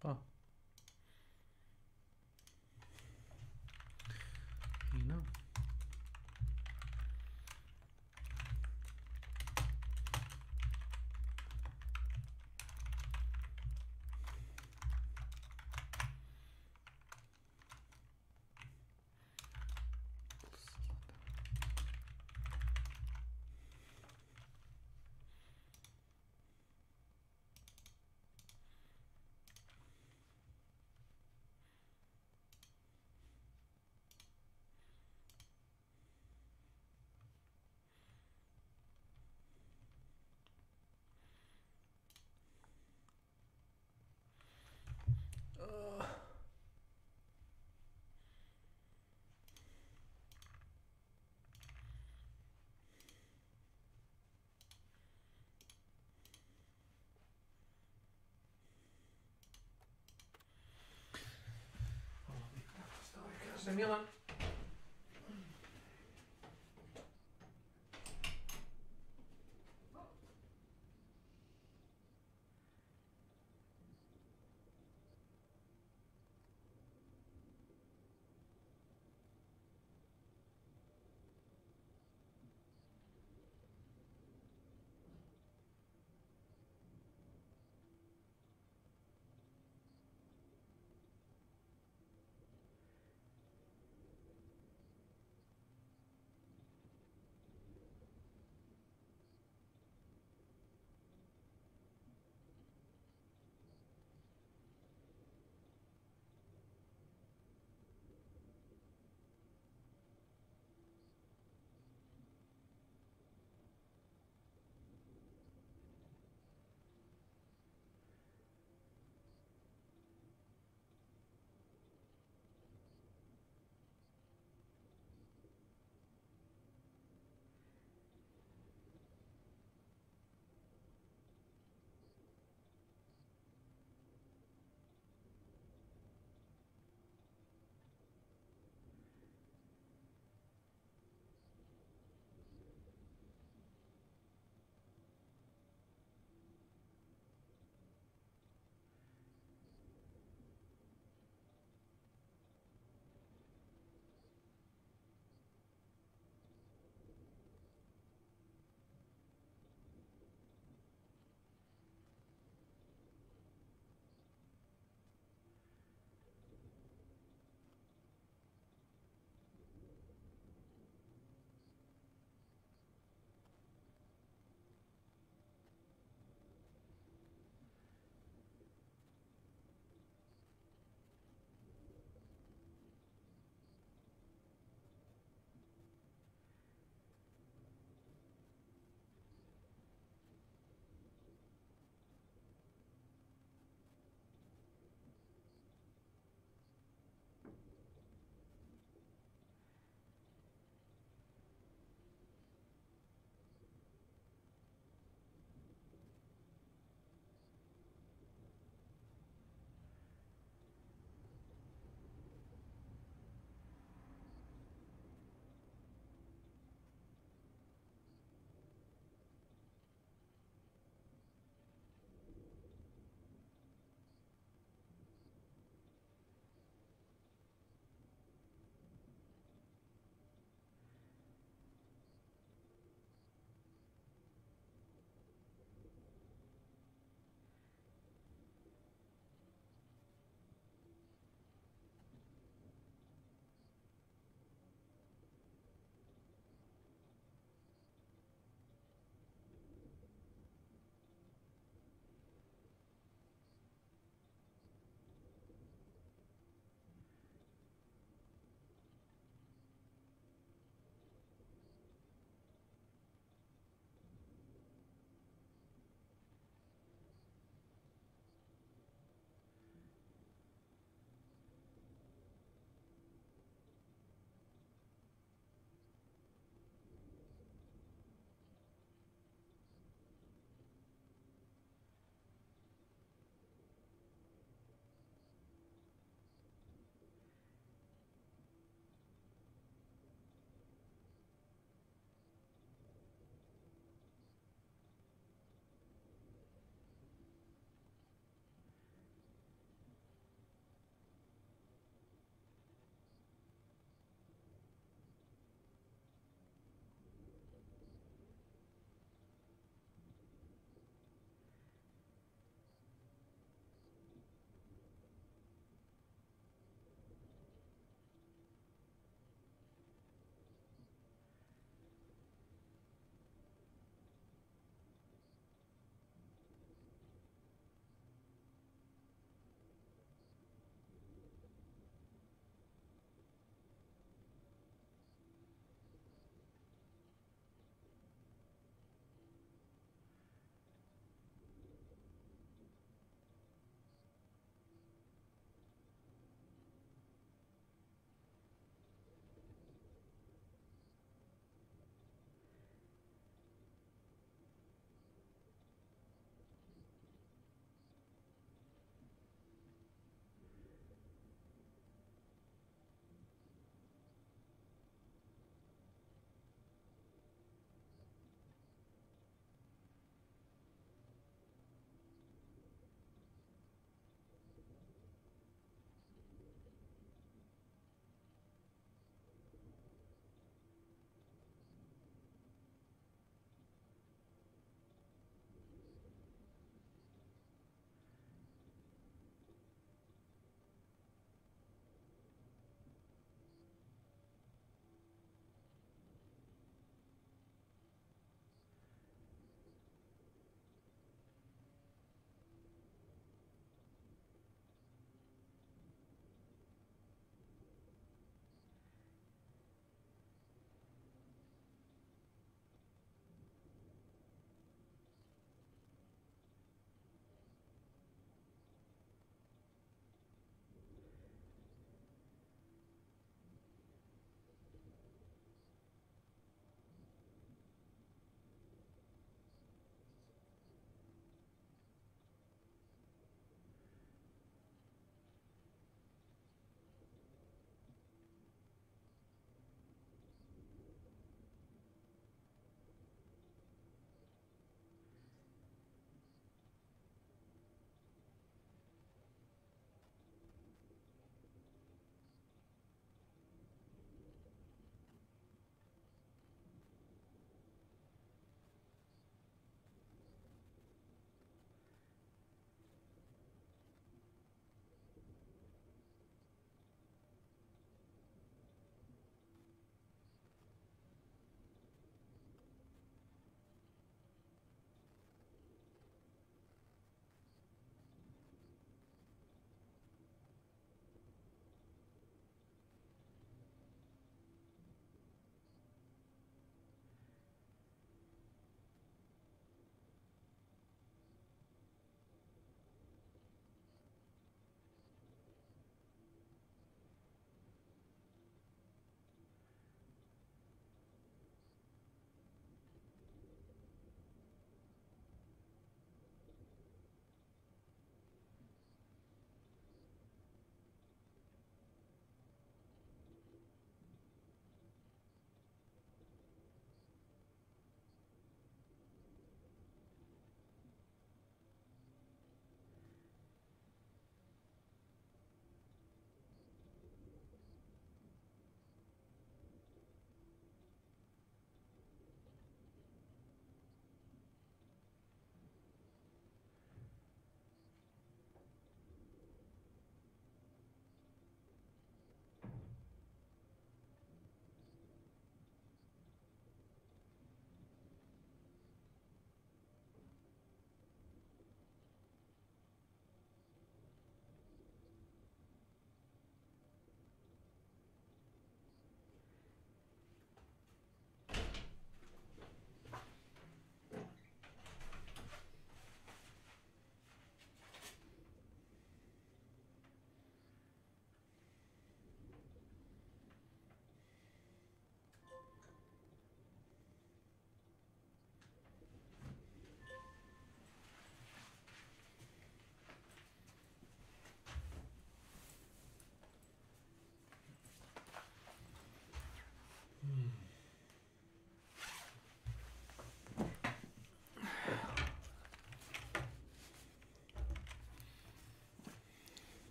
Pa. Fino. Kaže Milan.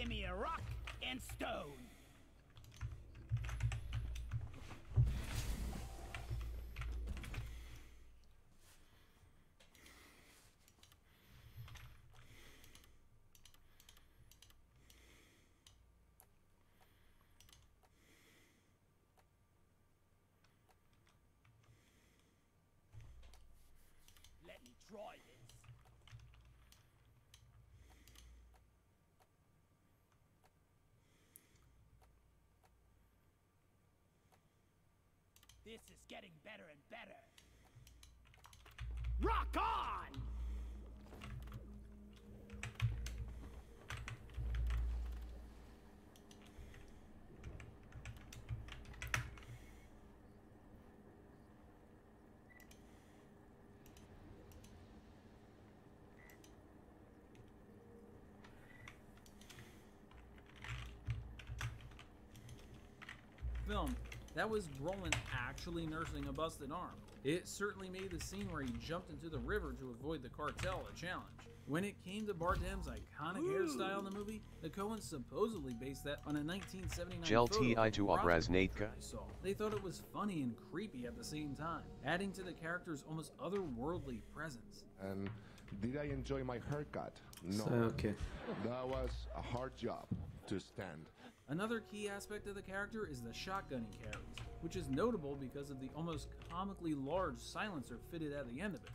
Give me a rock and stone. Let me try this. This is getting better and better. Rock on! Film. That was Brolin actually nursing a busted arm. It certainly made the scene where he jumped into the river to avoid the cartel a challenge. When it came to Bardem's iconic hairstyle in the movie, the Coens supposedly based that on a 1979 Gel photo ti of to Robert obraznatka. they saw. They thought it was funny and creepy at the same time, adding to the character's almost otherworldly presence. And did I enjoy my haircut? No. Okay. That was a hard job to stand. Another key aspect of the character is the shotgun he carries, which is notable because of the almost comically large silencer fitted at the end of it.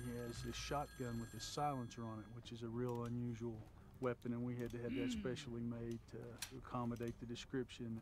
He has this shotgun with a silencer on it, which is a real unusual weapon, and we had to have that specially made to accommodate the description.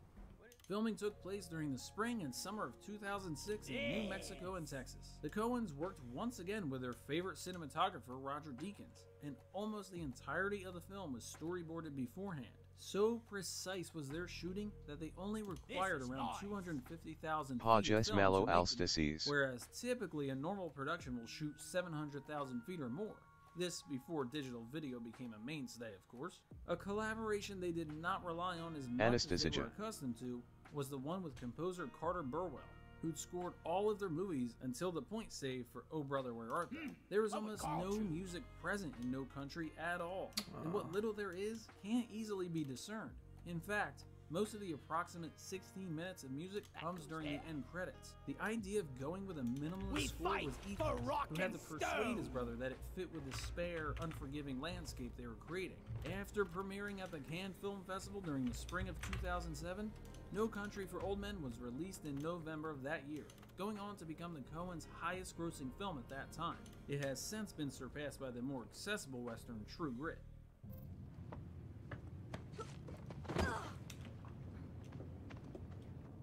Filming took place during the spring and summer of 2006 in New Mexico and Texas. The Coens worked once again with their favorite cinematographer, Roger Deakins, and almost the entirety of the film was storyboarded beforehand. So precise was their shooting that they only required around 250,000 feet of Pajas film malo to make them, alstaces. whereas typically a normal production will shoot 700,000 feet or more. This before digital video became a mainstay, of course. A collaboration they did not rely on as much as they were accustomed to was the one with composer Carter Burwell, who'd scored all of their movies until the point save for Oh Brother Where Art Thou. There was almost no music present in No Country at all, and what little there is can't easily be discerned. In fact, most of the approximate 16 minutes of music comes during the end credits. The idea of going with a minimalist score was Ethan, who had to persuade his brother that it fit with the spare, unforgiving landscape they were creating. After premiering at the Cannes Film Festival during the spring of 2007, No Country for Old Men was released in November of that year, going on to become the Coens' highest grossing film at that time. It has since been surpassed by the more accessible western True Grit.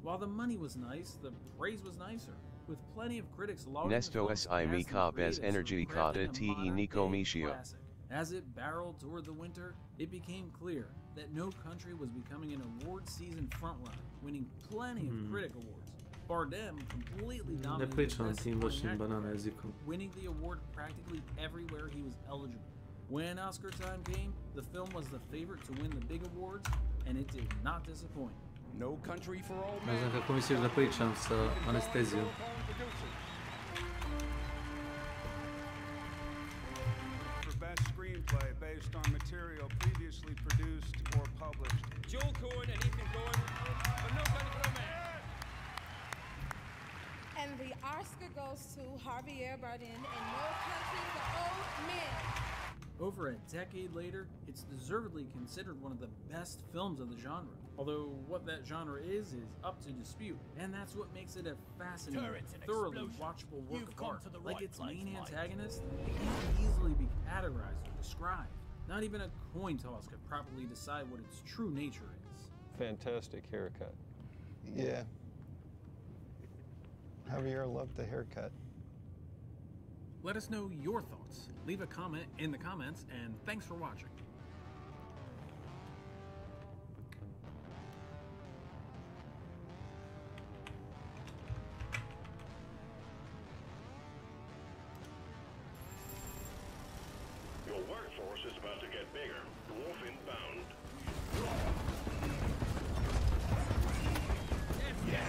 While the money was nice, the praise was nicer, with plenty of critics lauding Nesto si mika bez energikata te niko mishio. As it barreled toward the winter, it became clear that No Country was becoming an award season frontrunner, winning plenty of critic awards. Bardem completely dominated Best Supporting Actor, winning the award practically everywhere he was eligible. When Oscar time came, the film was the favorite to win the big awards, and it did not disappoint. No Country for Old Ne Men. znam kako misliš da pričam sa anestezijom. For best screenplay based on material previously produced or published. Joel Coen and Ethan Coen for No Country for Old Men. And the Oscar goes to Javier Bardem in No Country for Old Men. Over a decade later, it's deservedly considered one of the best films of the genre. Although what that genre is up to dispute, and that's what makes it a fascinating, thoroughly watchable work of art. Like its main antagonist, it can easily be categorized or described. Not even a coin toss could properly decide what its true nature is. Fantastic haircut. Yeah. Javier loved the haircut. Let us know your thoughts. Leave a comment in the comments, and thanks for watching. Your workforce is about to get bigger. Dwarf inbound.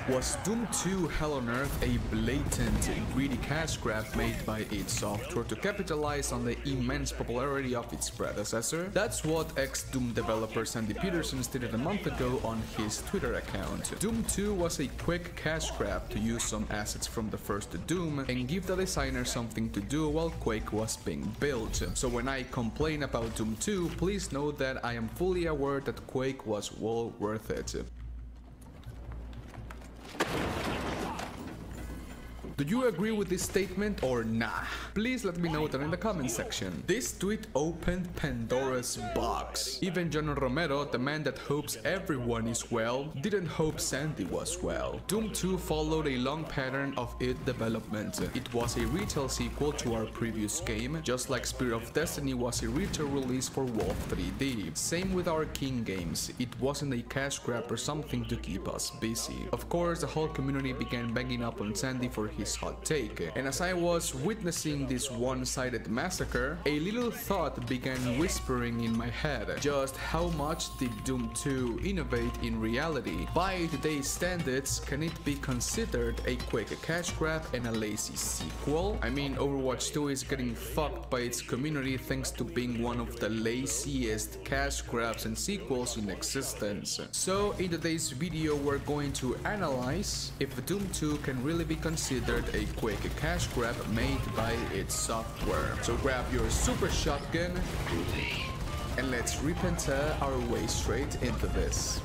Was Doom 2 Hell on Earth a blatant, greedy cash grab made by id Software to capitalize on the immense popularity of its predecessor? That's what ex-Doom developer Sandy Peterson stated a month ago on his Twitter account. Doom 2 was a quick cash grab to use some assets from the first Doom and give the designer something to do while Quake was being built. So when I complain about Doom 2, please know that I am fully aware that Quake was well worth it. Do you agree with this statement or nah? Please let me know that in the comment section. This tweet opened Pandora's box. Even John Romero, the man that hopes everyone is well, didn't hope Sandy was well. Doom 2 followed a long pattern of id development. It was a retail sequel to our previous game, just like Spirit of Destiny was a retail release for Wolf 3D. Same with our King games, it wasn't a cash grab or something to keep us busy. Of course, the whole community began banging up on Sandy for his hot take, and as I was witnessing this one-sided massacre, a little thought began whispering in my head. Just how much did Doom 2 innovate in reality? By today's standards, can it be considered a quick cash grab and a lazy sequel? I mean, Overwatch 2 is getting fucked by its community thanks to being one of the laziest cash grabs and sequels in existence. So in today's video, we're going to analyze if Doom 2 can really be considered a quick cash grab made by id Software. So grab your super shotgun and let's repenter our way straight into this.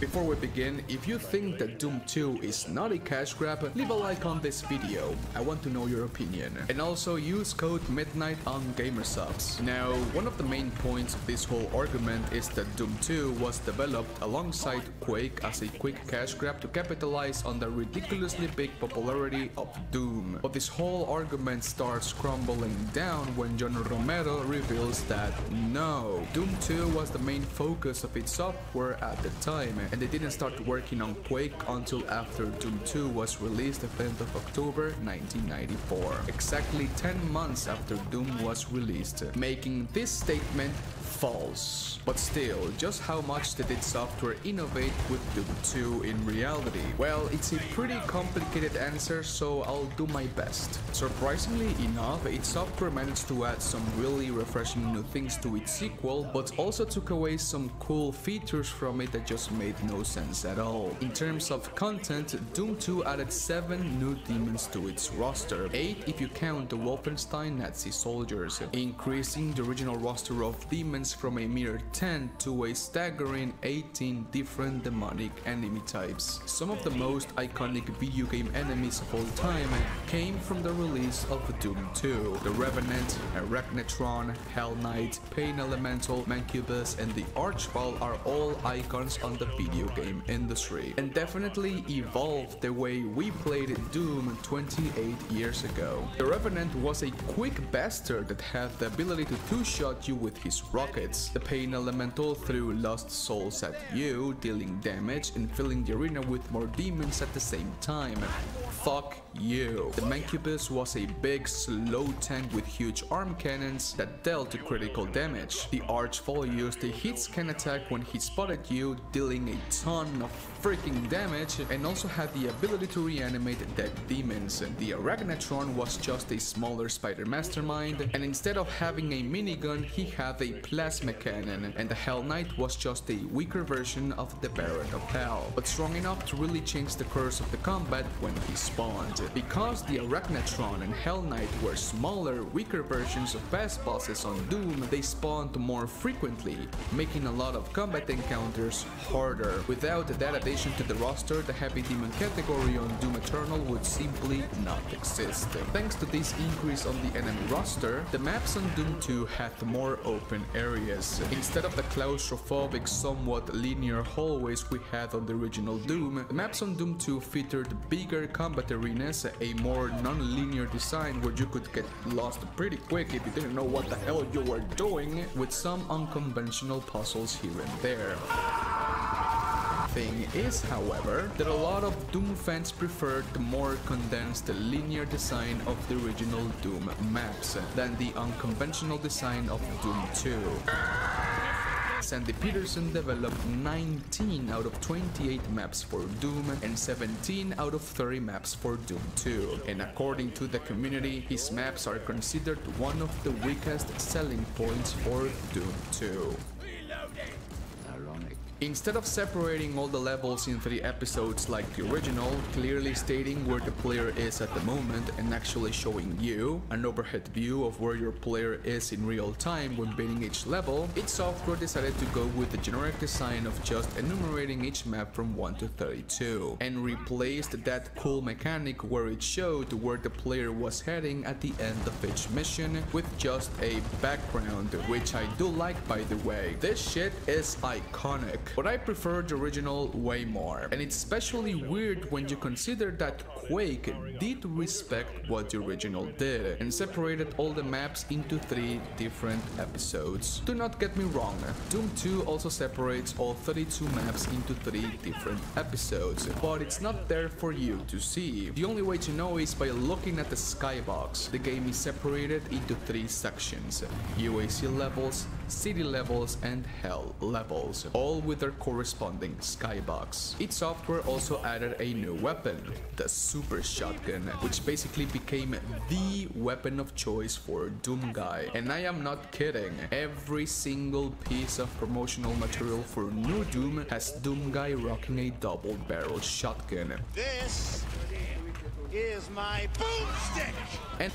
Before we begin, if you think that Doom 2 is not a cash grab, leave a like on this video. I want to know your opinion. And also use code MIDNIGHT on Gamersubs. Now, one of the main points of this whole argument is that Doom 2 was developed alongside Quake as a quick cash grab to capitalize on the ridiculously big popularity of Doom. But this whole argument starts crumbling down when John Romero reveals that no, Doom 2 was the main focus of id Software at the time, and they didn't start working on Quake until after Doom 2 was released at the end of October 1994, exactly 10 months after Doom was released, making this statement false. But still, just how much did id Software innovate with Doom 2 in reality? Well, it's a pretty complicated answer, so I'll do my best. Surprisingly enough, id Software managed to add some really refreshing new things to its sequel, but also took away some cool features from it that just made no sense at all. In terms of content, Doom 2 added 7 new demons to its roster, 8 if you count the Wolfenstein Nazi soldiers, increasing the original roster of demons from a mere 10 to a staggering 18 different demonic enemy types. Some of the most iconic video game enemies of all time came from the release of Doom 2. The Revenant, Arachnatron, Hell Knight, Pain Elemental, Mancubus, and the Archfall are all icons on the video game industry, and definitely evolved the way we played Doom 28 years ago. The Revenant was a quick bastard that had the ability to two-shot you with his rockets. The Pain Elemental threw lost souls at you, dealing damage and filling the arena with more demons at the same time. Fuck you. The Mancubus was a big, slow tank with huge arm cannons that dealt critical damage. The Archfall used a hit scan attack when he spotted you, dealing a ton of freaking damage, and also had the ability to reanimate dead demons. The Arachnatron was just a smaller spider mastermind, and instead of having a minigun, he had a plasma cannon, and the Hell Knight was just a weaker version of the Barret of Hell, but strong enough to really change the course of the combat when he spawned. Because the Arachnatron and Hell Knight were smaller, weaker versions of past bosses on Doom, they spawned more frequently, making a lot of combat encounters harder. Without that addition to the roster, the heavy demon category on Doom Eternal would simply not exist. Thanks to this increase on the enemy roster, the maps on Doom 2 had more open areas. Instead of the claustrophobic, somewhat linear hallways we had on the original Doom, the maps on Doom 2 featured bigger combat arenas, a more non-linear design where you could get lost pretty quick if you didn't know what the hell you were doing, with some unconventional puzzles here and there. Thing is, however, that a lot of Doom fans preferred the more condensed linear design of the original Doom maps than the unconventional design of Doom 2. Sandy Peterson developed 19 out of 28 maps for Doom and 17 out of 30 maps for Doom 2. And according to the community, his maps are considered one of the weakest selling points for Doom 2. Instead of separating all the levels in 3 episodes like the original, clearly stating where the player is at the moment and actually showing you an overhead view of where your player is in real time when beating each level, id Software decided to go with the generic design of just enumerating each map from 1 to 32, and replaced that cool mechanic where it showed where the player was heading at the end of each mission with just a background, which I do like, by the way. This shit is iconic. But I prefer the original way more, and it's especially weird when you consider that Quake did respect what the original did and separated all the maps into 3 different episodes. Do not get me wrong, Doom 2 also separates all 32 maps into 3 different episodes, but it's not there for you to see. The only way to know is by looking at the skybox. The game is separated into 3 sections: UAC levels, city levels, and hell levels, all with their corresponding skybox. id Software also added a new weapon, the Super Shotgun, which basically became the weapon of choice for Doom Guy. And I am not kidding, every single piece of promotional material for New Doom has Doom Guy rocking a double-barrel shotgun. This is my boomstick! And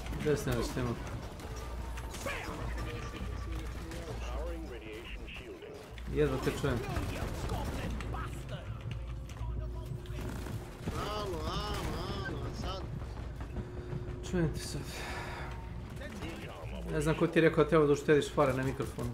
jedva te čujem. Čujem ti sad. Ne znam ko ti je rekao da treba da uštediš fare na mikrofonu.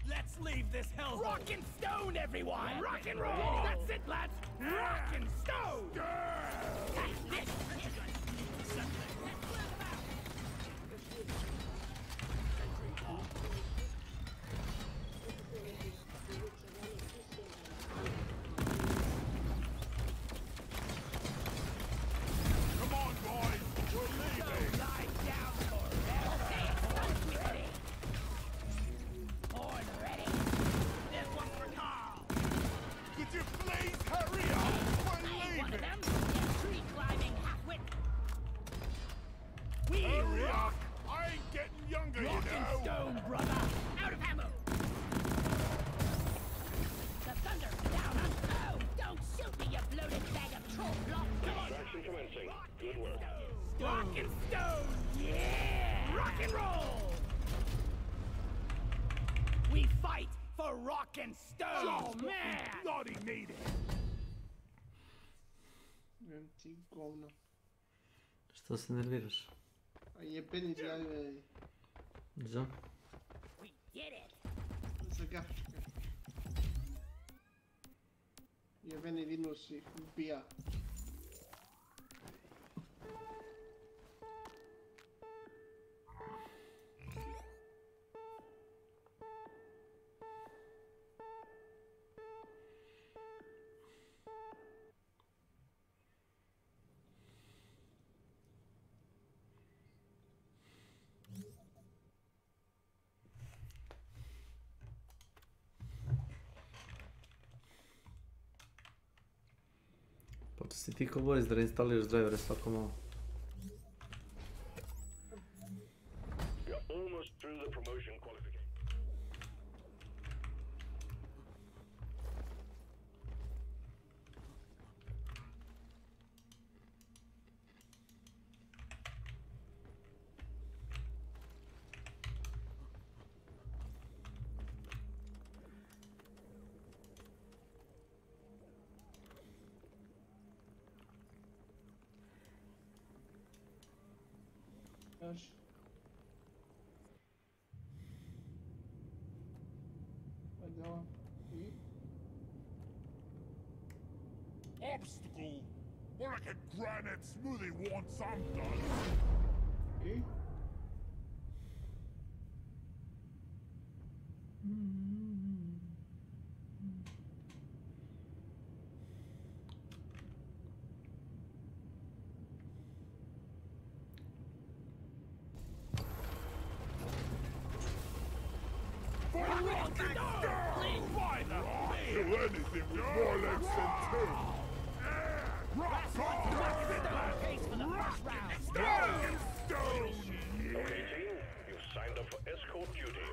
Let's leave this hell. Rock and stone, everyone! Rock and roll! That's it, lads! Rock and stone! Come on, boys! We're leaving! Lie down forever! Horn ready! There's one for Carl! Could you please hurry up? We're leaving! One of them? Tree climbing halfwit! Hurry up! I ain't getting younger, Rock you and know! stone, brother! Out of ammo! The thunder! Down on foe! Don't shoot me, you bloated bag of troll block! Extraction commencing. Good work. Rock and stone! Yeah! Rock and roll! We fight for rock and stone! Oh, man! Bloody need it! Ti govno. Što se nerviraš? A jebeni djave. Za? We did it! Za gačka. Jebeni dinosi ubija. Pa si ti ko Boris da reinstaliraš drivere svako malo. You're almost through the promotion qualification. Još. Ajde ovo. Obstacle? More like a granite smoothie once I'm done. Do anything with more legs than two. Okay, team, you've signed up for escort duty.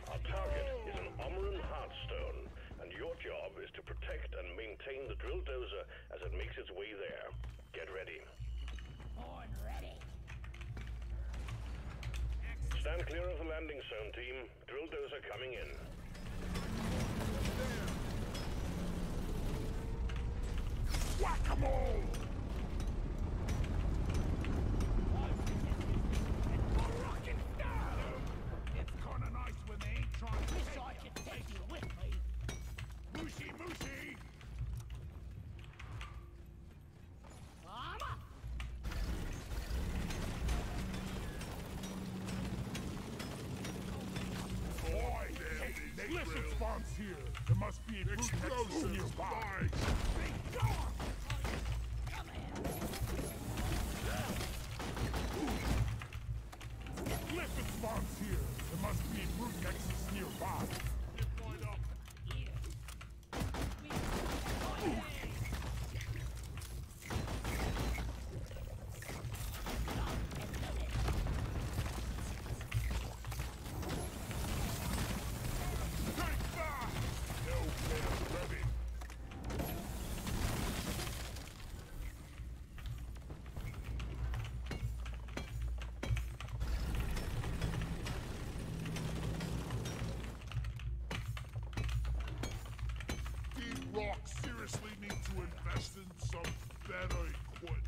Our target is an Omran Heartstone, and your job is to protect and maintain the drill dozer as it makes its way there. Get ready. Born ready. Stand clear of the landing zone, team. Drill dozer coming in. Whack-a-mole! It's kinda nice when they ain't trying to Wish I could take you with me. Mushy, mushy! Mama! Boy, listen, spawns here. There must be a explosive nearby. Listen, spawns here. There must be a brute nexus nearby. Get right up. Rock seriously need to invest in some better equipment.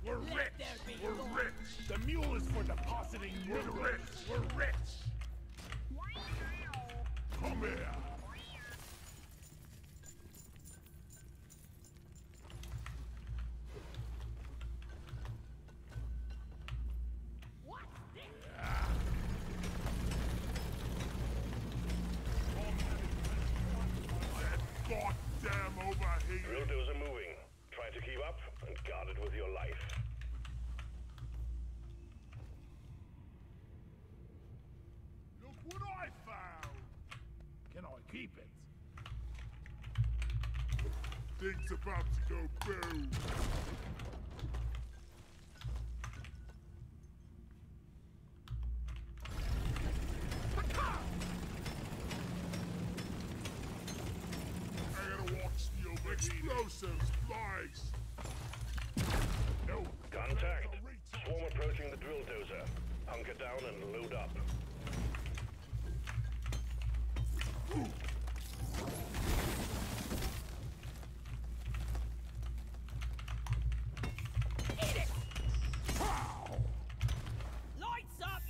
We're rich! We're rich! The mule is for depositing minerals! We're rich! Come here! Goddamn overheating! Drill dozer moving. Try to keep up and guard it with your life. Look what I found! Can I keep it? Thing's about to go boom! Explosives, flies! No. Contact. Swarm approaching the drill dozer. Hunker down and load up. Eat it! Lights up!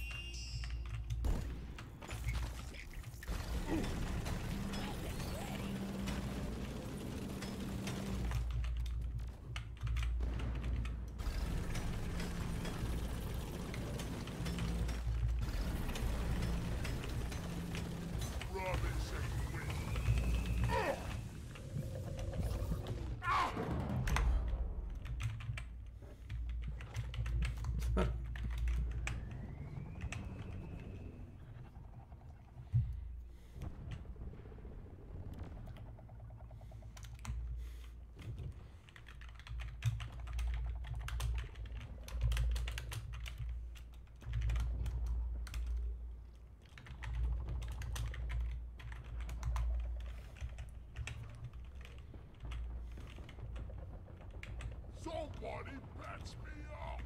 Somebody patch me up!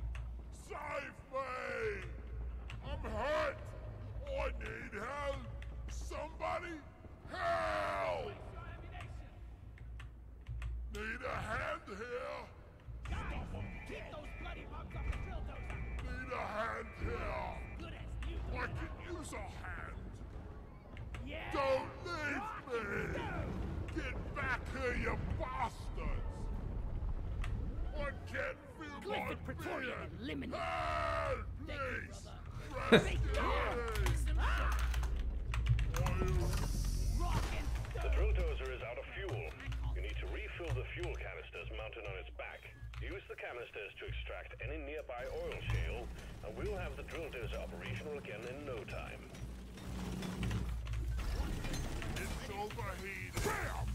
Save me! I'm hurt! I need help! Somebody help! Need a hand here! prefer you eliminated. Thank you, brother. The drill dozer is out of fuel. You need to refill the fuel canisters mounted on its back. Use the canisters to extract any nearby oil shale, and we'll have the drill dozer operational again in no time. It's overheated. Bam!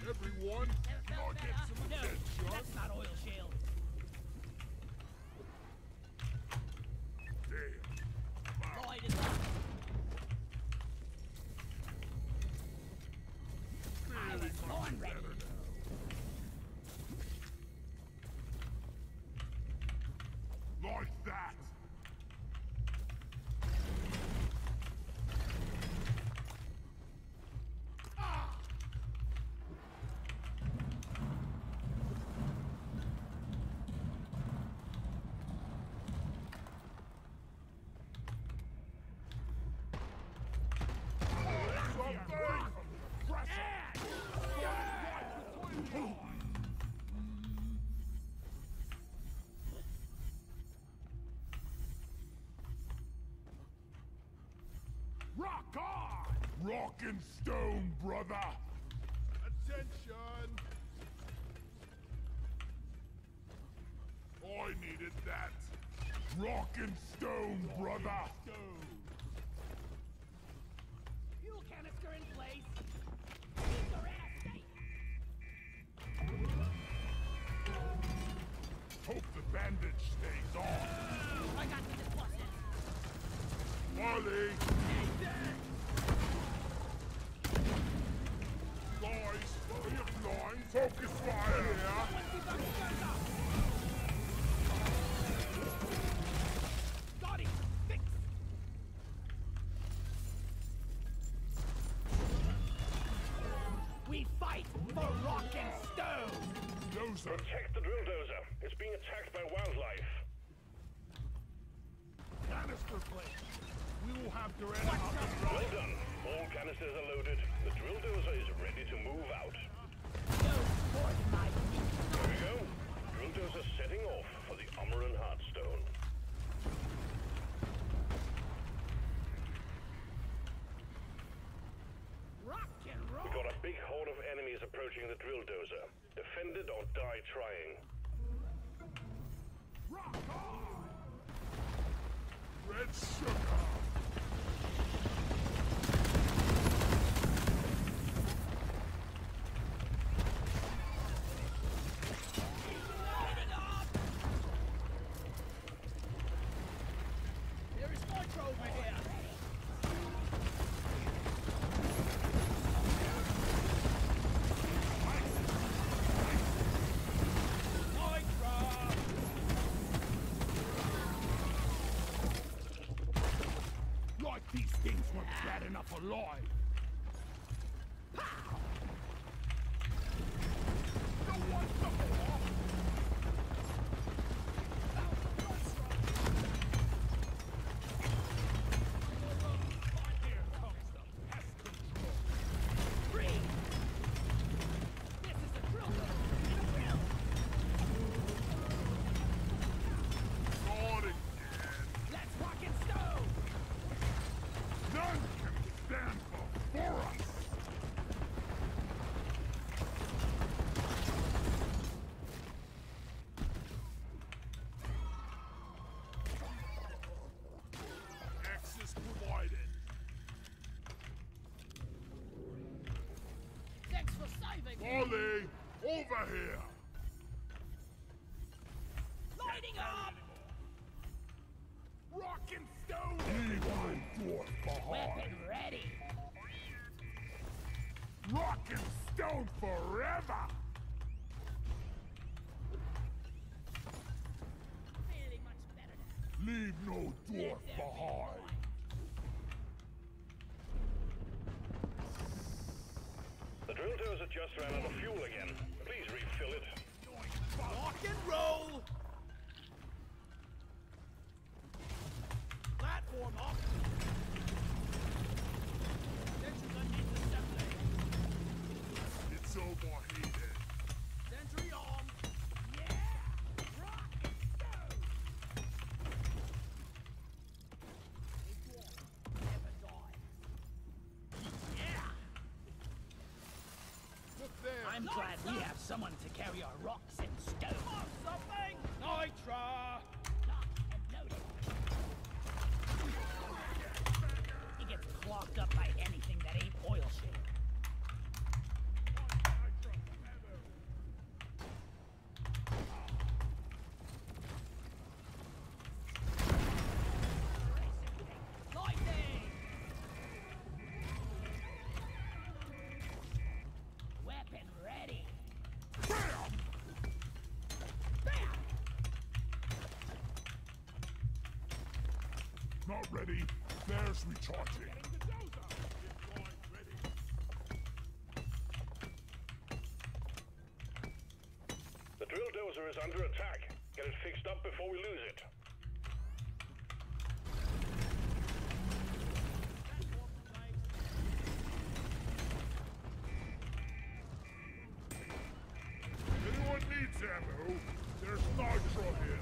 Everyone, I'll get some attention. That's not oil shale. Damn. Light is up. I was born ready. Like that. Rock on! Rock and stone, brother! Attention! I needed that. Rock and stone, brother! Fuel canister in place. Keep your ass safe. Hope the bandage stays on. I got this plus it. Molly! Guys, we have line. Focus fire here. Got it. Fix. We fight for rock and stone. Dozer. Protect the drill dozer. It's being attacked by wildlife. Canister plate. We will have to end Well done. All canisters are loaded. The drill dozer is ready to move out. There we go. Drill dozer setting off for the Umaran Heartstone. Rock and roll. We got a big horde of enemies approaching the drill dozer. Defend it or die trying. Rock on! Red sugar! There is nitro over here. Like these things weren't bad enough alive. No one's the more. Here comes the pest control. Free. This is the drill dozer. Not again. Let's rock and stone. None can stand before us. Access provided. Thanks for saving me. Molly, over here. Lighting up. Rock and stone, everyone. Dwarf behind. Weapon ready. Rock and stone forever. Feeling much better now. Leave no dwarf behind. The drill dozer just ran out of fuel again. Please refill it. Rock and roll. warm up. Sentry gun needs assembly. It's overheated. Sentry arm. Yeah! Rock and stone! It's warm. Never die. Yeah! I'm glad we have someone to carry our rocks and stone. Something! Nitra! He gets clogged up by anything that ain't oil shale. Lightning! Weapon ready. Bam! Bam! Not ready. There's recharging. The drill dozer is under attack. Get it fixed up before we lose it. If anyone needs ammo, there's nitro here.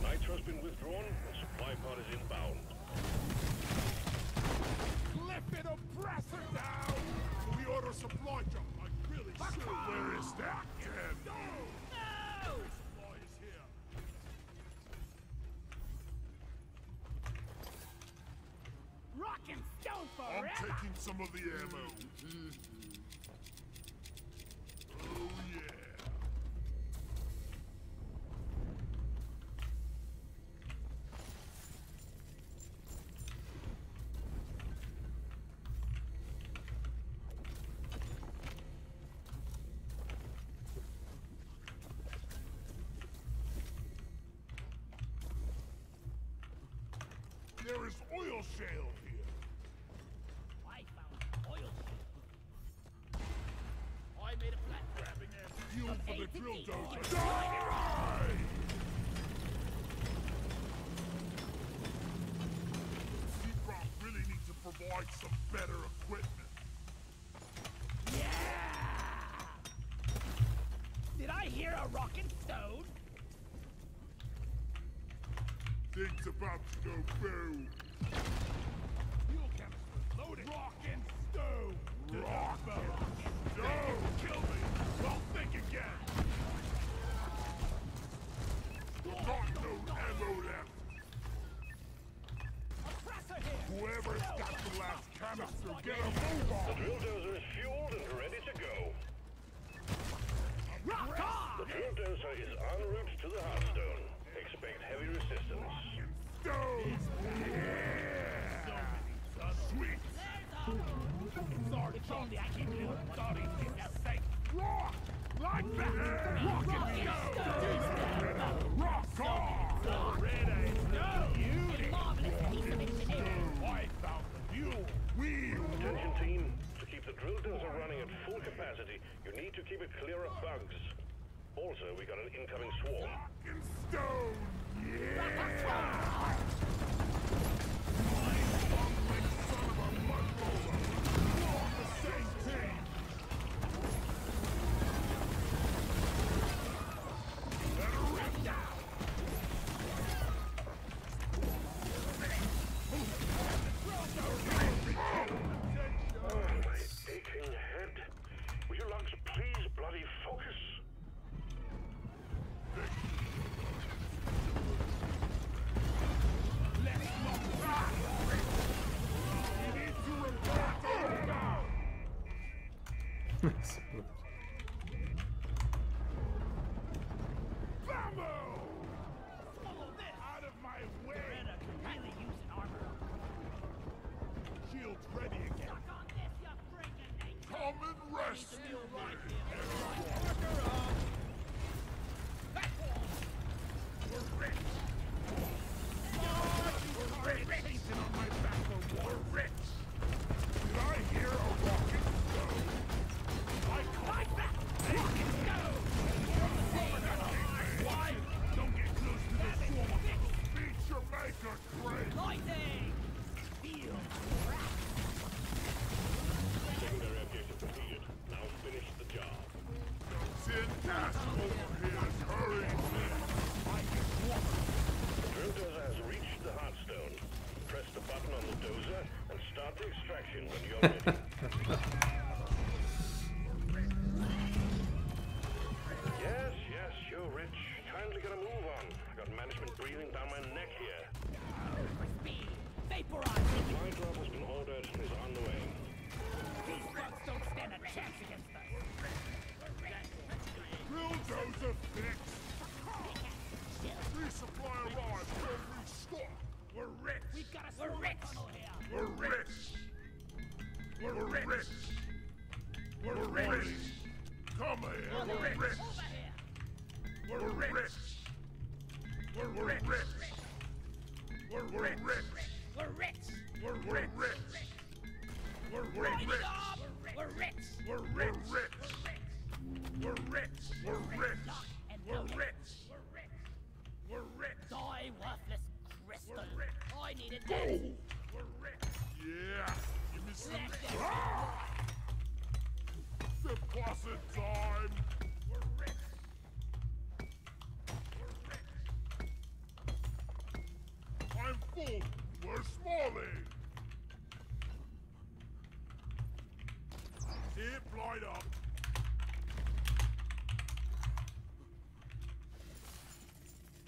Nitro's been withdrawn and supply pod is inbound. Clip it, oppressor down! We order supply jump. I really should. Where is that? No! Supply is here. Rock and stone I'm forever! taking some of the ammo. Oh yeah. There is oil shale here. I found oil shale. I made a flat grabbing Fuel for the drill dozer. Die! Seacraft really needs to provide some better equipment. Yeah! Did I hear a rock and stone? Things about to go boom. Fuel canister loaded. Rock and stone. Rock and stone. Kill me. Don't think again. Got no ammo left. Whoever's got the last canister, get a move The on. drill dozer is fueled and ready to go. Rock on! The drill dozer is en route to the Hearthstone. Expect heavy resistance. Stone. Yeah. Sweet. If only I could do it. Sorry, it's safe. Rock. Like that. Rock and stone. Rock on. Ready. Beauty. Marvelous piece of engineering. I found the fuel. Wheel. Attention team, to keep the drill dozer running at full capacity, you need to keep it clear of bugs. Also, we got an incoming swarm. Rock and stone. Yeah. Son of a mud roller. We're on the same team. Better rip down. Oh, my aching head. Will you lungs please bloody focus? when you're ready. Yes, you're rich. Kindly get a move on. I got management breathing down my neck here. Vaporize! Supply drop has been ordered and is on the way. These bugs don't stand a chance against us. Bulldozer fix! Resupply arrived, we'll restock! We're rich! We've got a swarm tunnel here! We're rich! We're rich! We're rich! Come here! We're rich! We're rich! We're rich! We're rich! We're rich! We're rich! We're rich! We're rich! We're rich! We're rich! We're rich! We're rich! We're rich! Die, worthless crystal! I needed Go! that! We're rich! Yeah! Give me some... Let them Ah! Deposit time! We're rich! We're rich! I'm full! Where's Smalley? Here, blind up!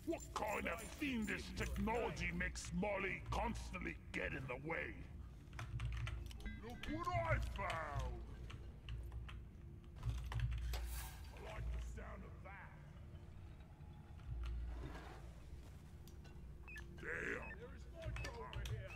What kind of fiendish technology makes Smalley constantly get in the way? Look what I found! I like the sound of that. Damn! There is more over here!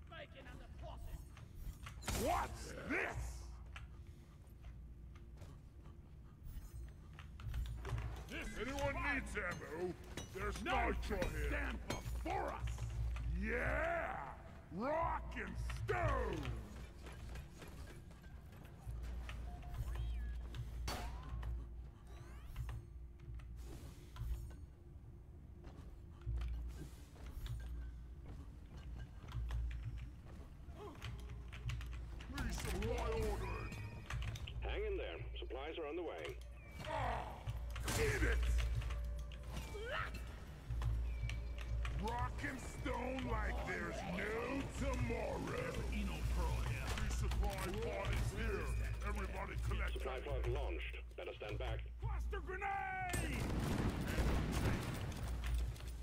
Bacon and the faucet! What's this? Anyone needs ammo? There's nitro here. Stand before us. Yeah, rock and stone. Resupply ordered. Hang in there. Supplies are on the way. Eat it! Rock and stone like there's no tomorrow. Resupply party's here. Everybody collect. Supply pod launched. Better stand back. Cluster grenade!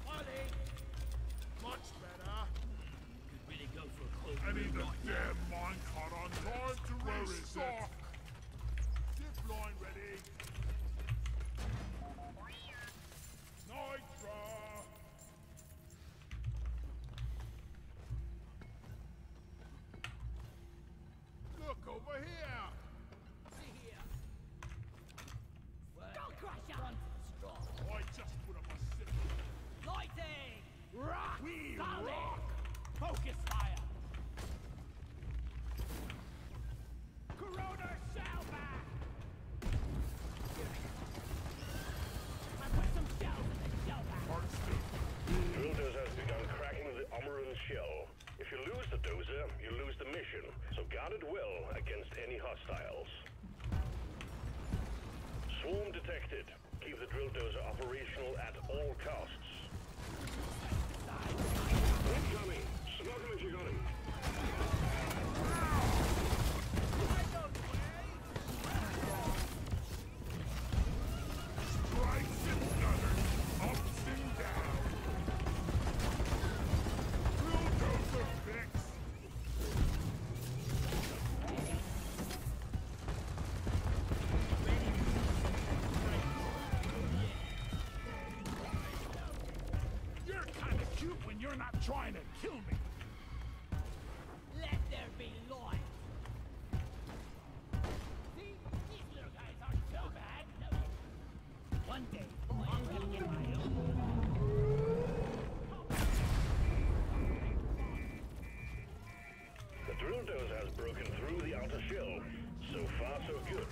Molly! Much better. Could really go for a close I need the right now. damn minecart on time to restock. Zip line ready. Nitro! Look over here! See here. Don't crush your run for the straw. I just put up a signal. Lighting! Rock! We solid! rock! Focus fire! Corona shell back! I put some shells in the shell back. Drill dozer has begun cracking the Omeran shell. If you lose the dozer, you lose the mission. So guard it well against any hostiles. Swarm detected. Keep the drill dozer operational at all costs. Incoming! Smoke him if you got him. Strikes and gunners, ups and downs. Bulldozer fix. You're kind of cute when you're not trying to kill me. Let there be light. See? These little guys aren't so bad. No. One day, I'm gonna get my own. The drill dozer has broken through the outer shell. So far, so good.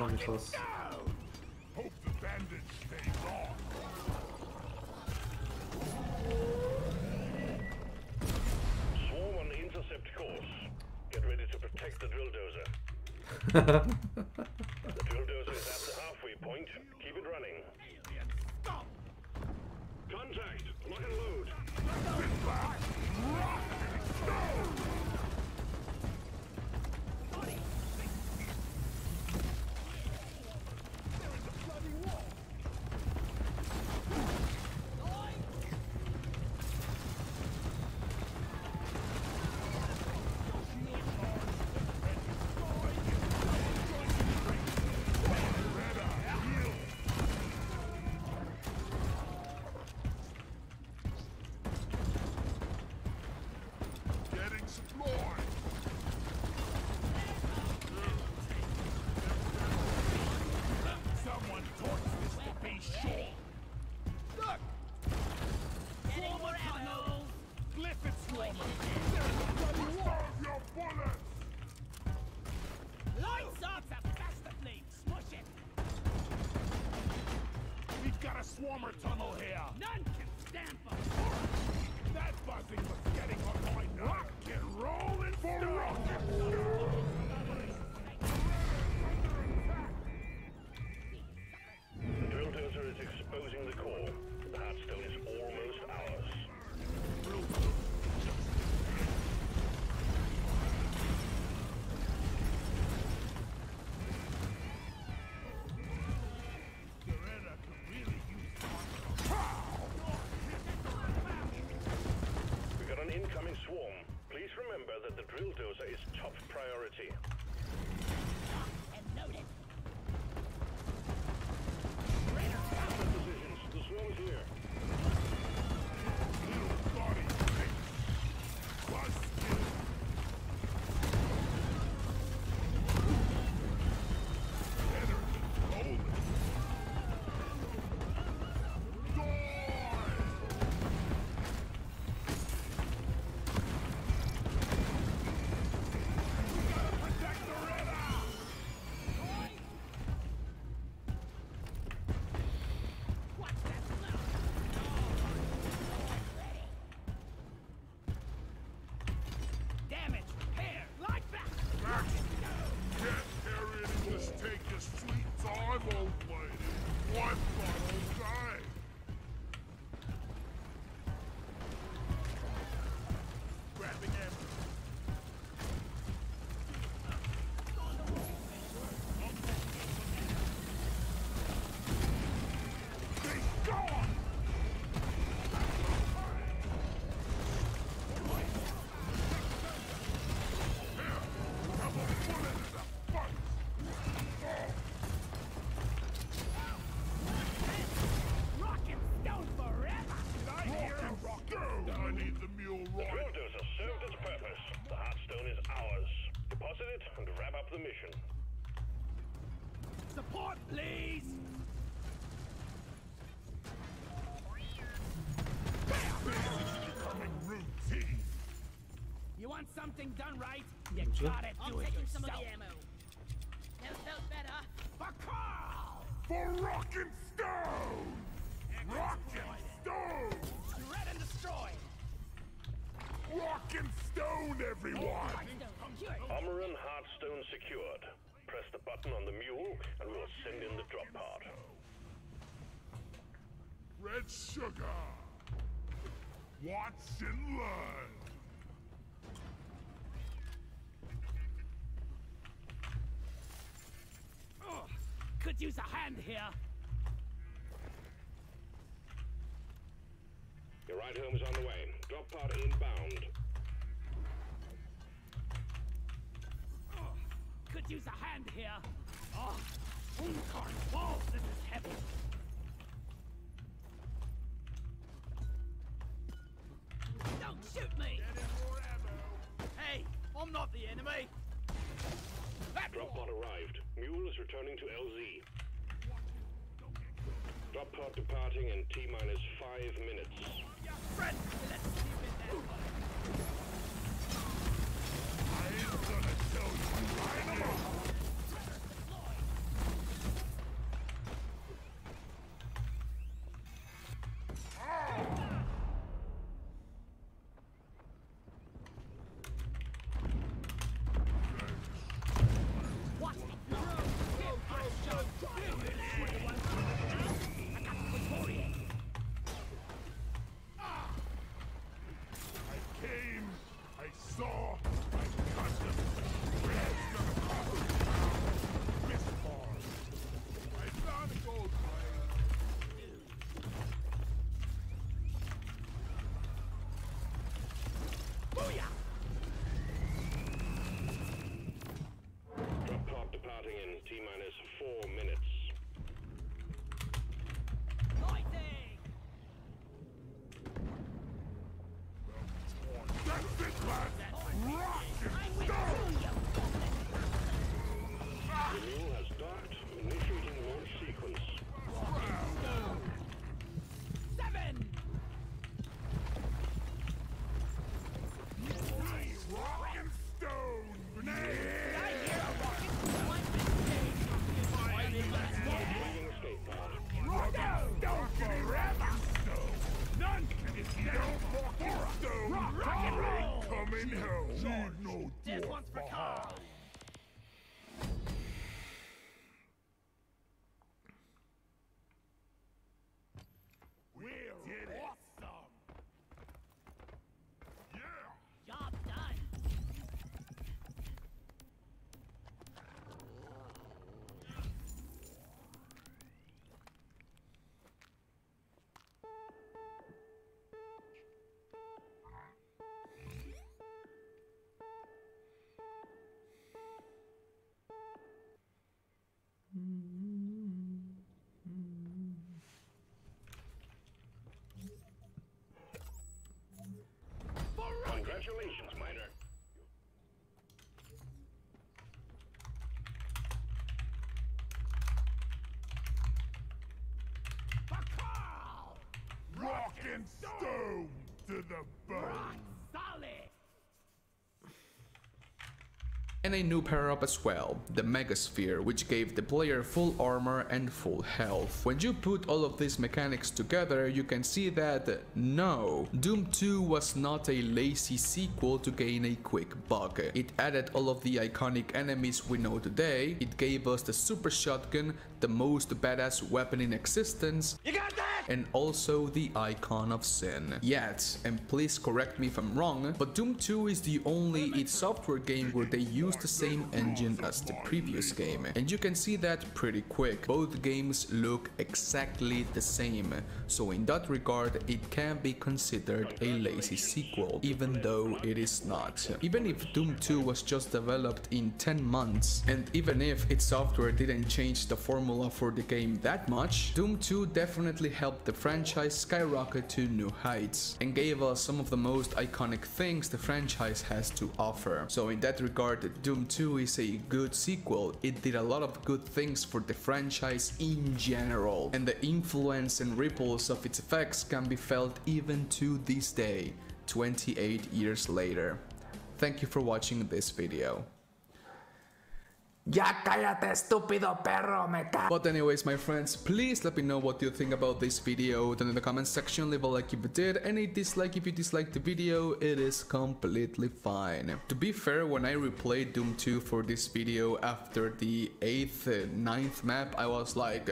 pomišao se. Hope the bandage stays on. Swarm on the intercept course. Get ready to protect the drill dozer. The drill dozer is at the halfway point. Keep it running. Stop! Contact! Lock and load! Sit back! Rock! Stone! Swarmer tunnel here. None can stand for that buzzing was getting on my nerves. Rock and rolling for rocket. The drill dozer is exposing the core. The hardstone is almost ours. Incoming swarm. Please remember that the drill dozer is top priority. And noted. Positions. The swarm is here. And wrap up the mission. Support, please! Becoming routine. You want something done right? You gotta do it yourself. Some of the ammo. Never felt better. For Carl! For Rock and Stone! Rock and Stone! Shred and destroy! Rock and Stone, everyone! Armor and hardstone secured. Press the button on the mule and we'll send in the drop pod. Red sugar! Watch and learn! Could use a hand here. Your ride home is on the way. Drop pod inbound. Could use a hand here. Oh, Unkarn balls, this is heavy. Don't shoot me! Hey, I'm not the enemy. Drop pod arrived. Mule is returning to LZ. Drop pod departing in T-minus 5 minutes. Friend, let's sleep in there. I ain't gonna tell you. Line 'em up! saw, I cut him. Red's gonna pop him down. This far. I found a gold plane. Booyah! Drop pod departing in T-minus 4 minutes. That's it, lads! Rock and go! The mule has docked, initiating launch sequence. 7! Rock and stone, grenade! I hear a rocket! Rock and stone forever! None can escape! Rock and stone! Rock and roll! Coming home! Leave no This dwarf one's for Carl! behind! We did it! Awesome! Yeah! Job done! Congratulations, Miner. For Carl! Rock and stone to the bone! Solid! And a new power-up as well, the Megasphere, which gave the player full armor and full health. When you put all of these mechanics together, you can see that no, Doom 2 was not a lazy sequel to gain a quick buck. It added all of the iconic enemies we know today, it gave us the super shotgun, the most badass weapon in existence, You got that? and also the icon of sin. Yet, and please correct me if I'm wrong, but Doom 2 is the only id Software game where they use the same engine as the previous game, and you can see that pretty quick. Both games look exactly the same, so in that regard it can be considered a lazy sequel, even though it is not. Even if Doom 2 was just developed in 10 months, and even if id Software didn't change the formula for the game that much, Doom 2 definitely helped the franchise skyrocket to new heights, and gave us some of the most iconic things the franchise has to offer. So in that regard, Doom 2 is a good sequel. It did a lot of good things for the franchise in general, and the influence and ripples of its effects can be felt even to this day, 28 years later. Thank you for watching this video. Ya cállate, estúpido perro, me ca... But anyways, my friends, please let me know what you think about this video. Then in the comment section, leave a like if you did, and a dislike if you disliked the video. It is completely fine. To be fair, when I replayed Doom 2 for this video after the 8th, 9th map, I was like,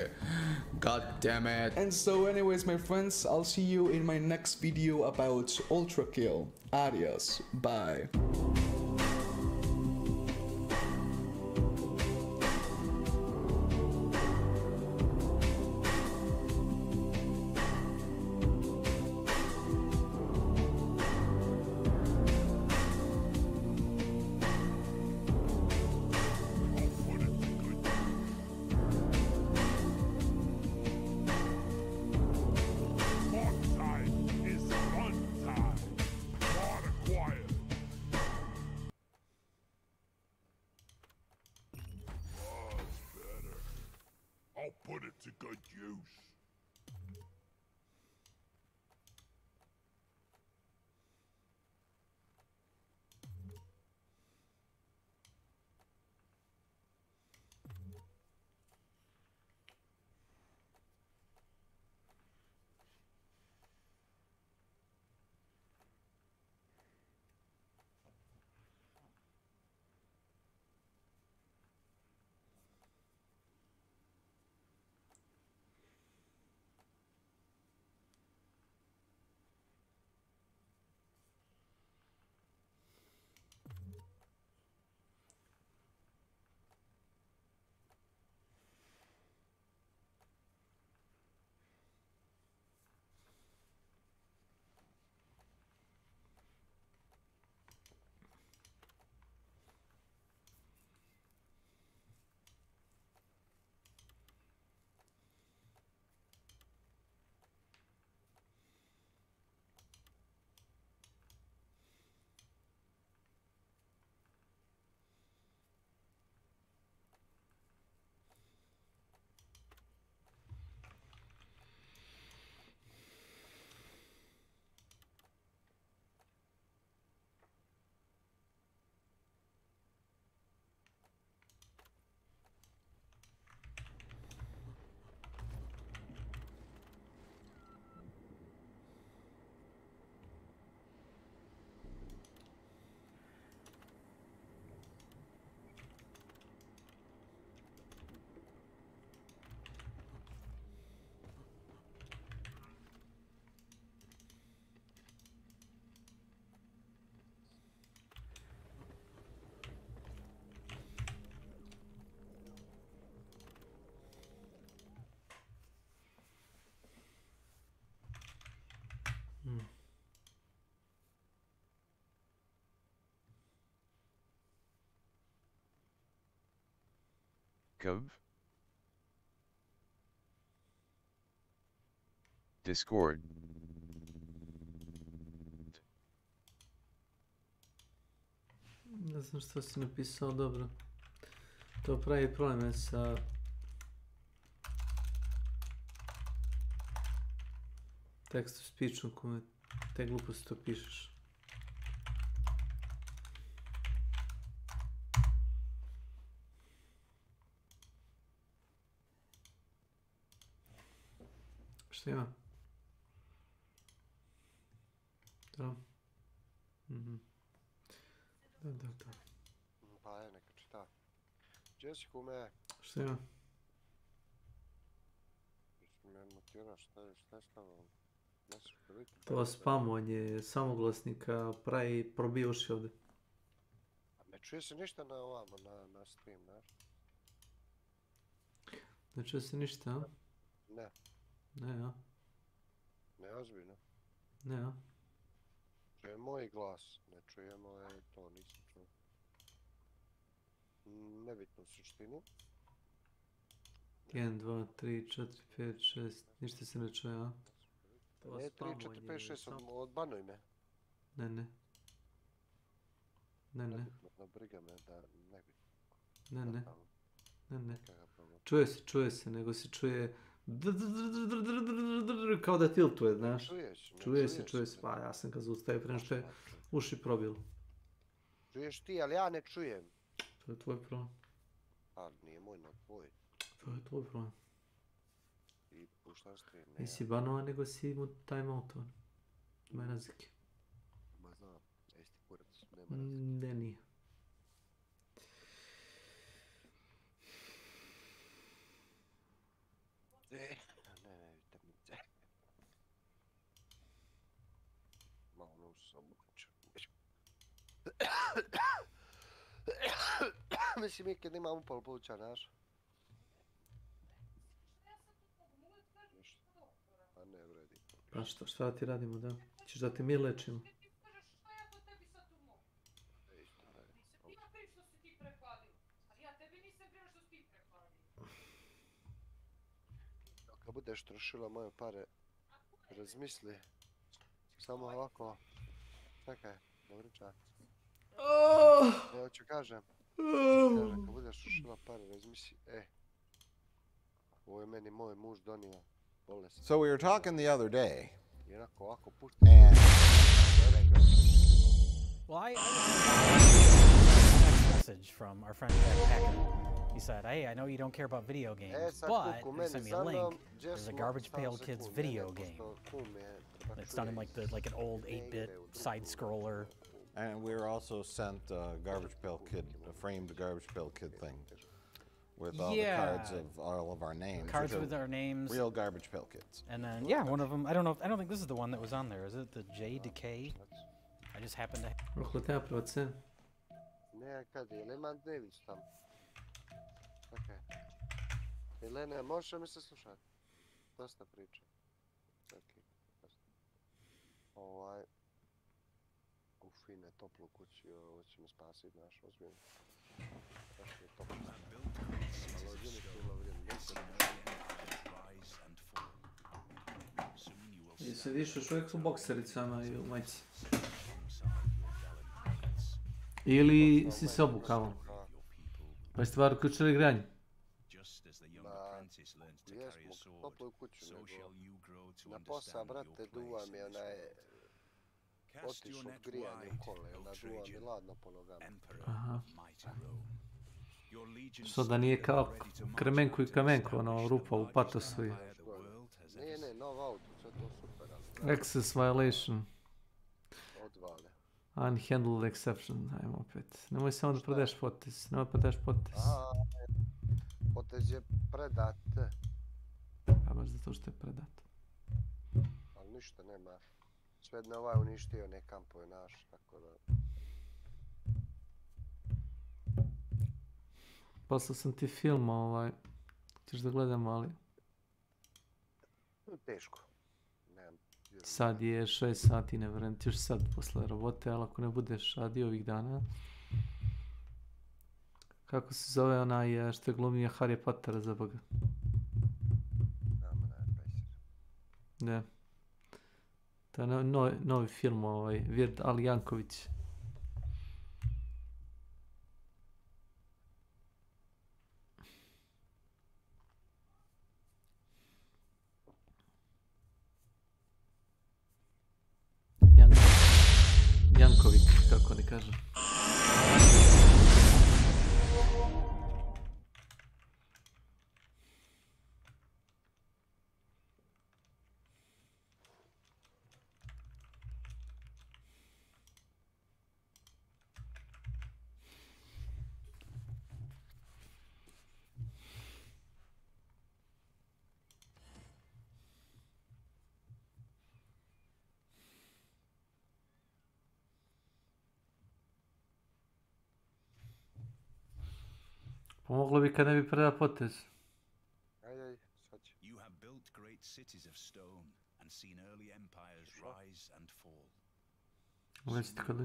god damn it. And so anyways, my friends, I'll see you in my next video about Ultra Kill. Adios. Bye. I'll put it to good use. Kov? Discord. Ne znam što si napisao, dobro. To pravi probleme sa... text to speechom kome te gluposti to pišeš. Šta ima? Da. Da. Pa je, neka čita. Gdje si kume? Šta ima? Me mutira, šta je stavljeno? To spamovanje samoglasnika pravi probijuši ovdje. Ne čuje se ništa na ovamo, na stream, znaš? Ne čuje se ništa, a? Ne. Ne, a? Ne, ozbiljno. Ne, a? Čujem moj glas, ne čujemo to, nisam čuo. Nebitno u suštini. 1, 2, 3, 4, 5, 6, ništa se ne čuje, a? Ne, 3, 4, 5, 6, odbanuj me. Ne. Nebitno, briga me da nebitno. Ne. Čuje se, nego se čuje kao da tiltuje, znaš. Čuje se, pa ja sam kad zaustavio prema što je uši probilo. Čuješ ti, ali ja ne čujem. To je tvoj problem. A, nije moj, no tvoj. To je tvoj problem. I puštaš stream, ne. Nisi banova, nego si mu timeoutovan. Ima razlike. Ma znam, jesi ti kurac, nema razlike. Ne, nije. Ne, vitaminice. Malo nos obuča. Mislim, mi kad imam upal pluća, znaš. A ne, vredi. Pa šta ti radimo, da? Ćeš da te mi lečimo? Kad budeš trošila moje pare, razmisli. Samo ovako. Čekaj, dobri čak. Evo ću kažem. Kad budeš trošila pare, razmisli. Ovo je meni moj muž donio. Bolest. So we were talking the other day. I onako ovako pušta. And well, I message from our friend Jack Packer. He said, "Hey, I know you don't care about video games, but they sent me a link. There's a Garbage Pail Kids video game. It's done in like an old 8-bit side scroller." And we were also sent Garbage Pail Kid, a framed Garbage Pail Kid thing, with all the cards of all of our names. Cards with our names. Real Garbage Pail Kids. And then one of them. I don't think this is the one that was on there. Is it the J Decay? I just happened to. Ne, kad je, imam dnević tamo. Čekaj. Jelene, možeš mi se slušati? Dosta priča. Čekaj. U fine, toplu kući, ovo će mi spasiti, znaš, ozbiljno. Baš je toplo. Ali ozbiljno je bilo vrijeme. I sediš još uvijek u boksericama i u majici. Ili si se obukao? Pa ste stvar uključili granje? Jesmo, toplo u kuću, nego na posao, brate, duva mi onaj otišao grijanje u kole, onda duva mi ladno po nogama. Aha. Što da nije kao Kremenko i Kamenko, ono, rupa u patosu i... Ne, nov auto, sve to super. Access violation. Odvale. Unhandled exception, ajmo opet. Nemoj samo da prodaješ potez, Potez je predat. Pa baš zato što je predat. Ali ništa nema. Svedno ovaj uništio ne kampove naš, tako da... Poslao sam ti film, ćeš da gledam, ali... Teško. Sad je 6 sati, ne vjerujem ti još sad posle robote, ali ako ne budeš radio ovih dana, Kako se zove onaj što je glumio Harry Pottera za boga? Ne. To je novi film, Vird Ali Janković. Janković, kako ne kažem. Pomoglo bi kad ne bi predao potez. You have built great cities of stone and seen early empires rise and fall.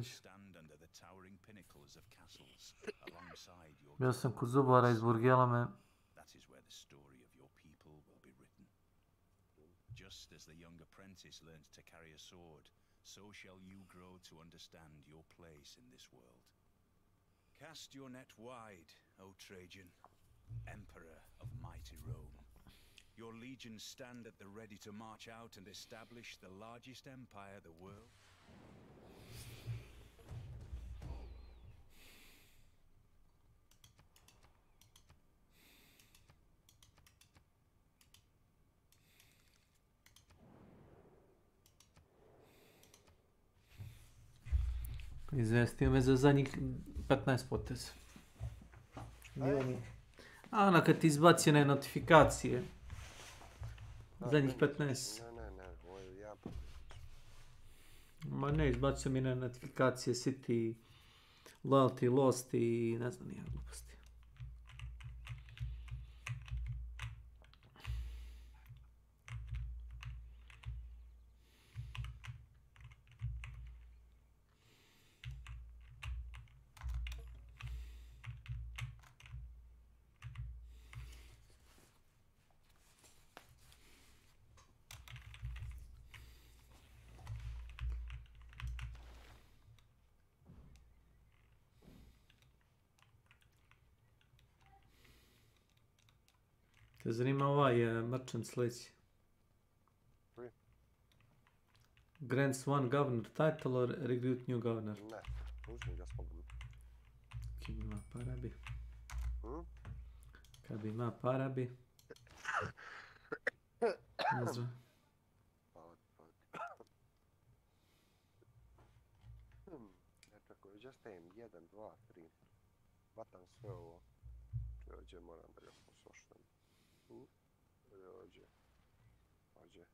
Stand under the towering pinnacles of castles alongside your Bio sam kod zubara iz Burgelame. That is where the story of your people will be written. Just as the young apprentice learns to carry a sword, so shall you grow to understand your place in this world. Cast your net wide, O Trajan, Emperor of mighty Rome. Your legions stand at the ready to march out and establish the largest empire the world. Izvestio me za zadnjih 15 poteza. A ono kad ti izbaci one notifikacije. Zadnjih 15. Ne, ovo je ja potez. Ma ne, izbacio mi na notifikacije City, Loyalty, Lost i ne znam nije gluposti. Te zanima merchant sljedeći? Grants one governor title or recruit new governor? Ne, uzmi ga slobodno. Kad ima para bi. Kad bi ima para bi. Ne znam. Tako, just aim, 1, 2, 3. Vatam sve ovo. Ovdje moram da ga posoštam. Ovdje. Ovdje.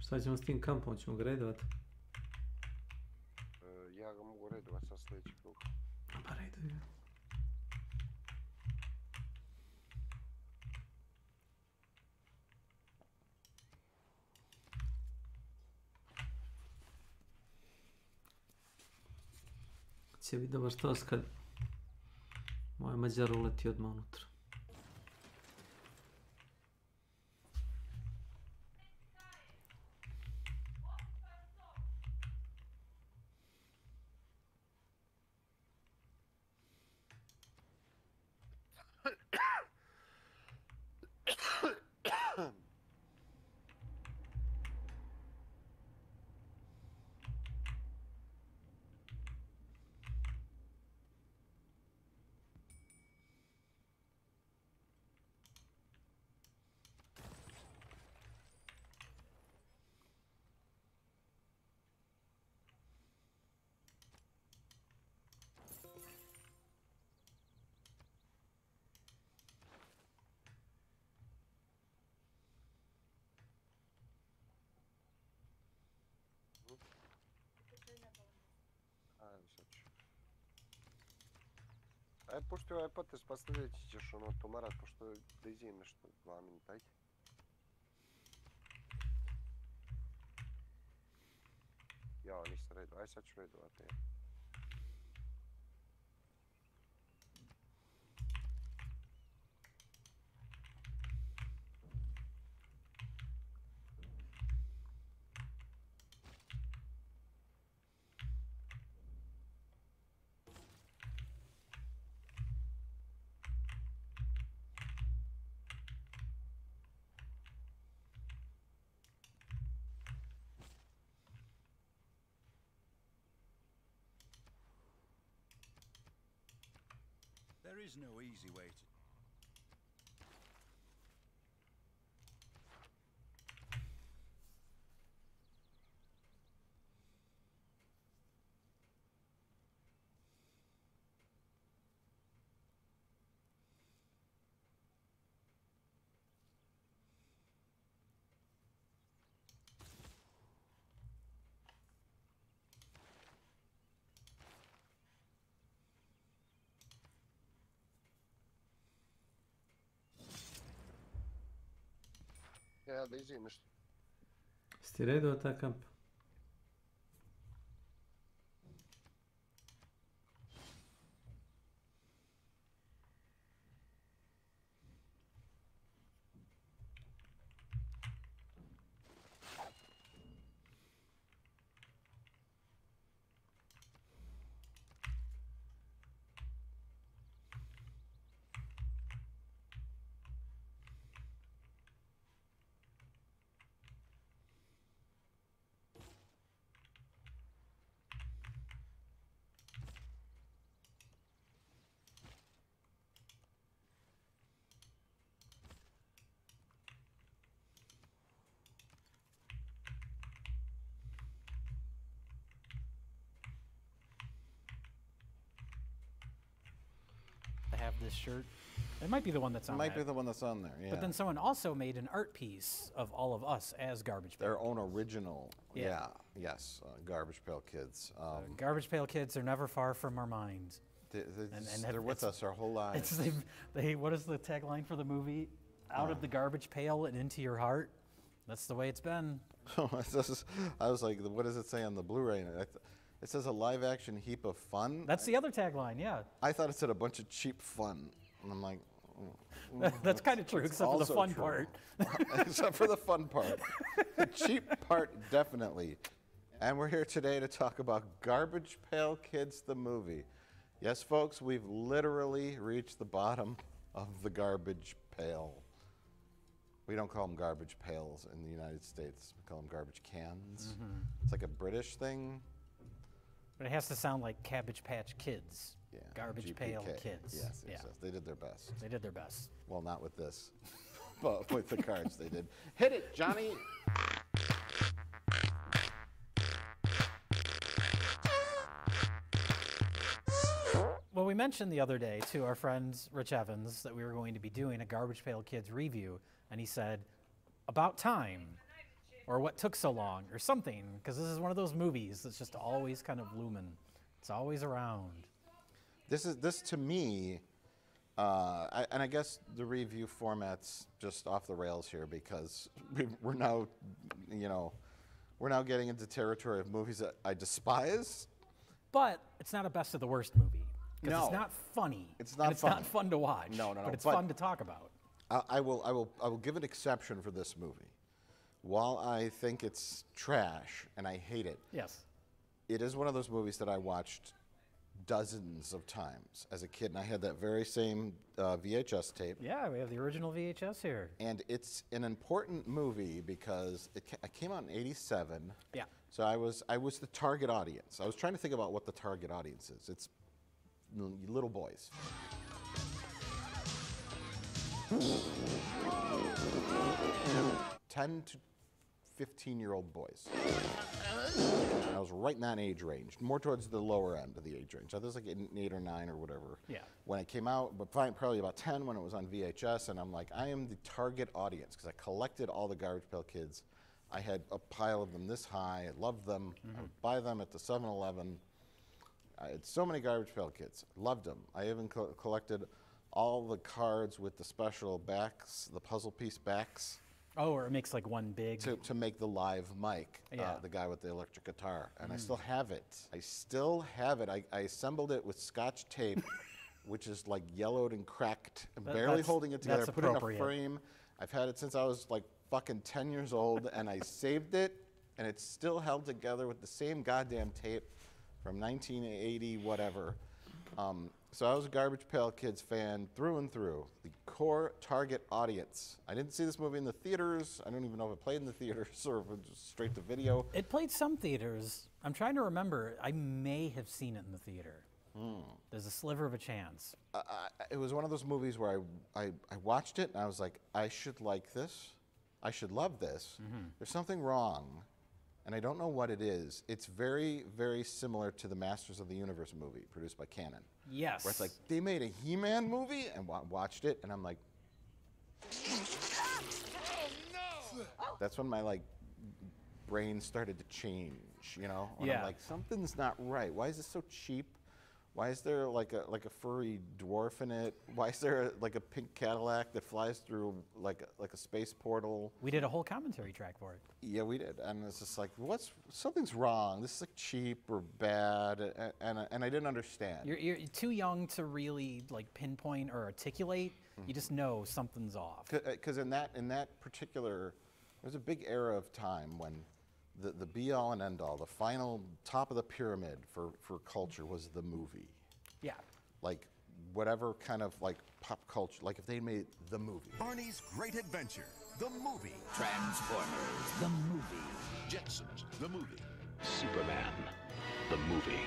Šta ćemo s tim kampom? Ćemo ga redovati? Ja ga mogu redovati sa sljedeći krug. Pa reduj ga. Će biti dobar štos kad moj Mađar uleti odmah unutra. Aj pušti ovaj potez, pa sljedeći ćeš ono pomarat, pošto Daisy je nešto 2 minuta, ajde. Ja, nisam redu, aj sad ću redovati. There is no easy way to... Ja, Daisy nešto. Jesi redao ta kamp? Have this shirt. It might be the one that's on. It might be the one that's on there. Yeah. But then someone also made an art piece of all of us as Garbage Pail. Their own original. Yeah. Yes. Garbage Pail Kids. Garbage Pail Kids are never far from our minds. They're with us our whole lives. What is the tagline for the movie? Out of the garbage pail and into your heart. That's the way it's been. I was like, what does it say on the Blu-ray? It says a live-action heap of fun. That's the other tagline, yeah. I thought it said a bunch of cheap fun. And I'm like... That's kind of true, except for the fun part. Except for the fun part. The cheap part, definitely. And we're here today to talk about Garbage Pail Kids, the movie. Yes, folks, we've literally reached the bottom of the garbage pail. We don't call them garbage pails in the United States. We call them garbage cans. Mm-hmm. It's like a British thing. But it has to sound like Cabbage Patch Kids. Yeah, Garbage GPK. Pail Kids. Yes, yeah. They did their best. They did their best. Well, not with this, but with the cards they did. Hit it, Johnny! Well, we mentioned the other day to our friend Rich Evans that we were going to be doing a Garbage Pail Kids review, and he said, about time, or what took so long, or something, because this is one of those movies that's just always kind of looming. It's always around. This to me, and I guess the review format's just off the rails here because we're now, we're now getting into territory of movies that I despise. But it's not a best of the worst movie. Because No. it's not funny. It's not It's funny. not fun to watch. No. But it's fun to talk about. I will give an exception for this movie. While I think it's trash and I hate it, Yes. it is one of those movies that I watched dozens of times as a kid, and I had that very same VHS tape. Yeah, we have the original VHS here. And it's an important movie because it came out in '87. Yeah. So I was the target audience. I was trying to think about what the target audience is. It's little boys. 10 to 15-year-old boys. I was right in that age range, more towards the lower end of the age range. I was like 8 or 9 or whatever. Yeah. When it came out, but probably about 10 when it was on VHS, and I'm like, I am the target audience because I collected all the Garbage Pail Kids. I had a pile of them this high. I loved them. I would buy them at the 7-Eleven. so many Garbage Pail Kids. Loved them. I even collected all the cards with the special backs, the puzzle piece backs. Oh, or it makes like one big. To make the live mic, the guy with the electric guitar. And I still have it. I still have it. I assembled it with Scotch tape, which is like yellowed and cracked. I'm barely holding it together. I put it in a frame. I've had it since I was like fucking 10 years old, and I saved it, and it's still held together with the same goddamn tape from 1980, whatever. So I was a Garbage Pail Kids fan through and through. The core target audience. I didn't see this movie in the theaters. I don't even know if it played in the theaters or if it was straight to video. It played some theaters. I'm trying to remember. I may have seen it in the theater. There's a sliver of a chance. It was one of those movies where I watched it and I was like, I should like this. I should love this. There's something wrong, and I don't know what it is. It's very, very similar to the Masters of the Universe movie produced by Canon. Yes. Where it's like, they made a He-Man movie, and watched it, and I'm like, that's when my brain started to change, you know? When I'm like, something's not right. Why is this so cheap? Why is there like a furry dwarf in it? Why is there like a pink Cadillac that flies through like a space portal? We did a whole commentary track for it. Yeah, we did, and it's just like, something's wrong. This is like cheap or bad, and I didn't understand. You're too young to really like pinpoint or articulate. You just know something's off. Because in that particular, there's a big era of time when the be-all and end-all, the final top of the pyramid for culture was the movie. Yeah. Like, whatever kind of, like, pop culture, like if they made the movie. Barney's Great Adventure, the movie. Transformers, the movie. Jetsons, the movie. Superman, the movie.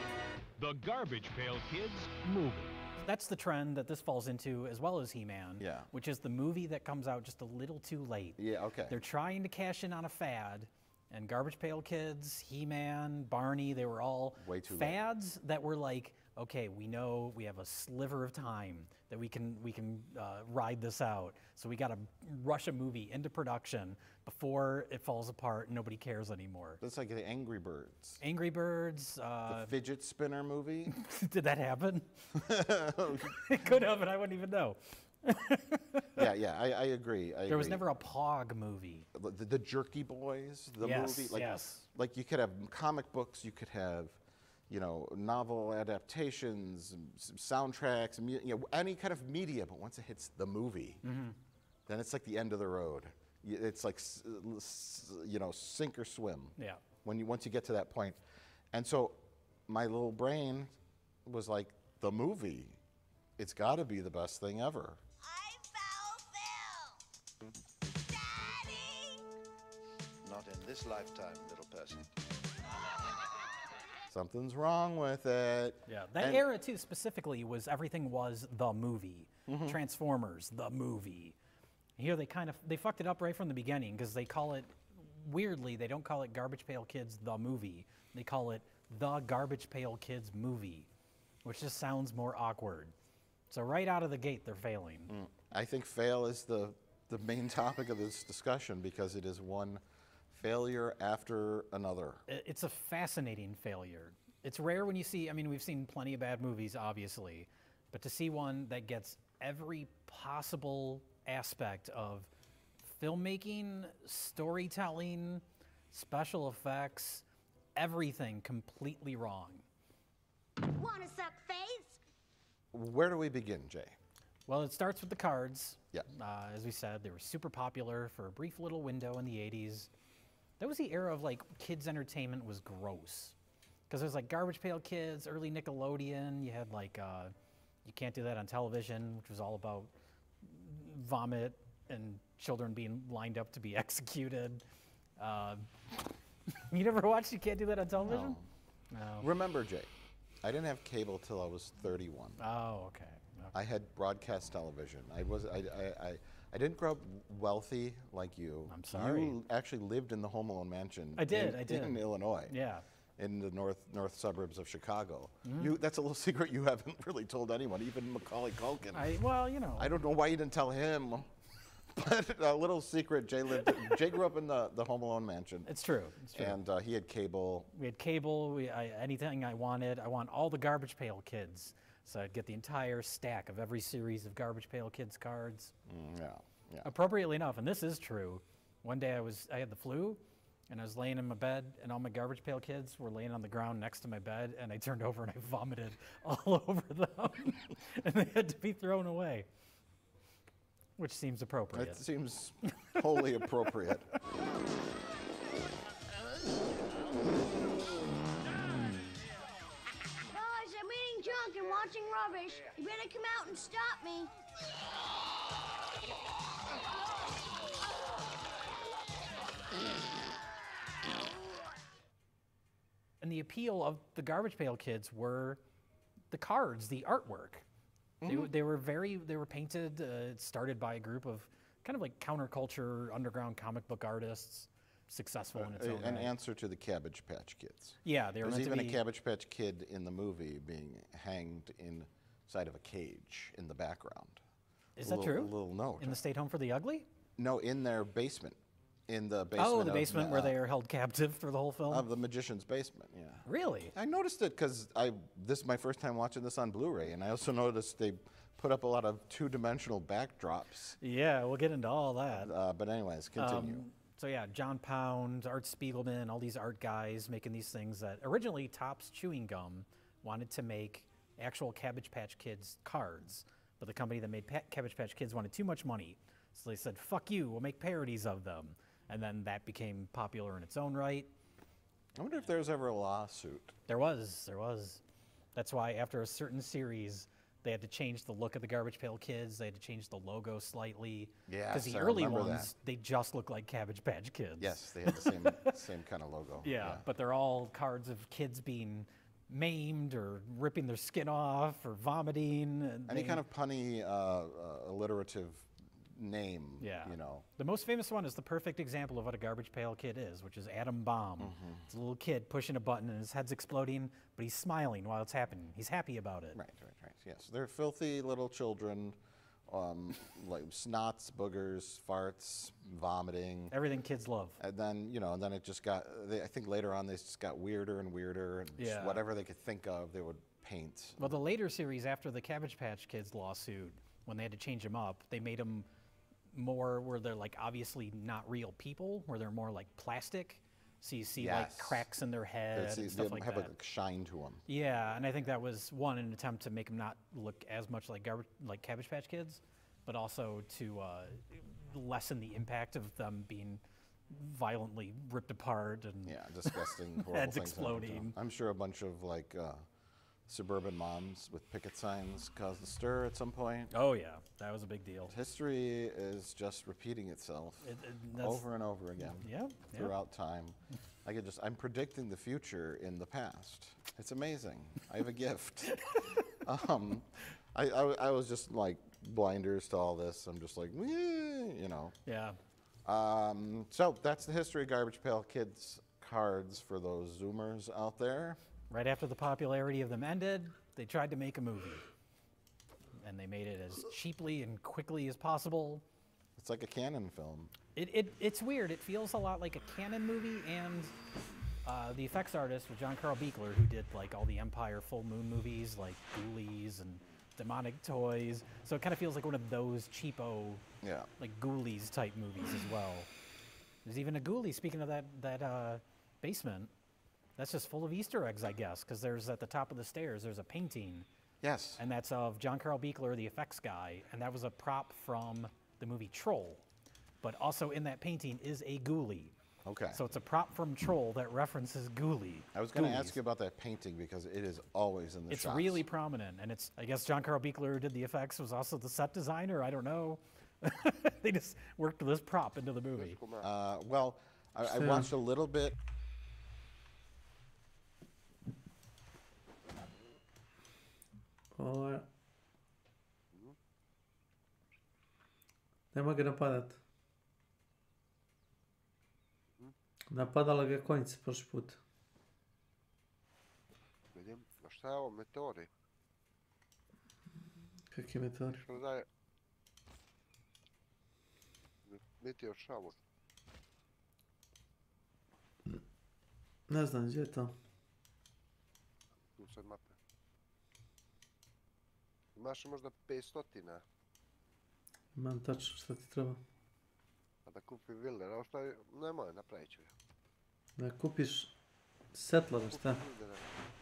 The Garbage Pail Kids movie. That's the trend that this falls into, as well as He-Man, which is the movie that comes out just a little too late. Yeah, okay. They're trying to cash in on a fad, and Garbage Pail Kids, He-Man, Barney, they were all way too fads that were like, okay, we know we have a sliver of time that we can ride this out, so we got to rush a movie into production before it falls apart and nobody cares anymore. That's like the Angry Birds. Angry Birds. The fidget spinner movie. Did that happen? It could have, and I wouldn't even know. Yeah, I agree. There was never a Pog movie. The Jerky Boys, the movie. Like you could have comic books, you could have, you know, novel adaptations, soundtracks, you know, any kind of media. But once it hits the movie, then it's like the end of the road. It's like, you know, sink or swim. Yeah. Once you get to that point, and so my little brain was like, the movie, it's got to be the best thing ever. Not in this lifetime, little person. Something's wrong with it. Yeah, that era too specifically was everything was the movie. Transformers, the movie. Here they fucked it up right from the beginning because they call it, weirdly, they don't call it Garbage Pail Kids the movie. They call it the Garbage Pail Kids movie, which just sounds more awkward. So right out of the gate, they're failing. I think fail is the main topic of this discussion because it is one failure after another. It's a fascinating failure. It's rare when you see, I mean, we've seen plenty of bad movies, obviously, but to see one that gets every possible aspect of filmmaking, storytelling, special effects, everything completely wrong. Wanna suck face? Where do we begin, Jay? Well, it starts with the cards. Yeah. As we said, they were super popular for a brief little window in the 80s. That was the era of like kids' entertainment was gross. Because there's like Garbage Pail Kids, early Nickelodeon. You had like You Can't Do That on Television, which was all about vomit and children being lined up to be executed. You never watched You Can't Do That on Television? No. Remember, Jay, I didn't have cable till I was 31. Oh, okay. I had broadcast television. I didn't grow up wealthy like you. I'm sorry. You actually lived in the Home Alone mansion. I did. In Illinois. Yeah. In the north suburbs of Chicago. That's a little secret you haven't really told anyone, even Macaulay Culkin. Well, you know. I don't know why you didn't tell him. But a little secret, Jay grew up in the Home Alone mansion. It's true. It's true. And he had cable. We had cable. Anything I wanted. I want all the Garbage Pail Kids. So I'd get the entire stack of every series of Garbage Pail Kids cards. Yeah, yeah. Appropriately enough, and this is true. One day I had the flu, and I was laying in my bed, and all my Garbage Pail Kids were laying on the ground next to my bed, and I turned over and I vomited all over them, and they had to be thrown away. Which seems appropriate. It seems wholly appropriate. Gosh, I'm eating junk and watching rubbish. You better come out and stop me. And the appeal of the Garbage Pail Kids were the cards, the artwork. They were painted, started by a group of kind of like counterculture, underground comic book artists, successful in its own An right. answer to the Cabbage Patch Kids. Yeah, they were There's meant to even be... a Cabbage Patch Kid in the movie being hanged inside of a cage in the background. Is that true? A little note. In the State Home for the Ugly? No, in their basement. In the basement. Oh, the basement where they are held captive for the whole film? Of the magician's basement, yeah. Really? I noticed it because this is my first time watching this on Blu-ray, and I also noticed they put up a lot of two-dimensional backdrops. Yeah, we'll get into all that. But anyways, continue. So yeah, John Pound, Art Spiegelman, all these art guys making these things that originally Topps Chewing Gum wanted to make actual Cabbage Patch Kids cards, but the company that made Cabbage Patch Kids wanted too much money. So they said, fuck you, we'll make parodies of them. And then that became popular in its own right. I wonder if there was ever a lawsuit. There was. That's why after a certain series, they had to change the look of the Garbage Pail Kids. They had to change the logo slightly. Yeah, because the early ones, they just look like Cabbage Patch Kids. Yes, they had the same kind of logo. Yeah, but they're all cards of kids being maimed or ripping their skin off or vomiting. Any kind of punny, alliterative name, you know. The most famous one is the perfect example of what a Garbage Pail Kid is, which is Atom Bomb. It's a little kid pushing a button and his head's exploding, but he's smiling while it's happening. He's happy about it. Right. Yes, they're filthy little children, like snots, boogers, farts, vomiting. Everything kids love. And then, then it just got, I think later on they just got weirder and weirder, and just whatever they could think of, they would paint. Well, the later series after the Cabbage Patch Kids lawsuit, when they had to change them up, they made them more where they're like obviously not real people, where they're more like plastic. So you see like cracks in their head and stuff like that. They have a shine to them. Yeah, and I think that was an attempt to make them not look as much like Cabbage Patch Kids, but also to lessen the impact of them being violently ripped apart and disgusting, horrible heads things exploding. I'm sure a bunch of like suburban moms with picket signs caused a stir at some point. Oh yeah, that was a big deal. History is just repeating itself over and over again throughout time. I'm predicting the future in the past. It's amazing. I have a gift. I was just like blinders to all this. I'm just like, Yeah. So that's the history of Garbage Pail Kids cards for those Zoomers out there. Right after the popularity of them ended, they tried to make a movie. And they made it as cheaply and quickly as possible. It's like a canon film. It's weird. It feels a lot like a canon movie, and the effects artist was John Carl Buechler, who did like all the Empire Full Moon movies, like Ghoulies and Demonic Toys. So it kind of feels like one of those cheapo, like Ghoulies type movies as well. There's even a Ghoulie, speaking of that basement. That's just full of Easter eggs, I guess, because there's at the top of the stairs, there's a painting. Yes. And that's of John Carl Buechler, the effects guy, and that was a prop from the movie Troll. But also in that painting is a ghoulie. Okay. So it's a prop from Troll that references ghoulie. I was going to ask you about that painting because it is always in the shots. It's really prominent, and I guess John Carl Buechler, who did the effects, was also the set designer. I don't know. They just worked this prop into the movie. Well, I watched a little bit. Nema ga napadat. Napadala ga konjica prošli put. Vidim, a šta je ovo, meteori? Kakvi meteori? Što daje? Meteor shower. Ne znam gdje je to. Tu sad mape. Imaš možda 500. Imam tačno šta ti treba. A da kupi Wilder, a šta je, nemoj, napravit ću ga. Da kupiš settlera, šta? Kupi Wildera.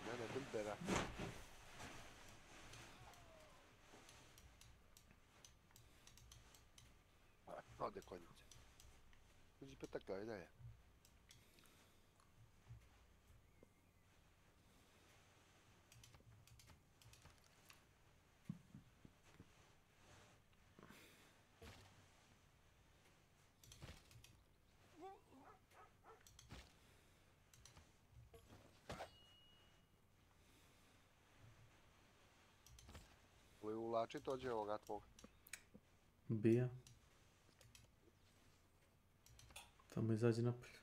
Ne, Wildera. Ode konjice. Uđi petakla, i daje. Koji uvlači tođe ovoga tvog? Bija. Tamo izađe napolje.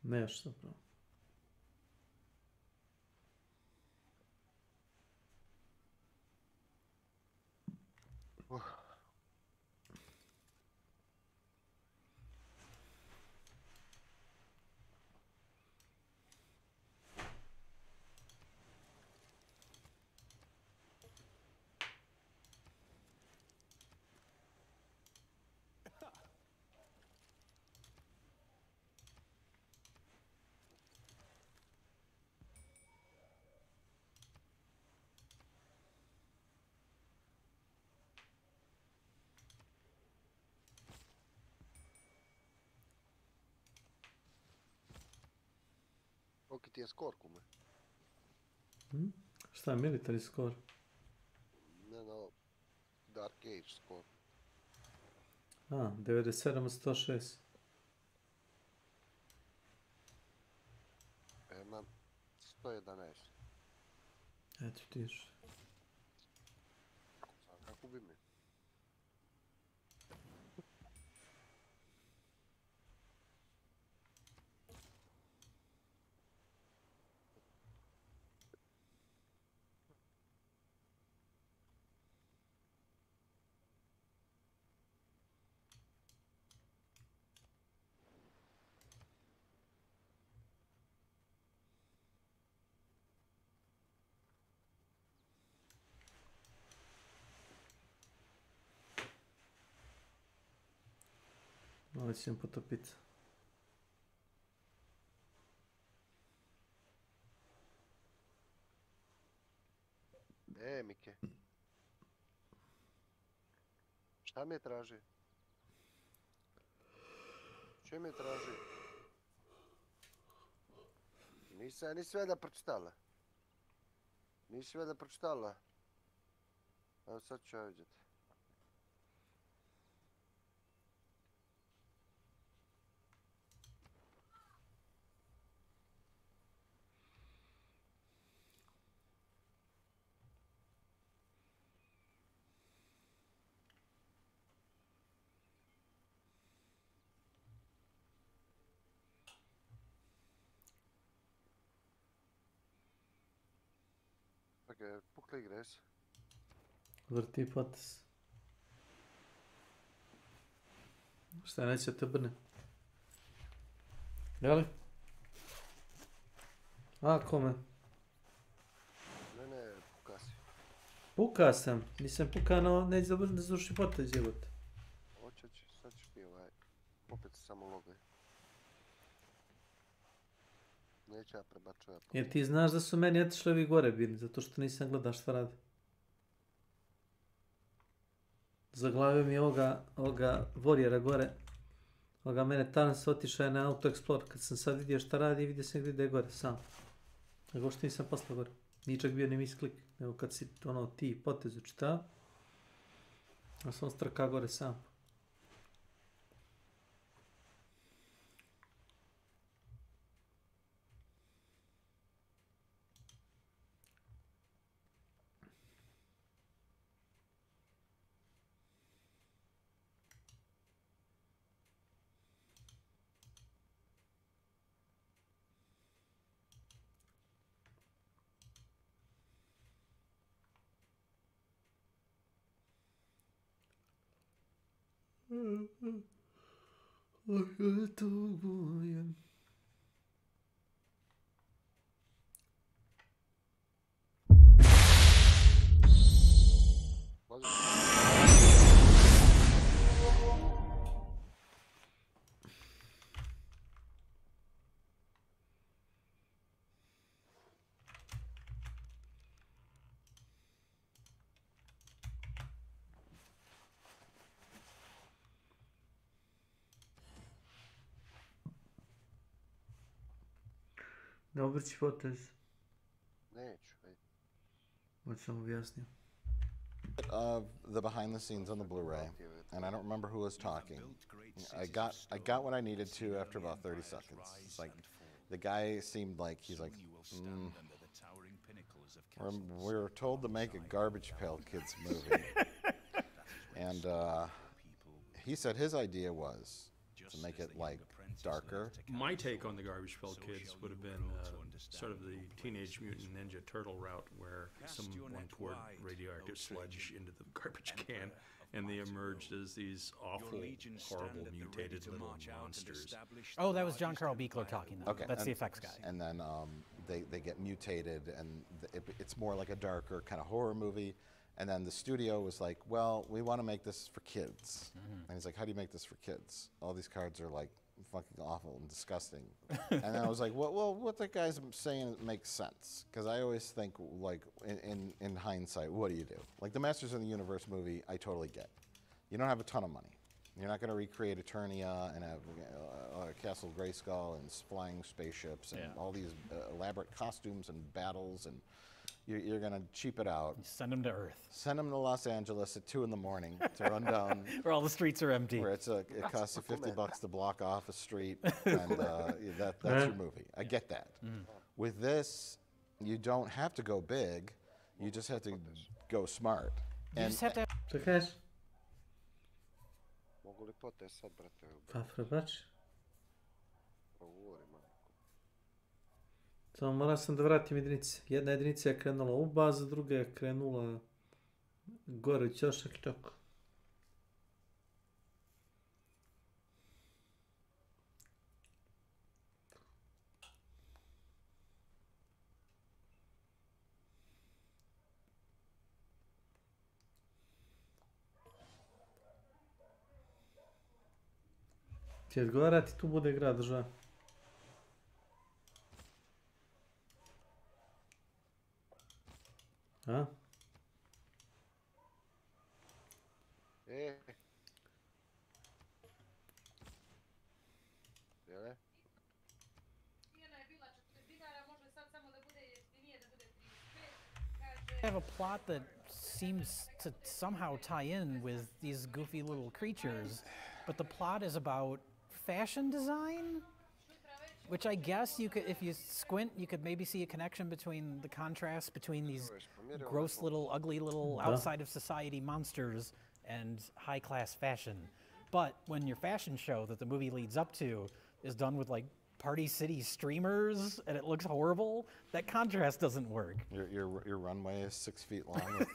Ne još zapravo. Koliki ti je skor, kume? Šta je military score? Ne, no, Dark Age skor. A, 97 od 106. Imam 111. Eto ti još. Sad kako bi mi? Ovo ću im potopiti. Mike. Šta me traži? Če me traži? Nisi sve da pročitala. Nisi sve da pročitala. Evo sad ću ja vidjeti. Čekaj, pukli igres. Vrti potes. Šta neće te brne? Jeli? A, kome? Ne, puka si. Puka sam. Nisam pukano, neće da zruši potez, život. Hoće, sad ćeš ti opet samo logaj. Neće ja prebačujem. Jer ti znaš da su meni otišli ovi gore bili, zato što nisam gledao šta radi. Zaglavio mi ovoga Warriora gore. Ovoga mene Tarns otišao je na Auto Explore. Kad sam sad vidio šta radi, vidio sam gdje je gore, sam. Nego uopšte nisam poslao gore. Nije čak bio ni misklik. Nego kad si ti potezu čitao, a sam strka gore sam. Ne obrći potez. Neću, ajde. Hoću sam objasnio. Of the behind the scenes on the Blu-ray, and I don't remember who was talking. I got what I needed to after about 30 seconds. It's like the guy seemed like he's like, we were told to make a Garbage Pail Kids movie, and he said his idea was to make it like darker. My take on the Garbage Pail Kids would have been sort of the Teenage Mutant Ninja Turtle route, where someone poured radioactive sludge into the garbage can, and they emerged as these awful, horrible, mutated little monsters. Oh, that was John Carl Buechler talking, though. Okay, That's the effects guy. And then they get mutated, and it's more like a darker kind of horror movie. And then the studio was like, well, we want to make this for kids. And he's like, how do you make this for kids? All these cards are like fucking awful and disgusting. And then I was like, well, what the guy's saying makes sense. Because I always think, like, in hindsight, what do you do? Like the Masters of the Universe movie, I totally get. You don't have a ton of money. You're not going to recreate Eternia and have Castle Grayskull and flying spaceships and all these elaborate costumes and battles, and you're going to cheap it out. Send them to Earth. Send them to Los Angeles at 2 in the morning to run down. Where all the streets are empty. Where it costs you $50 to block off a street, and that's your movie. I get that. With this, you don't have to go big. You just have to go smart. You just have to... Čekaj. Mogu li potez sad, brate? Pa prebači. Progovori, majko. Samo moram sam da vratim jedinice. Jedna jedinica je krenula u bazu, druga je krenula gore u ćošak i tako. Ti odgovarati, tu bude grad država. A? Jele? I have a plot that seems to somehow tie in with these goofy little creatures, but the plot is about fashion design, which I guess you could, if you squint, you could maybe see a connection between the contrast between these gross little, ugly little outside of society monsters and high-class fashion. But when your fashion show that the movie leads up to is done with like Party City streamers and it looks horrible, that contrast doesn't work. Your runway is 6 feet long with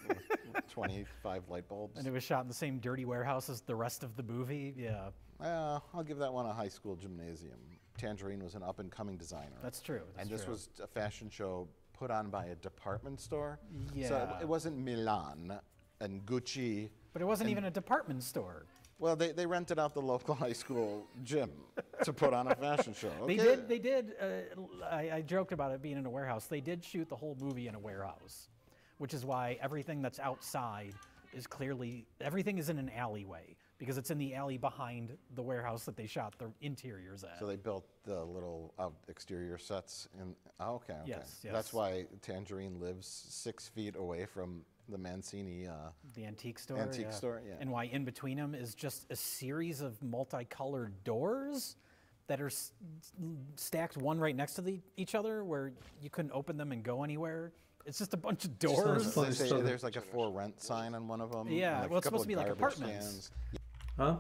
25 light bulbs. And it was shot in the same dirty warehouse as the rest of the movie, yeah. I'll give that one a high school gymnasium. Tangerine was an up-and-coming designer. That's true. And this was a fashion show put on by a department store. Yeah. So it wasn't Milan and Gucci. But it wasn't even a department store. Well, they rented out the local high school gym to put on a fashion show. Okay. They did, I joked about it being in a warehouse. They did shoot the whole movie in a warehouse, which is why everything that's outside is clearly, everything is in an alleyway, because it's in the alley behind the warehouse that they shot the interiors at. So they built the little exterior sets in, okay. Yes. That's why Tangerine lives 6 feet away from the Mancini the antique store. Yeah. And why in between them is just a series of multicolored doors that are stacked one right next to each other, where you couldn't open them and go anywhere. It's just a bunch of doors. There's like a for rent sign on one of them. Yeah, like well, it's supposed to be like apartments. Stands. Huh?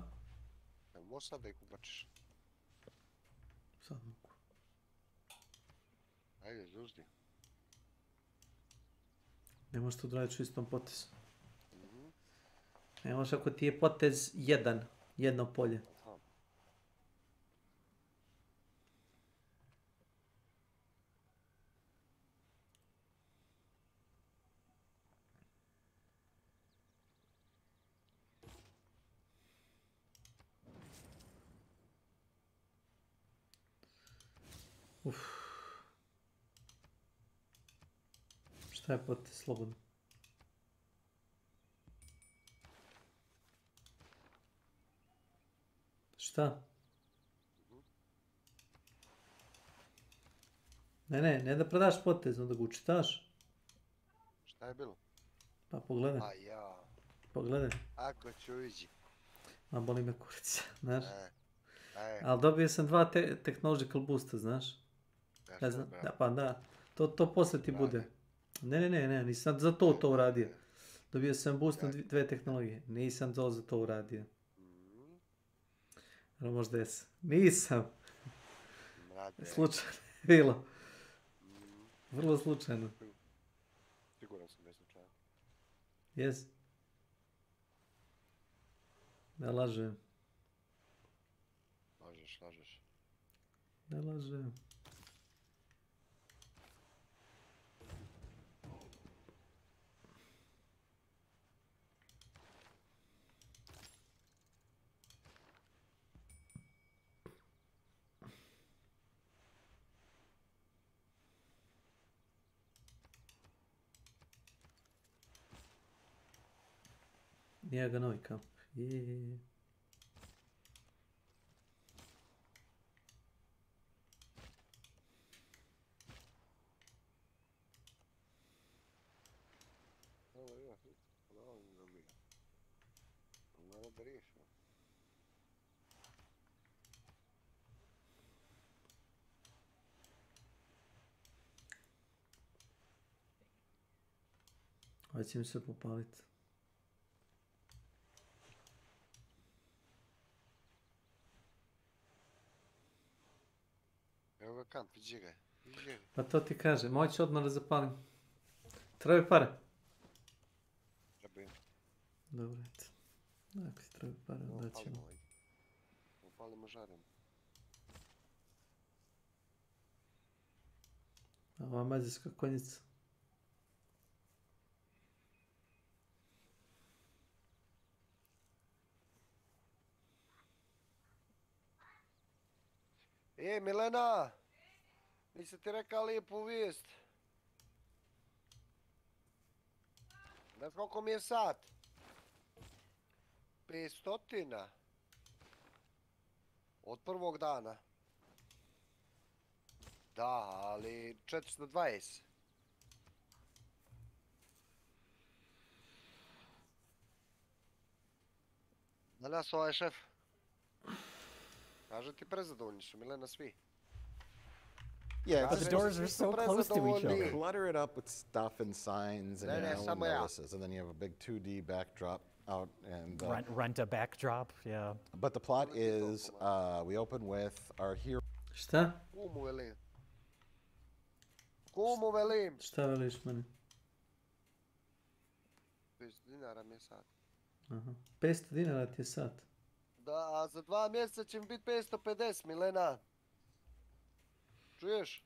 Možeš sad da ih ubačiš? Sad mogu. Ajde, zuzdi. Ne možeš to raditi u istom potezu. Ne možeš ako ti je potez 1, Jedno polje. Šta je potez, slobodno? Šta? Ne da predaš potez, onda ga učitaš. Šta je bilo? Pa pogledaj. A ja. Pogledaj. Ako ću ići. Ma boli me kurica, znaš. Ali dobio sam 2 technological boosta, znaš. Ne znam, pa da. To poslije ti bude. Ne, nisam za to uradio. Dobio sam boost na 2 tehnologije. Nisam za to uradio. Možda jesam. Nisam. Slučajno je bilo. Vrlo slučajno. Siguran sam da je slučajno. Jes. Ne lažem. Lažeš. Ne lažem. Nije ga novi kamp. Jeee. Da riješimo. Ovo će mi se popaliti. Evo ga kamp, vidi ga. Pa to ti kažem, moći odmah da zapalim. Trebaju pare. Trebaju. Dobro, eto. Ako ti trebaju pare, onda ćemo. Upalimo žarem. A ova mađarska konjica. Milena! Nisam ti rekao lijepu vijest. Znaš koliko mi je sat? 500. Od prvog dana. Da, ali 420. Da nas ovaj šef. Kaže ti prezadovoljni su, Milena, svi. Yeah, but the doors are so close to each other. Clutter it up with stuff and signs and and notices, and then you have a big 2D backdrop out and rent a backdrop, yeah. But the plot is we open with our hero. Šta? Kumu velim. Šta veliš meni? 500 dinara mi je sat. Aha. 500 dinara ti je sat. Da, a za 2 mjeseca će mi biti 550, Milena. Čuješ?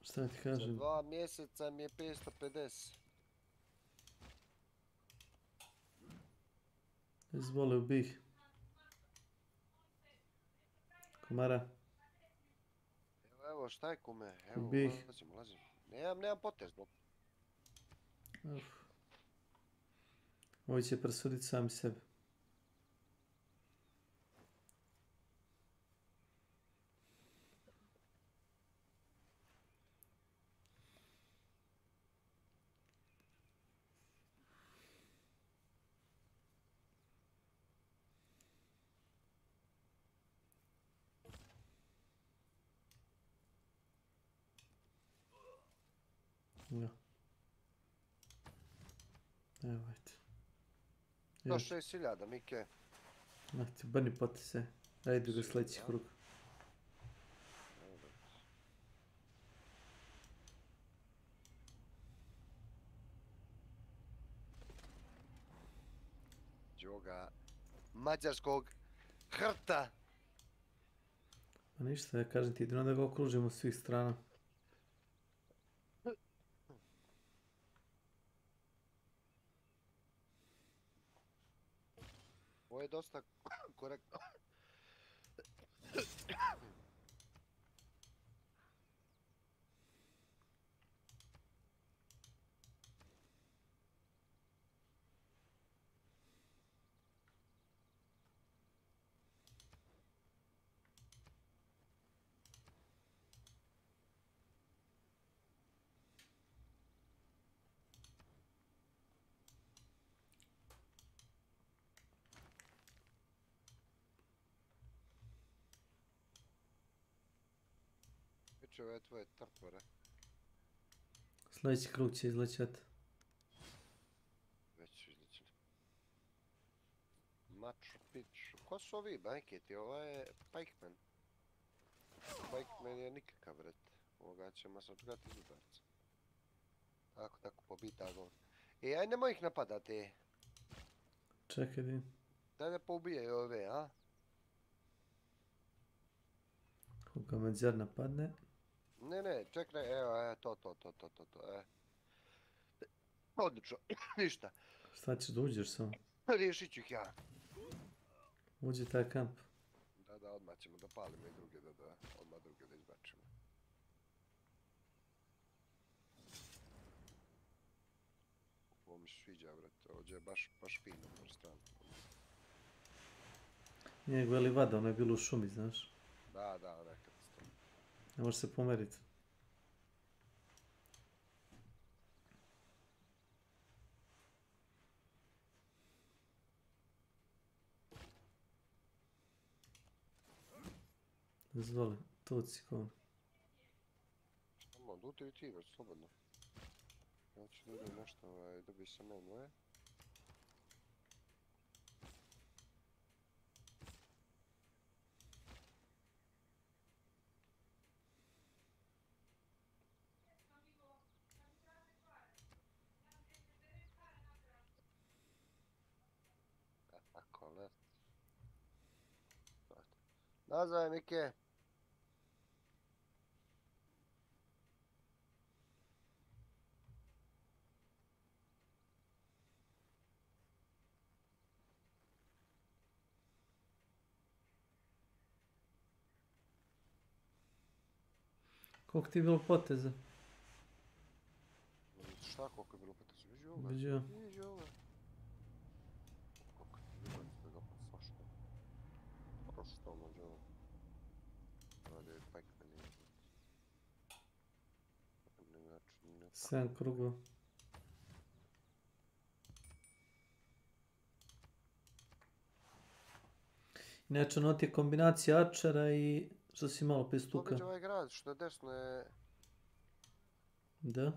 Šta ti kažem? Za 2 mjeseca mi je 550. Izvolio bih. Komara. Evo, šta je kume? Evo, bih. Ulazim. Nemam potez, dok. Ovo će presuditi sami sebe. Ja. Evo, ajde. 106.000, Mike. Ajde, brni poteze. Ajde do sljedećih kruga. mađarskog hrta. Pa ništa, ja kažem ti, jedino da ga okružimo s svih strana. Ovo je dosta korektno. Piče, ove tvoje trtvore. Sljedeći krug će izlećati. Već su izličili. Machu Picchu. Ko su ovi bajketi? Ovo je Pikeman. Pikeman je nikakav vret. Ovoga ćemo sam čekati iz udarca. Tako, pobita go. Aj nemoj ih napadati. Čekaj di. Daj da poubijaju ove, a? Koga Mađar napadne. Ne, čekaj, evo, to. Odlično, ništa. Šta ćeš da uđeš samo? Riješit ću ih ja. Uđi taj kamp. Da, odmah ćemo da palimo i druge, odmah druge da izbačimo. Ovo mi se sviđa, brate, ovdje je baš fino po stranu. Nije veli vada, ono je bilo u šumi, znaš. Da, nekad to. Ne može se pomeriti. Izvoli, tuci kon. Samo, udri ti, već slobodno. Ja ću da idem nešto, dobi sam moje. Tako, left. Nazvaj, Mike. Koliko ti je bilo poteza? Šta koliko je bilo poteza? Viđi ovoga. Viđi ovoga. Koliko ti je bilo poteza? Svašta. Prosto mađe ovo. Ovdje je Pikeman i izgled. 7 krugova. Inače, ono ti je kombinacija Archera i što si malo pistuka. Pobeđa ovaj grad, što je desno je... Da.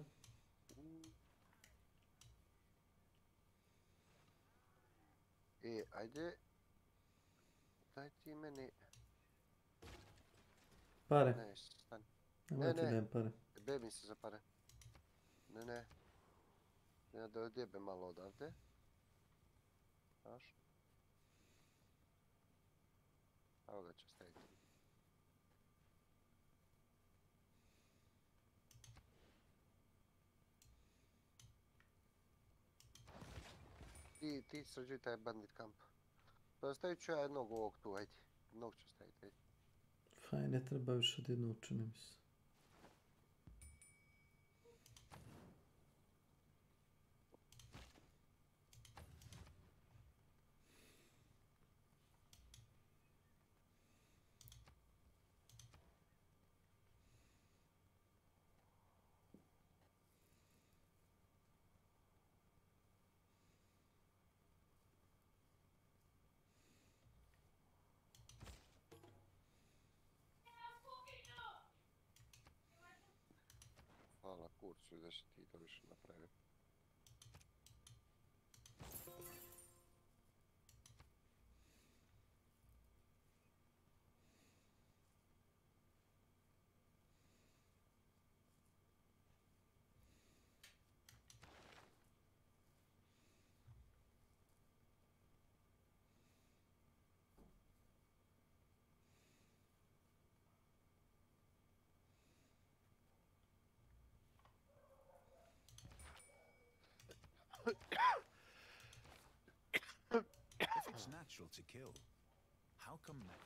Ajde. Daj ti meni... Pare. Ne, stani. Ne, ti dajem pare. Bebim se za pare. Ne. Ja da odjebem malo odavde. Znaš? Evo ga ću staviti. Ti sređuj taj bandit kamp. Stavit ću ja jednog ovog tu, ajde. Jednog ću staviti, ajde. Fajn, ne treba više od jednog, čini mi se. Hvala kurcu da si ti to više napravio. If it's natural to kill, how come men...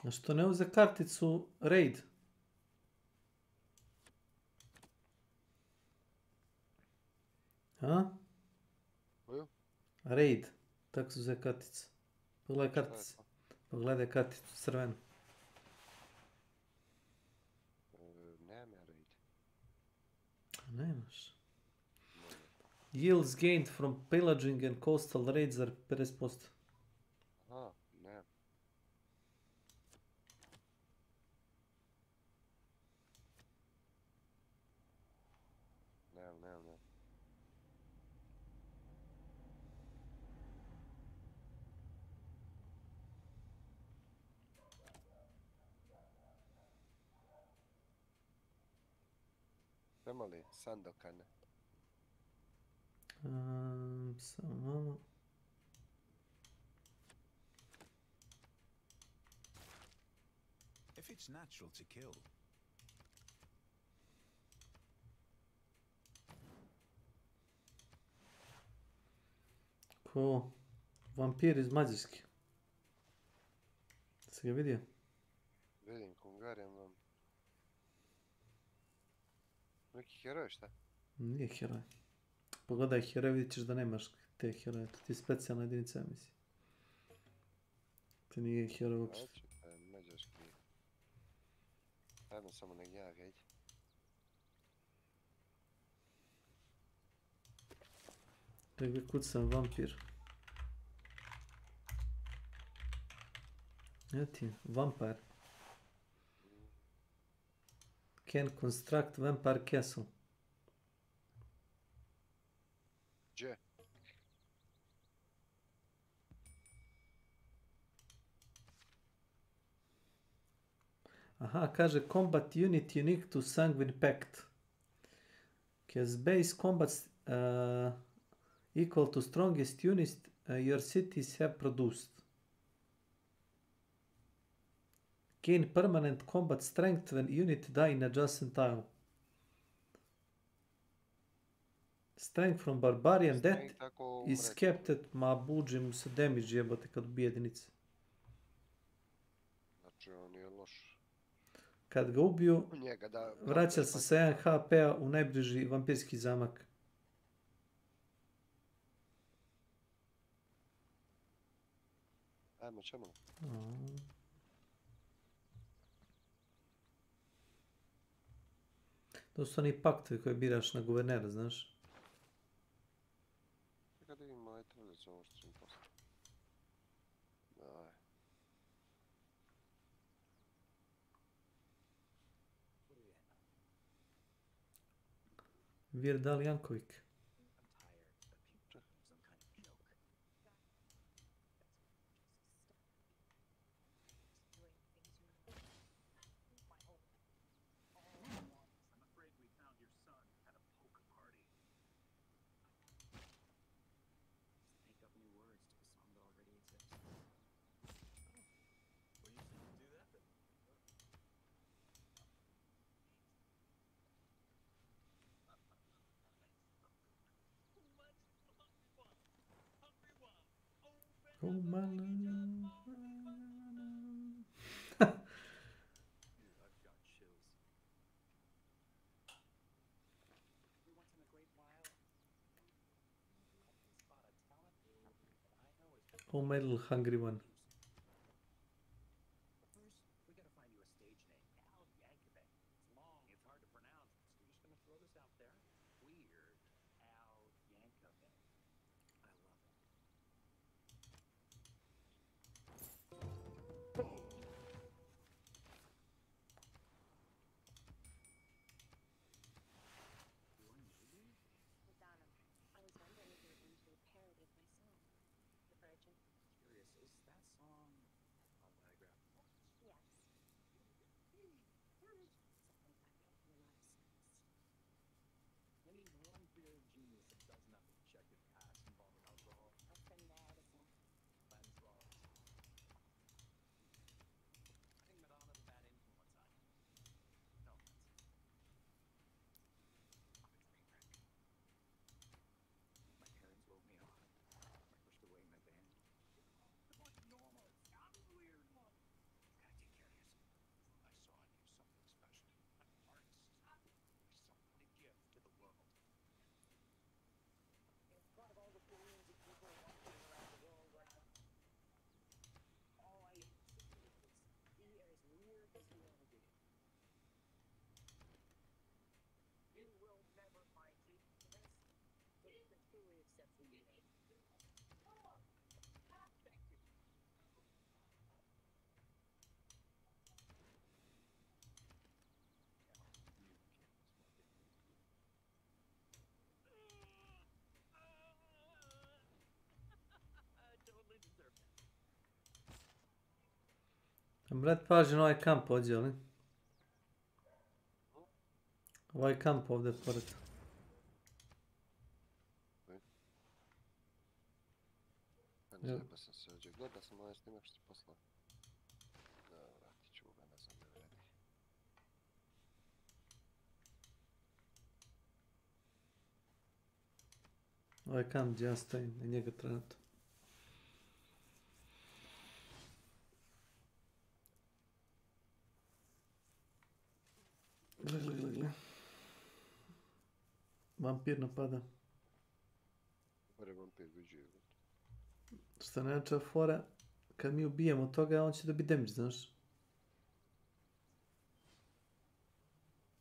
A što ne uze karticu Raid? A? Koju? Raid. Tako se uze kartica. Pogledaj kartice. Pogledaj karticu crvenu. Nemam ja Raid. Nemaš. Yields gained from pillaging and coastal raids are 50%. Aha, ne. Ne. Nema li Sandokane? Samo malo. If it's natural to kill, Ko vampir iz Mađarske. Si ga vidio? Vidim, Hungarijan vam. Neki heroj, šta? Nije heroj. Pogledaj heroj, vidit ćeš da nemaš te heroje. To ti je specijalna jedinica, mislim. To nije heroj uopšte. Mađarski. Ajmo samo nek ja ga ići. Tek ga kucam vampir. Evo ti, vampire. Can construct vampire castle. Gdje? Aha, kaže combat unit unique to Sanguine Pact. Has base combat equal to strongest unit your cities have produced. Gain permanent combat strength when unit die in adjacent tile. Strength from barbarian death is kept at... Ma buđi mu se damage jebote kad ubije jedinice. Znači on je loš. Kad ga ubiju, vraća se sa 1 HP-a u najbliži vampirski zamak. Ajmo, čemu? To su oni paktovi koje biraš na guvernera, znaš? Kada vidimo ovaj trulic, ovo što ćemo poslati. Daj. Virdal Janković. Oh man. Oh my little hungry one. Brat, pažem ovaj kamp ovdje, ali? Ovaj kamp ovdje pored. Zajeba sam se ovdje. Gledao sam ovaj snimak što ti poslao. Da, vratit ću ga, ne znam da vredi. Ovaj kamp gdje ja stojim, na njega trenutno. Gle. Vampir napada. Gore vampir viđuje. Šta najjača fora, kad mi ubijemo toga, on će dobiti damage, znaš?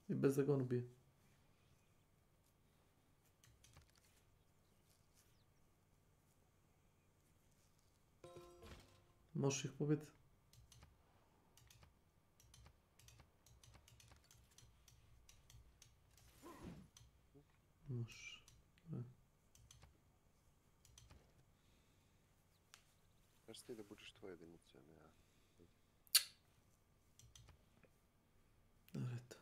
I bez da ga on ubije. Možeš ih pobiti? Možeš. Znaš ti da budeš tvoje jedinice, ne ja. Dobro, eto.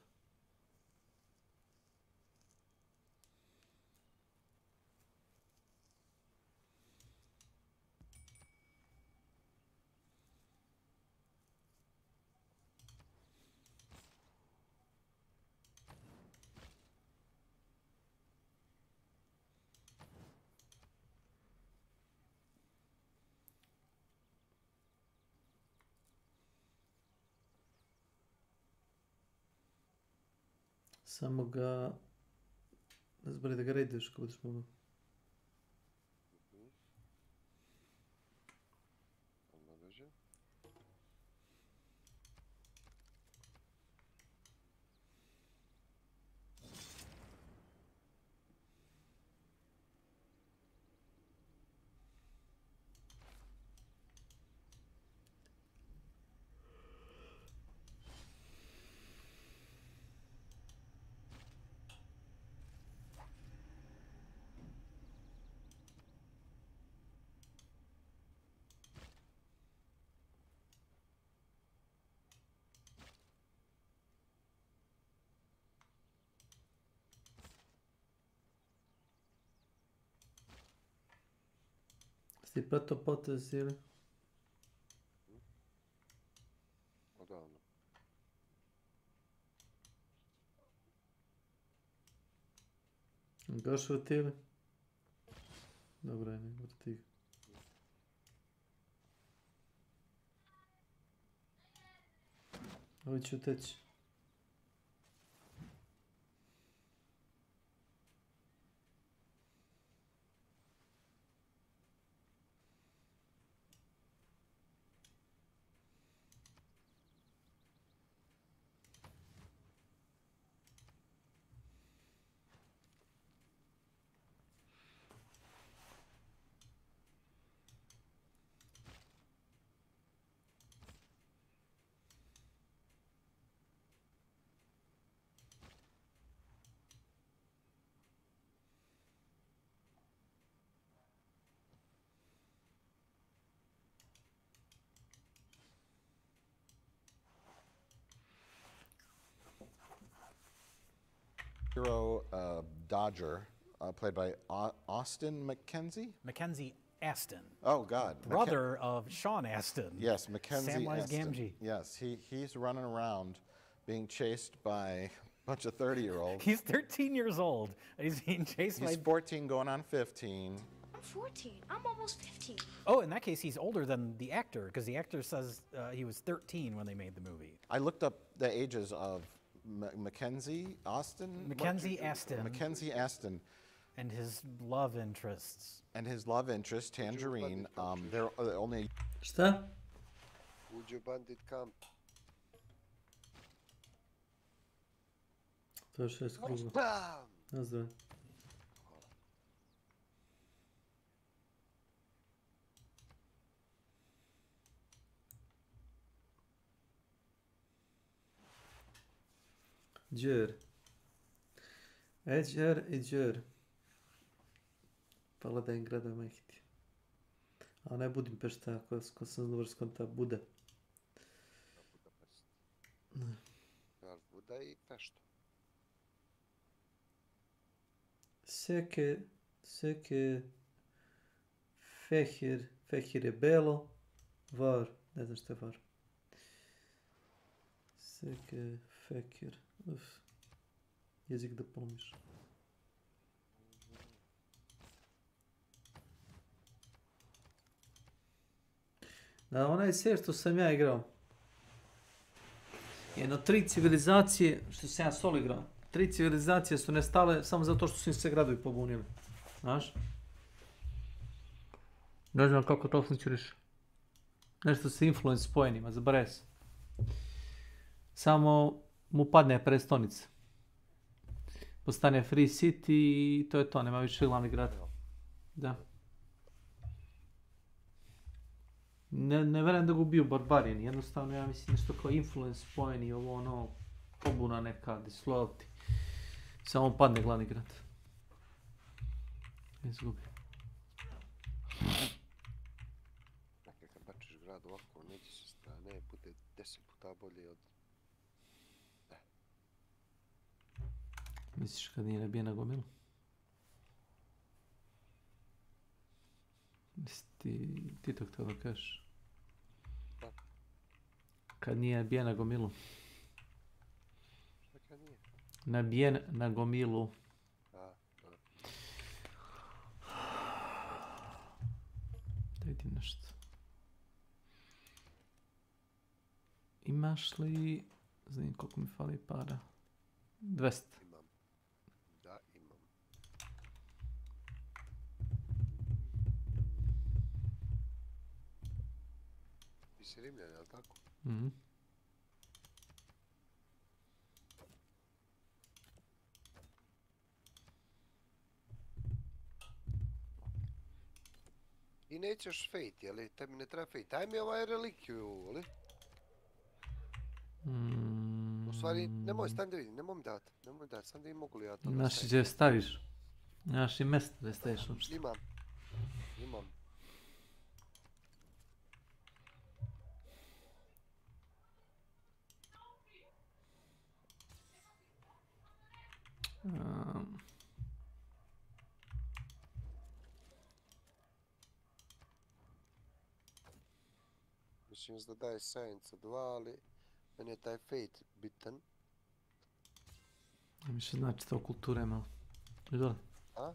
Samo ga... Ne zbori da ga raiduješ kako budeš mogao. Ti prato potez ili? Odavno. Došao ti ili? Dobro je, nego ti. Ovo ću teći. Hero Dodger, played by Austin Mackenzie? Mackenzie Aston. Oh, God. Brother of Sean Aston. Yes, Mackenzie Samwise Aston. Gamgee. Yes, he's running around being chased by a bunch of 30-year-olds. He's 13 years old. And he's being chased by... He's 14 going on 15. I'm 14. I'm almost 15. Oh, in that case, he's older than the actor, because the actor says he was 13 when they made the movie. I looked up the ages of Mackenzie Aston? Mackenzie Aston. Mackenzie Aston. And his love interests. And his love interest, Tangerine, they're only... Šta? Uđe bandit kamp. To je 6 krugova. Bam! Nazdrav. Džer. Džer i džer. Pogledaj grada majhiti. A ne Budimpešta, ako sam dobro skonta, Bude. Arvuda i pešto. Seke, fehir je belo, var, ne znam što je var. Seke, fekir, jezik da polomiš. Da, onaj sve što sam ja igrao. Jedno 3 civilizacije, što sam ja solo igrao. 3 civilizacije su nestale samo zato što su im se gradovi pobunili. Znaš? Ne znam kako to funkcioniš. Nešto se influence spojenima, zaboravio se. Samo mu padne prestonica. Postane free city i to je to, nema više glavni grad. Da. Ne verujem da ga ubiju barbarijani, jednostavno ja mislim nešto kao influence spojeni, ovo ono, pobuna neka, disloyalty. Samo padne glavni grad. Izgubi. Dakle, kad bačiš grad ovako, neđe sa strane, bude 10 puta bolje od... Misliš kad nije nabije na gomilu? Ti to htio da kažeš? Kad nije nabijen na gomilu. Šta kad nije? Nabijen na gomilu. Da vidim nešto. Imaš li... Znam koliko mi fali para. 200. Imam. Da, imam. Ti si Rimljan, jel tako? Mhm. I nećeš fejt, jeli? Tebi ne treba fejt. Daj mi ovaj relikviju, jeli? U stvari, nemoj, stani da vidim, nemoj mi dat. Nemoj dat, sam da im mogu li ja to da Imaš stavim. gdje staviš. Imaš i mjesto da staviš uopšte. Imam. Imam. Mislim da daje Science 2, ali meni je taj Fate bitan. Više znači to kulture malo. Idole. A?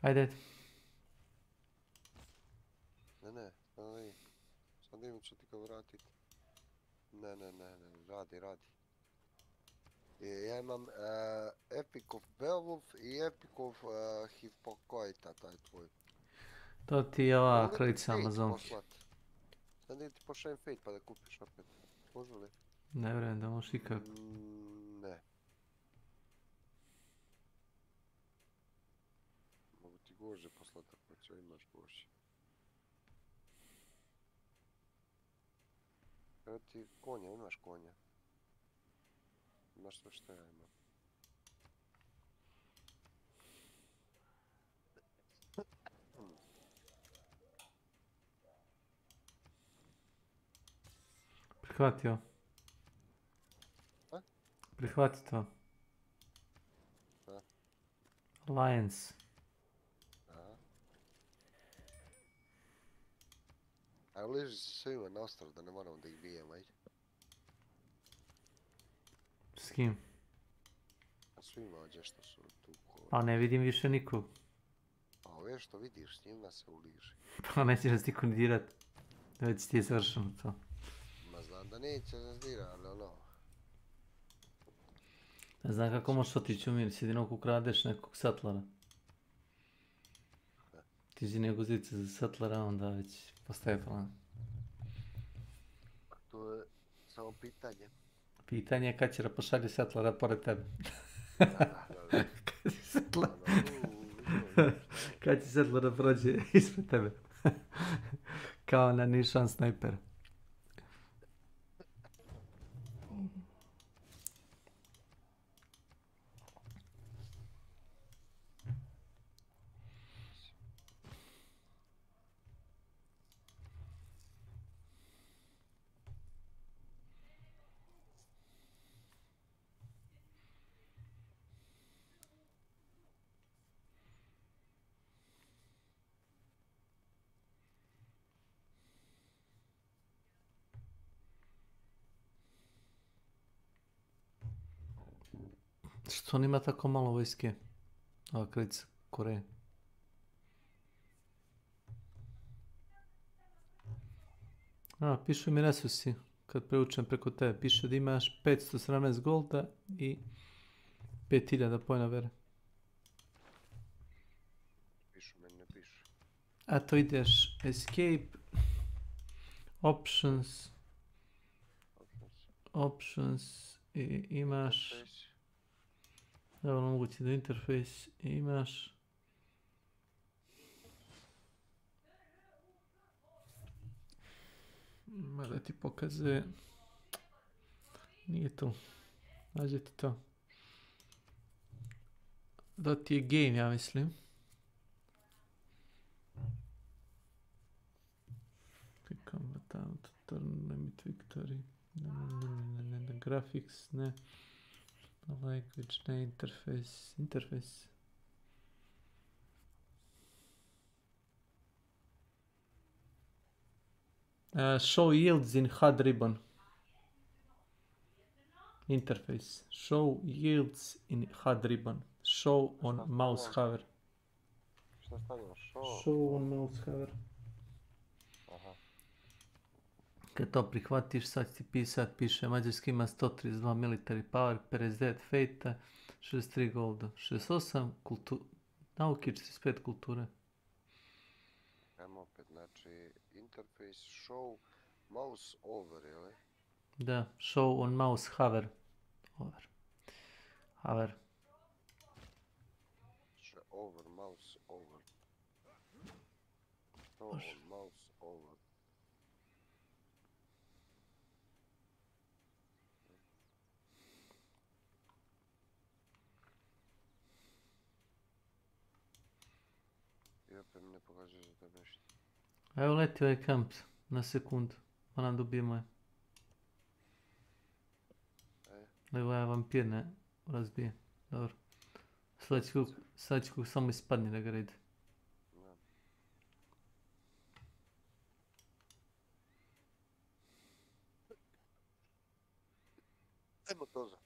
Ajde. Ne, sad da im ću ti ga vratit. Ne, radi. Ja imam Epic of Beowulf i Epic of Hippokoita, taj tvoj. To ti je ova kraljica Amazonki. Sad da ti pošaljem Fate pa da kupiš opet. Može li? Ne vjerujem da možeš ikako. Ne. Mogu ti gože poslat ako će imaš gože. Evo ti konja, imaš konja. Imaš sve što ja imam. Prihvatio. Prihvati to. Alliance. A uliži se svima na ostrov da ne moramo da ih bijemo, ajde. S kim? Svima ođe što su tu ko... Pa ne vidim više nikog. A ove što vidiš s njima se uliži. Pa neće nas niko ni dirat. Već ti je završeno to. Ma znam da neće nas dira, ali ono... Ne znam kako možeš otići u mir, jedino ukradeš nekog satlara. Ti si nego zice za satlara, onda već postaje plan. To je samo pitanje. Pitanje je kad će da pošalje satlara pored tebe. Kad će satlara da prođe ispred tebe. Kao na nišan snajper. Što on ima tako malo vojske? Ova kraljica Koreje. Pišu mi resursi kad preučem preko tebe. Piše da imaš 517 golda i 5000 pojena vere. Pišu, meni ne piše. A to ideš escape, options i imaš... Evo moguće da interface i imaš... Ma da ti pokazuje... Nije to. Nađe ti to. Da ti je game, ja mislim. Klikam down to turn limit victory. Ne, graphics, ne. Language, ne, interface. Show yields in HUD ribbon. Interface. Show yields in HUD ribbon. Show on mouse hover. Šta stavljamo? Show on mouse hover. Aha. Kad to prihvatiš, sad ti piše Mađarski ima 132 military power, 50 fate, 63 golda, 68 nauke, 45 kulture. Ajmo opet, znači interface show mouse over, jel? Da, show on mouse hover. Hover. Over, mouse over. Show on mouse over. I opet mi ne pokaže za tebe ništa. Evo leti ovaj kamp na sekundu. Moram da ubijemo je. Evo ja vampir ne razbije. Dobro. Sad ću samo ispadni da ga redi. Ajmo to za.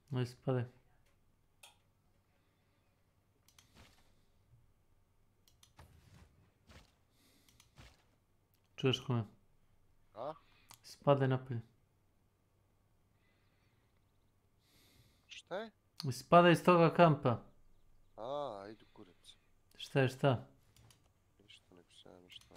No ispade. Čuješ kome? A? Spadaj napolje. Šta je? Spadaj iz toga kampa. A, idu kurac. Šta je šta? Ništa, nek se ja ništa.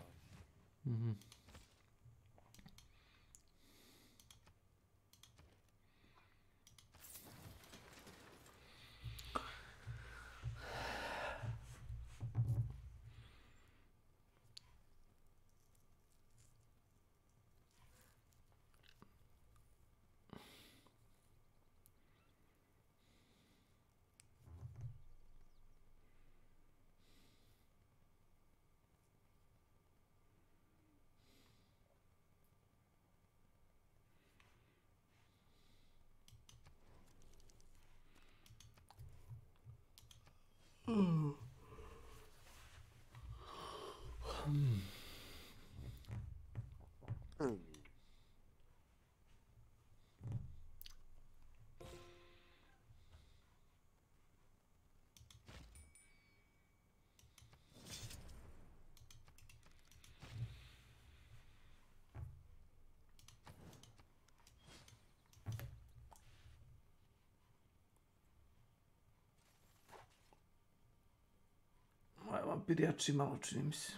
Vampir jači malo, čini mi se.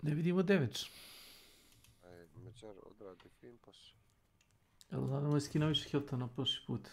Ne vidimo Dević. Mađar odradi film posao. Jel da nam je skinuo više Hiltona prošli put?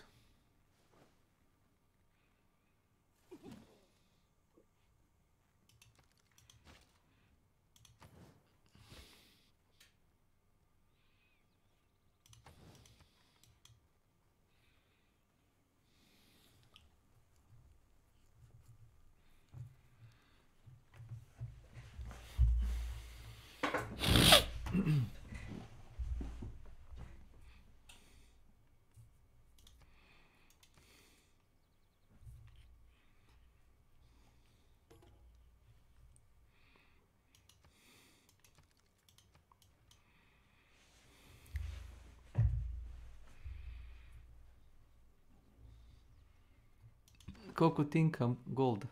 Koliko tinka golda?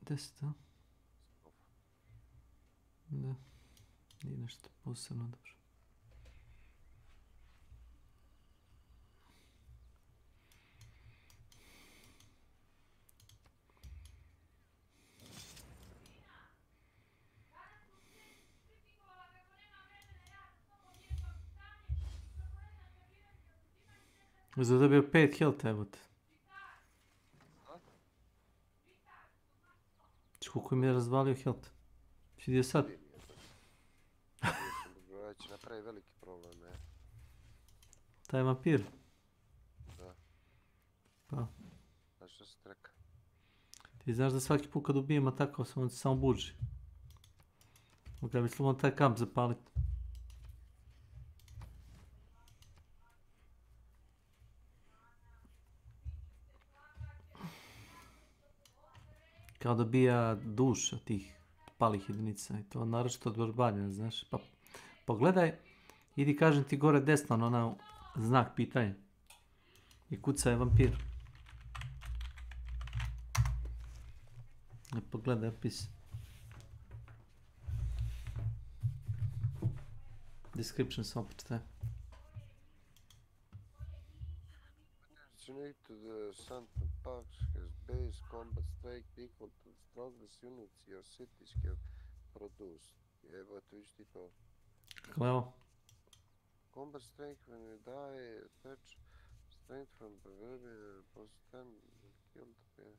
10, a? Da. Nije nešto posebno dobro. Zadobio 5 health, evo te. Koliko mi je razvalio health? Vidio sad? Će napravi veliki problem, ne? Taj vampir? Da. Pa. Znaš što si treka? Ti znaš da svaki put kad ubijemo tako, on se samo buži. Kada bi slobodno taj kamp zapalit. Kao dobija duša tih palih jedinica i to naročito od borbanja, znaš. Pa pogledaj, idi kažem ti gore desno na onaj znak pitanja. I kuca je vampir. I pogledaj opis. Description sam opet šta je. Unique to the Sunken Parks has base combat strength equal to the strongest units your cities can produce. Evo, tu viš ti to. Kako je ovo? Combat strength when you die, attach strength from the very plus 10 killed.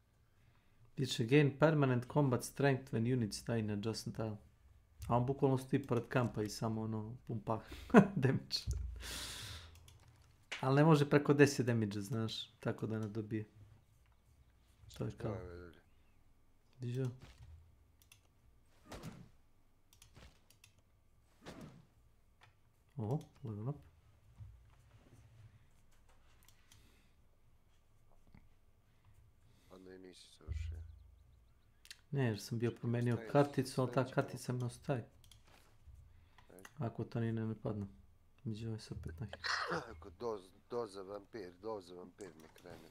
Piše gain permanent combat strength when units die in adjacent tile. A on bukvalno stoji pored kampa i samo ono pumpa damage. Ali ne može preko 10 damage, znaš, tako da ne dobije. To je kao... Vidio? O, level up. Onda i nisi završio. Ne, jer sam bio promenio karticu, ali ta kartica me ostaje. Ako to ni ne padne. Među ovaj se opet nahi. Ako doza vampir ne krene.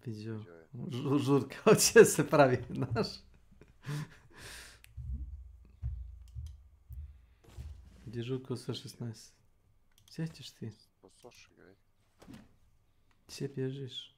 Vidio, žurka hoće se pravi, znaš. Gdje je žurka u sve 16? Sjećaš ti? Posoši ga, vidi. Gdje bježiš?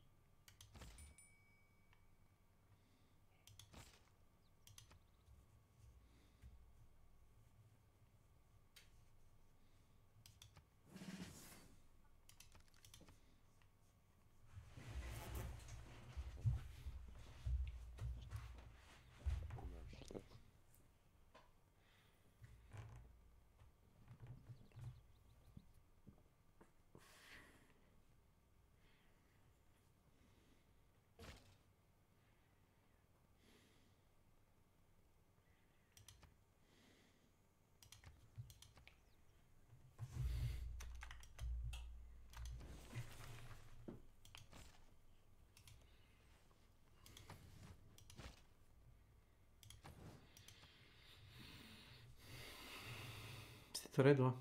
To redu, a?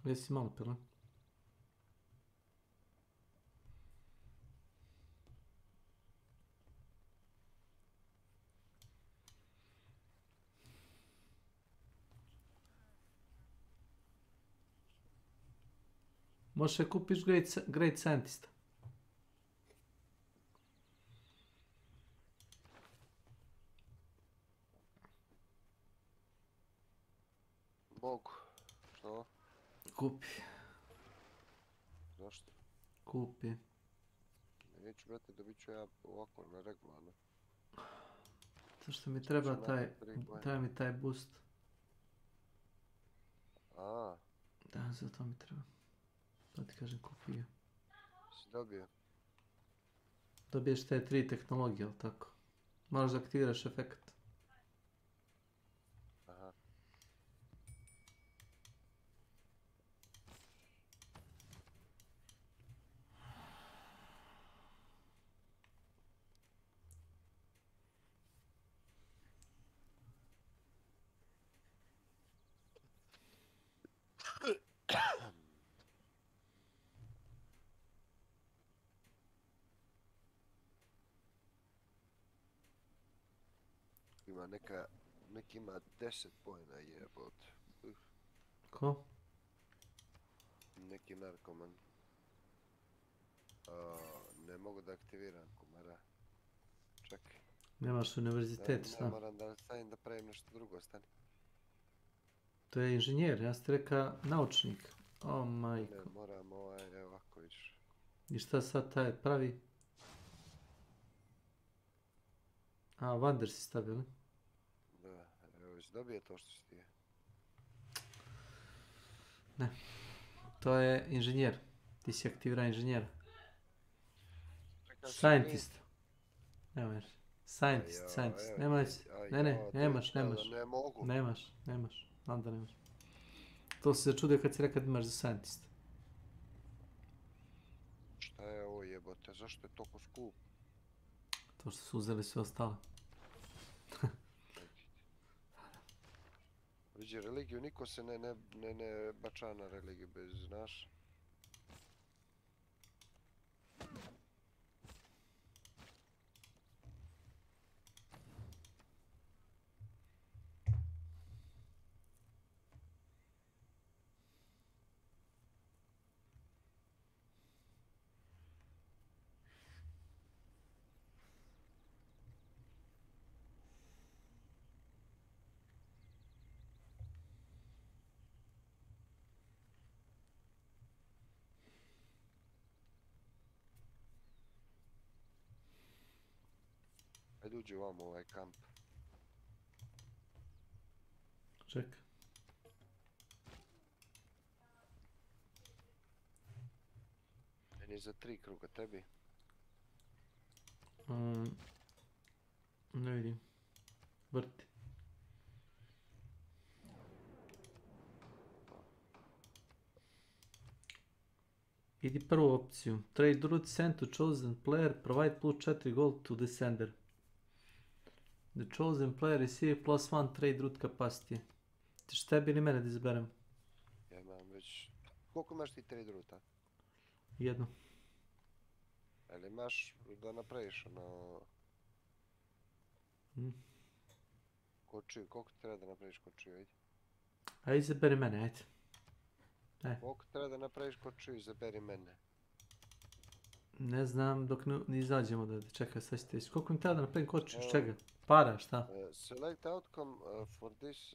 Gdje si malo pila? Možeš je kupiš Great Scientista. Mogu. Što? Kupi. Zašto? Kupi. Neću, brate, dobit ću ja ovako na regularno. Zašto mi treba taj boost. A. Da, zato mi treba. Pa ti kažem kupi ga. Si dobio? Dobiješ te 3 tehnologije, ali tako? Moraš da aktiviraš efekt. Aha. ima neki ima 10 pojena jebot. Ko? Neki narkoman. Ne mogu da aktiviram kumara. Čekaj. Nemaš univerzitet, šta? Ne moram da stavim da pravim nešto drugo, stani. To je inženjer, ja sam ti rekao naučnik. O majko. Ne, moram evo ovako vidiš. I šta sad taj pravi? A, Vander si stavili? Da, evo već dobije to što si ti je. Ne, to je inženjer. Ti si aktivira inženjera. Scientist. Nemaš. Scientist. Nemaš. Nemaš. Ne mogu. Nemaš. Znam da nemaš. To si začudio kad si rekao da imaš za scientist. Šta je ovo jebote? Zašto je toliko skup? To što su uzeli sve ostale. Viđi, religiju, niko se ne bača na religiju bez, znaš. Ajde uđi ovamo ovaj kamp. Čekaj. Meni je za 3 kruga, tebi? Ne vidim. Vrti. Idi prvu opciju. Trade route sent to chosen player, provide plus 4 gold to the sender. The chosen player receive plus 1 trade route capacity. Ćeš tebi ili mene da izberem? Ja imam već... Koliko imaš ti trade ruta? Jedno. Ali imaš da napraviš ono... Kočiju, koliko ti treba da napraviš kočiju, ajde? Ajde izaberi mene, ajde. Koliko treba da napraviš kočiju, izaberi mene. Ne znam dok ne izađemo da čekaj, sad ćete ići. Koliko mi treba da napravim kočiju, s čega? Para, šta? Select outcome for this,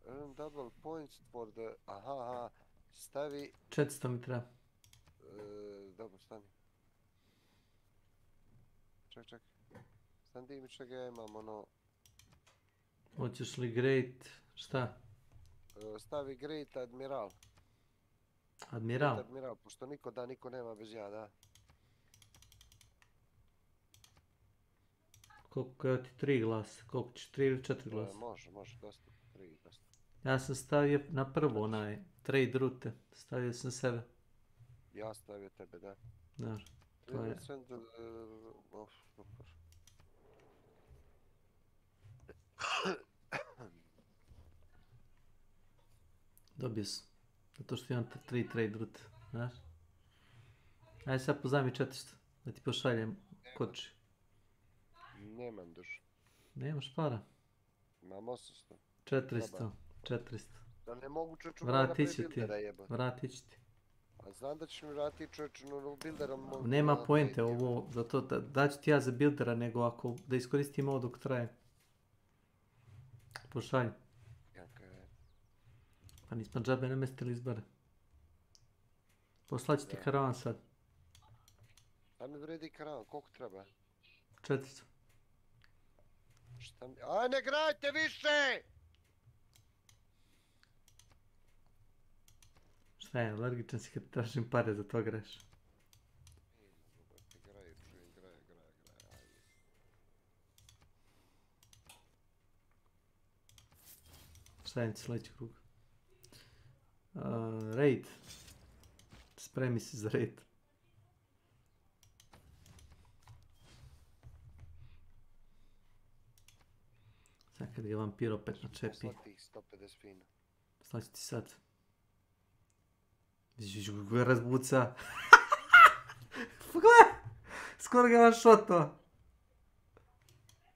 earn double points for the... Aha, stavi... 400 mi treba. Dobro, stani. Ček. Stani di mi čega ja imam ono... Hoćeš li great, šta? Stavi great admiral. Admiral? Great admiral, pošto niko nema bez ja, da. Koliko je ti 3 glasa? Koliko ćeš 3 ili 4 glasa? Može, dosta. 3, dosta. Ja sam stavio na prvo onaj trade route. Stavio sam sebe. Ja stavio tebe, da. Da, to je... Dobio sam. Zato što imam 3 trade route, znaš? Ajde sad pozaj mi 400, da ti pošaljem koči. Nemam duš. Nemaš para? Imam 800. 400. Da ne mogu čovječu vratit će ti. Vratit će ti. A znam da ćeš mi vratiti čovječu builderom. Nema poente ovo, zato daću ti ja za buildera, nego ako da iskoristim ovo dok traje. Pošalj. Pa nismo džabe namestili izbore. Poslaću ti karavan sad. Šta mi vredi karavan? Koliko treba? 400. Šta mi... Aj, ne grajte više! Šta je, alergičan si kad tražim pare, za to greš. Graj. Šta je sljedeći krug? Raid. Spremi se za raid. Sad kad je vampir opet načepi. Poslati ih 150 fina. Slaći ti sad. Vidiš kako ga razbuca. Pogledaj! Skoro ga vam šoto.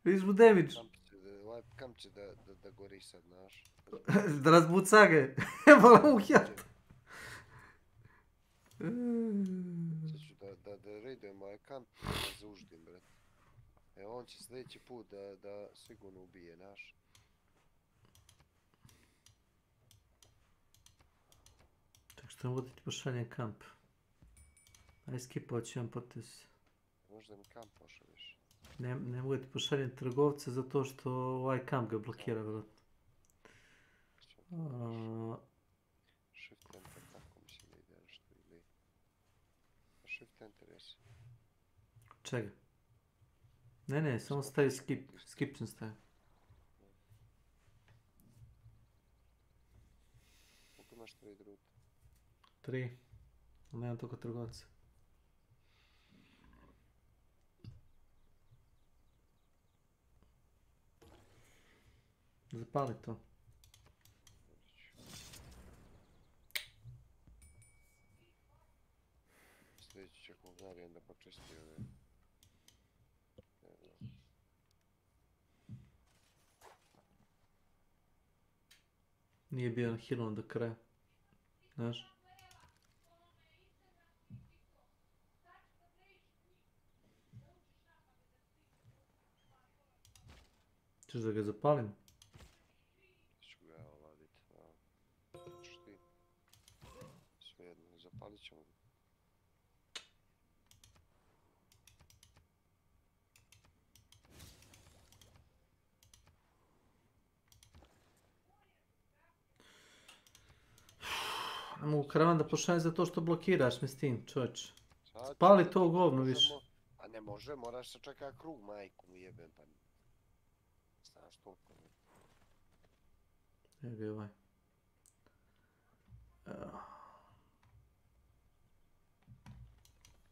Vidiš mu damage. kam će da gori sad, znaš? Da razbuca ga. Volim uhjat. Sad ću da raidujem ovaj kamp i da zauždim, bret. Evo, on će sljedeći put da sigurno ubije, znaš? Tako što mogu da ti pošaljem kamp. Aj skipovat ću jedan potez. Možda mi kamp pošalješ. Ne mogu da ti pošaljem trgovca zato što ovaj kamp ga blokira, vjerojatno. Shift enter, tako mislim da ide nešto ili... Shift enter, jesi. Čega? Ne, samo stavi skip. Skip sam stavio. Koliko imaš trade route? 3. Nemam toliko trgovaca. Zapali to. Sljedeći će kognari onda počisti ove... Nije bio na healon do kraja. Znaš? Češ da ga zapalim? Ću ga ovladit. Češ ti? Svejedno, zapalit ćemo ga. Ne mogu karavan da pošaljem za to što blokiraš me s tim, čovječ. Spali to govno više. A ne može, moraš se čekati krug, majku mu jebem, pa... Znaš toliko. Evo ga ovaj.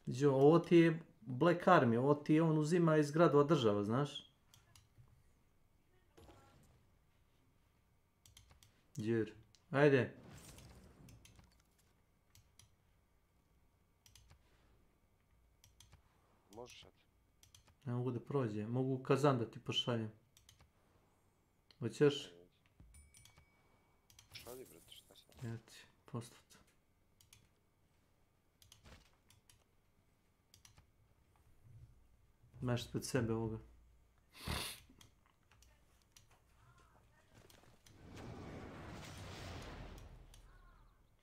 Iđo, ovo ti je Black Army, ovo ti je on uzima iz gradova država, znaš? Džir, ajde. Možeš sad? Ne mogu da prođe, mogu u kazan da ti pošaljem. Hoćeš? Šalji, brate, šta sad? Ja ti poslat. Imaš ispred sebe ovoga.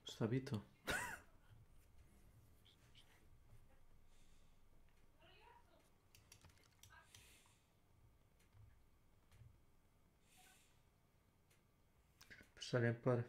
Šta bi to? Šaljem pare.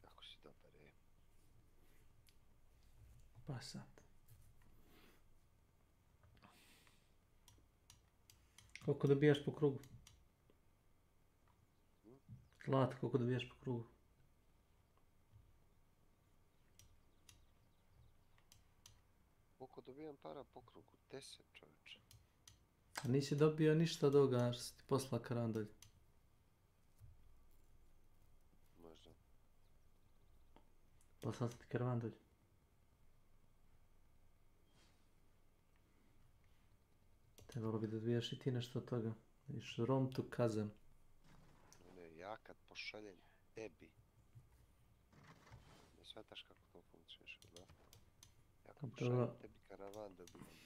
Kako si dobar, je? Pa sad. Koliko dobijaš po krugu? Zlat, koliko dobijaš po krugu? Koliko dobijam para po krugu? 10, čovječe. A nisi dobio ništa od ovoga što si ti poslala karandolj? Možda. Poslala sam ti karandolj. Trebalo bi da dobijaš i ti nešto od toga. Viš, Rom to kazan. Ne, ja kad pošaljem tebi. Ne shvataš kako to funkcioniše, da? Ja kad pošaljem tebi karavan dobijem.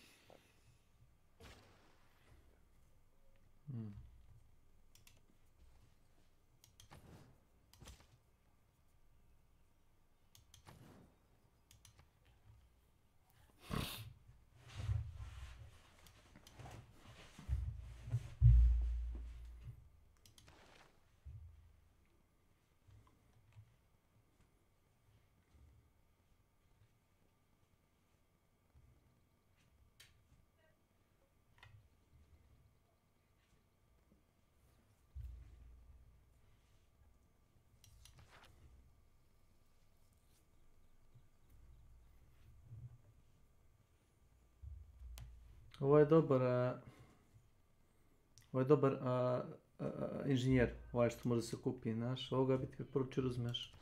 Ovo je dobar, inženjer, ovaj što može se kupi, znaš, ovoga bi ti preporučio uzmeš.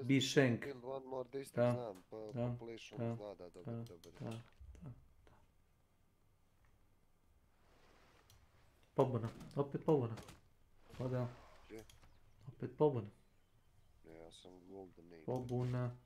B-Shank. Build one more district, znam, population zna da dobar. Pobuna, opet pobuna. Odel. Opet pobuna. Ne, ja sam golden age. Pobuna.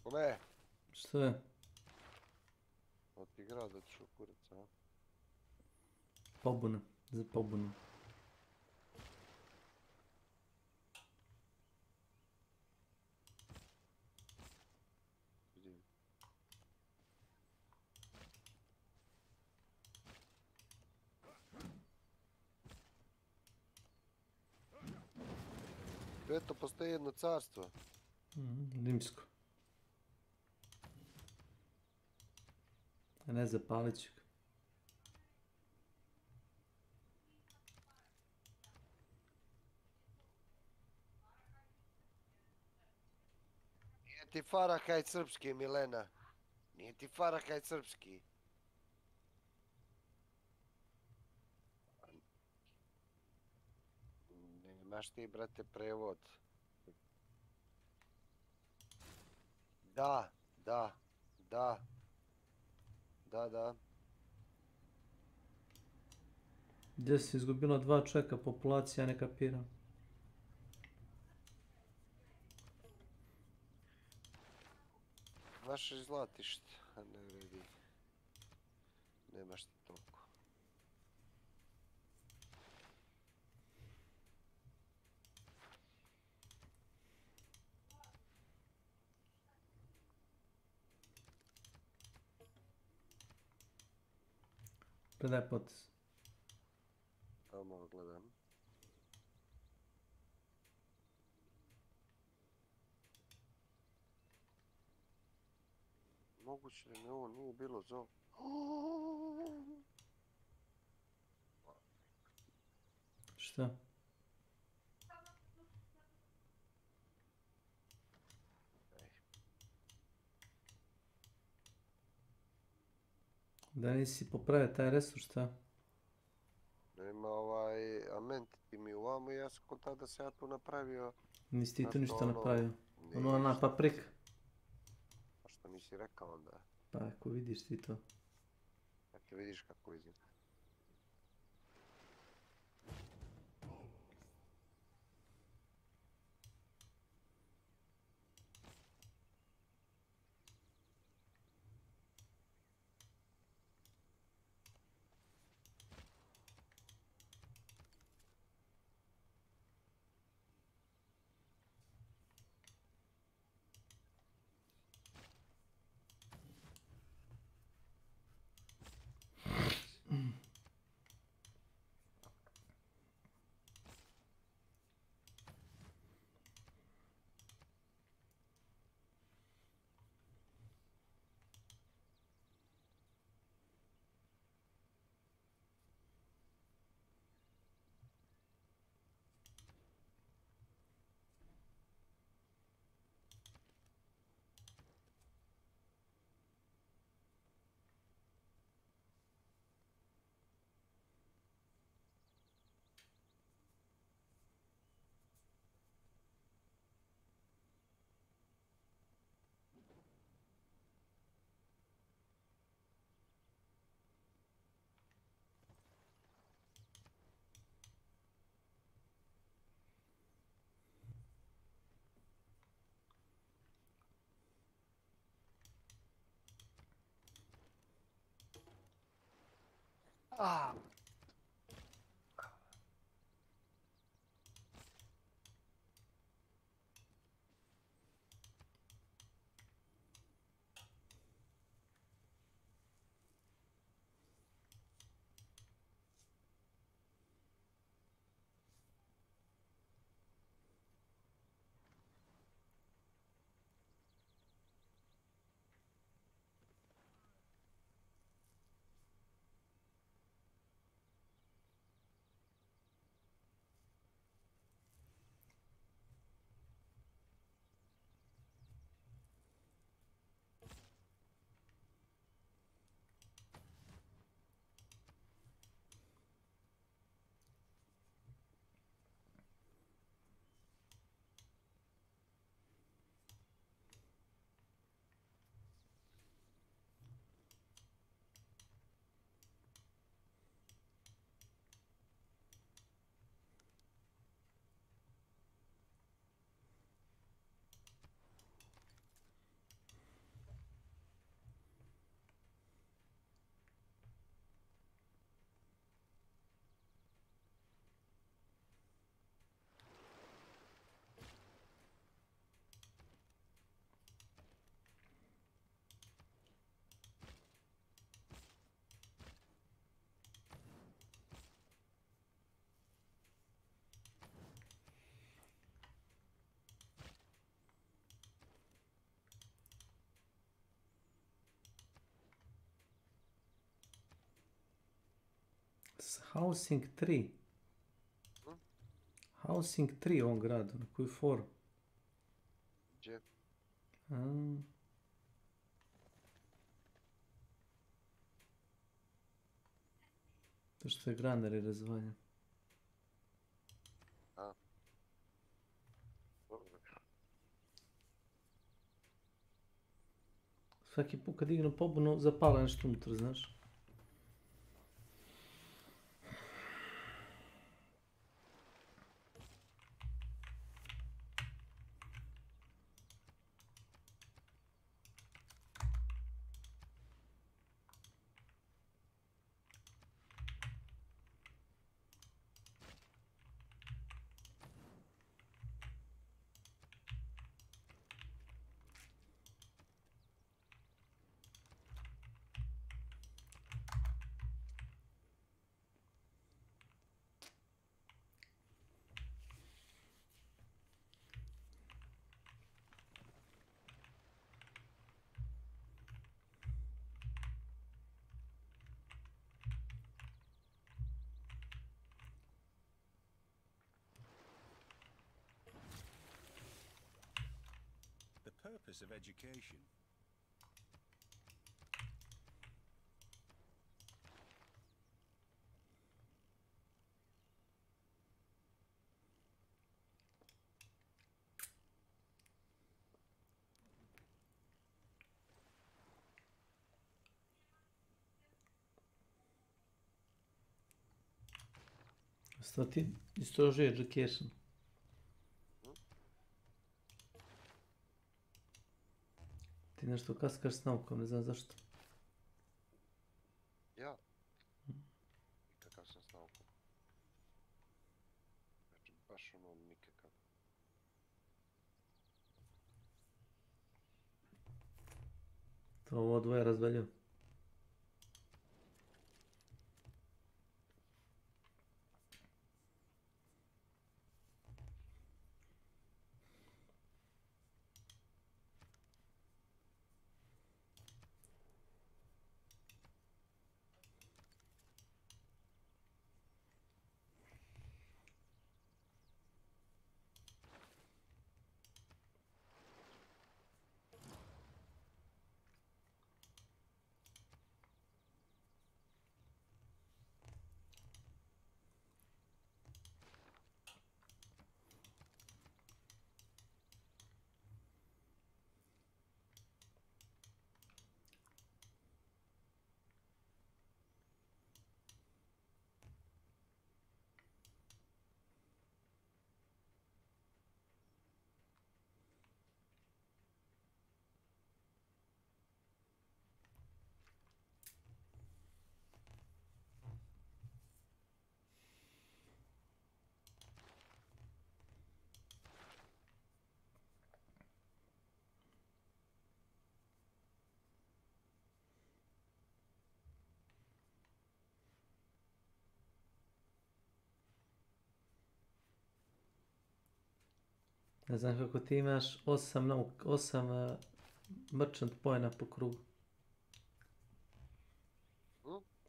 Kome? Što je? Otigrao da ću kurac, a? Pobuna. Za pobunu. Eto, postoji jedno carstvo. Rimsko. A ne, zapalit ću ga. Nije ti Farahaj srpski, Milena. Nije ti Farahaj srpski. Nemaš ti, brate, prevod. Da. Gdje si izgubila 2 čovjeka, populacija, ne kapiram. Naše zlatište, a ne vredi. Nemaš ti toliko. Predaj potez. Samo gledam. Moguće da mi ovo nije bilo za... Šta? Da nisi popravio taj resurs, šta? Nema ament ti mi uvamo i ja sam kontakt da se ja tu napravio. Nisi ti tu ništa napravio. Ono ona paprika. A što nisi rekao onda? Pa ako vidiš ti to. Ako vidiš kako izgleda. Ah. Housing 3. Housing 3 on gradu, na koju foru? Gdje? To što je Graner je razvaljen. Svaki put kad dignu pobunu, zapala nešto unutra, znaš. Purpose of education. Sto ti istražuje education. Ti nešto kaskaš s naukom, ne znam zašto. Ja? Nikakav sam s naukom. Znači, baš ono nikakav. To ovo dvoje razvaljuju. Ne znam kako ti imaš 8 merchant poena po krugu.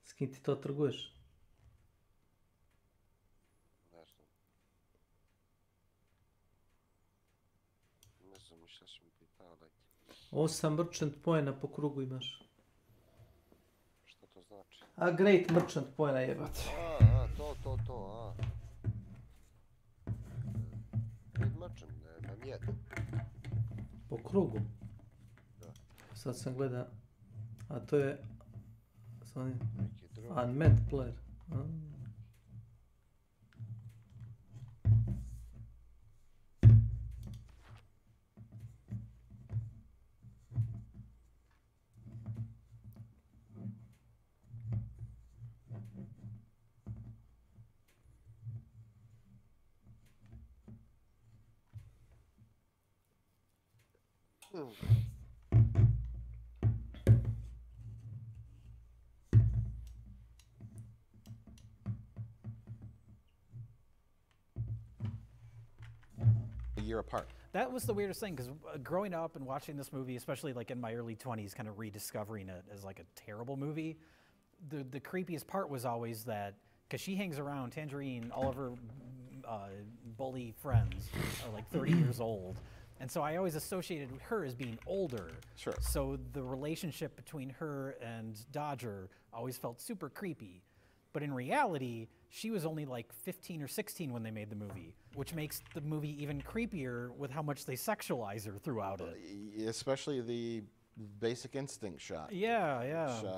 S kim ti to trguješ? Ne znam. Ne znam, šta ću mi pitao, dajte. 8 merchant poena po krugu imaš. Šta to znači? A great merchant poena jebate. To. Great merchant, nemam jedan. Po krugu? Da. Sad sam gleda. A to je... Unmet player. Year apart. That was the weirdest thing, because growing up and watching this movie, especially like in my early 20s, kind of rediscovering it as like a terrible movie, the creepiest part was always that because she hangs around Tangerine. All of her bully friends are like 30 years old. And so I always associated her as being older. Sure. So the relationship between her and Dodger always felt super creepy. But in reality, she was only like 15 or 16 when they made the movie, which makes the movie even creepier with how much they sexualize her throughout it. Especially the Basic Instinct shot. Yeah, yeah. Which,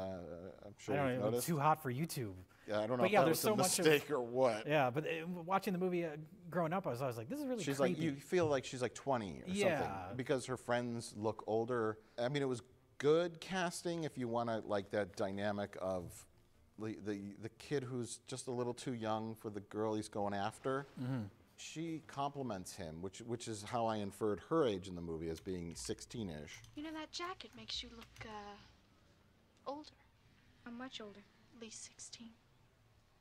I'm sure I don't you've know, noticed. too hot for YouTube. Yeah, I don't know But if yeah, that there's was so a much mistake or what. Yeah, but watching the movie growing up, I was like, this is really She's creepy. like, you feel like she's like 20 or Yeah. something because her friends look older. I mean, it was good casting if you want to like that dynamic of the kid who's just a little too young for the girl he's going after. She compliments him, which is how I inferred her age in the movie as being 16-ish. You know, that jacket makes you look, older. How much older? At least 16.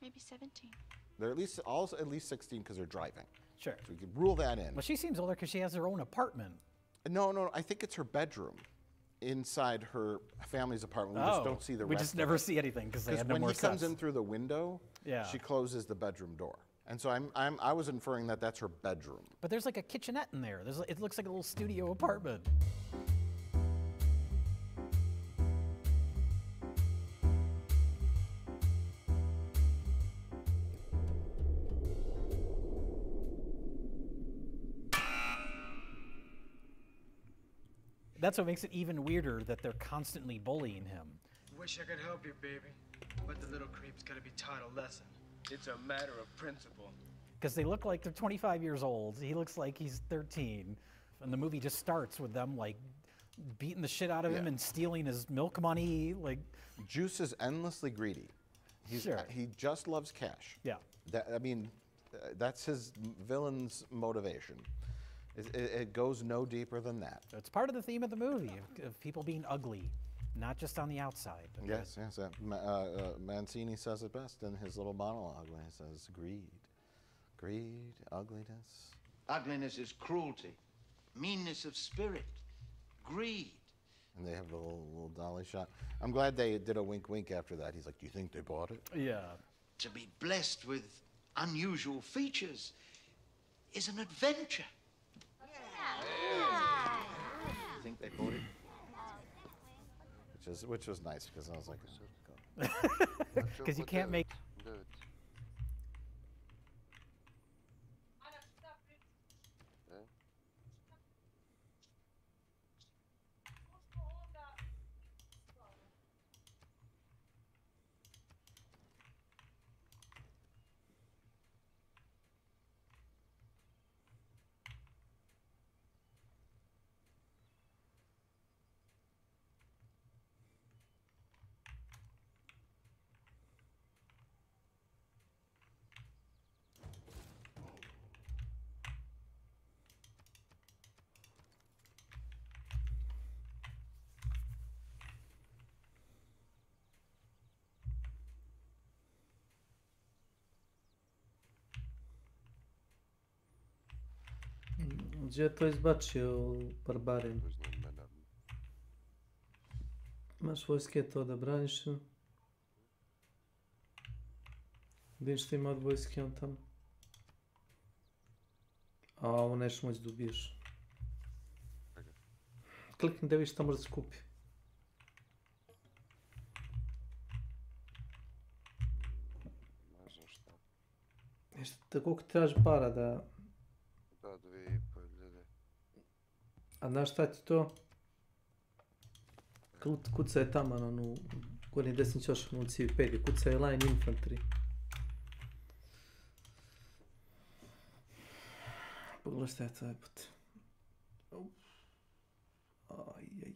Maybe 17. They're at least 16 because they're driving. Sure. So we could rule that in. Well, she seems older because she has her own apartment. No, I think it's her bedroom inside her family's apartment. We just don't see the rest We just never see anything because they had no more when he comes sets. in through the window, Yeah. she closes the bedroom door. And so I was inferring that that's her bedroom. But there's like a kitchenette in there. It looks like a little studio apartment. That's what makes it even weirder that they're constantly bullying him. Wish I could help you, baby. But the little creep's gotta be taught a lesson. It's a matter of principle. Because they look like they're 25 years old. He looks like he's 13. And the movie just starts with them like beating the shit out of him and stealing his milk money. Like, Juice is endlessly greedy. He just loves cash. Yeah. That's his villain's motivation. It goes no deeper than that. it's part of the theme of the movie, of people being ugly, not just on the outside. Yes. Mancini says it best in his little monologue when he says, greed, ugliness. Ugliness is cruelty, meanness of spirit, greed. And they have the little dolly shot. I'm glad they did a wink after that. He's like, do you think they bought it? Yeah. To be blessed with unusual features is an adventure. You think they bought it? Which was nice because I was like, because you can't make. Gdje to izbačio barbarin? Imaš vojske to da braniš? Vidiš što ima od vojske on tamo? A ovo neš moći da ubiješ. Klikni da vidiš šta može da se kupi. Ne znam šta. Jeste koliko ti traži para da... Da, 2.500. A znaš šta ti to? Kucaj tamo na onu... Gornji desni ćošak na CV5, kucaj line infantry. Pogledaj šta je to jebote. Ajajaj.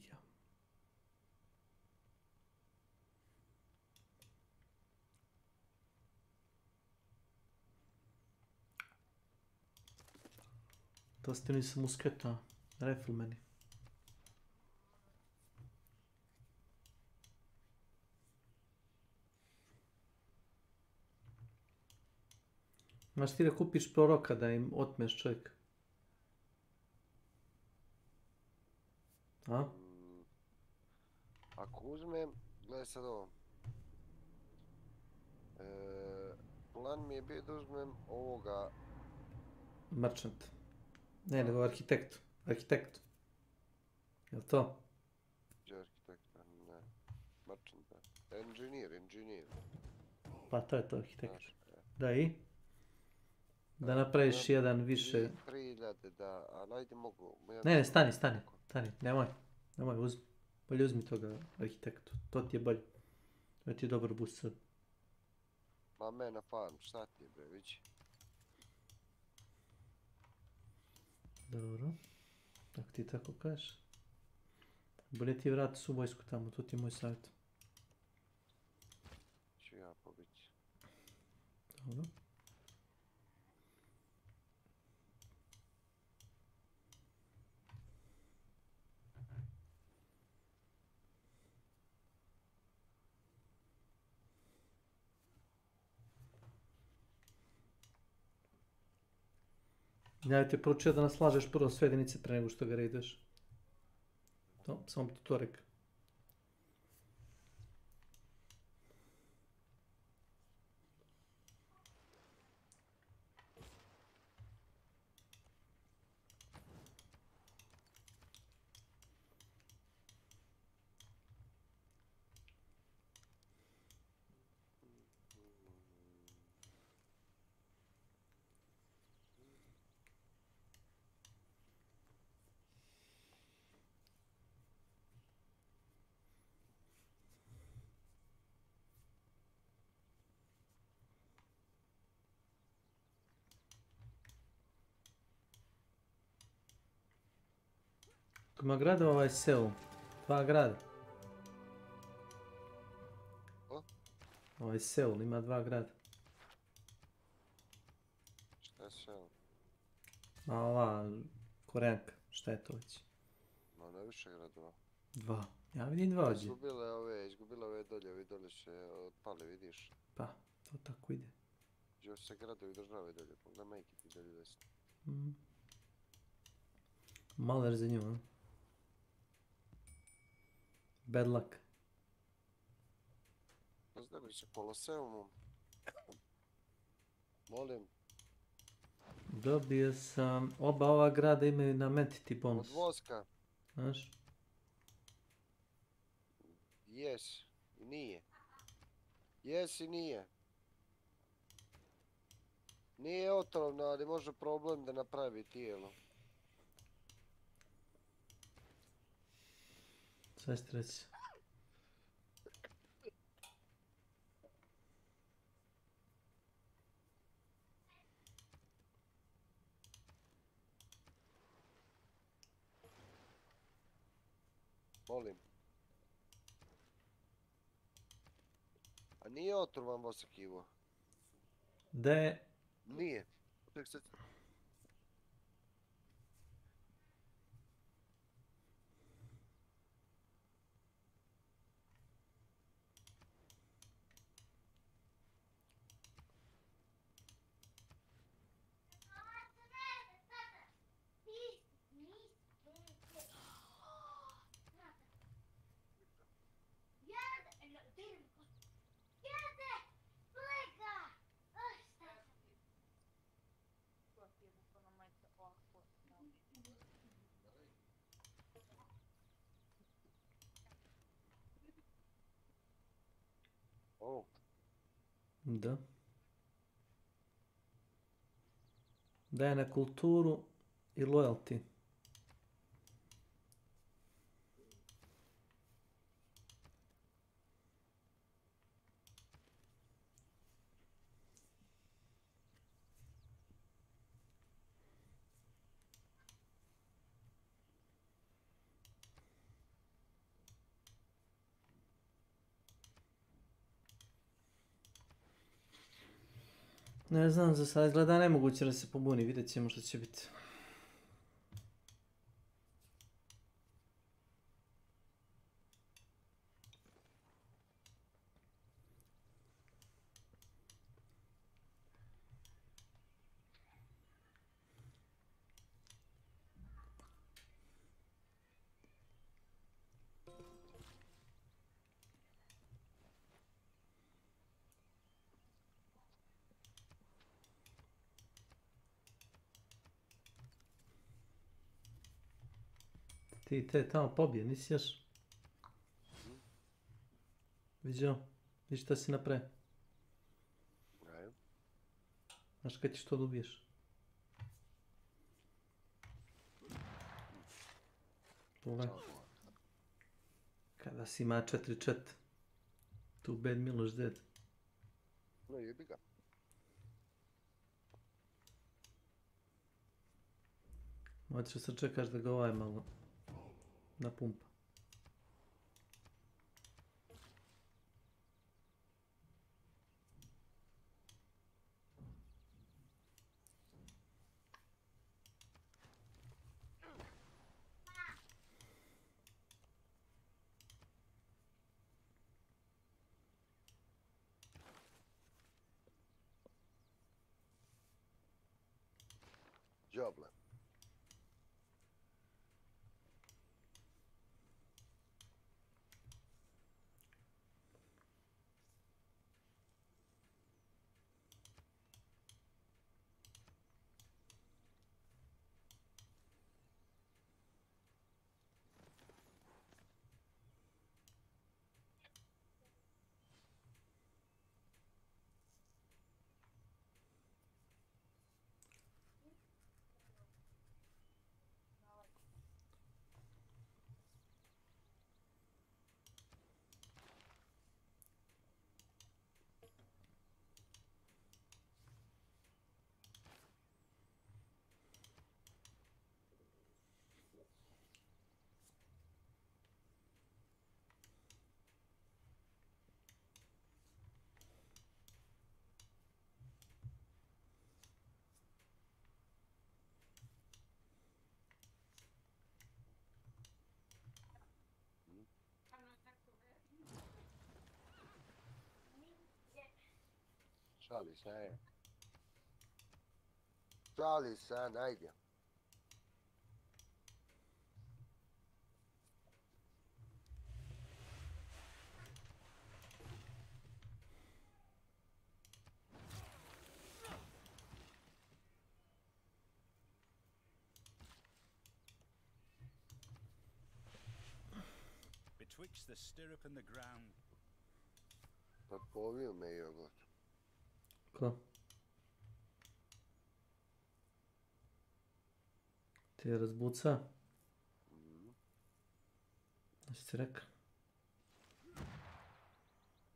To ste nisam musketa, riflemani. Znaš ti da kupiš proroka da im otmeš čovjek? A? Ako uzmem, gledaj sad ovo. Plan mi je bio da uzmem ovoga... Merchant. Ne, nego arhitektu. Arhitektu. Jel to? Arhitekta, ne. Merchanta. Engineer. Pa to je to, arhitekt. Znaš, Da i? Da napraviš jedan više... 3000, da, ali ajde mogu... Ne, stani, nemoj, uzmi. Bolje uzmi toga arhitektu, to ti je bolje. To ti je dobar boost sad. Ma me na farm, šta ti je bre, vići? Dobro, ako ti tako kažeš. Bolje ti vrati su vojsku tamo, to ti je moj savjet. Ću ja pobiti. Dobro. Ja ti je poručio da naslažeš prvo sve jedinice pre nego što ga raideš. To, samo bi ti to rekao. Ima grada ovaj seo. 2 grada. Ovaj Seul ima 2 grada. Šta je Seul? A ova Koreanka, šta je to već? Ma ne više gradova. 2. Ja vidim 2 ovdje. Izgubile ove dolje, ovi dolje se otpali, vidiš? Pa, to tako ide. Još se gradovi države dolje, pogledaj majke ti dolje desno. Maler za nju, a? Bad luck. Pozdravljaj se Koloseumom. Molim. Dobio sam, oba ova grada imaju na mentity bonus. Od voska. Znaš? Jes, i nije. Jes i nije. Nije otrovno, ali može problem da napravi tijelo. Sve stres. Molim. A nije otrovan vosak Ivo? Da je... Nije. Ček sad. Da. Daje na kulturu i loyalty. Ne znam, za sad izgleda nemoguće da se pobuni, vidjet ćemo što će biti. ti te tamo pobije, nisi još. Vidio, vidiš šta si napravio. Znaš kad ćeš to da ubiješ? Pogledaj. Kada si ima 4-4. Too bad Miloš dead. No jebi ga. Moćeš se čekaš da ga ovaj malo napumpa. Džable. Šali se. Šali se, najde. Betwixt the stirrup and the ground. Pa povio me jogurt. Ko? Ti je razbuca? Znaš ti rekao?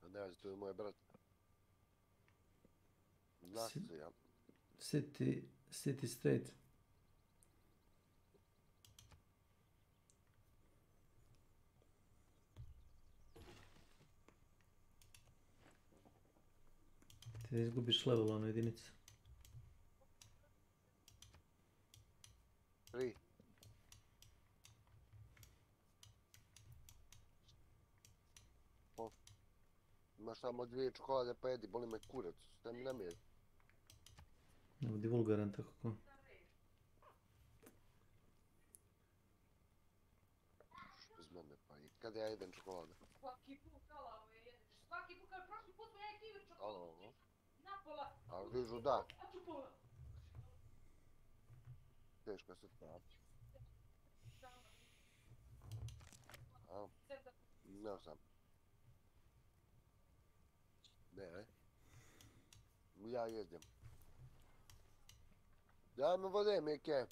Ne znam, to je moj brat. Znaš se, ja. City straight. Ti izgubiš level ono jedinicu. 3. Imaš samo 2 čokolade pa jedi, boli me kurac, šta mi namijeti? Budi vulgaran tako ko. Bez mene pa i kada ja jedem čokolade? Svaki put alavo je jedeš. Svaki put, kao prošli put smo ja kivi čokolade. Alavo? Napola. A vižu da. A tu pola. Teška se ta. A? Ne sam. Ne. Ja jedem. Daj mi vode, Mike.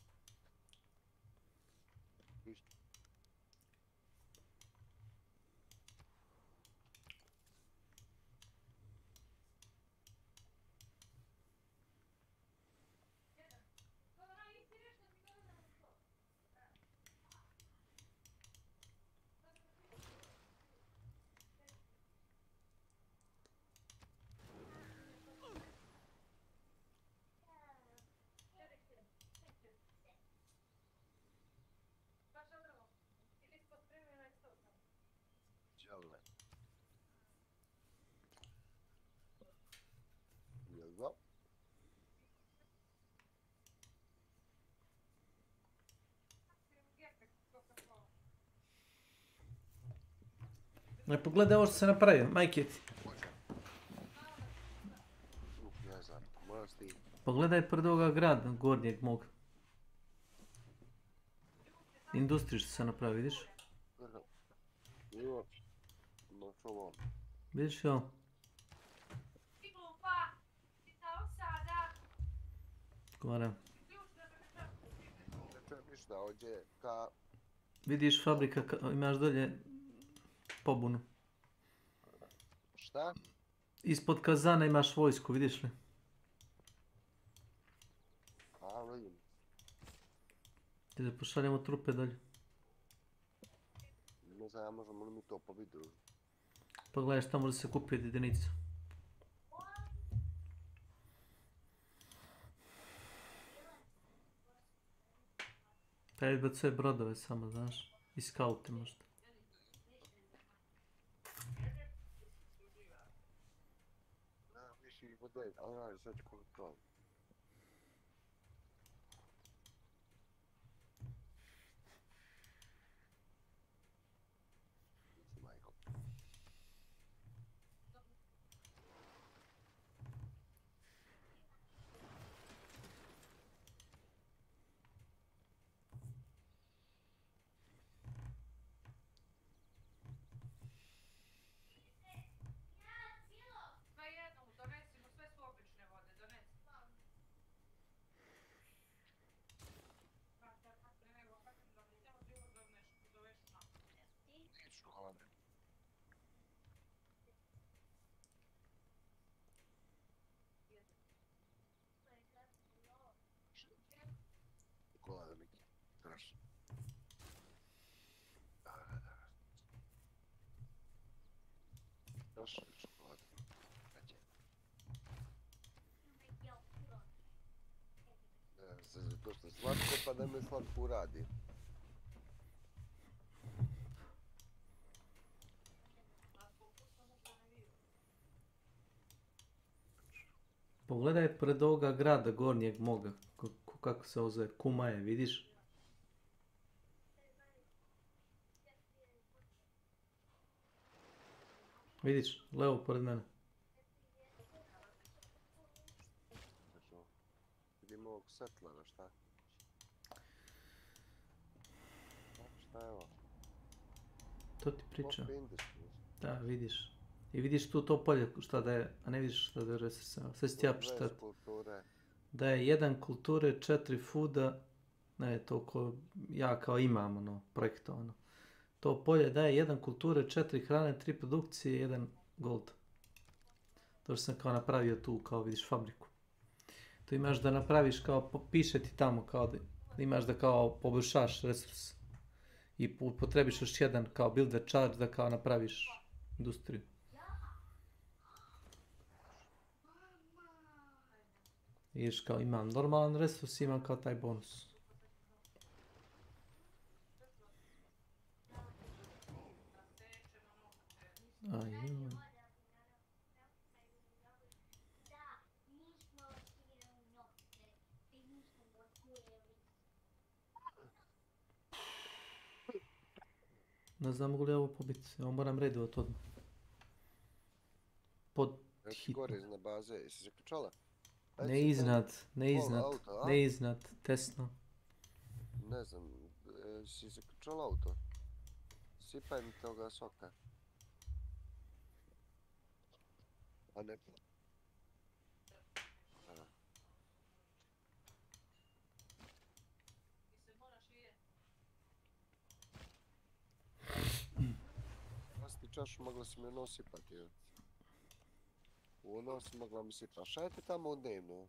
Džavle. Jedva. Ne pogledaj ovo što se napravio, majke ti. Ne znam, moraš ti. Pogledaj pred ovoga grada, gornjeg mog. Industriju što se napravi, vidiš? Vidiš jo? Gore. Vidiš fabrika, imaš dolje pobunu. Šta? Ispod kazana imaš vojsku, vidiš li? A, vidim. Da pošaljemo trupe dalje. Ne znam, možemo li mi to po videu? Pa gledaš, tamo može se kupiti jedinica. Taj izbacuje brodove samo, znaš. I skaute možda. Da, više ih bude, ali sad ću kontrol. Čokolada, Miki. Strašno. Strašno je čokolada. Zato što je slatko, pa da me slatko uradi. Pogledaj pred ovoga grada gornjeg moga. Kako se ovo zove? Kumaje, vidiš? Vidiš, levo pored mene. Vidimo ovog setlera, šta? Šta je ovo? To ti pričam. Da, vidiš. I vidiš tu to polje šta da je, a ne vidiš šta da je resursama. Sve si ti ja pročitati. Da je 1 kulture, 4 fooda, ne, toliko ja kao imam, ono, projektovano. To polje daje 1 kulture, 4 hrane, 3 produkcije, 1 gold. To što sam kao napravio tu, kao vidiš fabriku. To imaš da napraviš kao, piše ti tamo kao da imaš da kao poboljšaš resurs. I potrebiš još 1 kao builder charge da kao napraviš industriju. Vidiš kao imam normalan resurs, imam kao taj bonus. Ajoj. Ne znam mogu li ovo pobiti, ovo moram redovat odmah. Pod hitno. Gore iznad baze, jesi zaključala? Ne iznad, tesno. Ne znam, si zaključala auto? Sipaj mi toga soka. A ne... Pasti čašu, mogla si me nosipati. U nos mogla mi sipati. Šta je ti tamo u dnevnu?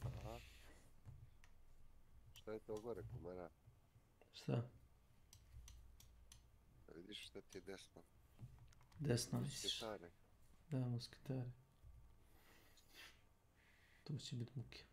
Aha. Šta je to gore, kumara? Šta? Vidiš šta ti je desno? Desno misliš? Musketare. Da, musketare. To će biti muke.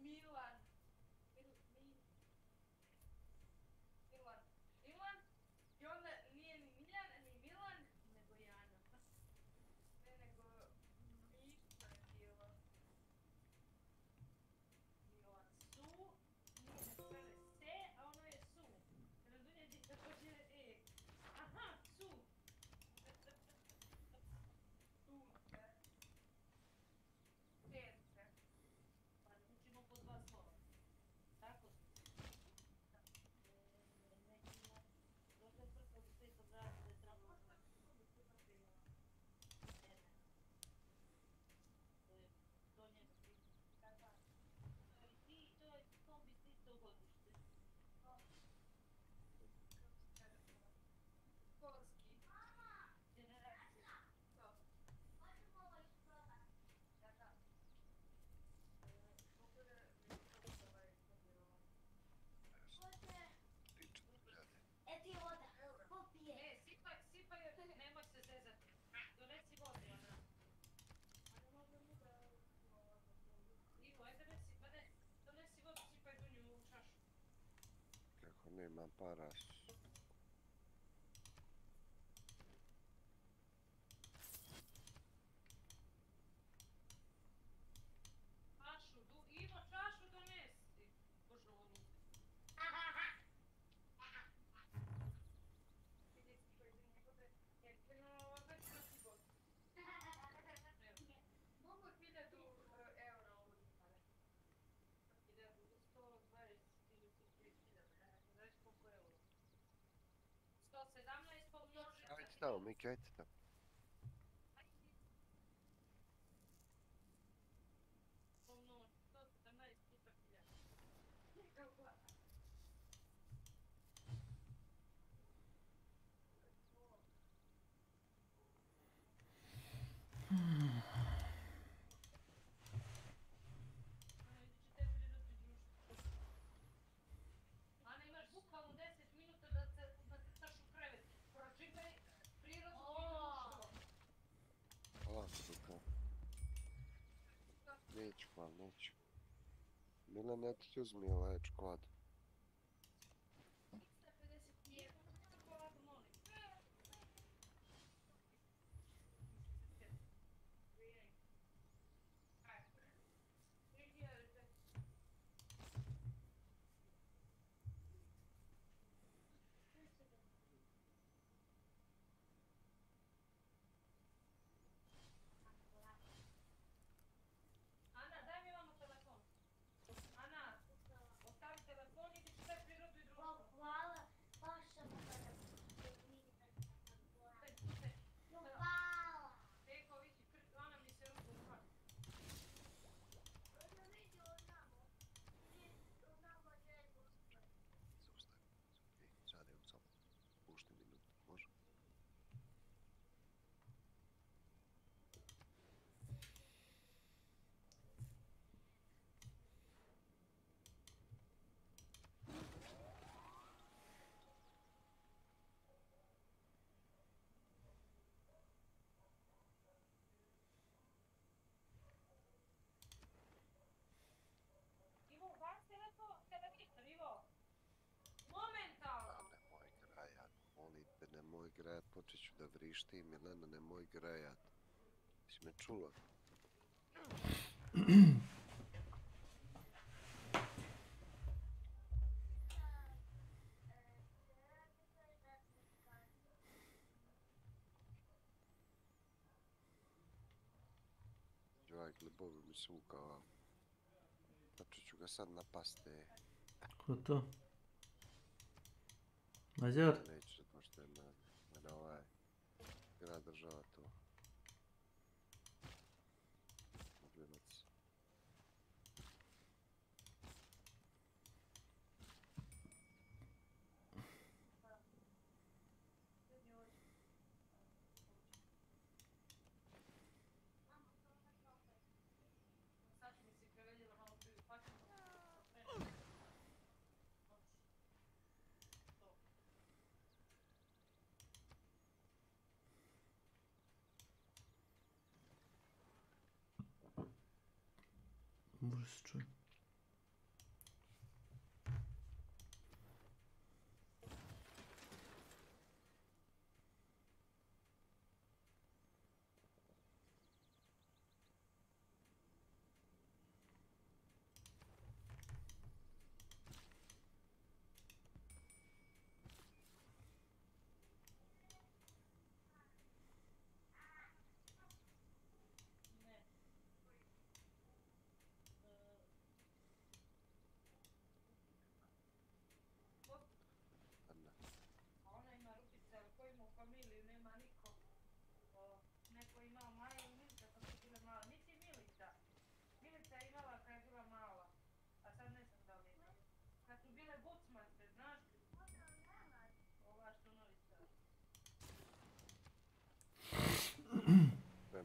Milan. Milan. I onda nije ni Miljan, ni Milan, nego Jana. Ne, nego Miško je bilo. Milan Su. Nije nego vele Se, a ono je Su. Razumijete, također E. Aha, Su. Sunce. Terce. Pa učimo po dva slova. Tako su. Došle prsa u Svetog grada da je trebalo to njega primiti. I ti, to bi ti isto godište. Školski. Generacija. To. Da. Eti voda, popije. Ne, sipaj, nemoj se zezati. Donesi vode, ona. Ivo, ajde donesi vodu, sipaj Dunju u čašu. Kako nema para. Ivo, čašu donesi. Bože, ovo lupi. Mogu 1000 eura ovdje pare. 120 ili 3000, znaš koliko je euro? 117 pomnožiti. Ajde tamo, Miki, ajde tamo. Pomnožiti, 117 puta 1000. Kako? Ana, imaš bukvalno 10 minuta da crtaš u krevet. Pročitaj prirodu i društvo. Hvala se to. Neću, hvala, neću. Milan, ja ti uzmi ovaj čokoladu. Čokoladu molim. Ana, daj mi vamo telefon. Ana, ostavi telefon i ti čitaj prirodu i društvo. Hvala, baš sam kada Eko, vidi, Ana mi se ruku hvali. Zaustavi. Sad evo samo. Pušti minutu, može? Ivo, baci televizor, Ivo. Momentalno. Nemoj grajat, molim te, nemoj grajat, počet ću da vrištim, Milena, nemoj grajat. Si me čula? Joj, glibovi mi sukao. Počet ću ga sad napaste. Ko to? Mađar? Neću zato što je na ovaj grad država to. Ljubac. Sad mi se kreveljila malo prije fačinu. Može se čujem.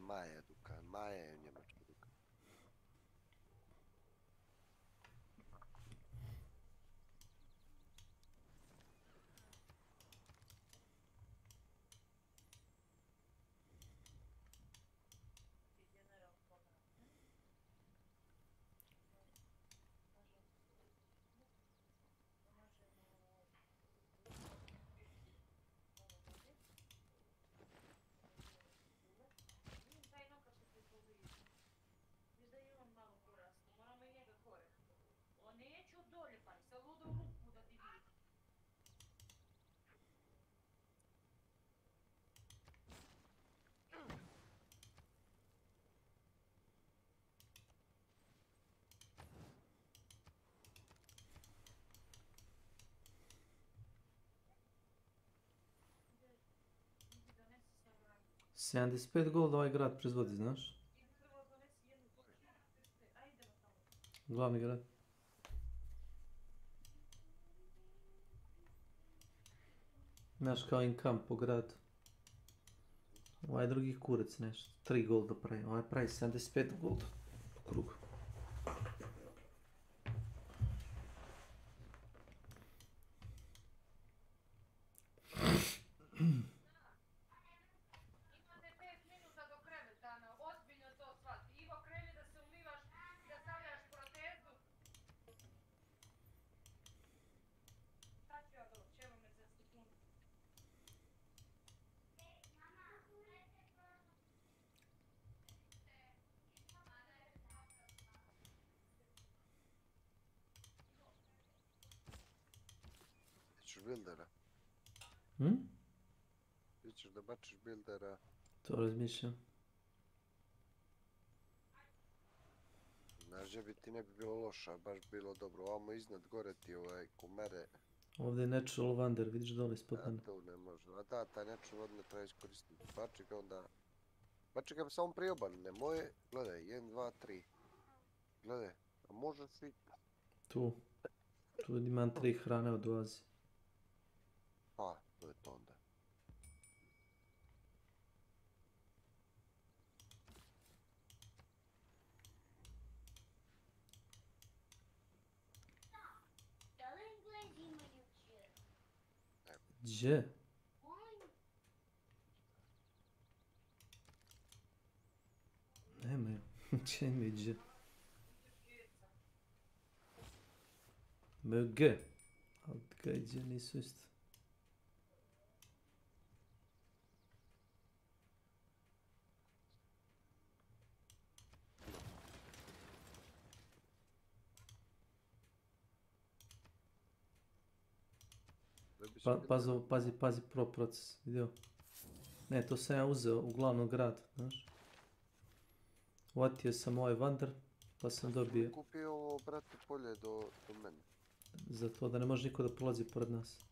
Maja Dukan. Maja je njemačka Dukan. $75 golda ovaj grad proizvodi, znaš? Glavni grad. Znaš kao income po gradu. Ovaj drugi kurac nešto. 3 golda pravi. Ovaj pravi 75 golda po krugu. Ćeš bildera? Ti ćeš da bačiš bildera? To razmišljam. Znaš gdje bi ti ne bi bilo loša, baš bilo dobro. Ovamo iznad gore ti kumere. Ovdje je natural wonder, vidiš dole ispod mene. A tu ne može. A da, taj natural wonder treba iskoristiti. Bači ga onda... Bači ga samo prioban, nemoj... Gledaj, 1, 2, 3. Gledaj, a možeš i... Tu. Tu imam 3 hrane od oaze. Pa, to je to onda. Gdje? Nema je. Gdje mi gdje? Imaju G. Ali G i G nisu isto. Pazi pro proces, vidio? Ne, to sam ja uzeo u glavnom gradu, znaš? Uvatio sam ovaj vandar, pa sam dobio... Kupio ovo, brate, polje do mene. Zato da ne može niko da prolazi pored nas.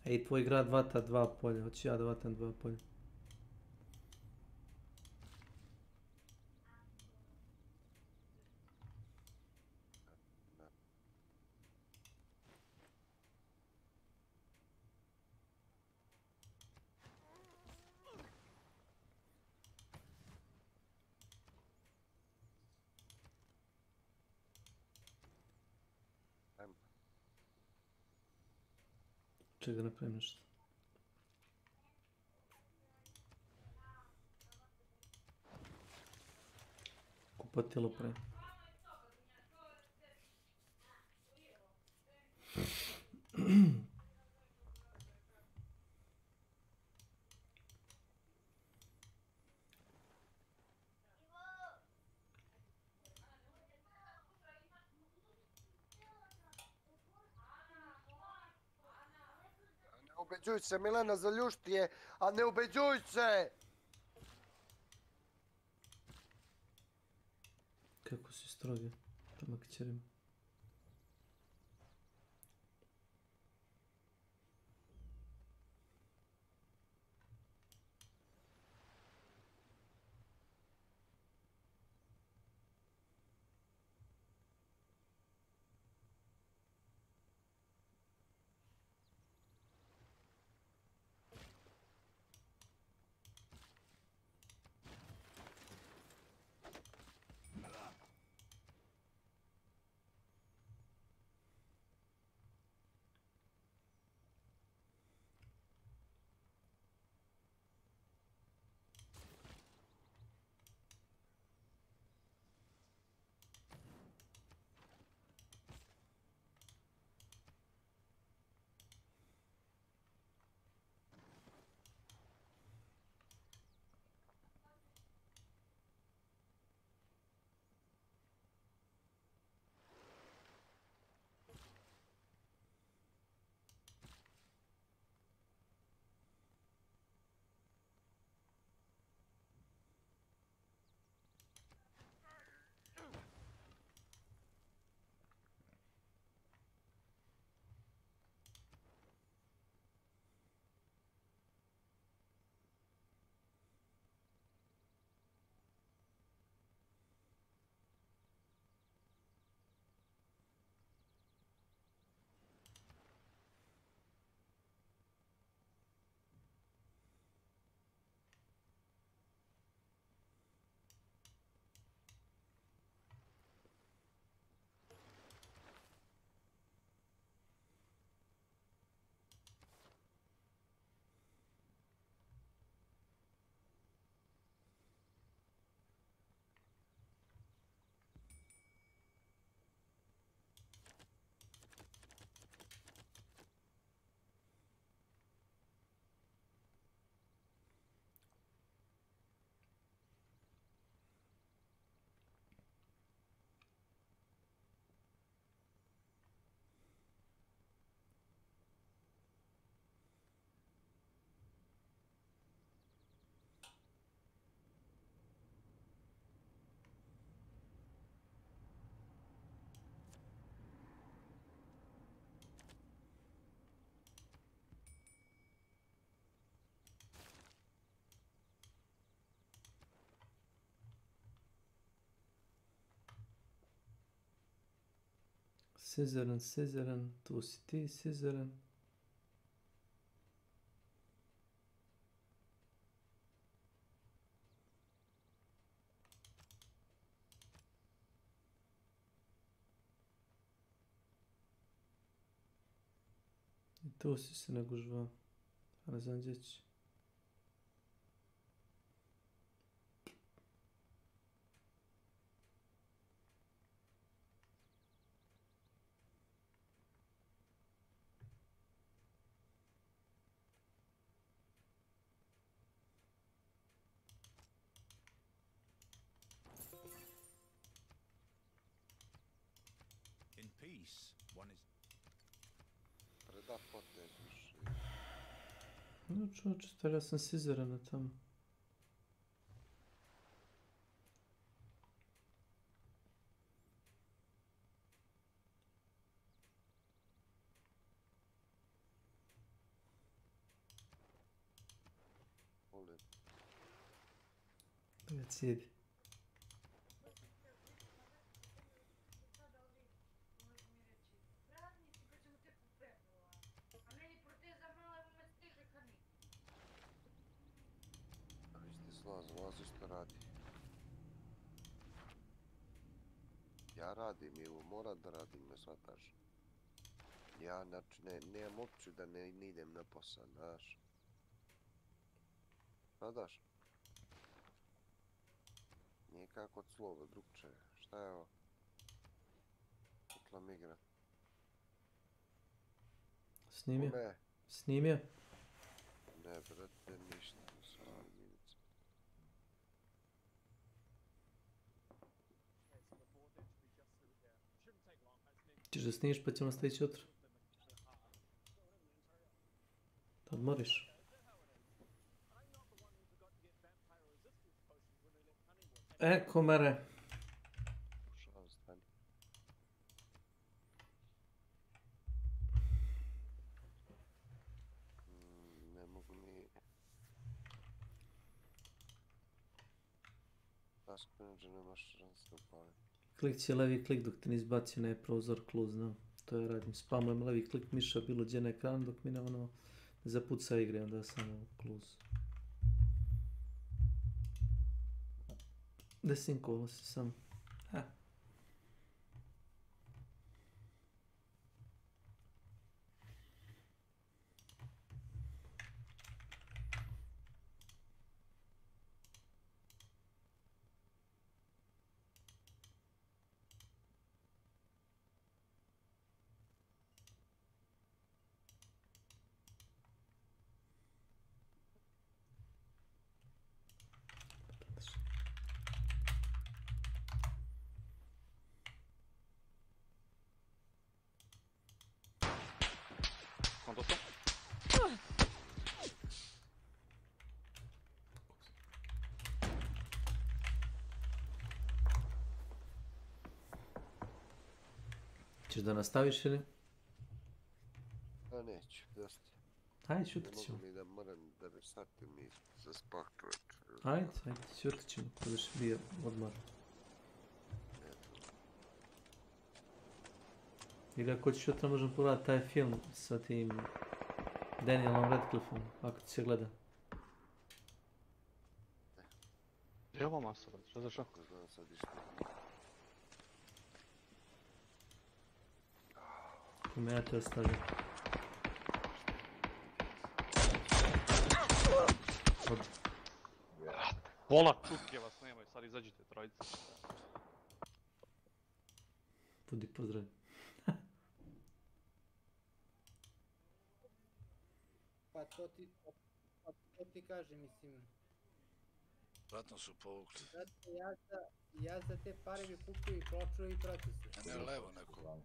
Ej, tvoj grad vata 2 polja, hoću ja da vatam 2 polja. Čekaj da napravim nešto. Kupatilo pravim. Ne ubeđuj se, Milena, zaljušti je, a ne ubeđuj se! Kako si strogi, prema kćerima. Sizeran, tu si ti, Sizeran. I tu si se nagužva. Ne znam gdje će. In peace, one is... Preda potez. No čovječe, stavlja sam Sizerana tamo. Volim. Da ga cijedi. Zlazi što radi. Ja radim ili moram da radim, ne shvataš. Ja, znači, nemam opciju da ne idem na posao, znaš. Shvataš? Nije kako od slova, drugče. Šta je ovo? Utlam igra. Snimio? Ne. Snimio? Ne, brate, ništa. Ćeš da sniješ pa ćemo nastaviti sutra? Da odmoriš? Komare. Ne mogu ni... Task manager nemaš šanse da upalim. Klik će levi klik dok te ne izbaci na prozor close, no. To ja radim. Spamujem levi klik miša bilo gdje na ekranu dok mi ne ono zapuca igre, onda samo close. Desinkovalo se samo. Ćeš da nastaviš ili? A neću, dosta. Ajde, šutit ćemo. Ne mogu ni da moram da restartim i za spakovat. Ajde, šutit ćemo, kada će bio odmor. Ili ako ćeš jutra možemo pogledati taj film sa tim Danielom Radcliffeom, ako ti se gleda. Gdje je ovo masa? Što za što? Znam sad išta. Kome ja te ostavljam. Pola kutke vas nemaju, sad izađite trojice. Budi pozdravljen. Pa to ti kaže, mislim. Vratno su povukli. Ja za te pare bi kupio i ploču i procesor. Ne, levo neko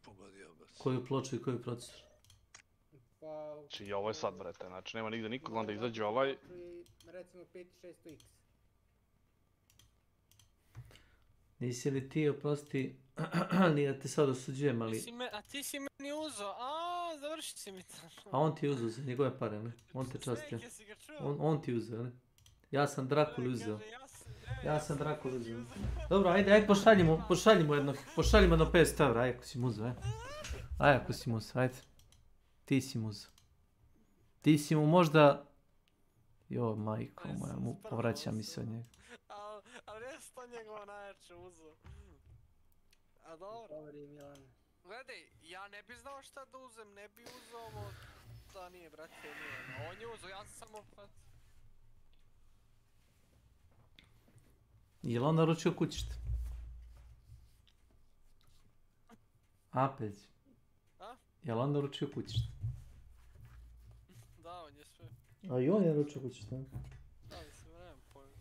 pogodio bez. Koju ploču i koji procesor? Pa... Znači ovo je sad, brate, znači nema nigde nikog, onda izađe ovaj... Recimo 5600X. Nisi li ti, oprosti, nije da te sad osuđujem, ali... A ti si meni uzo, završit si mi to. A on ti je uzeo za njegove pare, ne? On te častio. On ti uzeo, ne? Ja sam Drakuli uzeo. Ja sam Drakul uzeo. Dobro, ajde, pošaljimo jedno 500 evra, ajde ako si mu uzeo, ajde ako si mu uzeo, ajde. Ti si mu uzeo. Ti si mu možda... Jo, majko moja, povraća mi se od njega. Ali jes to njegova najjače uzeo. A dobro. Gledaj, ja ne bi znao šta da uzem, ne bi uzeo ovo da nije, brate, Milan. On je uzeo, ja sam samo... Jel on naručio kućište? Pezi. Jel on naručio kućište? Da, on je sve. A i on je naručio kućište? Da, mislim, nemam pojma.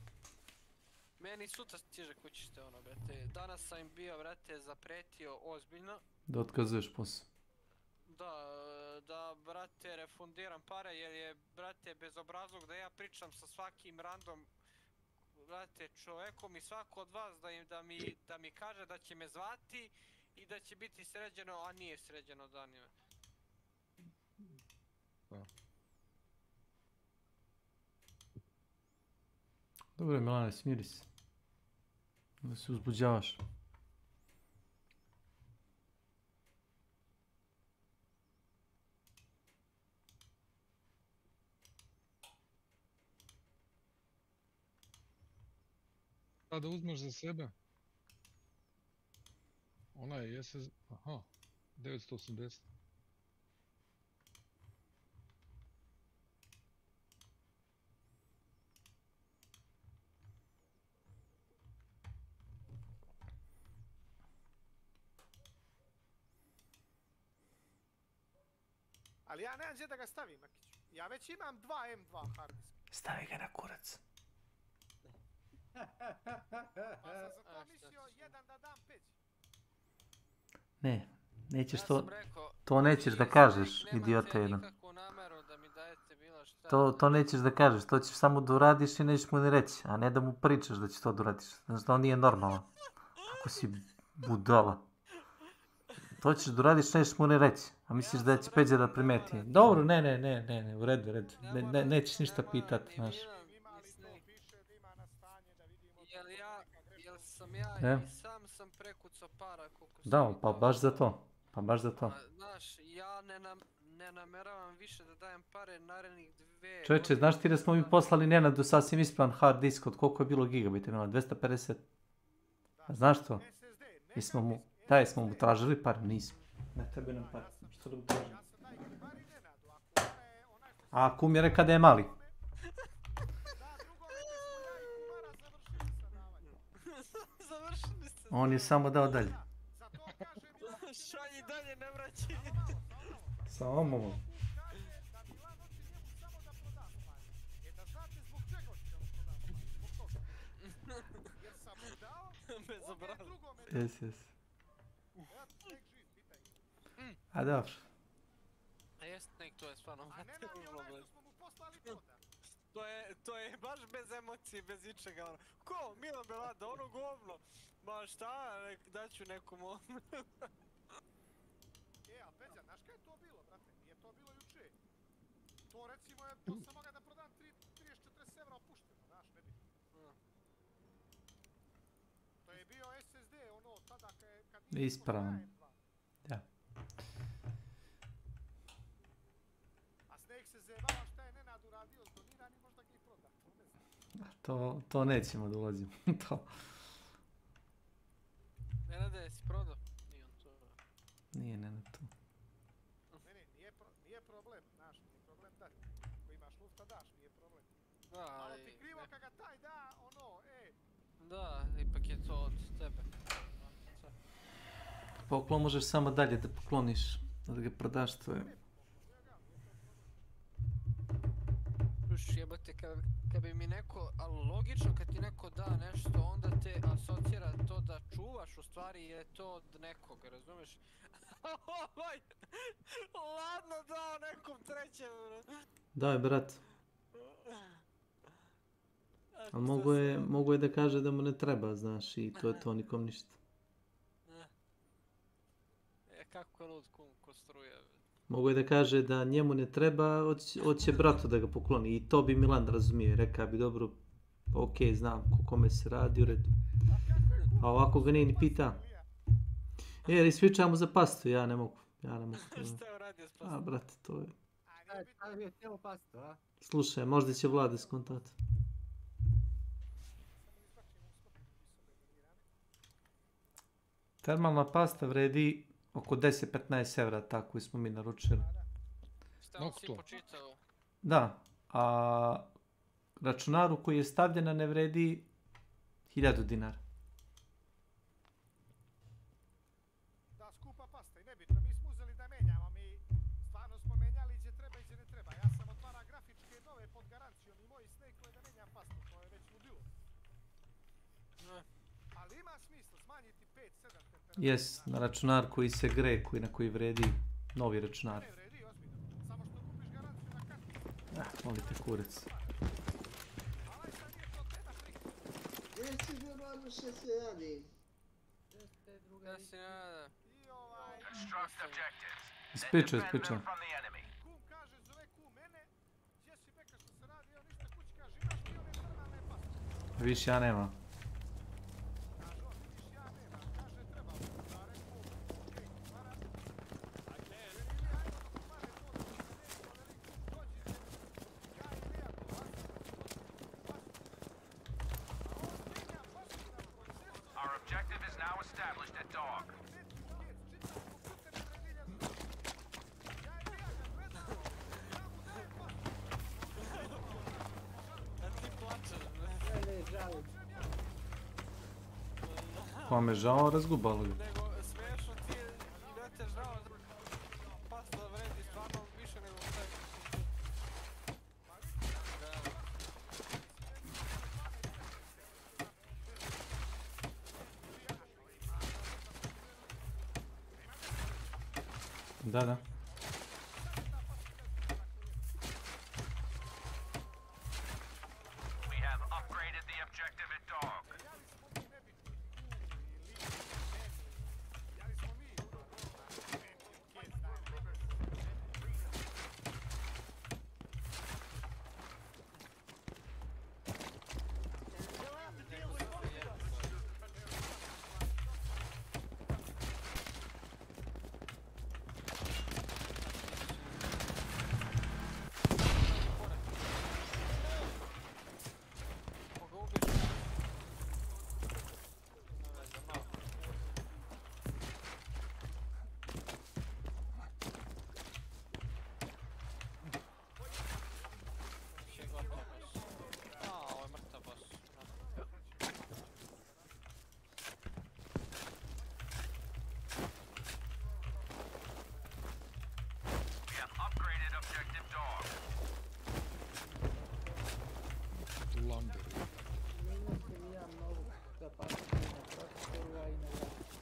Meni sutra stiže kućište, ono, brate. Danas sam im bio, brate, zapretio ozbiljno. Da otkazuješ posao. Da, brate, refundiram pare, jer je, brate, bezobrazluk da ja pričam sa svakim random, brate, čovekom i svako od vas da mi kaže da će me zvati i da će biti sređeno, a nije sređeno danima. Dobro, Milane, smiri se. Da se uzbuđavaš. A da uzmeš za sebe? Ona je SS... Aha, 980. Ali ja nemam gdje da ga stavim, Makiću. Ja već imam 2 M2 hard disk. Stavi ga na kurac. Pa sam za to mislio jedan da dam 5. Ne, nećeš to nećeš da kažeš, idiota jedan. Nemate nikakvu nameru da mi dajete bilo šta. To nećeš da kažeš, to ćeš samo da uradiš i nećeš mu ni reći, a ne da mu pričaš da će to da uradiš. Znaš da on nije normalan. Ako si budala. To ćeš da uradiš, nećeš mu ni reći, a misliš da će Peđa da primeti. Dobro, ne, u redu. Nećeš ništa pitati, znaš. Jel sam ja i sam sam prekucao para koliko sam... Da, pa baš za to. Znaš, ja ne nameravam više da dajem pare narednih 2... Čovječe, znaš ti da smo mi poslali Nenadu sasvim ispravan hard disk od koliko je bilo gigabita, 250? Znaš to? Jesmo mu tražili pare? Nismo. Ne tebi nam pare, što da mu tražili? A kum je rekao da je mali. On je samo dao dalje. Šalji dalje, ne vraći. Samo momo. Jes. A dobro. A jest, nek, to je stvarno. To je baš bez emocije, bez ičega, ono. Ko? Milan Belada, ono govno. Ma šta, daću nekomu. A Peđa, znaš kaj je to bilo, brate? Nije to bilo juče. To recimo je, to sam mogao da prodam 30-40 evra opušteno, znaš, ne bi. To je bio SSD, ono, tada kad nije... Ispravno. Da. A Snake se zevava šta je Nenad uradio s donirani, možda ga i proda, to ne znam. To nećemo da ulazimo. Nenade, jesi prodao? Nije on to... Nije Nenad tu. Ne, nije problem, znaš, nije problem dati. Ako imaš lufta daš, nije problem. Da, ali... Ali ti krivo kad ga taj da, ono, Da, ipak je to od tebe. Poklon možeš samo dalje da pokloniš, da ga prodaš, to je... Jebote, kad bi mi neko, ali logično kad ti neko da nešto, onda te asocira to da čuvaš, u stvari je to od nekog, razumeš? Ladno dao nekom trećem. Daj, brat. Ali mogu je da kaže da mu ne treba, znaš, i to je to, nikom ništa. Kako je lud kum ko struje. Mogu je da kaže da njemu ne treba, hoće bratu da ga pokloni. I to bi Milan razumio. Reka bi dobro, Ok, znam o kome se radi, u redu. A ovako ga nije ni pita. Jer isvičamo za pastu, ja ne mogu. Šta uradio s pastom? A, brate, to je... Šta je htjelo pastu, a? Slušaj, možda će Vlade skontati. Termalna pasta vredi oko 10-15 evra, tako koju smo mi naručili. Šta on si počitao? Da, a računaru koji je stavljena ne vredi 1000 dinara. Da, skupa pasta i nebitno, mi smo uzeli da menjamo, mi stvarno smo menjali gdje treba i gdje ne treba. Ja sam otvara grafičke nove pod garancijom i moji snekle da menjam pastu, to je već ludilo. Ali ima smisla smanjiti 5-7 temperatura. Jes, na računar koji se gre, na koji vredi novi računar. Ne vredi, ozbiljno, samo što kupiš garanciju na kartu. Molite kurac. Reci mi ono što se radi. Da se nada. Ispričaj. Kum kaže, zove kum mene, gdje si beka što se radi, evo ništa kući kaže, imaš ti one termalne paste. Viš ja nema. Kaže on, vidiš ja nema, kaže treba, da rekao, okej, para. Ajde, veli, ajmo da pomare to, da se nećemo, veli, dođite, ja i Lija dolazimo, Our objective is now established at Dog. Kome žao, razgubalo ga. Nego, smiješno ti je i da te žao, pasta vredi stvarno više nego šta je. Da. We have upgraded the objective at Dog.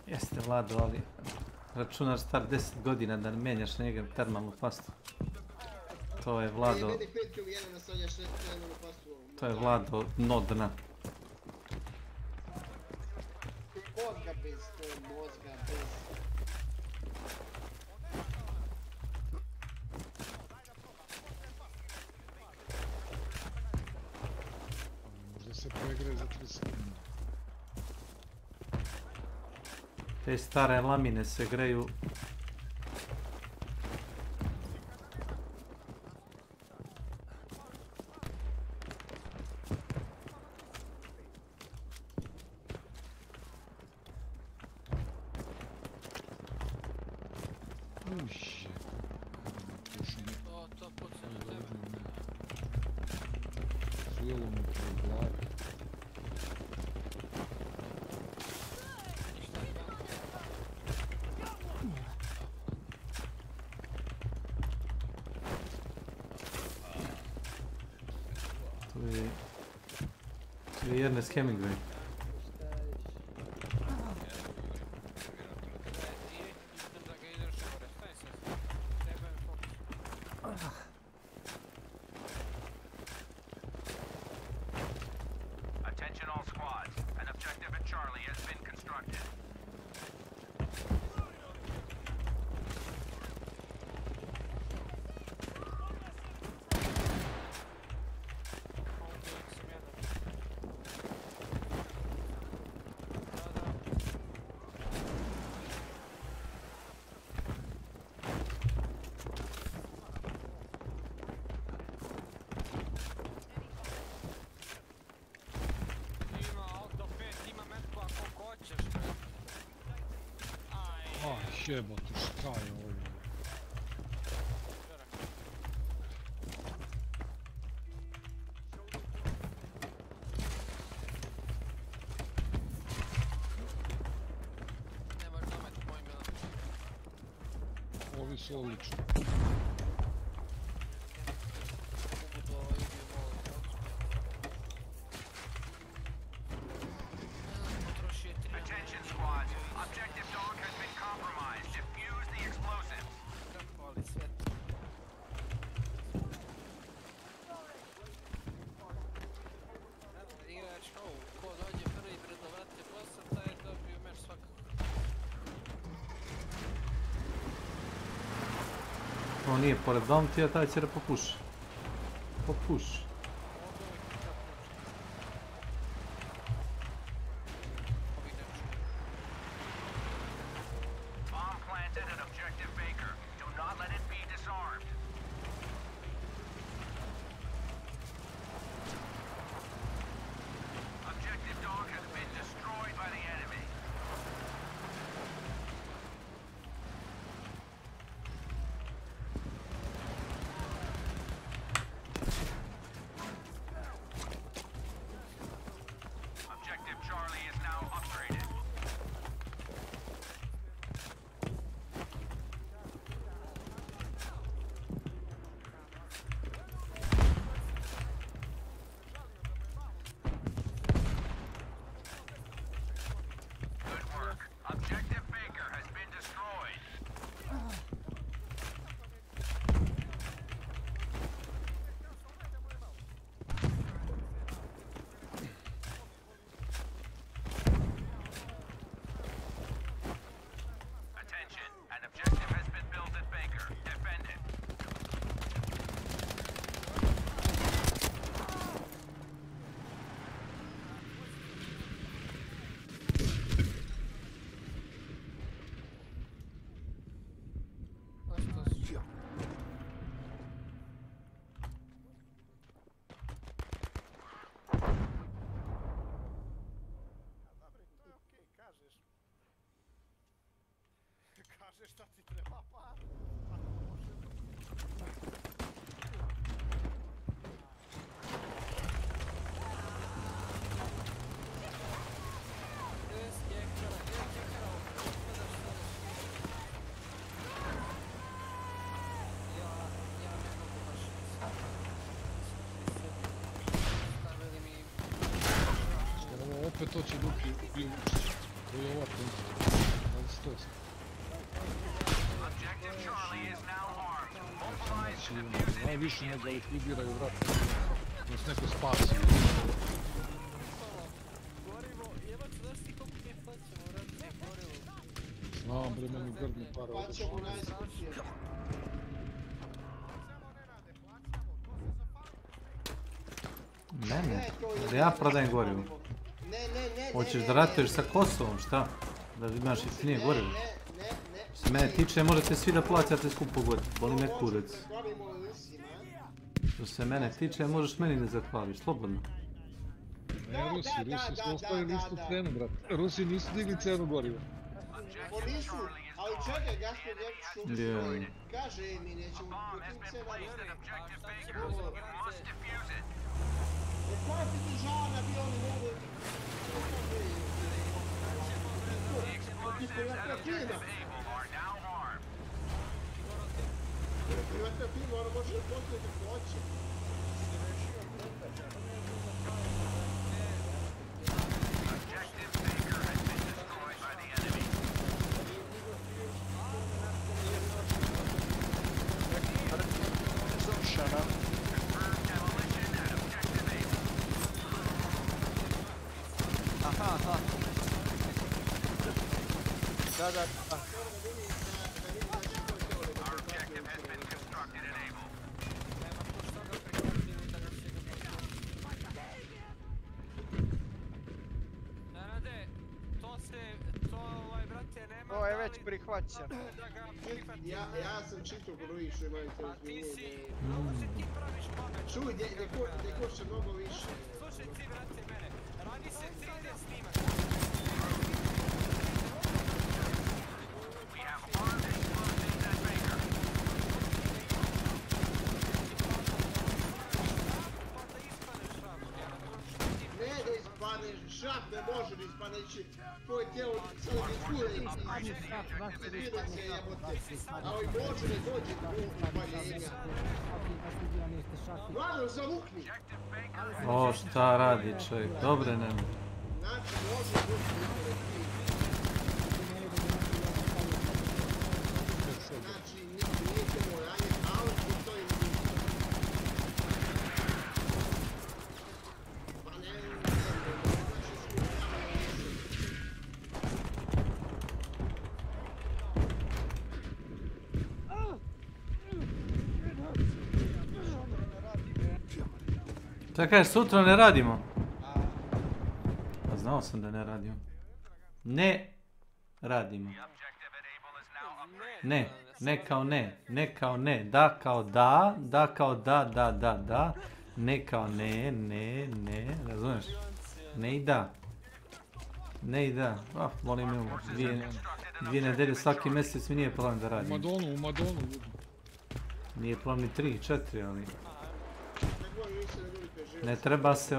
Jeste, Vlado, ali računar star 10 godina da ne menjaš na njega termalnu pastu. To je, Vlado... Meni 5 na stavljaš termalnu pastu. To je, Vlado, dno dna. Mozga bez, to je mozga bez. Možda se pregraje za 3 sekunde. Te stare lamine se greju. To puca na tebe. Sujelo mi po glavi. To je Ernest Hemingway. Attention all squads. An objective at Charlie has been constructed. Jebote, šta je ovo? Nemaš domet moj Milan. Ovi su odlični. Attention squad. Objective dog has been compromised. Defuse the explosive. Igrač ovu, ko dođe prvi pred vrate bossa, taj je dobio meč svakako. On nije pored domtija, taj će da popuši. Popuši. Bomb planted at objective Baker. Do not let it be disarmed. Objective dog has been destroyed by the enemy. Objective Charlie is now upgraded. Good work. Objective Baker has been destroyed. Attention, an objective has been built at Baker. Defend it. Kažeš šta ti treba par. Ovo opet to će Luki uvući. To je ova punta. Ali sto se. Objective Charlie is now armed. Mobilize Znači, and defuse it najviše nego immediately. ih ubiraju vrata. Da se neko spasi. Gorivo, jebac, znaš ti koliko mi plaćamo, vrati, gorivo. Znam, bre, meni grdne pare Pa odlično. ćemo najskuplje. Mene? Da ja prodajem gorivo. Hoćeš da ratuješ sa Kosovom, šta? Da imaš jeftinije gorivo? Što se mene tiče, možete svi da plaćate skupo gorivo. Boli me kurac. Što se mene tiče, možeš meni ne zahvališ, slobodno. Ne, Rusi smo ostavili istu cenu, brate. Rusi nisu digli cenu goriva. Po nisu, ali čekaj, Gaspar Ljević kaže mi nećemo protiv cena. Koja ti ti žana bi oni mogu... Privatna firma. Privatna firma, ona može postoje kako hoće. Shut up. Aha. Da. Our objective has been constructed and able. Nenade, brate, nema... To je već prihvaćeno. Ja sam čito broji što imaju to izvinjenje. Se ti praviš pamet. Čuj, gdje košće mnogo više. Slušaj ti, brate, mene. Radi se 3D snimak. We have može da ispane ići tvoje tijelo sada mi cure i vide se jebote. A ovi može ne dođe do upaljenja. Vlado, zavukni! O, šta radi čovjek, dobre nema. Znači, može doći znači, nije moranje, ali postoji Čekaj, sutra ne radimo. Pa znao sam da ne radimo. Ne radimo. Ne, ne kao ne, ne kao ne, da kao da, da kao da, ne kao ne, razumiješ? Ne i da. Ne i da, volim me ovo, dvije nedelje svaki mjesec mi nije problem da radim. U Madonu. Nije problem ni 3, 4, ali... Ne treba se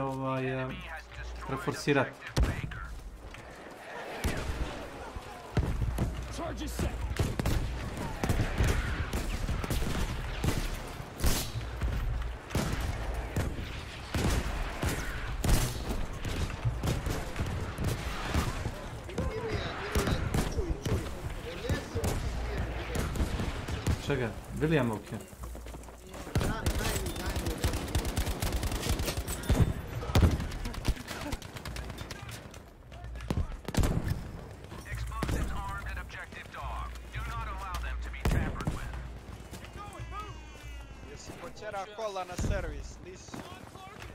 preforsirati. Čega? Williamovke. Jesi počera kola na servis, nisi?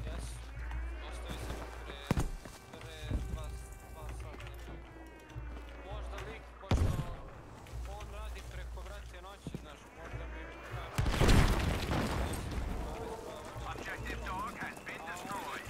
Jes. Ostavi sam pre 2 sata. Možda lik, pošto on radi preko vrate noći, znaš, možda mi Objective dog has been destroyed.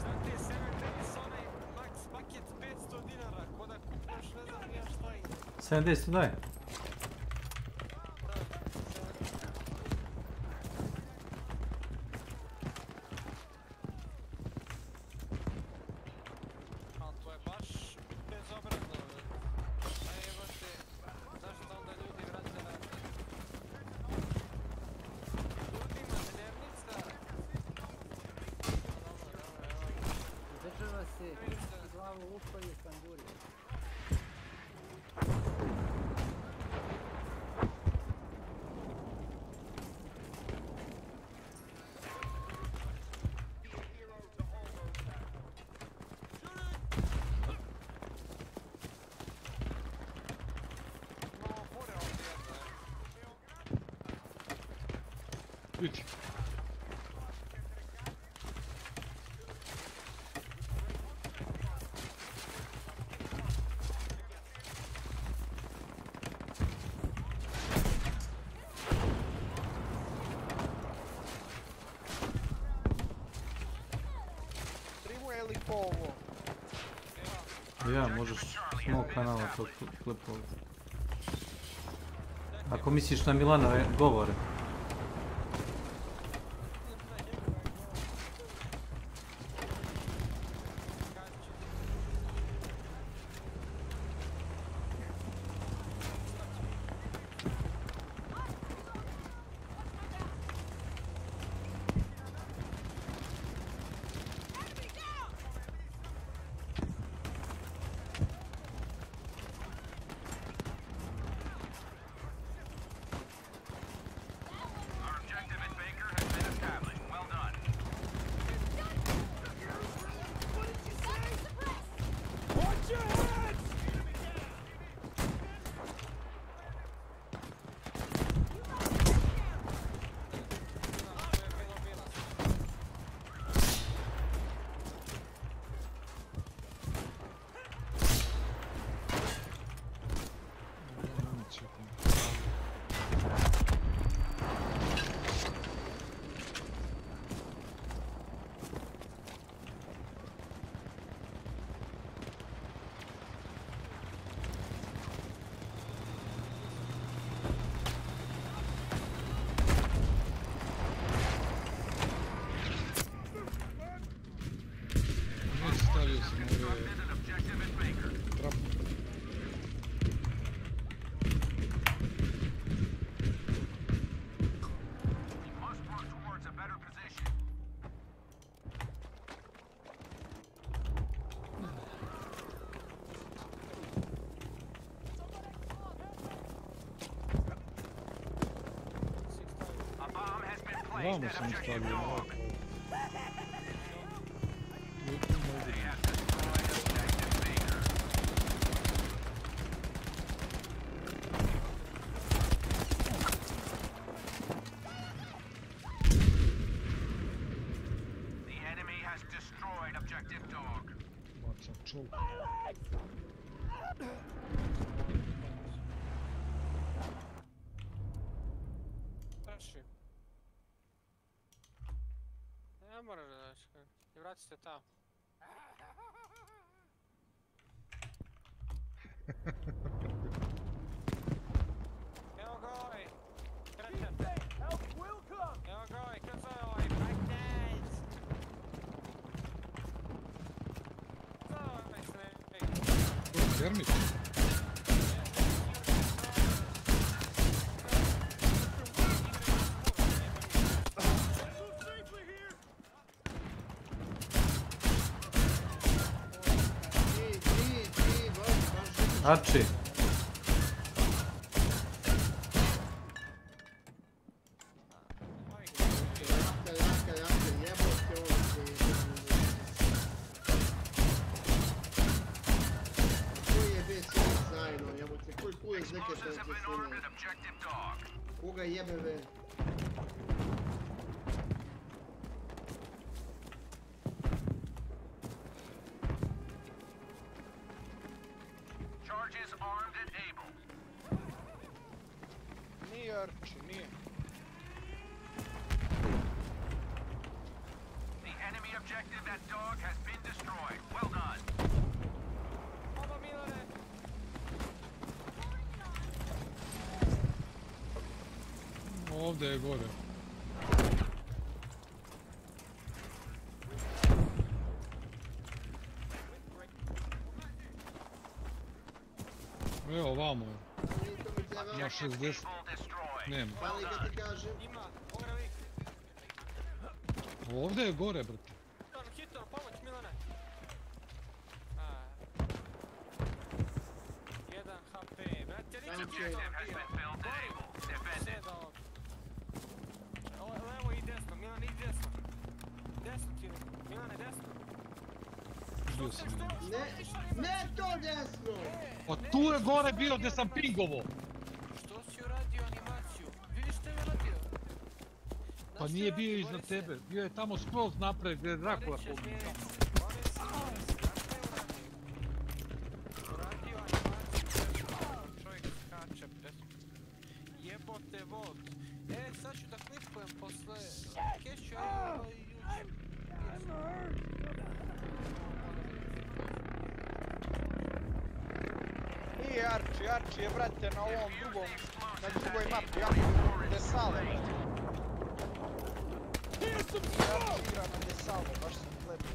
Znate, 7 days onaj max paket 500 dinara, ko da kupaš, ne znam nija šta ide. 7 days to die. A to je baš bezobrazno. A jebate, zašto onda ljudi vrate na... Ljudima dnevnica... Država se glavu upalje kanduri. Vidi. Primuje li po ovo? Ja, možeš s mog kanala to klipovati. Ako misliš na Milana govore. sam ove... Trap. Vamo sam stavio ovako. Bacam čovjek. Ne moraš da daš, i vrati se tamo. Evo ga ovaj, kreten. Evo ga ovaj, kako zove ovaj, breakdance. Zove ovaj snake. Termit. Arči. Koga jebe ve? Nije Arči, nije. Oba Milane! Ovdje je gore. Evo vamo je. Na 60. Nema. Pali ga ti kažem. Ima, gore lik. Ovdje je gore, brate. Hitor, pomoć Milane. 1 HP, brate, Ricky Hitor bio. Sjeda ovdje. Levo i desno, Milane i desno. Desno ti je, Milane desno. Bio sam. Ne to desno! O tu je gore bio gdje sam pingovo. Što si uradio animaciju? Vidiš što je uradio? Pa nije bio iznad tebe, bio je tamo skroz napred gdje je Drakula pobio. Uradio animaciju, čovjek skače, jebote volt. Sad ću da klipujem posle keću, ajmo i Nije Arči je, brate, na ovom drugom, na drugoj mapi, ja Desale, brate. Arči igra na Desale, baš sam gledao.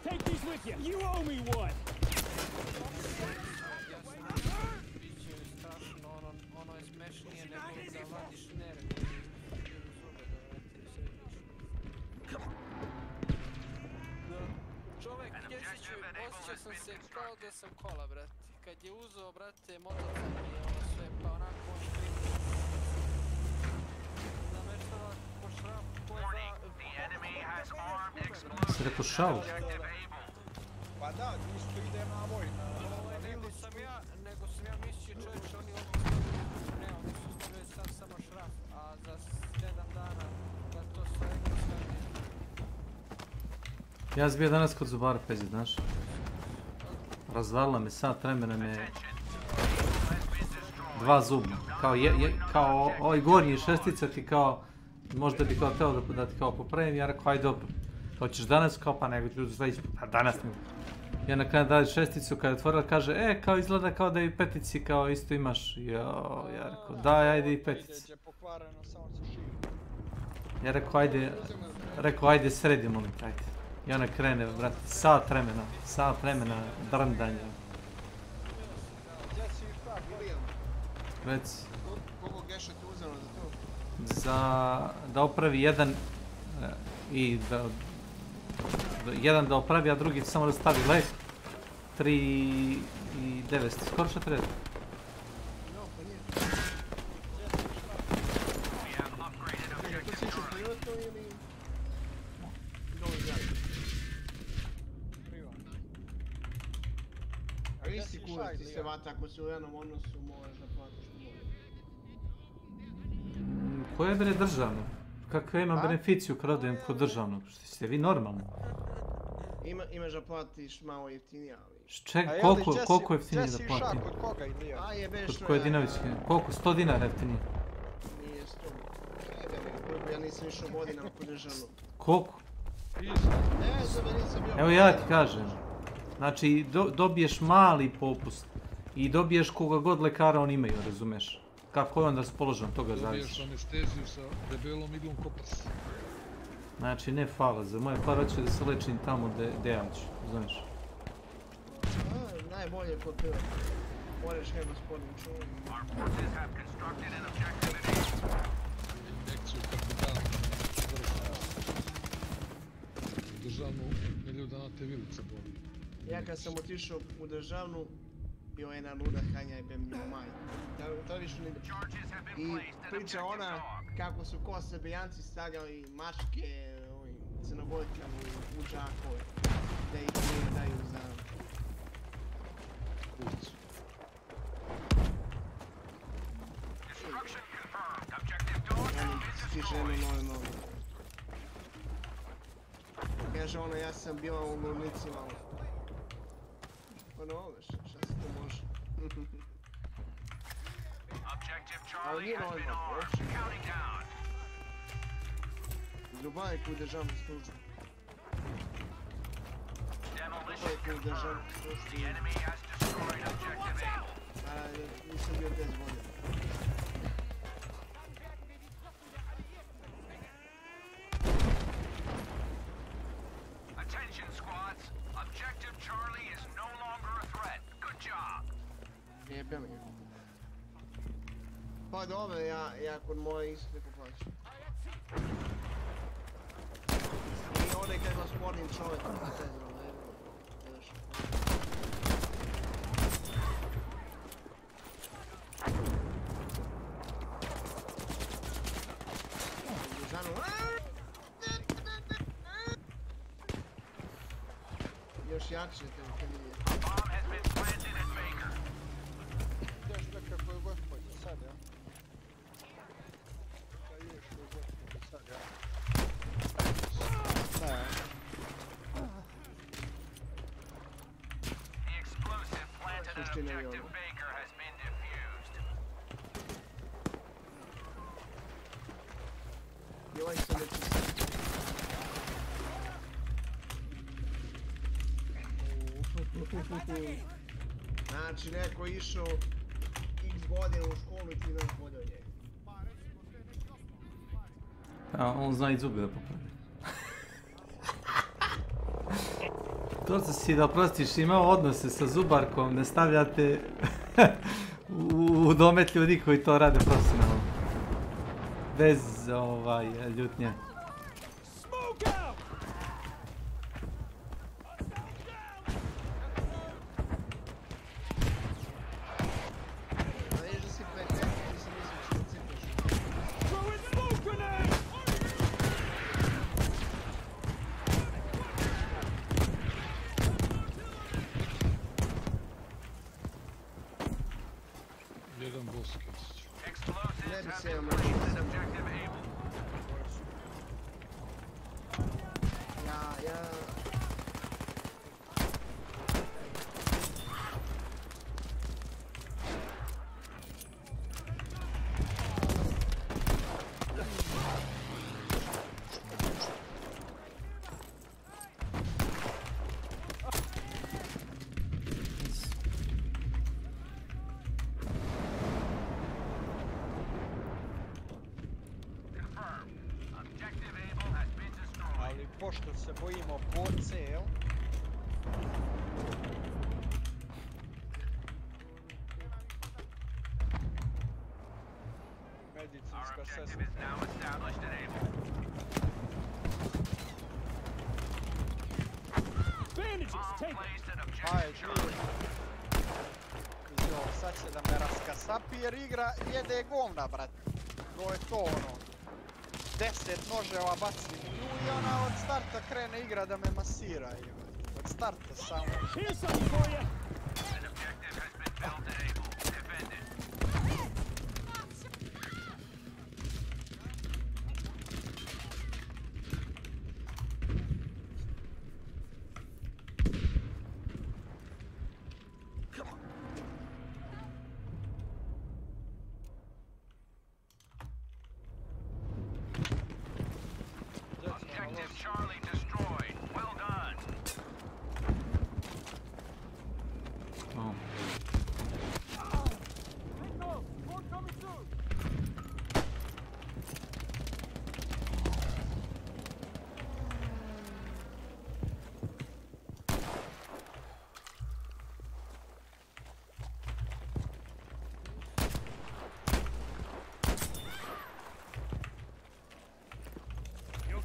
Take these with you. You owe me one. Biće strašno, ono je smešnije nego da vadiš nerve. Čovek, Kesiću, osjećao sam se kao da sam kola, brate. Kad je uzeo, brate, motocikl i ono sve, pa onako on štripu. Nameštava po šrapu, ko je Si rekao šal? Pa da, isto ide na voj, nego sam ja mislio čovječe, oni odmah ne, oni su stavili sad samo šraf, a za 7 dana da to sve stavili. Ja sam bio danas kod zubara Pezi, znaš? Razvalila me sat vremena me... 2 zuba. Kao ovaj gornji šestica ti kao Možda bi kao teo da ti kao popravim, ja rekao, aj dobro. Hoćeš danas kao pa nego ljudi sledeći put, a danas ne. I onda kada dali šesticu, kada je otvorila, kaže, kao izgleda kao da i petici kao isto imaš. Ja rekao, daj, ajde i petici. Ja rekao, ajde sredi, molim te, ajde. I ona krene, brate, sat vremena drndanja. Reci. Koliko geša ti uzelo za to? Da opravi jedan i jedan da opravi, a drugi samo da stavi lek. 3.900, skoro što treba. To si išao privatno ili... A isti kurac ti se vata ako si u jednom odnosu moraš da platiš mnogo. Koje bre državno? Kakva imam beneficiju kad odajem kod državnog? Ste vi normalni? Imaš da platiš malo jeftinije, ali... Koliko jeftinije da platim? Jesi kod koga ili ja? A jebeš Kod koje dinaričke? Koliko? 100 dinara jeftinije? Nije 100. Ja nisam išao godinama kod državnog. Koliko? Ne znam, ja nisam bio... Evo ja ti kažem. Znači dobiješ mali popust i dobiješ koga god lekara on imaju, razumeš? Kako je onda raspoložen, toga zavisiš. Dobiješ anesteziju sa debelom iglom kopas. Znači ne fala, za moje par hoće da se lečim tamo gde ja ću, znaš. Najbolje kod piva. Moraš kaj gospodin čuvam. Injekciju kapitana. Državnu miliju dana te vilice boli. Ja kad sam otišao u državnu, bio jedna luda hanja i bem njima maj. To više ne... I priča ona kako su ko srbijanci stavljali mačke, crnogorkama u džakove. Da ih ne daju za... kuću. Stiže jedno novo. Kaže ona, ja sam bila u Lurnicima. Pa dobro, šta se to može? Ali nije normalno, uopće. Ljubavnik u državnu službu. Ljubavnik u državnu službu. Nisam bio 10 godina. Attention squads, objective Charlie is no longer a threat. Good job. Jebem ga. Pa dobro, ja kod moje isto neko plaćam. I ovdje kad gospodin čovjek, ne znam, ne znam. Još jače te nije. Ideš nekako u gospodin sad, ja? Da ješ u gospodin sad, ja? Ne. The explosive planted at objective Baker has been defused. I ovaj se neće Znači, neko išao x godina u školu i ti znaš bolje od njega. A on zna i zube da popravi. To si da oprostiš, imao odnose sa zubarkom, ne stavljate u domet ljudi koji to rade profesionalno. Bez ljutnje. Jedan boskeć. Ne bi se imao. pošto se bojimo boce, jel? Medicinska sestra. Ajde, sad će da me raskasapi jer igra jede govna, brate. To je to ono. 10 noževa bacim u nju i ona od starta krene igra da me masira. Od starta samo.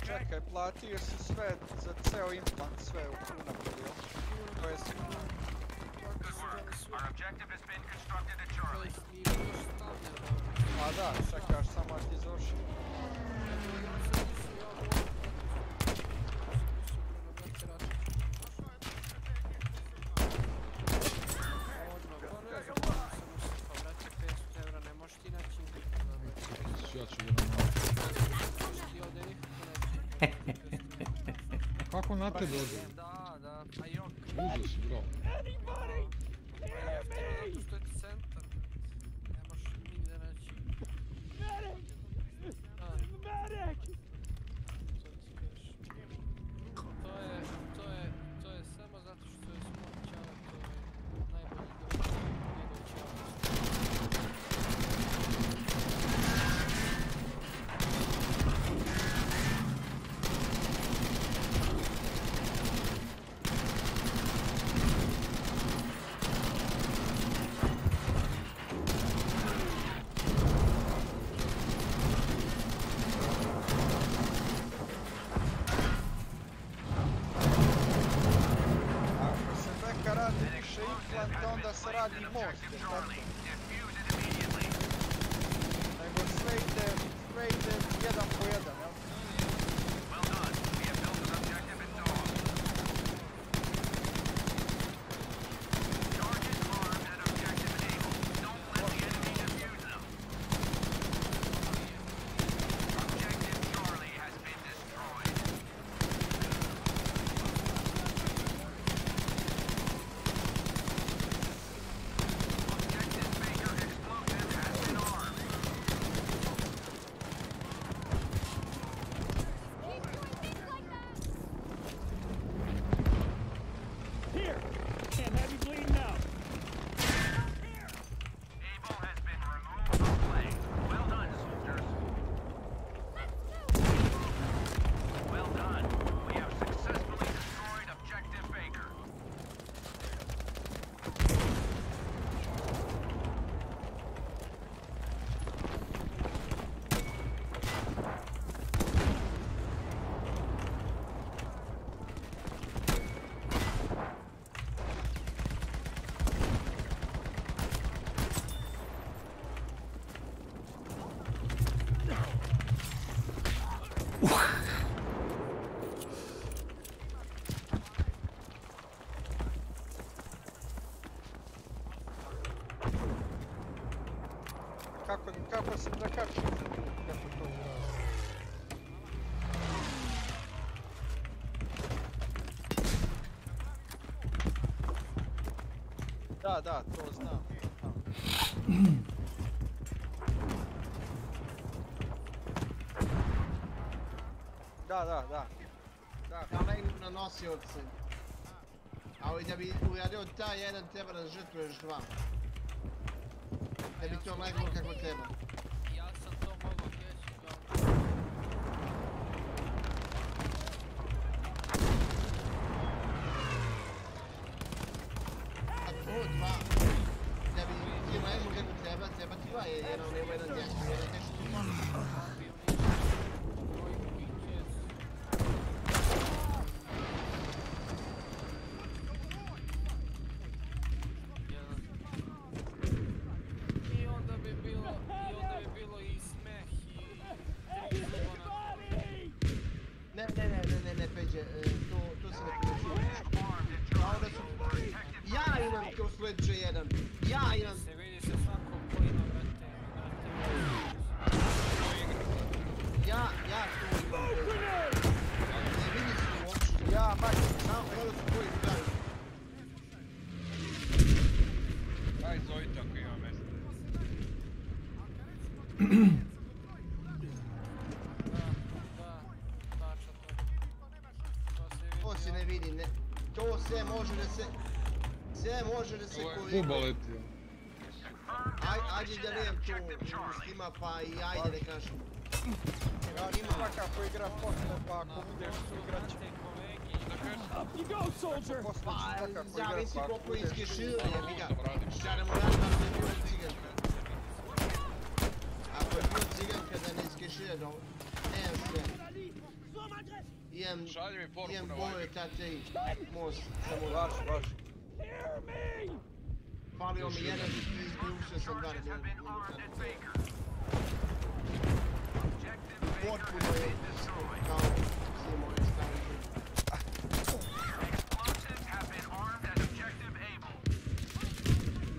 Čekaj, platio si sve za ceo implant, sve u unapolju. To je sve. A da, čekaš samo ti završi. Kako na te dođe? Da, a jok. Užas, bro. Zato što je centar, nemaš nigde naći. To je samo zato što je smog ćala, to je najbolji dođe. Onda se radi most, jer tako? Nego sve ide jedan po jedan, jel? Kako sam da kačim? Kako to urazi? Da, to znam. Da. Ja ne idu na nosioce. Ali da bi uradio taj jedan treba da žrtvuješ dva. Da bi to leglo kako treba. Ja sam to mogao keći kao... Ja to imam pet. Ne vidi se uopšte. Ja, baš, samo kada su koji gledaju. Aj, zovite ako ima mesta. To se ne vidi, ne. To sve može da se... Sve može da se koristi. Kuba letio. Ajde da lijem tu Stima pa i ajde da kažem. Ja ću svakako igrat posle pa ako budeš igrat će. Up you go, soldier! Pa zavisi koliko iskešira, jebi ga. Šta da mu radim ako je bio ciganka. Ako je bio ciganka da ne iskešira dobro. Nemam sve. Imam boje tate most. Samo važi. Falio mi jedan i izbivšao sam dva unutar. Potpuno je kao svi moje staviti.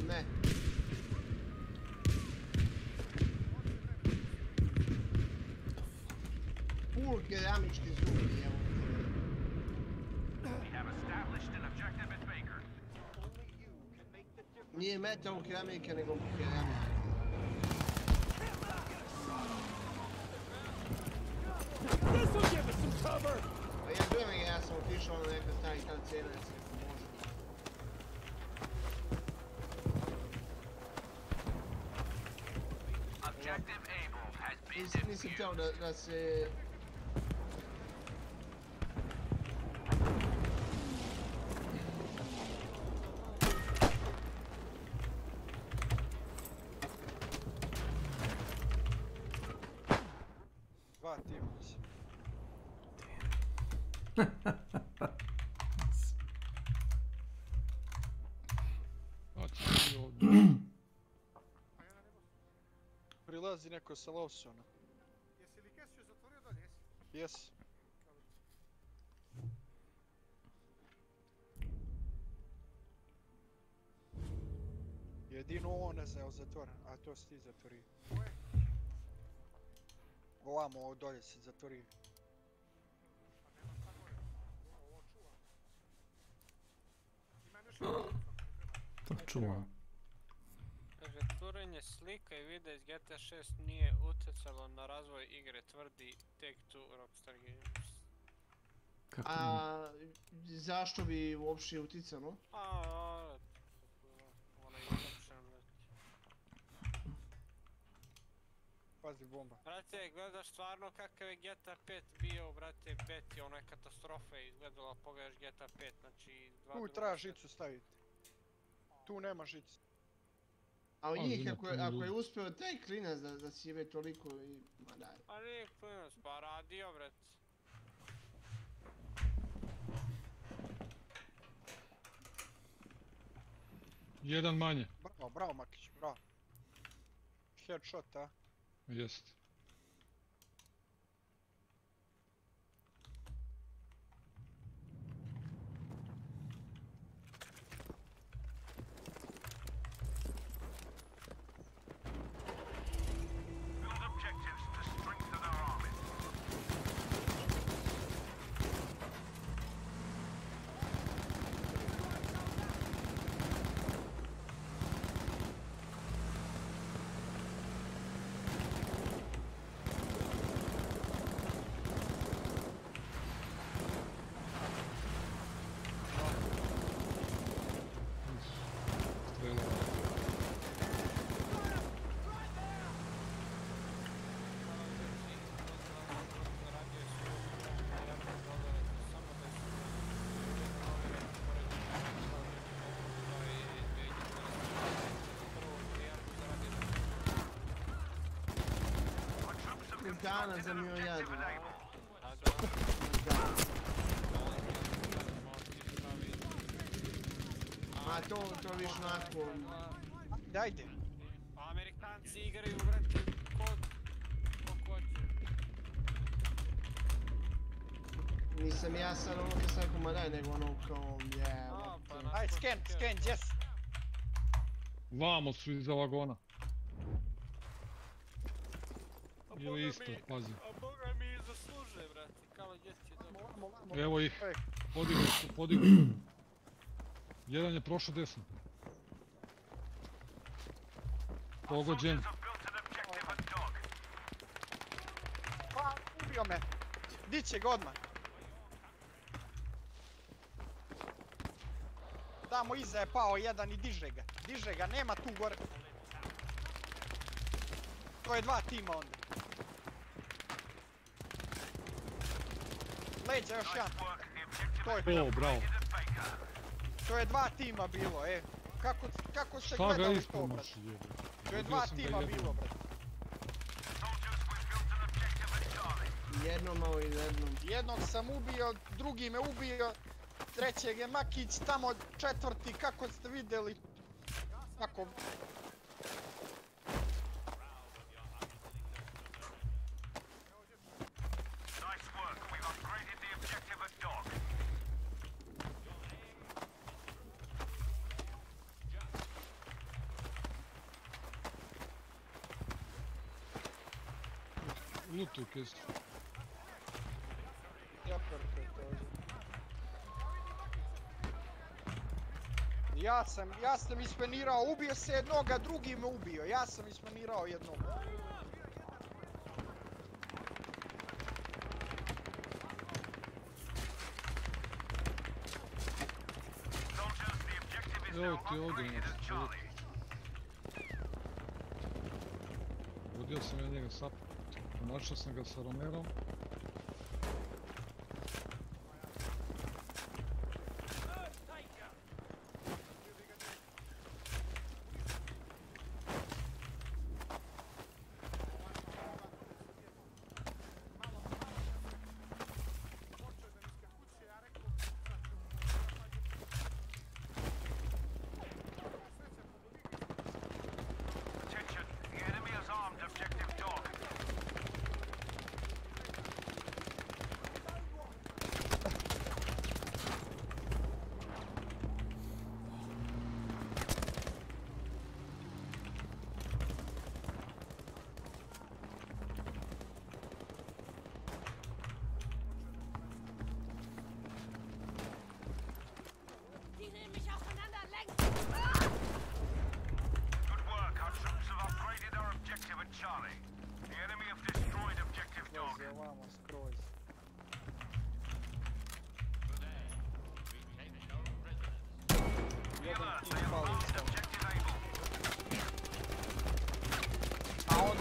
Ne. Full keramički zubi, evo. Nije metal keramika, nego keramika. Pa ja zovem ga, ja sam otišao na neka stari ta cena, ja sam može. Nisam htio da se... Dva tima si. Prilazi neko sa Lawsona. Jesi li Kesiju zatvorio dalje, jesi? Jes. Jedino ovo ne znam, zatvoren, a to si ti zatvorio. Ovamo, dolje si zatvorio. To čuvam. Kaže, curenje slika i videa iz GTA 6 nije utjecalo na razvoj igre, tvrdi Take-Two Rockstar Games. A zašto bi uopšte uticalo? Ona je izopšena. Pazi bomba. Brate, gledaš stvarno kakav je GTA 5 bio, brate, bet je ona katastrofa izgledala, pogledaš GTA 5, znači... Tu treba žicu staviti. Tu nema žicu. A od njih, ako je uspio taj klinac da sjebe toliko i... Ma daj. Pa nije klinac, pa radio, brate. Jedan manje. Bravo Makić, bravo. Headshot, a? Jest. Dana za mio jadu. A to više onako... Dajde. Amerikanci igraju, brate, kod... Nisam ja sad ono kad sam rekao ma daj, nego ono kao Aj, scan, yes! Vamo su iza vagona. Ili isto, pazi. A boga Koje mi zasluže, brate, kao djeci dobro. Evo ih, podigli. Jedan je prošao desno. Pogođen. Pa, ubio me. Diće ga odmah. Tamo iza je pao jedan i diže ga, nema tu gore. To je dva tima onda. Leđa još jedan. To je to. O, bravo. To je dva tima bilo, Kako ste Šta ga gledali to, ispromaš, brate? jebe? To je dva tima bilo, brate. Jednom ovo i jednom. Jednog sam ubio, drugi me ubio, trećeg je Makić, tamo četvrti, kako ste vidjeli? Kako? Lutuj kestu. Ja sam ispenirao, ubio se jednoga, drugi me ubio. Ja sam ispenirao jednog. Evo ti ovdje nešto. Vodio sam ja njega sap. Našao sam ga sa Romerom.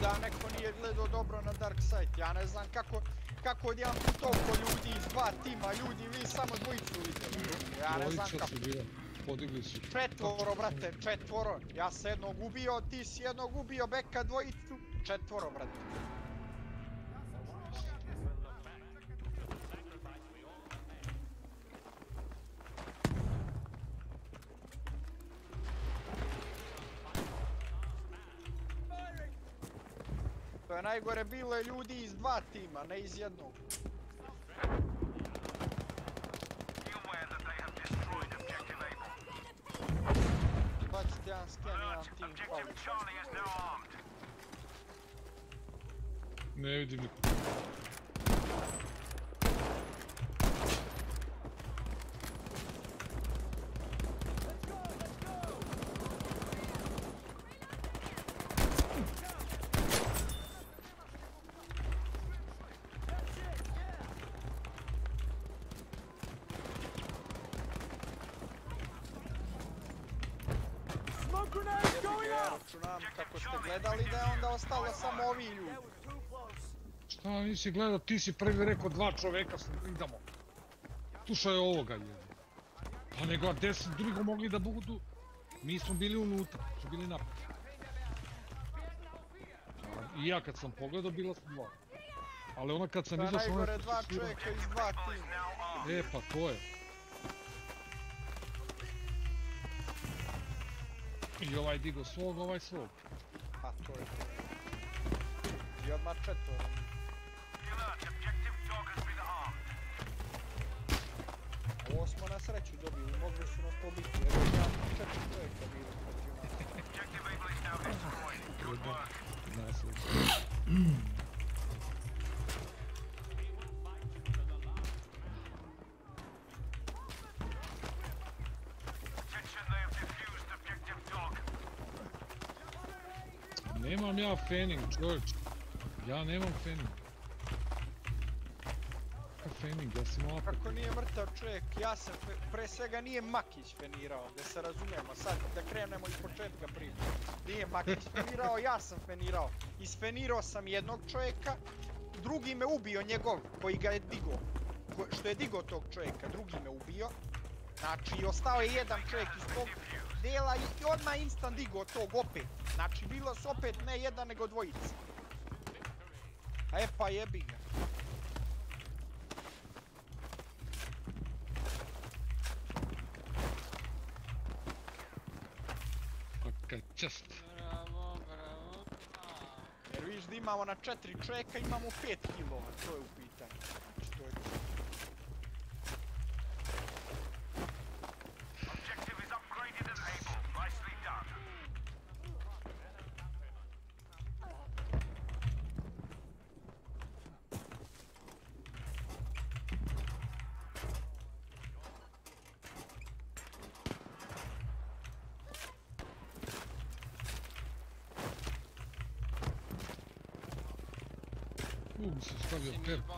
Da neko nije gledao dobro na Dark Side, ja ne znam kako odjedan put toliko ljudi iz dva tima, ljudi vi samo dvojicu vidjeli, ja ne znam kako. Podigli su. Četvoro, brate, četvoro, ja se jednog ubio, ti si jednog ubio, Beka dvojicu, četvoro, brate. To je najgore bilo ljudi iz dva tima, ne iz jednog. Bacite jedan sken, jedan tim pali. Ne vidim niko. Računam kako ste gledali da je onda ostalo samo ovi ljudi. Šta nisi gledao, ti si prvi rekao dva čoveka idemo. Slušaj ovoga jedi. Pa nego 10 drugo mogli da budu. Mi smo bili unutra, su bili napad. I ja kad sam pogledao bila sam dva. Ali ona kad sam izašao... To je najgore dva čovjeka iz dva tima. Pa to je. I ovaj digo svog, ovaj svog. Pa to je. I odmah četvoro. Ovo smo na sreću dobili, mogli su nas pobiti, jer je ja 4 čovjeka bilo protiv nas. Nemam ja fening, čovječ. Ja nemam fening. Fening, ja sam opet... Kako nije mrtav čovjek, ja sam, pre svega nije Makić fenirao, da se razumijemo, sad da krenemo iz početka priče. Nije Makić fenirao, ja sam fenirao. Isfenirao sam jednog čovjeka, drugi me ubio njegov, koji ga je digo. Što je digo tog čovjeka, drugi me ubio. Znači, ostao je jedan čovjek iz tog dela i odmah instant digo tog opet. Znači, bilo su opet ne jedan nego dvojica. A e pa jebi ga. Čest. Bravo, bravo. Jer viš da imamo na 4 čovjeka, imamo 5 kilova, to je u pitanju. Znači to je to. Objective is upgraded and able. Nicely done. Mi se stavio perku.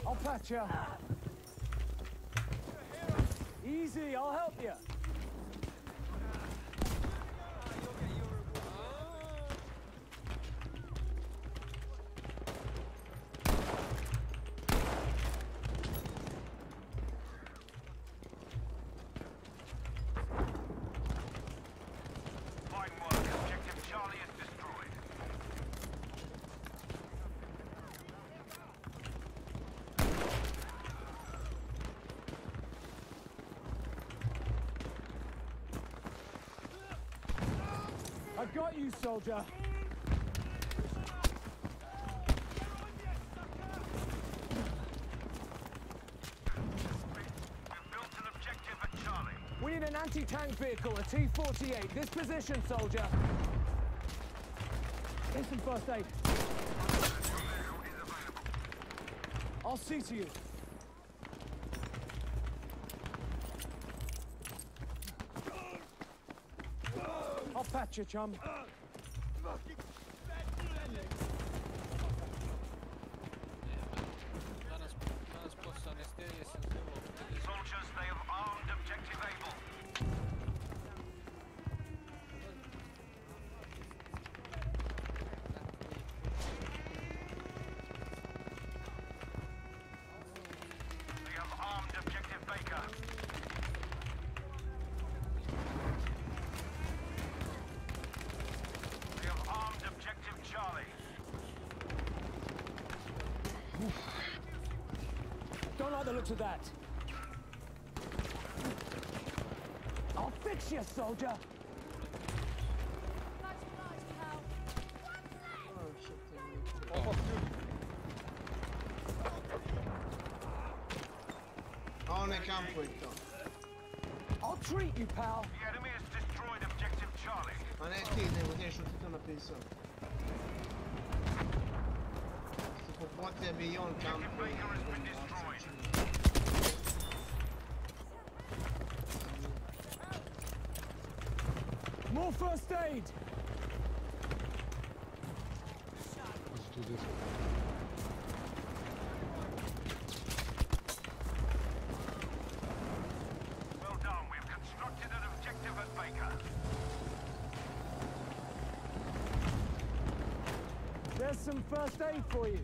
I'll patch you. Easy, I'll help you. Fine work. Objective Charlie is destroyed. I've got you, soldier. We need an anti-tank vehicle, a T-48. This position, soldier. Here's some first aid. I'll see to you. I'll patch you, chum. Soldiers, they have armed objective able. They have armed objective Baker. They have armed objective Charlie. Don't like the looks of that. I'll fix you, soldier. On ne kampuj to. I'll treat you, pal. The enemy has destroyed objective Charlie. Ma ne ti, nego gdje što ti to napisao? Po potrebi i on kampuje. More first aid. Let's do this. Well done. We've constructed an objective at Baker. There's some first aid for you.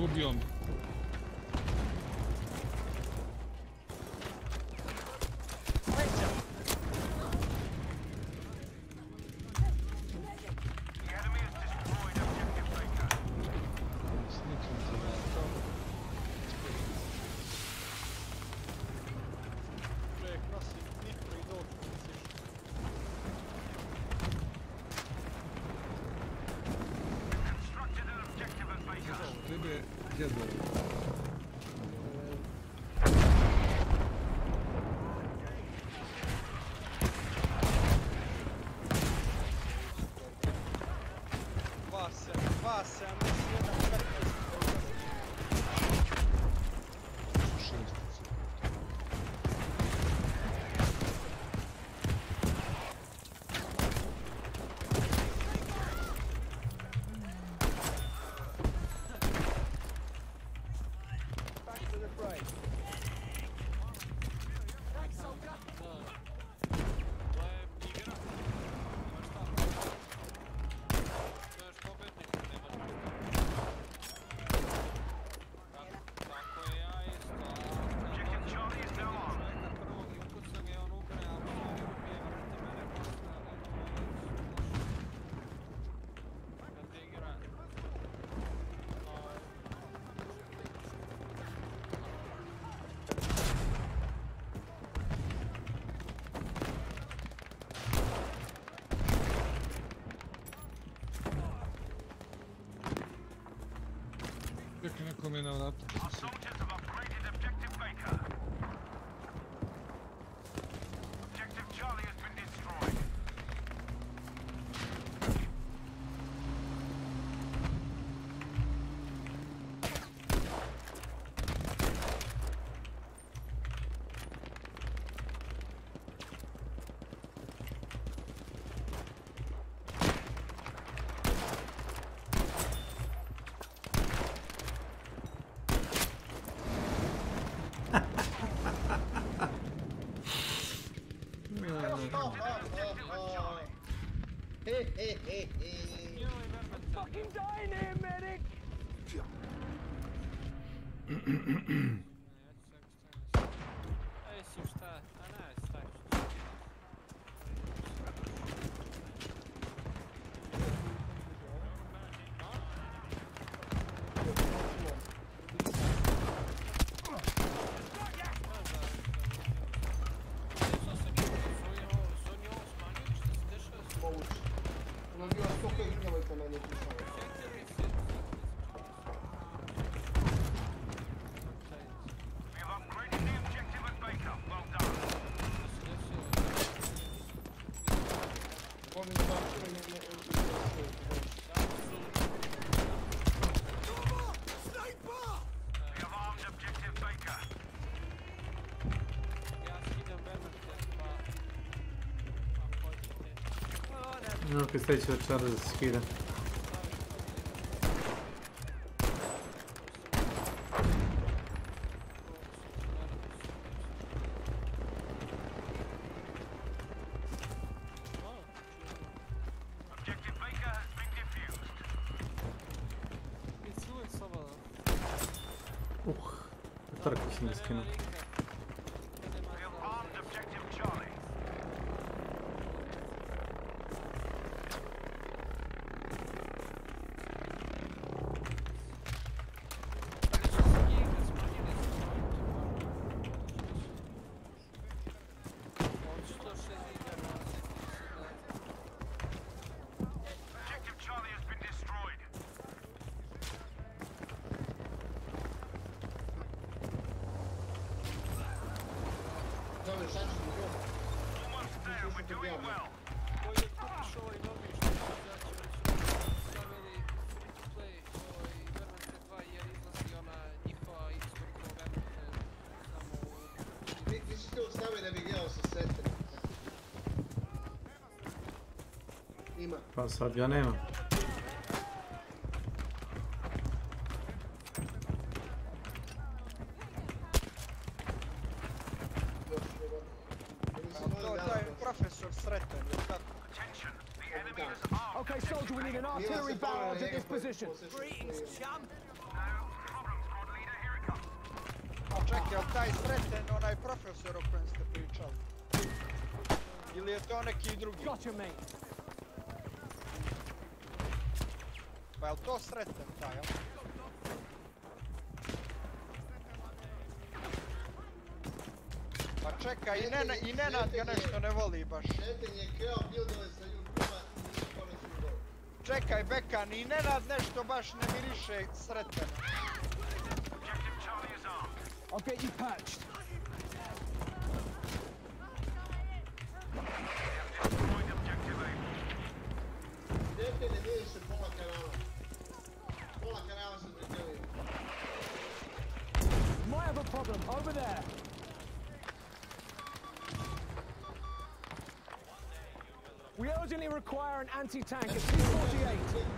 Ubio me. Čekaj, neko me na vratu. Fucking die in here, medic! No, che stai cercando di schida. Trku si neskinu. Pa sad ga nema. Profesor sretan, kako? Okay, soldier, we need an artillery barrage at this position. Greetings, chum. Čekaj, ali taj sreten onaj profesor o kojem ste pričali? Ili je to neki drugi? Pa je li to sreten taj, jel? Pa čekaj, i Nenad ga nešto ne voli baš. Sreten je kreo bildove sa YouTube-a i niko ne su dobro. Čekaj, Bekan, i Nenad nešto baš ne miriše sretena. I'll get you patched. Sreten ne miriše pola kanala. Pola kanala se predelio. Might have a problem over there. We urgently require an anti-tank at T-48.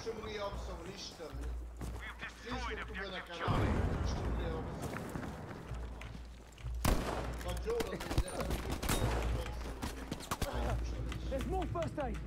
Uopće mu nije opsao ništa. Svi smo tu na kanalu. Ništa mu nije opsao. Pa Jordan There's more first aid.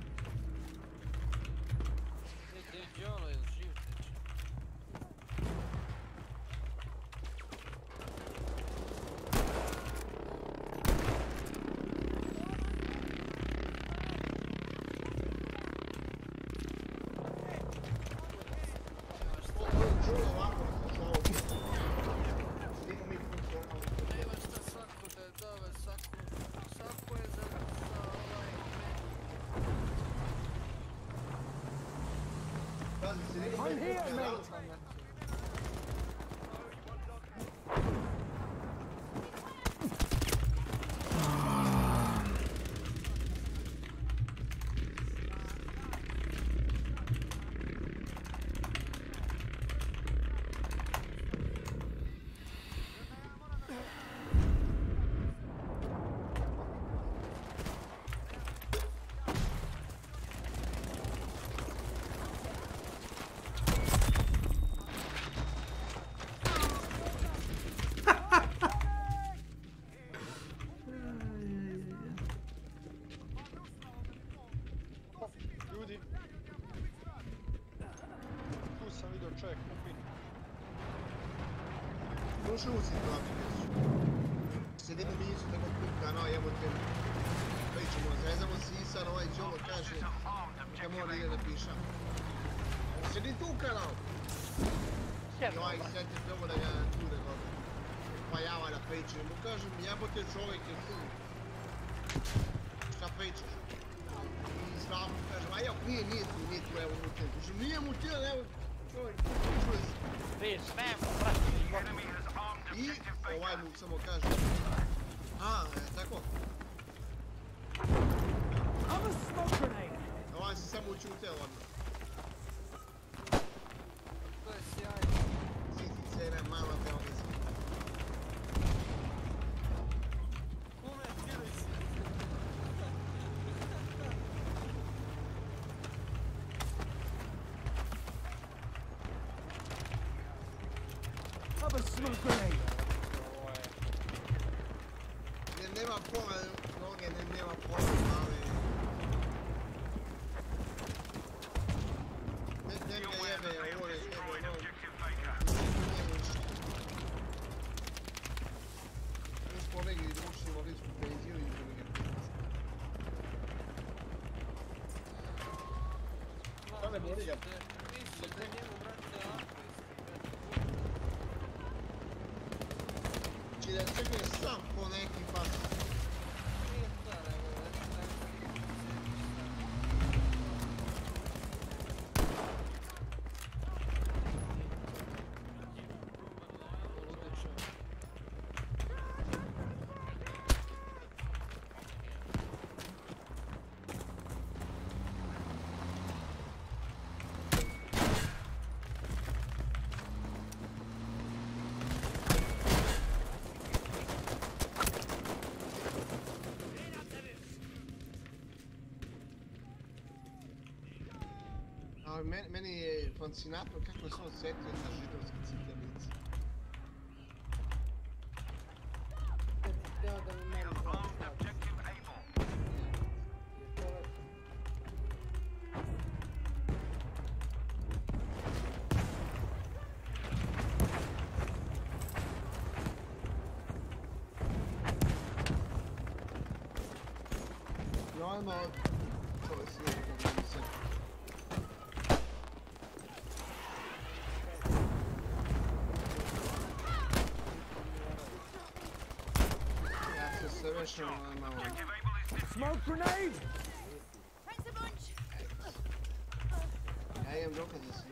I'm here, mate. Došao u situaciju gdje su. Sedimo mi isto tako kuka, no jebote. Pričamo, zezamo se i sad ovaj Đolo kaže neka mora ide da piša. Sedi tu kanal. Ovaj sete prvo da ga ture gore. Pa ja valjda pričam, mu kažem jebote čovjek je tu. Šta pričaš? I znam mu kažem, a ja nije tu, evo mutil. Kažem, nije mutil, evo čovjek, čuje se. Viš, nemo, brati. I ovaj mu samo kaže, tako. Ovaj se samo učutio odmah. To je sjajno. Siti se jedna mala teolisa. Kume, tili si. Have a smoke grenade. Jer nema pola noge, nema pola glave. Ne ga jebe, ovo je jebe noge. Nije ništa. Mi smo negdje ušli, mogli smo penziju i izgubili ga. Šta ne boli ga? Mislim da njemu, brate, Či da čekaj sam po neki pas. nije to, nego Meni je fascinantno kako je se on setio na židovske citelice. Htio da mi meni no, to je slično, mislim. Ja se sve vešam na ovom. Smoke grenade! Ja imam dokaze svi.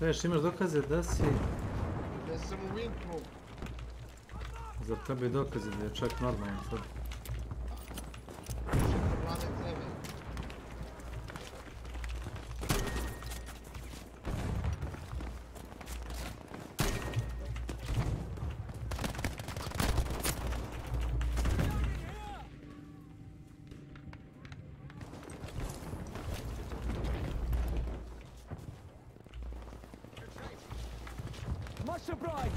Veš, imaš dokaze da si... Da sam u Winklu. Zar tebi dokaze da je čak normalno sad? Vlade tebe. Much obliged!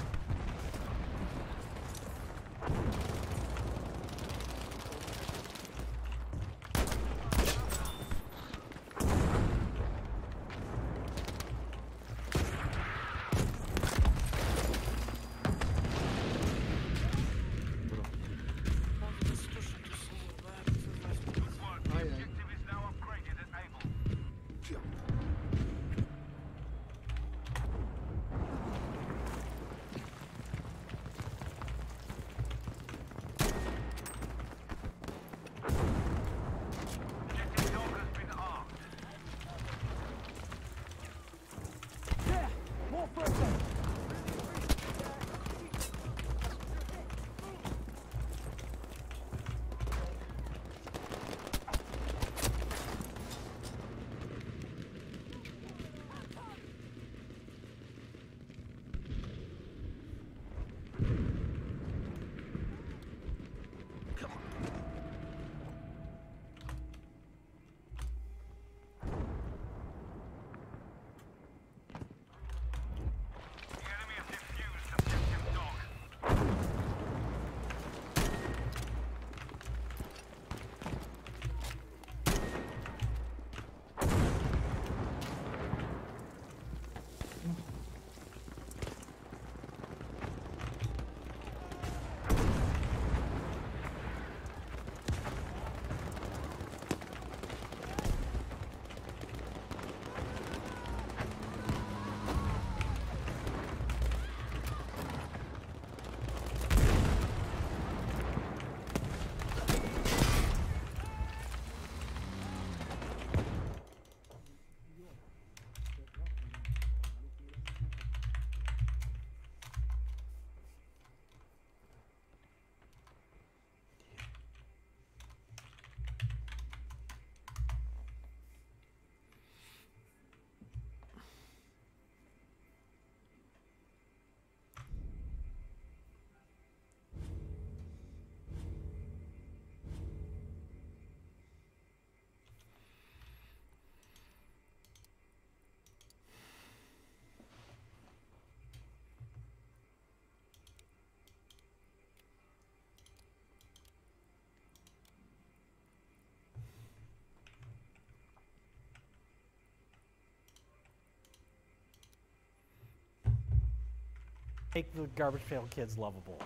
Make the Garbage Pail Kids lovable.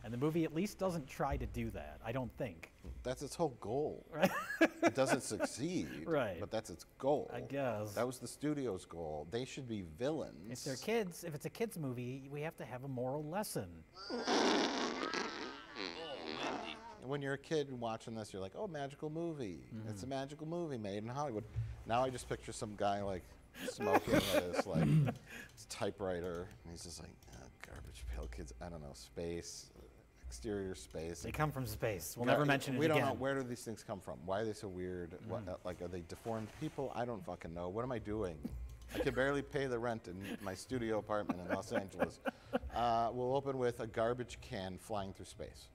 And the movie at least doesn't try to do that, I don't think. That's its whole goal. Right. It doesn't succeed, right. But that's its goal. I guess. That was the studio's goal. They should be villains. If they're kids, if it's a kids movie, we have to have a moral lesson. When you're a kid watching this, you're like, oh, magical movie. It's a magical movie made in Hollywood. Now I just picture some guy like smoking at his like his typewriter, and he's just like, Garbage Pail Kids, I don't know, space, exterior space. They come from space. We'll never mention it again. We don't know, where do these things come from? Why are they so weird? What, like, are they deformed people? I don't fucking know. What am I doing? I can barely pay the rent in my studio apartment in Los Angeles. We'll open with a garbage can flying through space.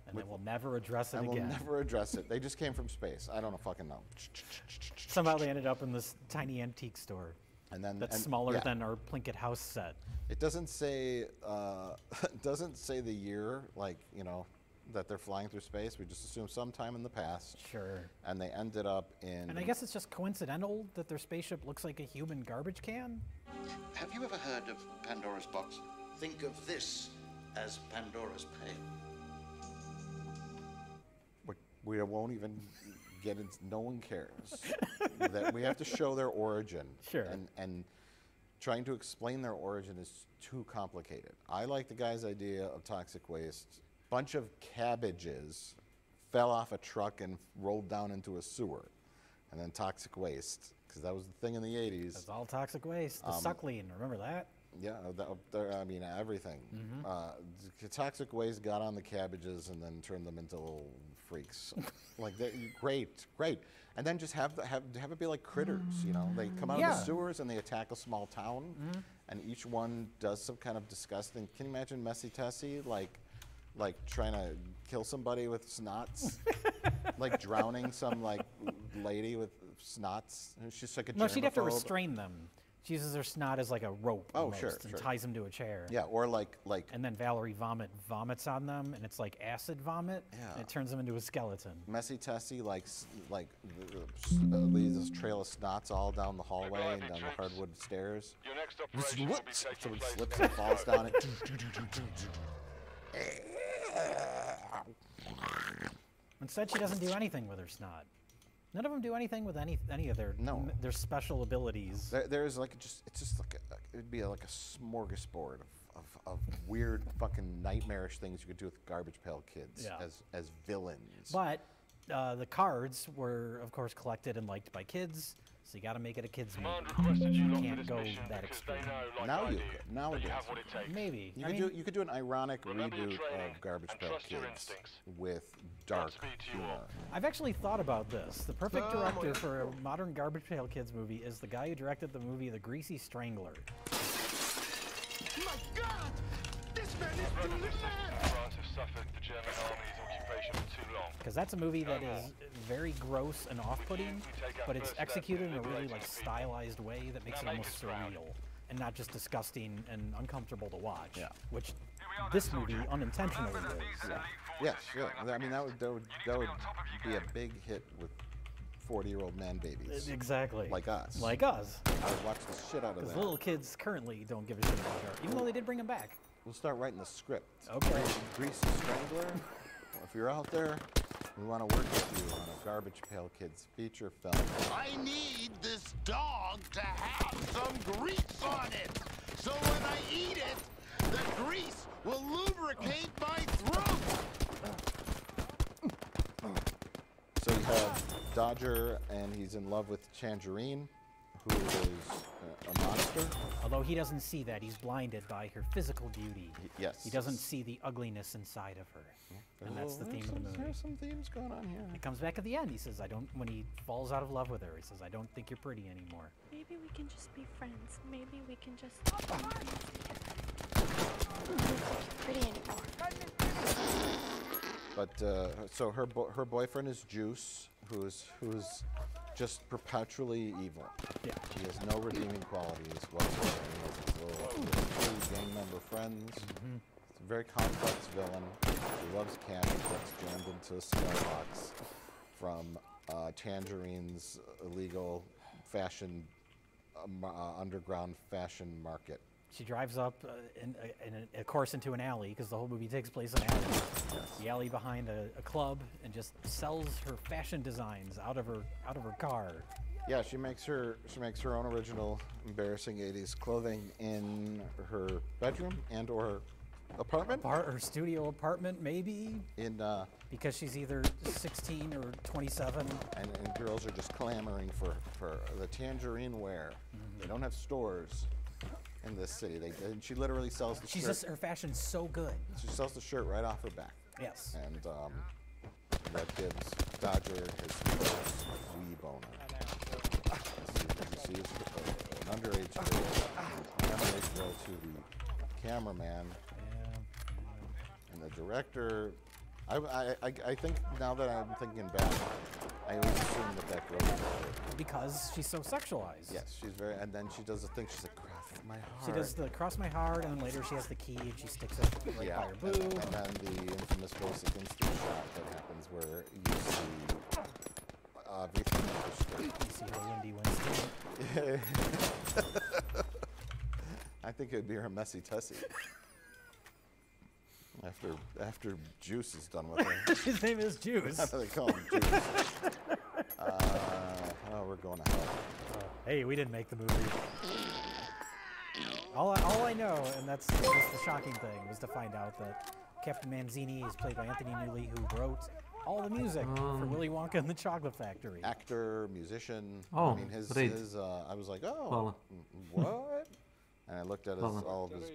And then we'll never address it again. We'll never address it. They just came from space. I don't fucking know. Somehow they ended up in this tiny antique store. And then that's smaller than our Plinkett house set. It doesn't say the year, like, you know, that they're flying through space. We just assume sometime in the past. Sure. And they ended up in... And I guess it's just coincidental that their spaceship looks like a human garbage can? Have you ever heard of Pandora's box? Think of this as Pandora's pail. We won't even get it. No one cares. That we have to show their origin. Sure. And trying to explain their origin is too complicated. I like the guy's idea of toxic waste. Bunch of cabbages fell off a truck and rolled down into a sewer. And then toxic waste, because that was the thing in the 80s. It's all toxic waste. The suckling, remember that? Yeah, I mean, everything. Toxic waste got on the cabbages and then turned them into little freaks. Like, great. And then just have it be like critters, you know? They come out of the sewers and they attack a small town, and each one does some kind of disgusting. Can you imagine Messy Tessie, like trying to kill somebody with snots? Like drowning some like lady with snots? She's like a No, she'd have to germaphobe. restrain them. She uses her snot as like a rope almost, and ties them to a chair. Yeah, or like. And then Valerie vomits on them, and it's like acid vomit. Yeah. And it turns them into a skeleton. Messy Tessie leaves this trail of snots all down the hallway and down the hardwood stairs. Your next operation will be taking Someone place slips in and falls down it. Instead, she doesn't do anything with her snot. None of them do anything with any of their special abilities. There's like it's just like it'd be like a smorgasbord of weird fucking nightmarish things you could do with Garbage Pail Kids as villains. But the cards were, of course, collected and liked by kids. So you got to make it a kids movie. You can't go that extreme. Now you could. Nowadays. Maybe. You could do an ironic reboot of Garbage Pail Kids with dark humor. I've actually thought about this. The perfect director for a modern Garbage Pail Kids movie is the guy who directed the movie The Greasy Strangler. My God! This man is doing France have suffered the German army's occupation for too long. Because that's a movie that is very gross and off-putting, but it's executed in a really like stylized way that makes it almost surreal and not just disgusting and uncomfortable to watch. Yeah. Which this movie unintentionally is. Yes, sure. I mean that would be a big hit with 40-year-old man babies. Exactly. Like us. Like us. I would watch the shit out of that. Because little kids currently don't give a shit about her, even though they did bring them back. We'll start writing the script. Okay. Greasy Strangler. If you're out there, we want to work with you on a Garbage Pail Kids feature film. I need this dog to have some grease on it, so when I eat it, the grease will lubricate my throat. So you have Dodger, and he's in love with Tangerine, who is a monster. Although he doesn't see that, he's blinded by her physical beauty. Yes. He doesn't see the ugliness inside of her. And that's the theme of the movie. There's some themes going on here. It comes back at the end. He says, when he falls out of love with her, he says, I don't think you're pretty anymore. Maybe we can just be friends. Maybe we can just pretty anymore. But so her boyfriend is Juice, who's just perpetually evil. Yeah. He has no redeeming qualities whatsoever. He has his little two gang member friends. It's a very complex villain. He loves candy that's jammed into a skull box from Tangerine's illegal fashion underground fashion market. She drives up, of course, into an alley, because the whole movie takes place in an alley. Yes. The alley behind a club, and just sells her fashion designs out of her car. Yeah, she makes her own original embarrassing 80s clothing in her bedroom and/or apartment. Her studio apartment, maybe. Because she's either 16 or 27. And girls are just clamoring for the Tangerine wear. They don't have stores in this city. And she literally sells the shirt. Her fashion's so good. She sells the shirt right off her back. Yes. And that gives Dodger his first wee boner. You see an underage girl to the cameraman. And the director, I think now that I'm thinking back, I always assumed that girl was because she's so sexualized. Yes, she's very, and then she does the thing, she's like, cross my heart. She does the cross my heart, and then later she has the key, and she sticks it right by her boob. And then the infamous basic instinct shot that happens where you see everything understood. You see her Wendy Winston. I think it would be her Messy Tessie. After Juice is done with it. His name is Juice. How do they call him Juice? Oh, we're going to hell. Hey, we didn't make the movie. All I know, and that's the shocking thing, was to find out that Captain Manzini is played by Anthony Newley, who wrote all the music for Willy Wonka and the Chocolate Factory. Actor, musician. Oh, I mean, his I was like, oh, Hvala. what? And I looked at all of his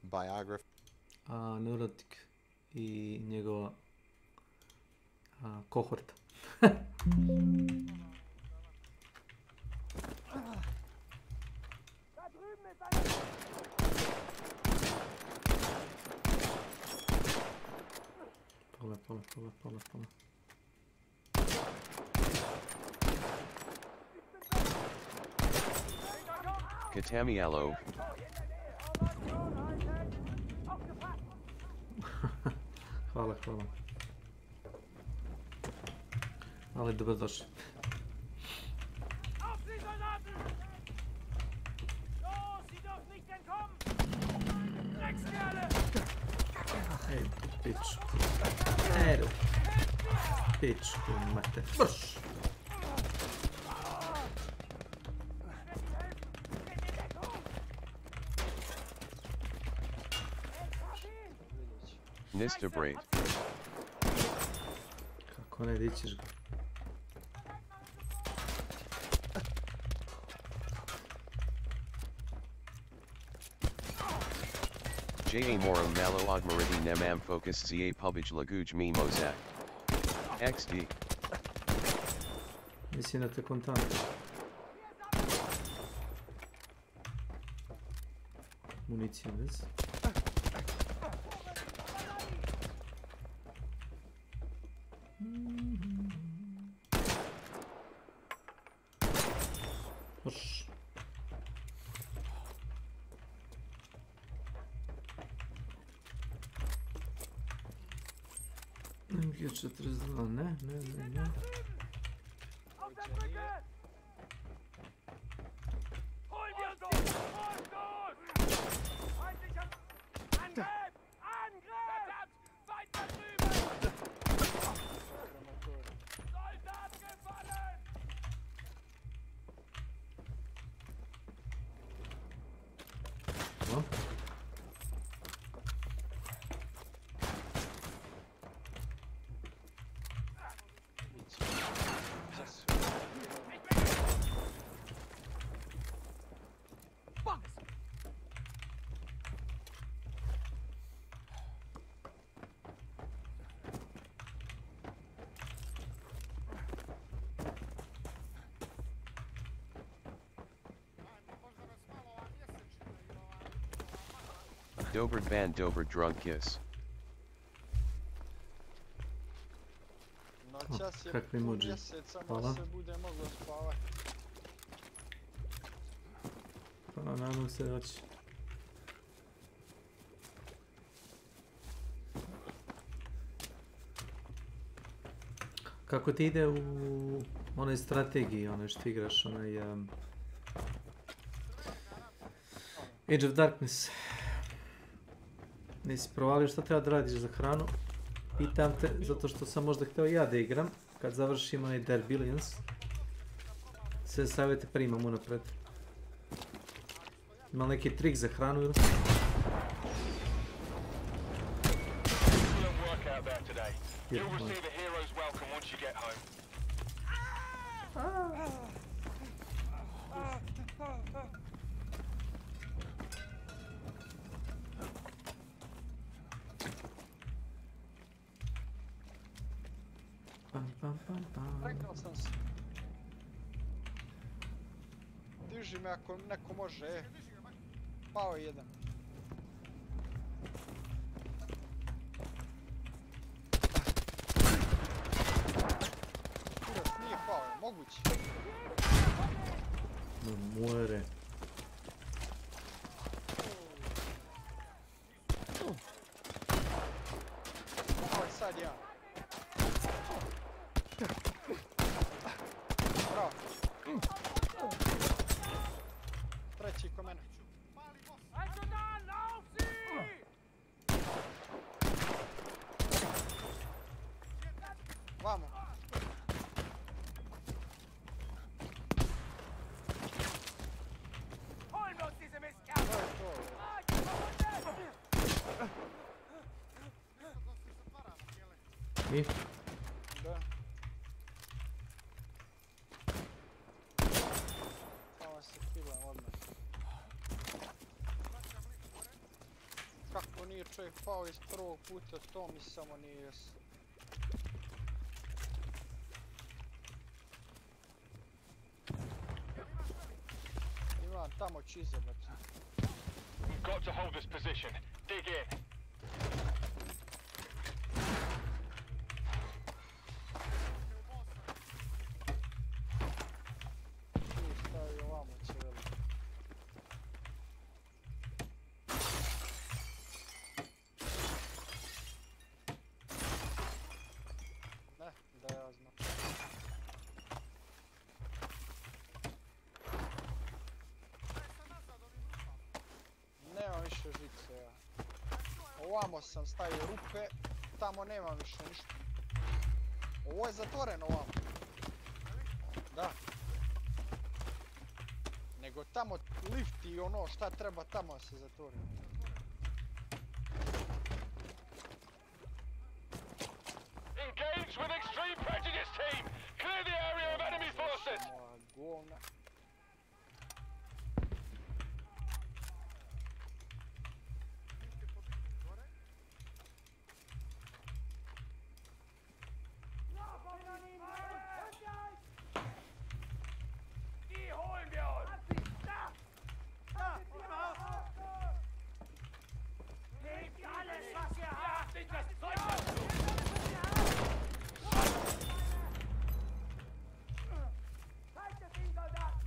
biography. Neurotik I njegova kohorta. Pola. Katamialo. Hvala. Ali dobrodošli. Ej, pičku. Ero. Pičku, mate. Boš. Nista braid. Kako ne, dićeš ga. Ja moram malo odmariti nemam focus za publij laguj mimo zak. XD. Mislim da te kontakti. Municija bez. Hoš. MG42, ne. Dober band dober drug kiss. Noćas je kakvi pun muđi. mjesec, samo Hvala. se bude moglo spavati. Pa nadam se da će. Kako ti ide u onoj strategiji, onoj što igraš, onaj Age of Darkness? Nisi provalio šta treba da radiš za hranu? Pitam te, zato što sam možda htio ja da igram, kad završim onaj Der Billions. Sve savjete primam unapred. Ima neki trik za hranu ili? Rekao sam se. Diži me ako neko može. Pao je jedan. Kurac nije pao, je moguće. No muere. Ovo je sad ja. Bravo. Treći ko mene. I? Da. Tamo se kilam odmah. Kako nije čovjek pao iz prvog puta, to mi samo nije jasno. Milan, tamo će izabati. We've got to hold this position. Dig in. Tu stavi ovamo cijeli. Ne, da ja znam. Nema više žice ja. Ovamo sam stavio rupe, tamo nema više ništa. Ovo je zatvoreno ovamo. Da. Nego tamo lift i ono šta treba tamo se zatvori. Engage with extreme prejudice team. Clear the area of enemy forces. Govna. Die holen wir uns! Da! Nehmt alles, was ihr habt! Nicht das Zeug dazu! Haltet ihn, Soldaten!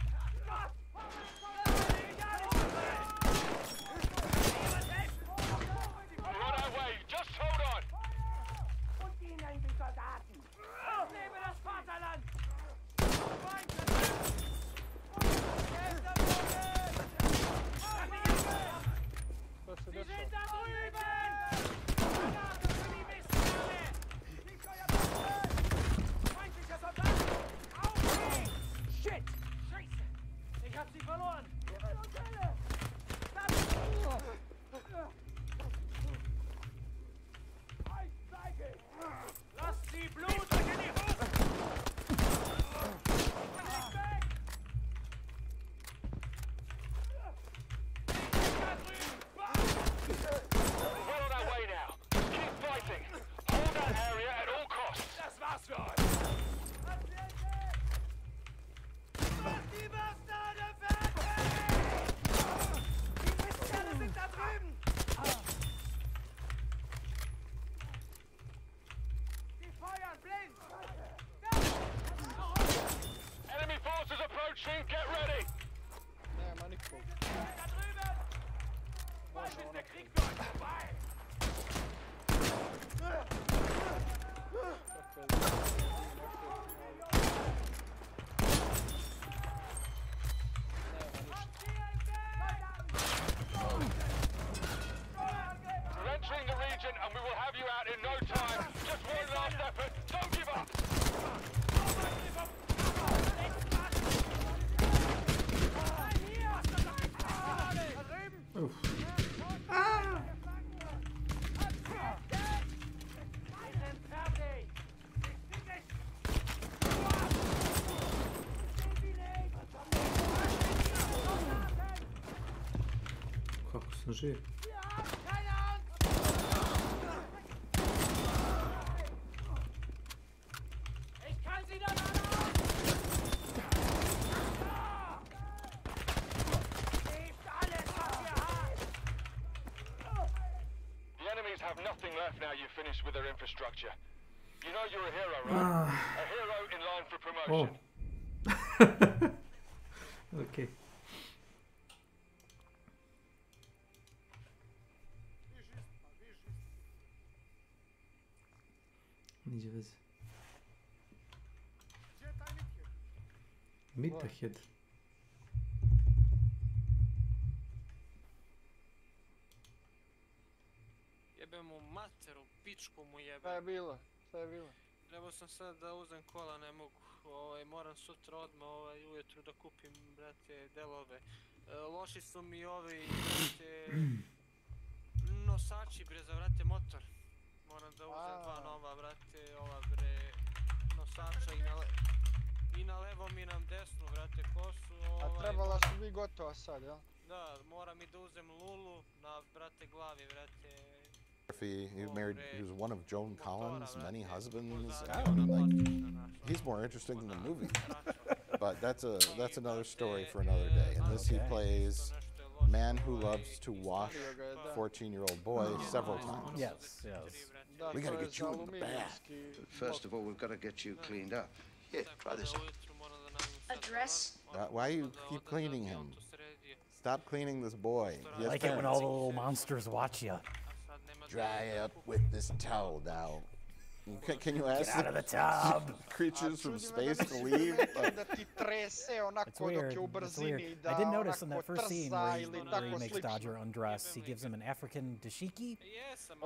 We're on our way. Just hold on. Und ihnen, die Soldaten! Lebe das Vaterland! Što se Sie dešava? sind da drüben! Granaten für die Mistkerle! Nicht euer Beste! Feindlicher Soldat! Aufgehen! Shit! Scheiße! Ich hab sie verloren! Ihre Modelle! Eiszeichen! Lasst sie Blut euch in die Hose! Nicht weg! We're on our way now. Keep fighting. Hold that area at all costs. Das war's für euch! Macht die Bastarde fertig! Die Mistkerle sind da drüben! Die feuern blind! Enemy forces approaching. Get ready. Nema nikog. Da drüben! Bald ist der Krieg für euch vorbei! We're entering the region and we will have you out in no time. Just one last effort. Don't give up. Uff. Kako sam živ? Ich kann sie dann alle Gebt alles, was ihr habt! The enemies have nothing left now you've finished with their infrastructure. You know you're a hero, right? A hero in line for promotion. Okej. Niđe veze. Mitahed. Jebe mu materu, pičku mu jebe. Šta je bilo? Šta je bilo? Trebao sam sad da uzem kola, ne mogu. Moram sutra odmah ujutru da kupim, brate, delove. Loši su mi ovi, brate, nosači, bre, za vrate motor. Moram da uzem 2 nova, brate, ova bre, nosača i na levom i na desnu, brate, kosu. A trebala su vi gotova sad, jel? Da, moram i da uzem lulu na, brate, glavi, brate. He married. He was one of Joan Collins' many husbands. I mean, like, he's more interesting than the movie. But that's another story for another day. In this, he plays man who loves to wash 14-year-old boy several times. Yes, yes. We gotta get you in the bath. First of all, we've got to get you cleaned up. Here, try this on. Address? Why you keep cleaning him? Stop cleaning this boy. I like it when all the little monsters watch you. Dry up with this towel now. Can you ask Get out of the tub. creatures from space to leave? It's weird. It's weird. I did notice in that first scene where he makes Dodger undress, he gives him an African dashiki,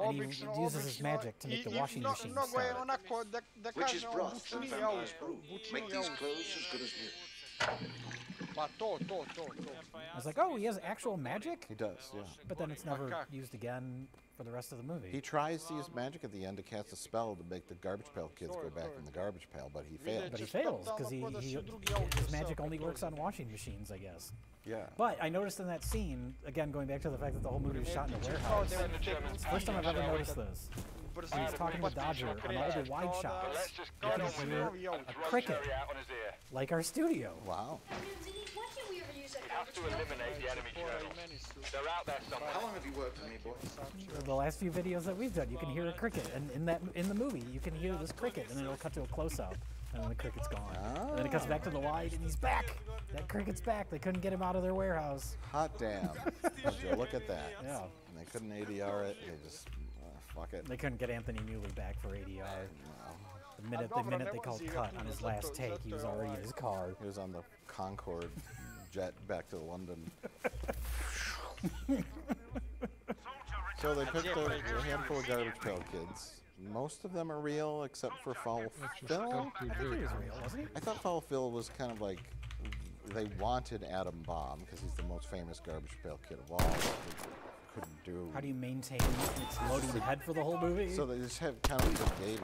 and he uses his magic to make the washing machine start. Which is broth from vampire's brew. Make these clothes as good as new. I was like, oh, he has actual magic? He does, yeah. But then it's never used again for the rest of the movie. He tries to use magic at the end to cast a spell to make the Garbage Pail Kids go back in the garbage pail, but he fails. But he fails, because his magic only works on washing machines, I guess. Yeah. But I noticed in that scene, again, going back to the fact that the whole movie was shot in a warehouse, it's the first time I've ever noticed this. When he's talking to Dodger on all the wide shots, you can hear a cricket, like our studio. Wow. You have to eliminate the enemy journals. They're out there somewhere. How long have you worked with me, boy? The last few videos that we've done, you can hear a cricket, and in the movie, you can hear this cricket, and then it'll cut to a close-up, and then the cricket's gone. And then it cuts back to the wide, and he's back. That cricket's back. They couldn't get him out of their warehouse. Hot damn. Look at that. Yeah. And they couldn't ADR it. They just fuck it. They couldn't get Anthony Newley back for ADR. No. The minute they called cut on his last take, he was already in his car. He was on the Concorde jet back to London. So they picked a handful of Garbage Pail Kids. Most of them are real, except for Foul Phil. I think he was real, wasn't he? I thought Foul Phil was kind of like, they wanted Atom Bomb, because he's the most famous Garbage Pail Kid of all. Couldn't do. How do you maintain its loading head for the whole movie? So they just have kind of a baby.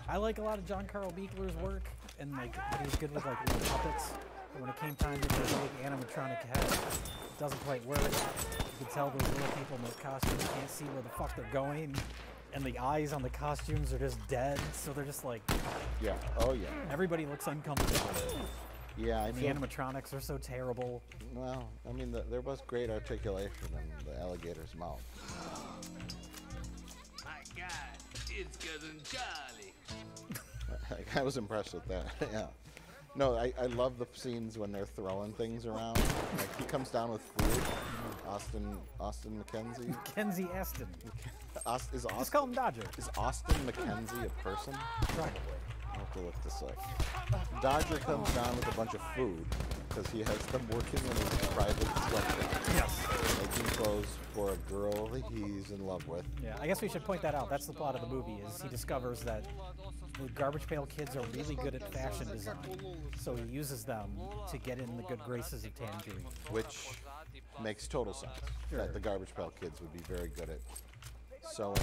I like a lot of John Carl Buechler's work, and like he was good with like little puppets. But when it came time to do a big animatronic head, it doesn't quite work. You can tell those little people in those costumes can't see where the fuck they're going, and the eyes on the costumes are just dead. So they're just like, yeah, oh yeah. Everybody looks uncomfortable. Yeah, and the animatronics are so terrible. Well, I mean, there was great articulation in the alligator's mouth. My God, it's Cousin Charlie. I was impressed with that. Yeah. No, I love the scenes when they're throwing things around. Like he comes down with food. Austin McKenzie. Mackenzie Aston. Is Austin? Just call him Dodger. Is Austin McKenzie a person? Probably. I'll have to look this up. Dodger comes down with a bunch of food because he has them working in his private sweatshop. Yes. Making clothes for a girl that he's in love with. Yeah, I guess we should point that out. That's the plot of the movie, is he discovers that the Garbage Pail Kids are really good at fashion design. So he uses them to get in the good graces of Tangerine. Which makes total sense. Sure. That the Garbage Pail Kids would be very good at sewing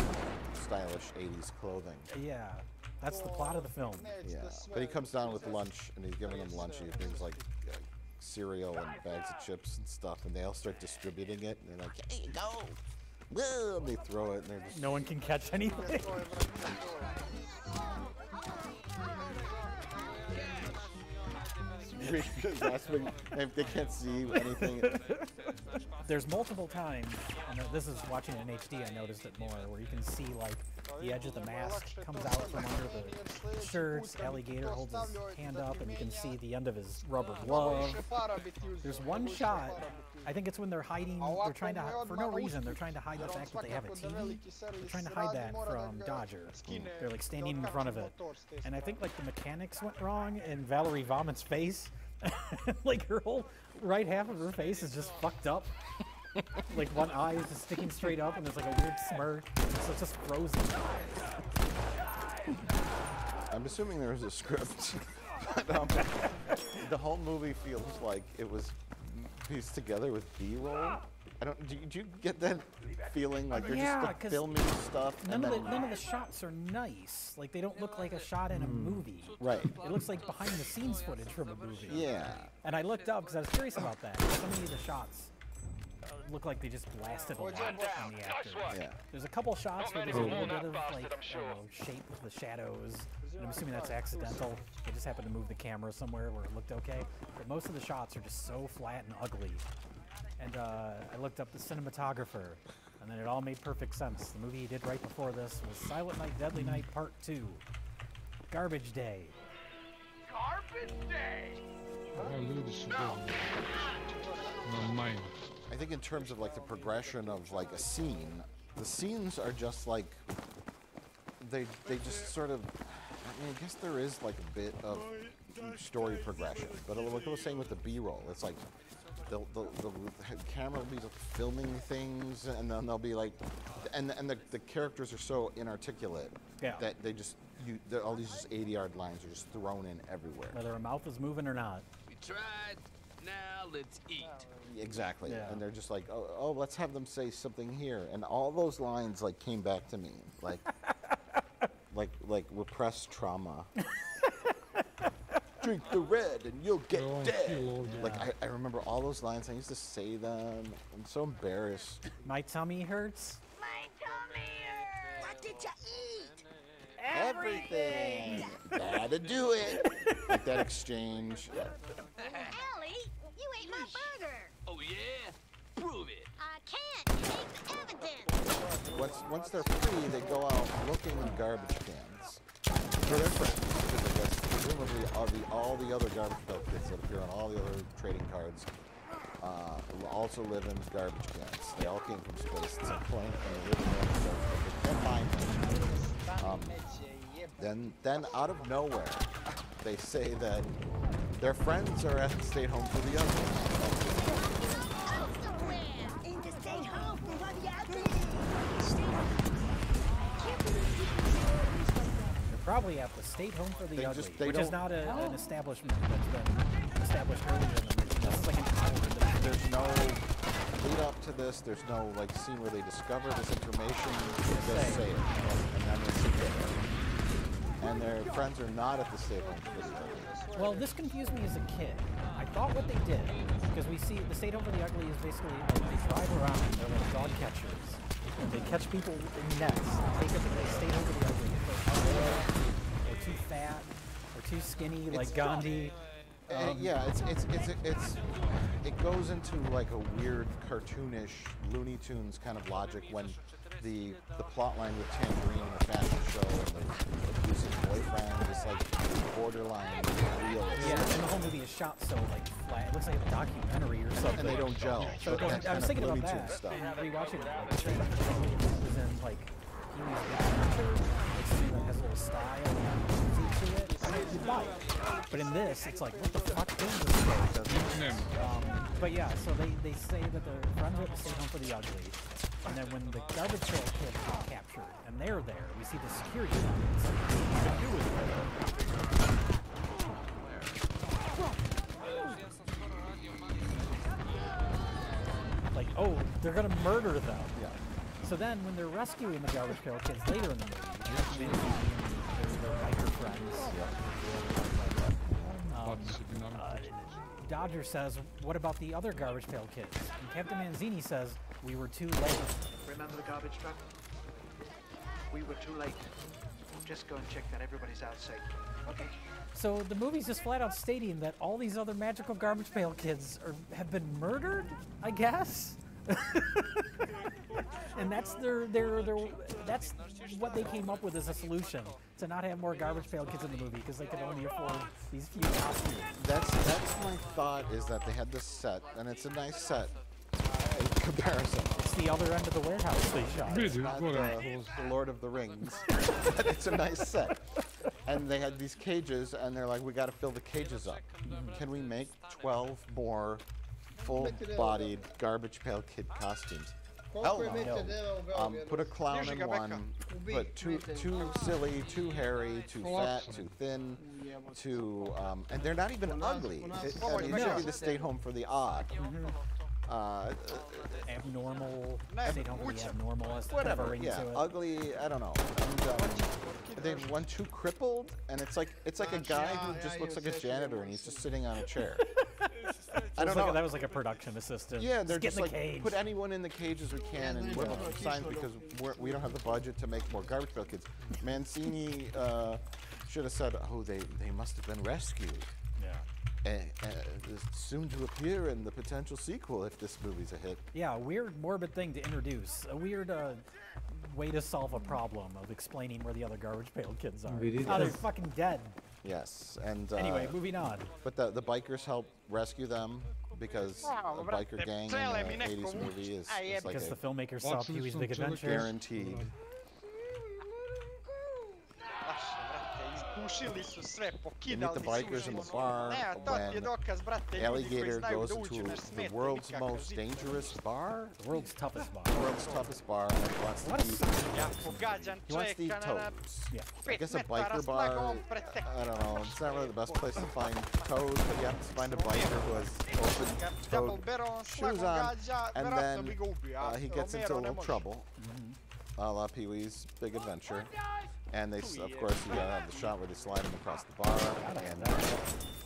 stylish 80s clothing. Yeah, that's the plot of the film. Yeah, but he comes down with lunch, and he's giving them lunch. He brings like cereal and bags of chips and stuff, and they all start distributing it. And they're like, "Here you go!" Woo! And they throw it, and they're just no one can catch anything. They can't see anything. There's multiple times, and this is watching it in HD, I noticed it more, where you can see like the edge of the mask comes out from under the shirts, Alligator holds his hand up, and you can see the end of his rubber glove. There's one shot, I think it's when they're hiding, they're trying to, for no reason, they're trying to hide the fact that they have a TV. They're trying to hide that from Dodger. They're like standing in front of it. And I think like the mechanics went wrong, and Valerie Vomit's face, like her whole right half of her face is just fucked up. Like one eye is just sticking straight up, and there's like a weird smirk, so it's just frozen. I'm assuming there was a script. But, the whole movie feels like it was pieced together with B-roll. I don't. Do you get that feeling like they're Yeah, just like, 'cause filming stuff? None and of then, the shots are nice. Like they don't look like a shot in a movie. Right. It looks like behind the scenes footage from a movie. Yeah. And I looked up because I was curious about that. So many of the shots look like they just blasted a lot on the actors. Yeah. There's a couple shots where there's a little bit of like I don't know, shape of the shadows. And I'm assuming that's accidental. They just happened to move the camera somewhere where it looked okay. But most of the shots are just so flat and ugly. And I looked up the cinematographer, and then it all made perfect sense. The movie he did right before this was Silent Night, Deadly Night Part 2. Garbage Day. Garbage Day! Oh, ljudi su bili na majmu. I think in terms of like the progression of like a scene, the scenes are just like they just sort of. I mean, I guess there is like a bit of story progression, but like I was saying with the B-roll, it's like. The camera will be like filming things, and then they'll be like, and the characters are so inarticulate that they just all these just 80-yard lines are just thrown in everywhere. Whether a mouth is moving or not. We tried, now let's eat. Exactly, Yeah. and they're just like, oh, let's have them say something here, and all those lines like came back to me, like, like repressed trauma. Drink the red and you'll get dead. Like I remember all those lines. I used to say them. I'm so embarrassed. My tummy hurts. My tummy hurts. What did you eat? Everything. Gotta do it. Like that exchange. Allie, you ate my burger. Oh yeah? Prove it. I can't. You ate the evidence. Once they're free, they go out looking in garbage cans for their friends. Because I guess presumably all the other garbage pail kids that appear on all the other trading cards also live in garbage cans. They all came from space at some point, and they live in garbage cans, but they can't find them. Then out of nowhere, they say that their friends are at the state home for the ugly. In the state home for the ugly. Probably at the State Home for the They Ugly, just- they which is don't- not an establishment that's been established earlier in the movie. This is like an hour. There's no lead up to this. There's no like scene where they discover this information. They just say it, and then they sit there. And their friends are not at the State Home for the Ugly. Well, this confused me as a kid. I thought what they did, because we see the State Home for the Ugly is basically like they drive around, they're like dog catchers. And they catch people in nets, take them to the State Home for the Ugly. Or too fat, or too skinny, like Gandhi. Yeah, it goes into like a weird cartoonish Looney Tunes kind of logic when the plot line with Tangerine and the fashion show and the abusive boyfriend is like borderline realistic. Yeah, and the whole movie is shot so like flat. It looks like a documentary or something. And they don't gel. So it goes, I was thinking about that. Stuff. Rewatching it, like, was in like Pee-wee's Big Adventure, like something that has a little style to it. You buy it. But in this, it's like, what the fuck is this? But yeah, so they say that the friends are at the State Home for the Ugly. And then when the garbage pail kids get captured, and they're there, we see the security guards. Like, oh, they're gonna murder them. Yeah. So then, when they're rescuing the garbage pail kids later in the movie, their biker friends. Dodger says, "What about the other garbage pail kids?" And Captain Manzini says, "We were too late." Remember the garbage truck? We were too late. Just go and check that everybody's out safe. Okay. So the movie's just flat out stating that all these other magical garbage pail kids have been murdered, I guess. And that's that's what they came up with as a solution to not have more garbage pail kids in the movie because they could only afford these few costumes. That's my thought, is that they had this set, and it's a nice set in comparison. It's the other end of the warehouse they shot. It's not the Lord of the Rings, but it's a nice set. And they had these cages, and they're like, we got to fill the cages up. Can we make 12 more full-bodied garbage pail kid costumes? Hell no. Put a clown in one, but too silly, too hairy, too fat, too thin, and they're not even ugly. It should be the State Home for the odd. abnormal. They don't really have normal as kind of a Whatever, ring yeah, to it. ugly, I don't know. And, they have one too crippled, and it's like a guy who just looks like a janitor, and he's just sitting on a chair. I don't know. That was like a production assistant. Yeah, they're just like, cage. put anyone in the cage as we can, and we'll have signs because we don't have the budget to make more Garbage Pail Kids. Mancini should have said, oh, they must have been rescued. Yeah. Soon to appear in the potential sequel if this movie's a hit. Yeah, a weird, morbid thing to introduce. A weird way to solve a problem of explaining where the other Garbage Pail Kids are. Oh, they're fucking dead. Yes, and anyway, moving on. But the bikers help rescue them because a biker gang in an 80s movie is like because the filmmakers saw Pee-wee's Big Adventure. Guaranteed. Ušili su sve, They meet pokidali the bikers in the bar when Alligator goes into the world's most dangerous bar? The world's toughest bar. The world's toughest bar, and he wants to eat toads. Yeah. I guess a biker bar, I don't know, it's not really the best place to find toads, but you have to find a biker who has open toad shoes on, and then he gets into a little trouble, a la Pee-wee's Big Adventure. And they, of course, you gotta have the shot where they slide him across the bar, and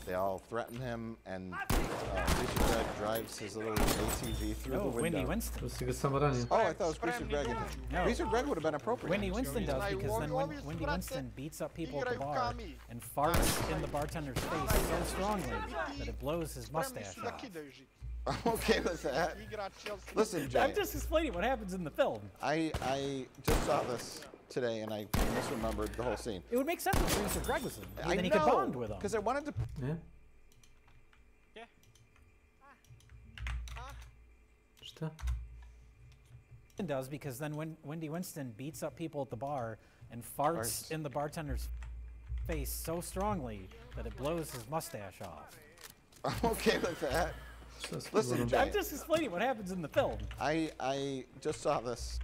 they all threaten him, and Greasy Greg drives his little ATV through the window. Windy Winston. Oh, I thought it was Greasy Greg. No. Greasy Greg would have been appropriate. Windy Winston does, because then Windy Winston beats up people at the bar and farts in the bartender's face so strongly that it blows his mustache off. I'm okay with that. Listen, Jay. I'm just explaining what happens in the film. I just saw this today, and I misremembered the whole scene. It would make sense if Greasy Greg was in there. I Then he know, could bond with him. because I wanted to. Yeah. Yeah. Šta? Does because then when Windy Winston beats up people at the bar and farts in the bartender's face so strongly that it blows his mustache off. I'm okay with that. Listen, Jay. I'm just explaining what happens in the film. I just saw this.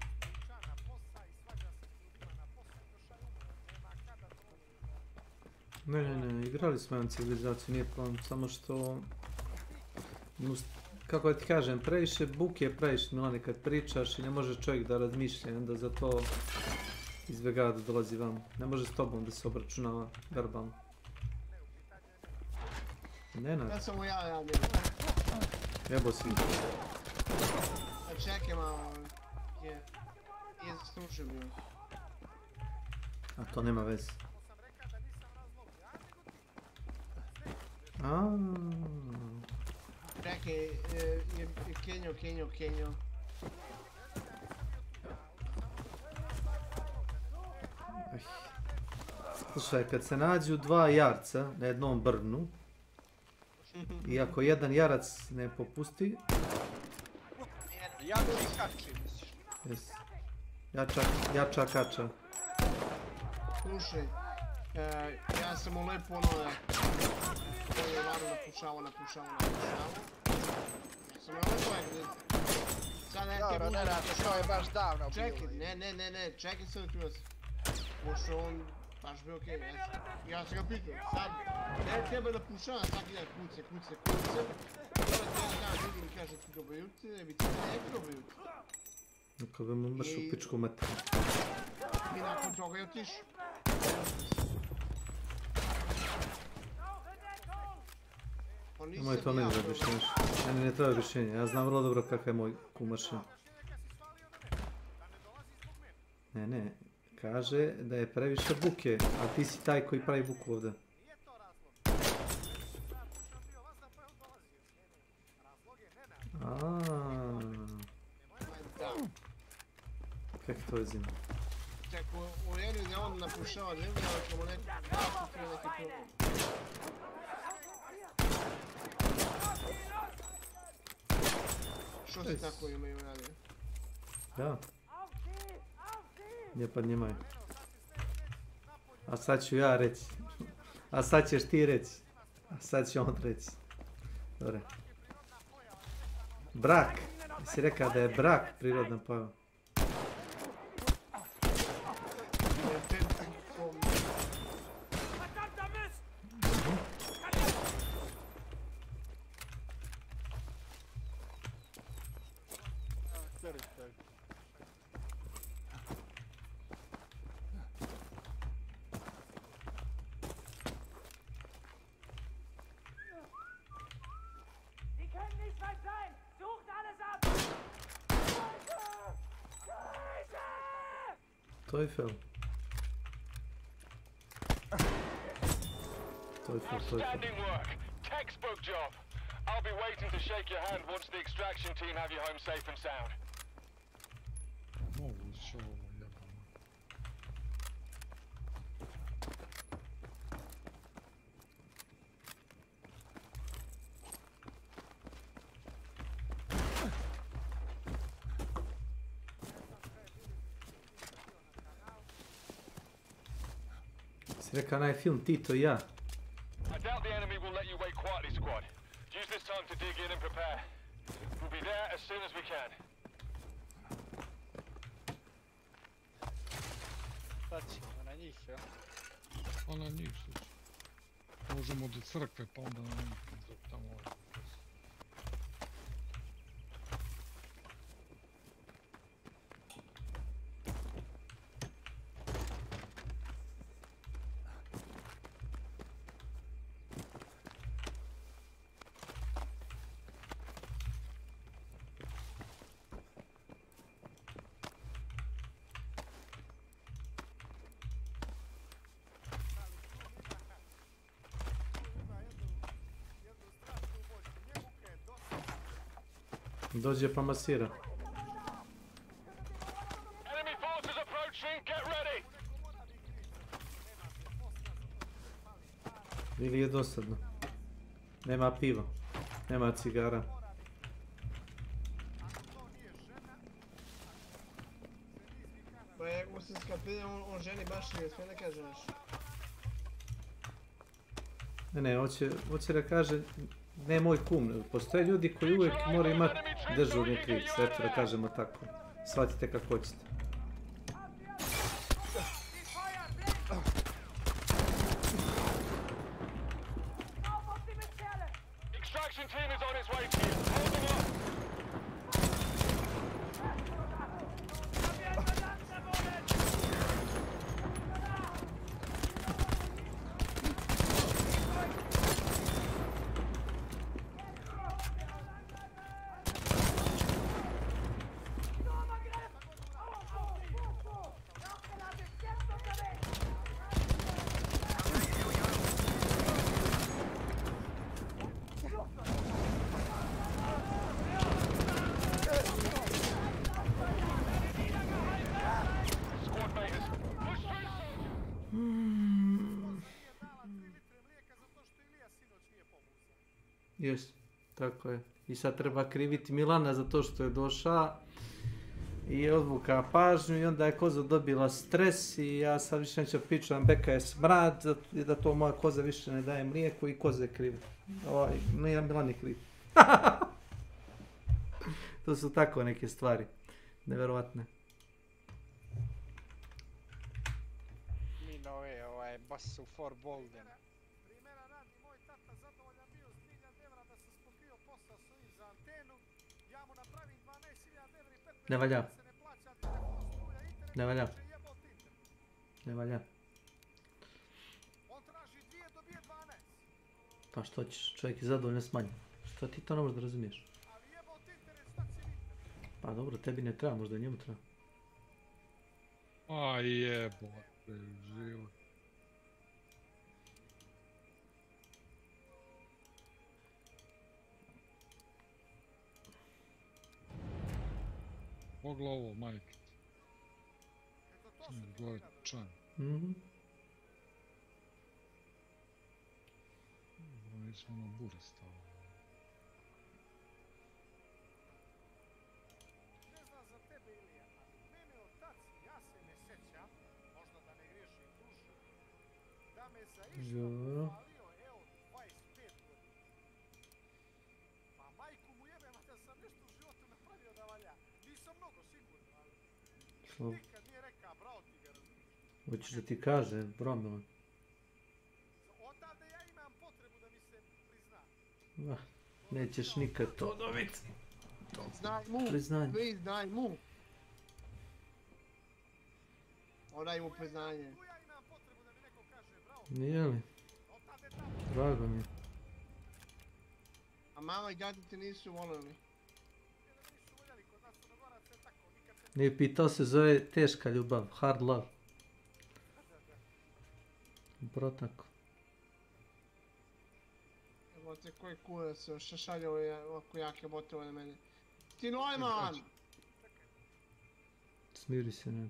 Ne, igrali smo jedan civilizaciju, nije problem, samo što... Kako da ti kažem, previše buke, previše Milane kad pričaš i ne može čovjek da razmišlja, onda za to izbjegava da dolazi vam. Ne može s tobom da se obračunava verbalno. Nenad. Ja sam mu javio. Jebo si. Čekaj malo, je stručio bio. A to nema veze. Čekaj, je Kenjo. Slušaj, kad se nađu dva jarca na jednom brvnu, i ako jedan jarac ne popusti... Jača kača. Slušaj, ja sam mu lepo ono da... To je varo napušavo. Ja sam mu lepo da... Sad ne te budu napušavo. To je baš davno. Čekaj, ne, čekaj sad da ću vas... Pošto on baš bi okej, ja sam ga pitao, sad ne treba da pušava, svaki dan kuce. Sada cijeli dan ljudi mi kaže ti probaju te, ne bi ti ne probaju te. Ako bi mu baš u pičku materiju. I nakon toga je otišao. Nemoj to meni da objašnješ. Meni ne treba objašnjenje, ja znam vrlo dobro kakav je moj kumašin. Ne. Kaže da je previše buke, a ti si taj koji pravi buku ovdje. Kako to je zima? Čekaj, u redu je on napušao zemlju, ali ćemo neki problem. Što se tako imaju radio? Ja. Ne podnimaj. A sad ću ja reći. A sad ćeš ti reći. A sad će on reći. Dobre. Brak. Si rekao da je brak prirodna pojava. Teufel. Outstanding work. Textbook job. I'll be waiting to shake your hand once the extraction team have you home safe and sound. Moguće ovo jebamo. Si rekao onaj film Tito i ja. I doubt the enemy will let you wait quietly, squad. Use this time to dig in and prepare. We'll be there as soon as we can. Sad ćemo na njih, jel? Pa na njih slučaj. Možemo do crkve, pa onda na njih tamo ovaj. Dođe pa masira. Enemy forces approaching. Get ready. Ili je dosadno. Nema piva. Nema cigara. Pa je uslinska pilja, on ženi baš nije, sve ne kaže nešto. Ne, hoće da kaže, ne moj kum, postoje ljudi koji uvijek moraju imati dežurni kriv, eto da kažemo tako. Shvatite kako hoćete. Extraction team is on its way to you. Hold them up. Jes, tako je. I sad treba kriviti Milana za to što je došao i odvuka pažnju i onda je koza dobila stres i ja sad više neću pričam, beka je smrad i da to moja koza više ne daje mlijeko i koze je krive. Milan je kriv. To su tako neke stvari. Neverovatne. Minove, baš su for bolden. Primjera radi, moj tata zadovoljan bio s 1000 evra da se spokrio posao s ovim za antenu. Ja mu napravim 12.000 evra i 15 Ne valja. da se ne plaća telefon, struja, internet, Ne valja. će jebot internet. Ne valja. On traži 2, dobije 12. Pa što ćeš, čovjek je zadovoljno smanjen. Što ti to ne možeš da razumiješ? Ali jebot internet, šta će internet? Pa dobro, tebi ne treba, možda njemu treba. A jebote, život. Mogla ovo, majke. Gore čan. Mi smo na buri stavili. Ne znam za tebe Ilija, ali mene otac, ja se ne sjećam, možda da ne griješim dušu, da me za išta pohvalio, evo, 25 godina. Pa majku mu jebem, a da sam nešto u životu napravio da valja. Nisam mnogo sigurno, ali nikad nije rekao, bravo ti ga razumiješ. Hoćeš da ti kaže, Bromila. Odavde ja imam potrebu da mi se prizna. Nećeš nikad to dobiti. Priznaj mu, priznaj mu. Odaj mu priznanje. Nije li? Drago mi je. A mama i dadi te nisu voljeli. Nije pitao, se zove teška ljubav, hard love. Brotako. Evo te koji kurac, šašalja ovako jake botove na mene. Ti Neumann! Smiri se, Ned.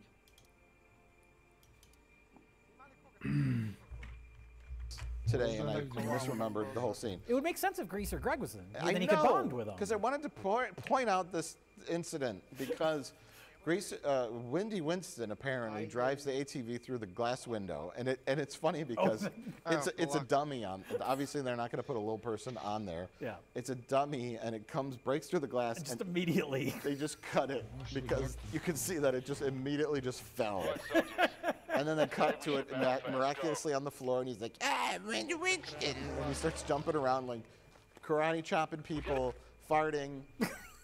Today, and I misremembered the whole scene. It would make sense if Greaser Greg was in, I then he know, could bond with him. because I wanted to point out this incident because Windy Winston apparently drives the ATV through the glass window, and it's funny because it's a dummy on. Obviously, they're not going to put a little person on there. Yeah. It's a dummy, and it breaks through the glass, and just immediately they just cut it because you can see that it just immediately just fell. And then they cut to it miraculously on the floor, and he's like, Windy Winston, and he starts jumping around like karate chopping people, farting.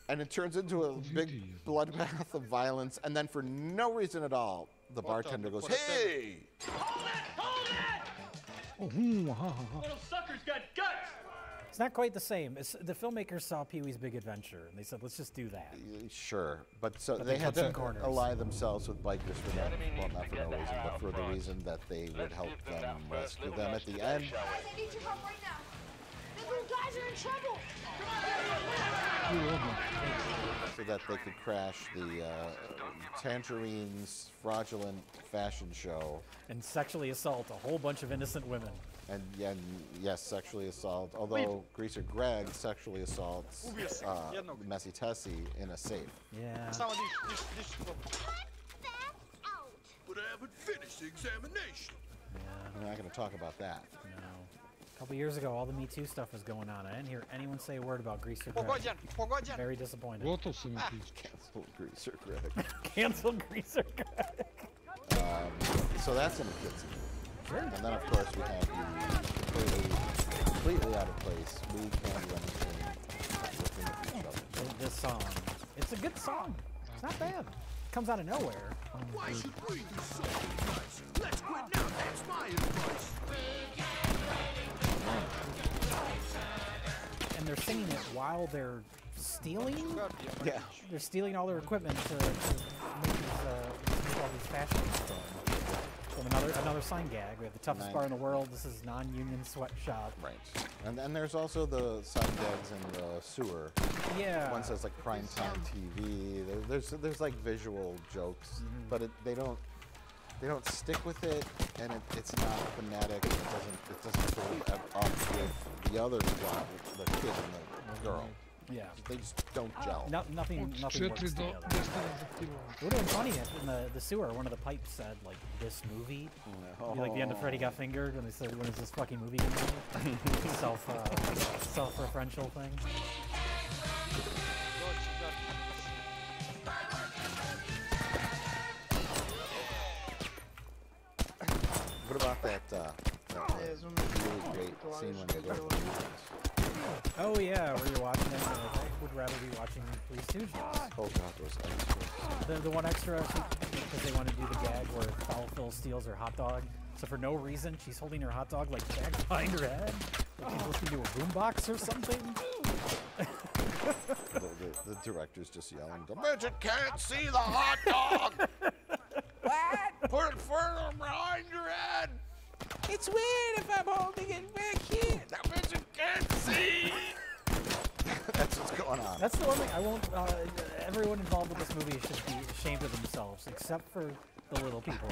And it turns into a big bloodbath of violence, and then for no reason at all, the bartender goes, "Hey!" Little sucker's got guts! It's not quite the same. The filmmakers saw Pee-wee's Big Adventure, and they said, let's just do that. Sure, but they had to ally themselves with bikers for that, well, not for no reason, but for the reason that they would help them rescue them at the end. Guys, I need your help right now. The little guys are in trouble. So that they could crash the Tangerine's fraudulent fashion show. And sexually assault a whole bunch of innocent women. And yes, sexually assault, although Greaser Greg sexually assaults Messy Tessie in a safe. Yeah. But I haven't finished the examination. Yeah. We're not going to talk about that. No. A couple years ago, all the Me Too stuff was going on. I didn't hear anyone say a word about Greaser Greg. Very disappointed. Cancel Greaser Greg. Cancel Greaser Greg. So that's in the kids. Sure. And then, of course, we have the completely out of place. We can't do anything looking at each other. This song. It's a good song. It's not bad. It comes out of nowhere. Why should we do something nice? Let's quit now, that's my advice. And they're singing it while they're stealing? Yeah. They're stealing all their equipment to make all these fashion stuff. From another sign gag. We have the toughest bar in the world. This is non-union sweatshop. Right. And there's also the sign gags in the sewer. Yeah. One says like primetime TV. There's like visual jokes, but they don't stick with it, and it's not thematic. It doesn't go up with the other plot, the kid and the girl. Yeah. They just don't gel. Nothing works together. It would have been funny if in the sewer one of the pipes said like this movie. It'd be like the end of Freddy Got Fingered when they said when is this fucking movie gonna be? Self-referential thing. What about that really great scene when they go to the movies? Oh yeah, where you're watching them. I would rather be watching Three Stooges. Oh god, those extras. The one extra, because they want to do the gag where Foul Phil steals her hot dog. So for no reason, she's holding her hot dog like back behind her head. Like she's listening to a boombox or something. The director's just yelling, "The midget can't see the hot dog! What? Put it further behind your head! It's weird if I'm holding it back here! The midget can't see!" That's what's going on. That's the one thing I won't. Everyone involved with this movie should be ashamed of themselves, except for the little people.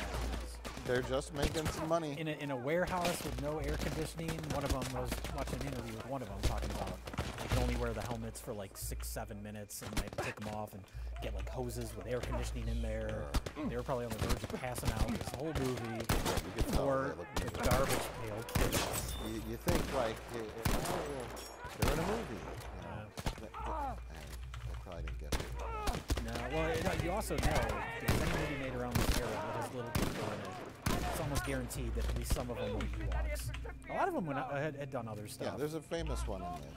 They're just making some money. In a warehouse with no air conditioning. One of them was watching an interview with one of them talking about they can only wear the helmets for like 6-7 minutes, and they take them off and get like hoses with air conditioning in there. They were probably on the verge of passing out this whole movie for the garbage pail kids. You think like they're in a movie. I probably didn't get it. No, well, you also know if there's any movie made around this era that has little people in it, it's almost guaranteed that at least some of them were Ewoks. A lot of them had done other stuff. Yeah, there's a famous one in this.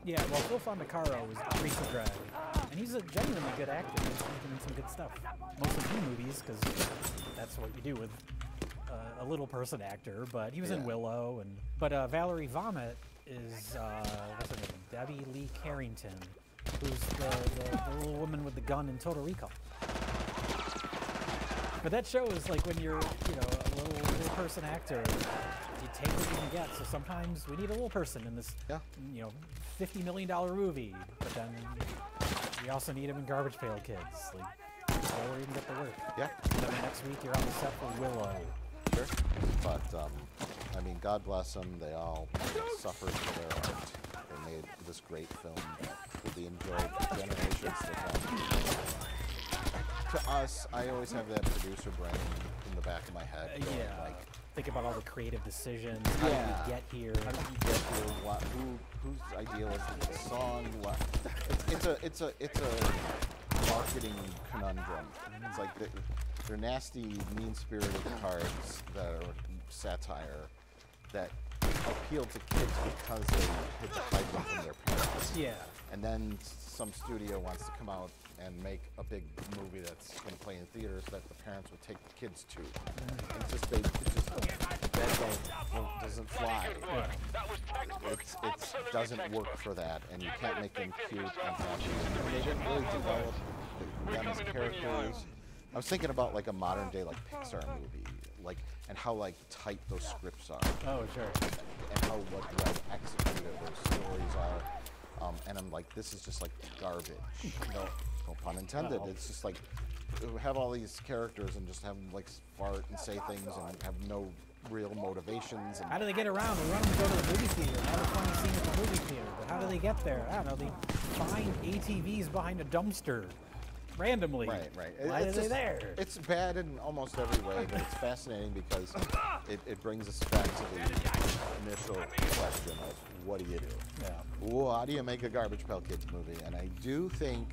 Yeah, well, Phil Fondacaro was Greaser Greg, and he's a genuinely good actor. He's been in some good stuff. Mostly B movies, because that's what you do with a little person actor. But he was in Willow, but Valerie Vomit is what's her name? Debbie Lee Carrington. who's the little woman with the gun in Total Recall. But that show is like when you're, you know, a little person actor, you take what you can get. So sometimes we need a little person in this, you know, $50 million movie. But then we also need him in Garbage Pail Kids. Like, where you can get the work. Yeah. And then next week you're on the set for Willow. Sure. But, I mean, God bless them. They all suffered for their art. They made this great film that will be enjoyed for generations to come. To us, I always have that producer brain in the back of my head. Going, Yeah. like, think about all the creative decisions. How did we get here? How did we get here? What? Whose idea was the song? What? It's a marketing conundrum. It's like they're nasty, mean-spirited cards that are satire that appeal to kids because they hid the hide them from their parents. Yeah. And then some studio wants to come out and make a big movie that's going to play in theaters that the parents would take the kids to. It's just that doesn't fly. It doesn't work for that, and you can't make them cute and happy. And they didn't really develop them as characters. I was thinking about like a modern day like Pixar movie, like and how like tight those scripts are. Oh sure. And how well executed those stories are. And I'm like, this is just like garbage. No pun intended. It's just like have all these characters and just have them like fart and say things and have no real motivations. And how do they get around? We want them to go to the movie theater. Have a funny scene at the movie theater. But how do they get there? I don't know. They find ATVs behind a dumpster randomly. Right. Why are they there? It's bad in almost every way, but it's fascinating because it brings us back to the initial question of what do you do? Yeah. Well, how do you make a Garbage Pail Kids movie? And I do think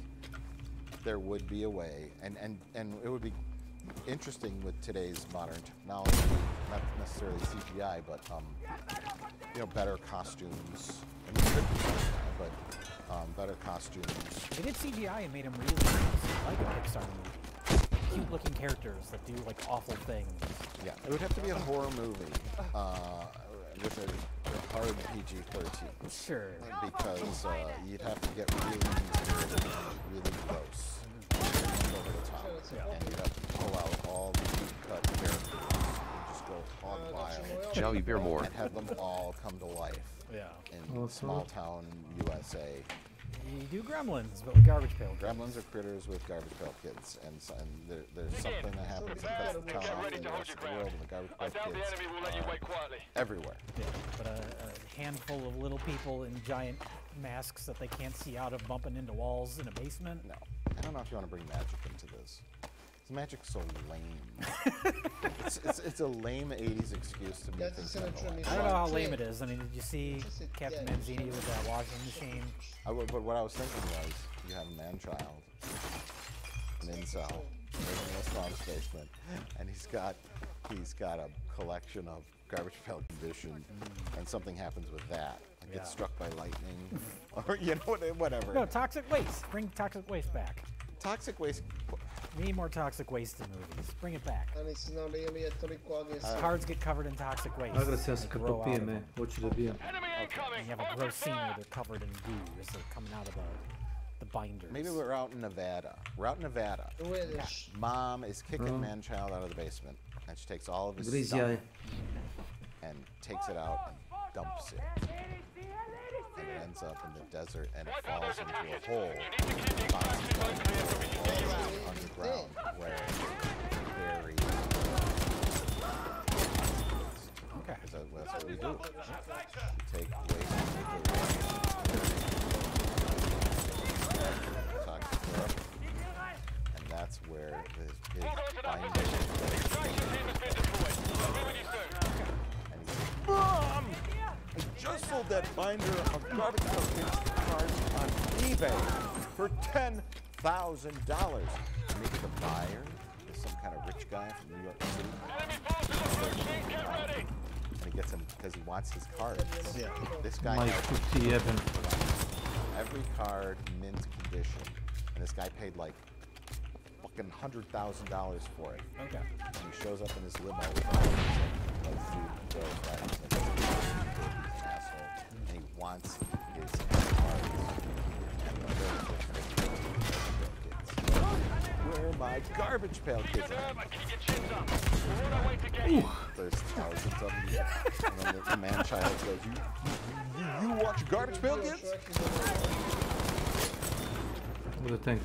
there would be a way, and it would be interesting with today's modern technology, not necessarily CGI, but you know, better costumes. I mean, but better costumes. They did CGI and made them really like a Pixar movie. Cute-looking characters that do like awful things. Yeah, it would have to be a horror movie with a hard PG-13. Sure. Because you'd have to get really gross, over the top, and you'd have to pull out all the deep-cut characters and just go hog wild. Joey Beermore. And have them all come to life. Yeah. In small-town USA. You do Gremlins, but with Garbage Pail Kids. Gremlins are critters with Garbage Pail Kids, and there's something that happens that cuts the town off from the rest of the world, and the Garbage Pail Kids are everywhere. Yeah, but a handful of little people in giant masks that they can't see out of bumping into walls in a basement? No. I don't know if you want to bring magic into this. Magic's so lame. it's a lame 80s excuse to make things happen. I don't know how lame it is. I mean, did you see Captain Manzini with that washing machine? But what I was thinking was, you have a man-child, an incel, living in a swamp's basement, and he's got a collection of Garbage Pail Condition, and something happens with that. Like gets struck by lightning, or you know, whatever. No, toxic waste. Bring toxic waste back. Toxic waste. We need more toxic waste in movies. Bring it back. Enemy Cards get covered in toxic waste. Agora se essa capopia, man. Hoću da bijem. And you have a gross scene where they're covered in goo as they're coming out of the binders. Maybe we're out in Nevada. We're out in Nevada. Mom is kicking man-child out of the basement, and she takes all of his stuff and takes it out and dumps it. And it ends up in the desert, and it falls into a hole underground where it's very okay. That's what we do. We take waste and that's where his binder. Mom! I just sold that binder of Garbage Pail Kids cards on eBay for $10,000. Maybe the buyer is some kind of rich guy from New York City. And he gets him because he wants his cards. Yeah. This guy has every card mint condition, and this guy paid like fucking $100,000 for it. Okay. And he shows up in his limo with all these like food girls, and he wants his cards. And my Garbage Pail Kids. There's thousands of them. And then the man-child goes, you watch Garbage Pail Kids? What do you think?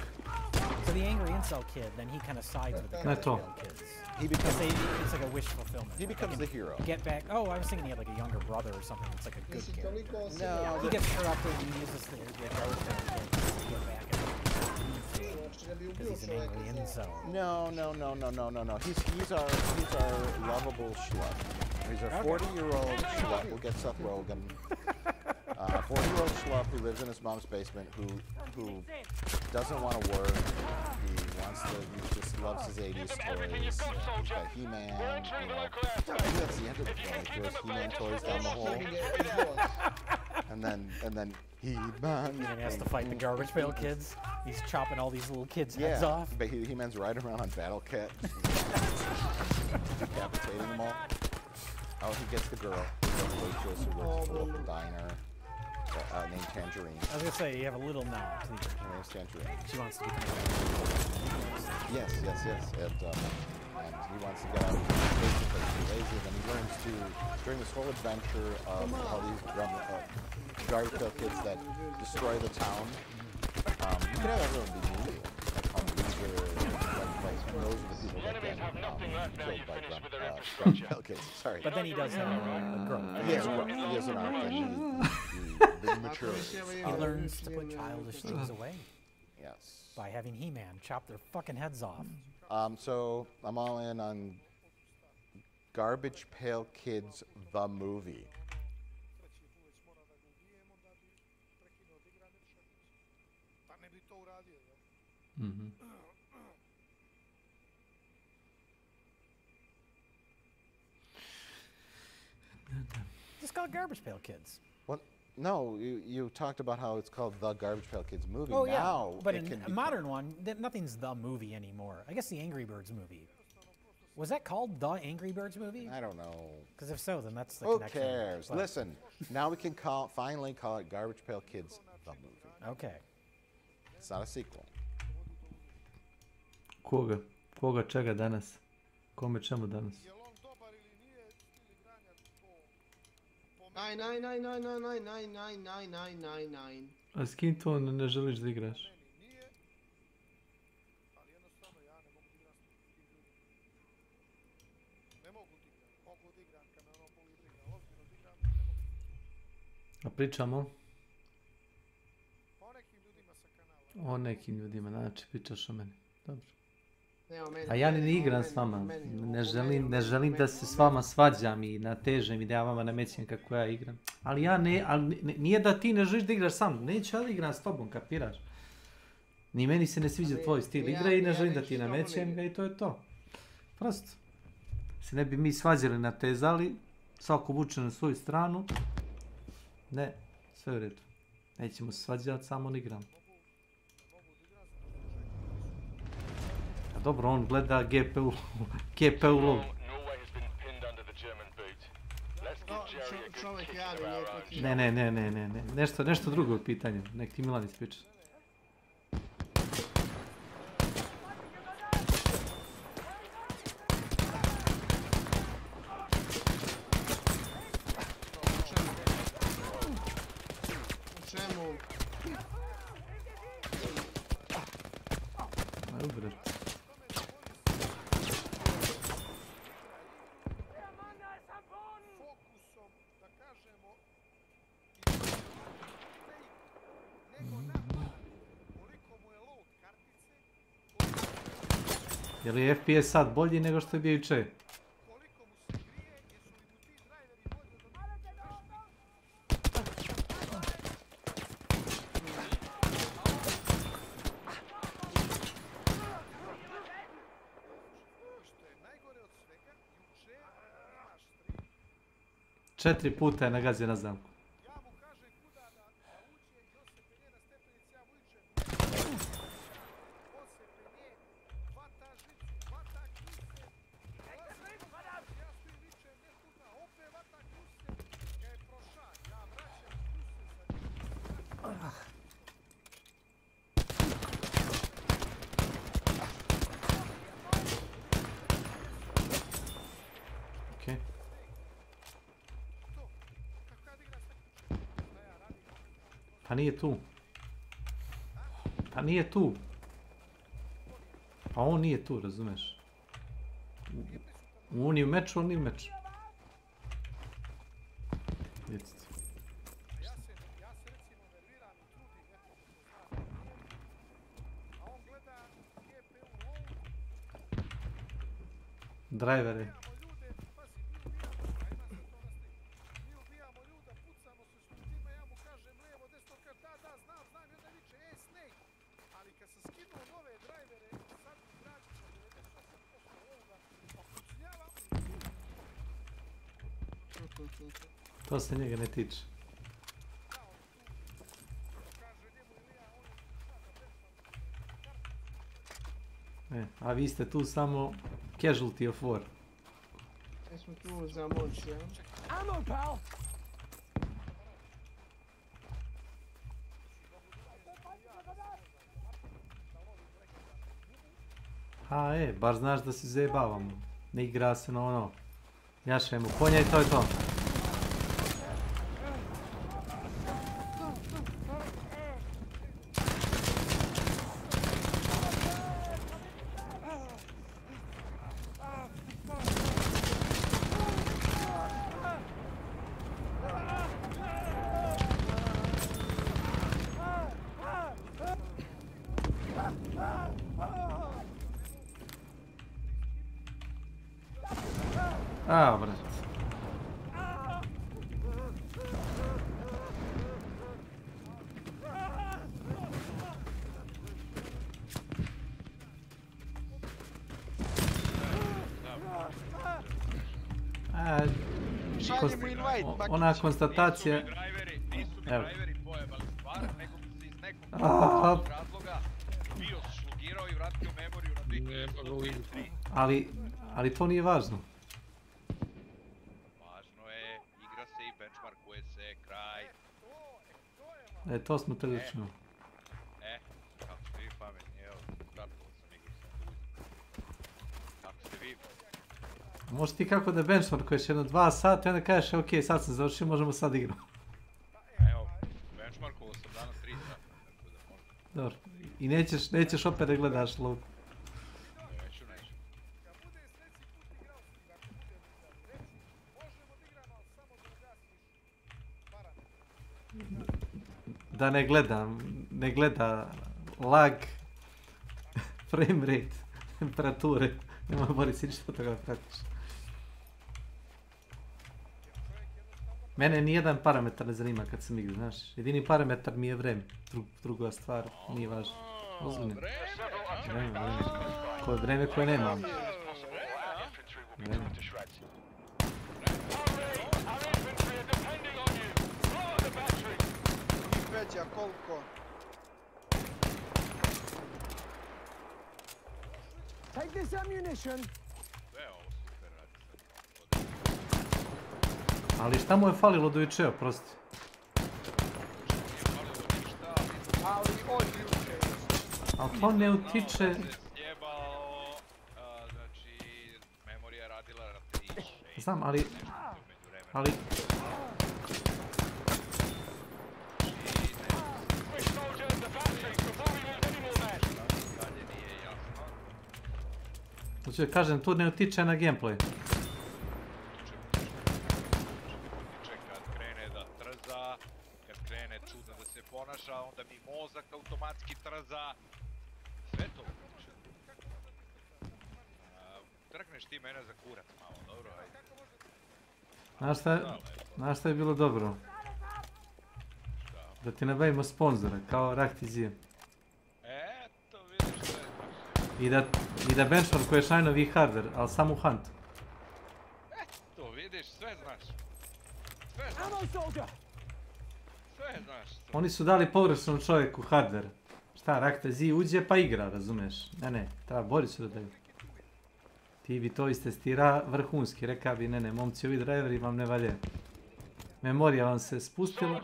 So the angry incel kid, then he kind of sides with the Garbage Pail Kids. He becomes, it's like a wish fulfillment. He becomes the hero. Get back. Oh, I was thinking he had like a younger brother or something. It's like a good character. No, he gets corrupted and he uses the Garbage Pail Kids to get back at him. Because he's an angry incel. No. He's our lovable schlup. He's our 40-year-old schlup. We'll get Seth Rogen. 40-year-old schlup who lives in his mom's basement, who doesn't want to work. He just loves his 80s toys. He's got He-Man. That's the end of the film. He throws He-Man toys down the hole. And then He-Man. And he has to fight the Garbage Pail Kids. He's chopping all these little kids' heads off. But He-Man's riding around on Battle Cat, decapitating them all. Oh, he gets the girl. He gets the waitress who works at the local diner. Named Tangerine. I was gonna say you have a little now. Her name's Tangerine. She wants to be. Yes. And he wants to get out of basically too lazy. And he learns to, during this whole adventure of all these Garbage Pail Kids that destroy the town. You could have everyone be new. Like those are the people that get killed by Garbage Pail Kids. Sorry. But then he does have a growth. He has an arc, and he matures. He learns to put childish things away. Yes. By having He-Man chop their fucking heads off. So I'm all in on Garbage Pail Kids, the movie. Mm-hmm. It's called Garbage Pail Kids. What? No, you talked about how it's called the Garbage Pail Kids movie. Oh now, yeah, but in a modern one, nothing's the movie anymore. I guess the Angry Birds movie. Was that called the Angry Birds movie? I don't know. Because if so, then that's the Who connection. cares? But Listen, now we can finally call it Garbage Pail Kids, the movie. Okay. It's not a sequel. Koga čega danas? Kome čemu danas? Nine. A s kim to ne želiš da igraš? A pričamo? O nekim ljudima, znači pričaš o meni. Dobro. A ja ne igram s vama, ne želim da se s vama svađam i natežem i da ja vama namećem kako ja igram. Ali nije da ti ne želiš da igraš sam, neću ja da igram s tobom, kapiraš? Ni meni se ne sviđa tvoj stil igre i ne želim da ti namećem ga i to je to. Prosto. Se ne bi mi svađali, natezali, svako vuče na svoju stranu. Ne, sve u redu. Nećemo se svađati, samo ne igram. Dobro, on gleda GPU log. Ne. Nešto drugo je pitanje. Nek ti Milan ispriča. Je li FPS sad bolji nego što je bio juče? Četiri puta je nagazio na zamku. Pa nije tu. Pa nije tu. Pa on nije tu, razumeš? On je u meču, on nije u meču. Vidite. Ja se recimo nerviram i trudim nekako ko zna a on gleda GPU low. Drivere. Mi ubijamo ljuda, pucamo se s ljudima, ja mu kažem lijevo, desno, kaže da, znam, i onda viče, Snake. Ali kad sam skinuo nove drivere, sad mi građu sa 98% ovoga, pa pucnjavam. To se njega ne tiče. A vi ste tu samo casualty of war. Mi smo tu za moć, ja? Ammo, pal! Bar znaš da se zajebavamo. Ne igra se na ono. Jašemo konja i to je to. Brate. Šalji mu invite, Bakić. Ona konstatacija... Nisu mi driveri pojebali stvar, nego si iz nekog razloga bio šlogirao i vratio memoriju na 2003. Ali to nije važno. Važno je, igra se i benchmarkuje se, kraj. To smo te lično. Kako ste vi pametni, evo, kratko sam igru sa ljudima. Kako ste vi? Možeš ti kako da benchmarkuješ jedno 2 sata i onda kažeš ok, sad sam završio, možemo sad igrati. Evo, benchmarkovao sam danas 3 sata, tako da možda. Dobro, i nećeš opet da gledaš lov. Neću. Da ne gleda lag, frame rate, temperature, nema bori si ništa toga pratiš. Mene nijedan parametar ne zanima kad sam igra, znaš, jedini parametar mi je vreme, druga stvar nije važno. Ozbiljno. Vreme. Koje vreme koje nemam. Vreme. Peđa, koliko? Take this ammunition. Ali šta mu je falilo do juče, prosti? Ali od juče. Ali to ne utiče... Znači, memorija radila ratiš. Znam, ali... Hoću da kažem, tu ne utiče na gameplay. Kad krene da trza, kad krene čudno da se ponaša, onda mi mozak automatski trza. Sve to utiče. Trkneš ti mene za kurac malo, dobro, ajde. Znaš šta je bilo dobro? Da ti nabavimo sponzora, kao Raktizije. Eto, vidiš sve. I da benchmarkuješ najnoviji hardware, ali samo u Huntu. Eto, vidiš, sve znaš. Sve znaš. Oni su dali pogrešnom čovjeku hardware. Šta, Raktizije uđe pa igra, razumeš? Ne, treba Borisu da daju. Ti bi to istestira vrhunski, reka bi ne, momci, ovi driveri vam ne valje. Memorija vam se spustila.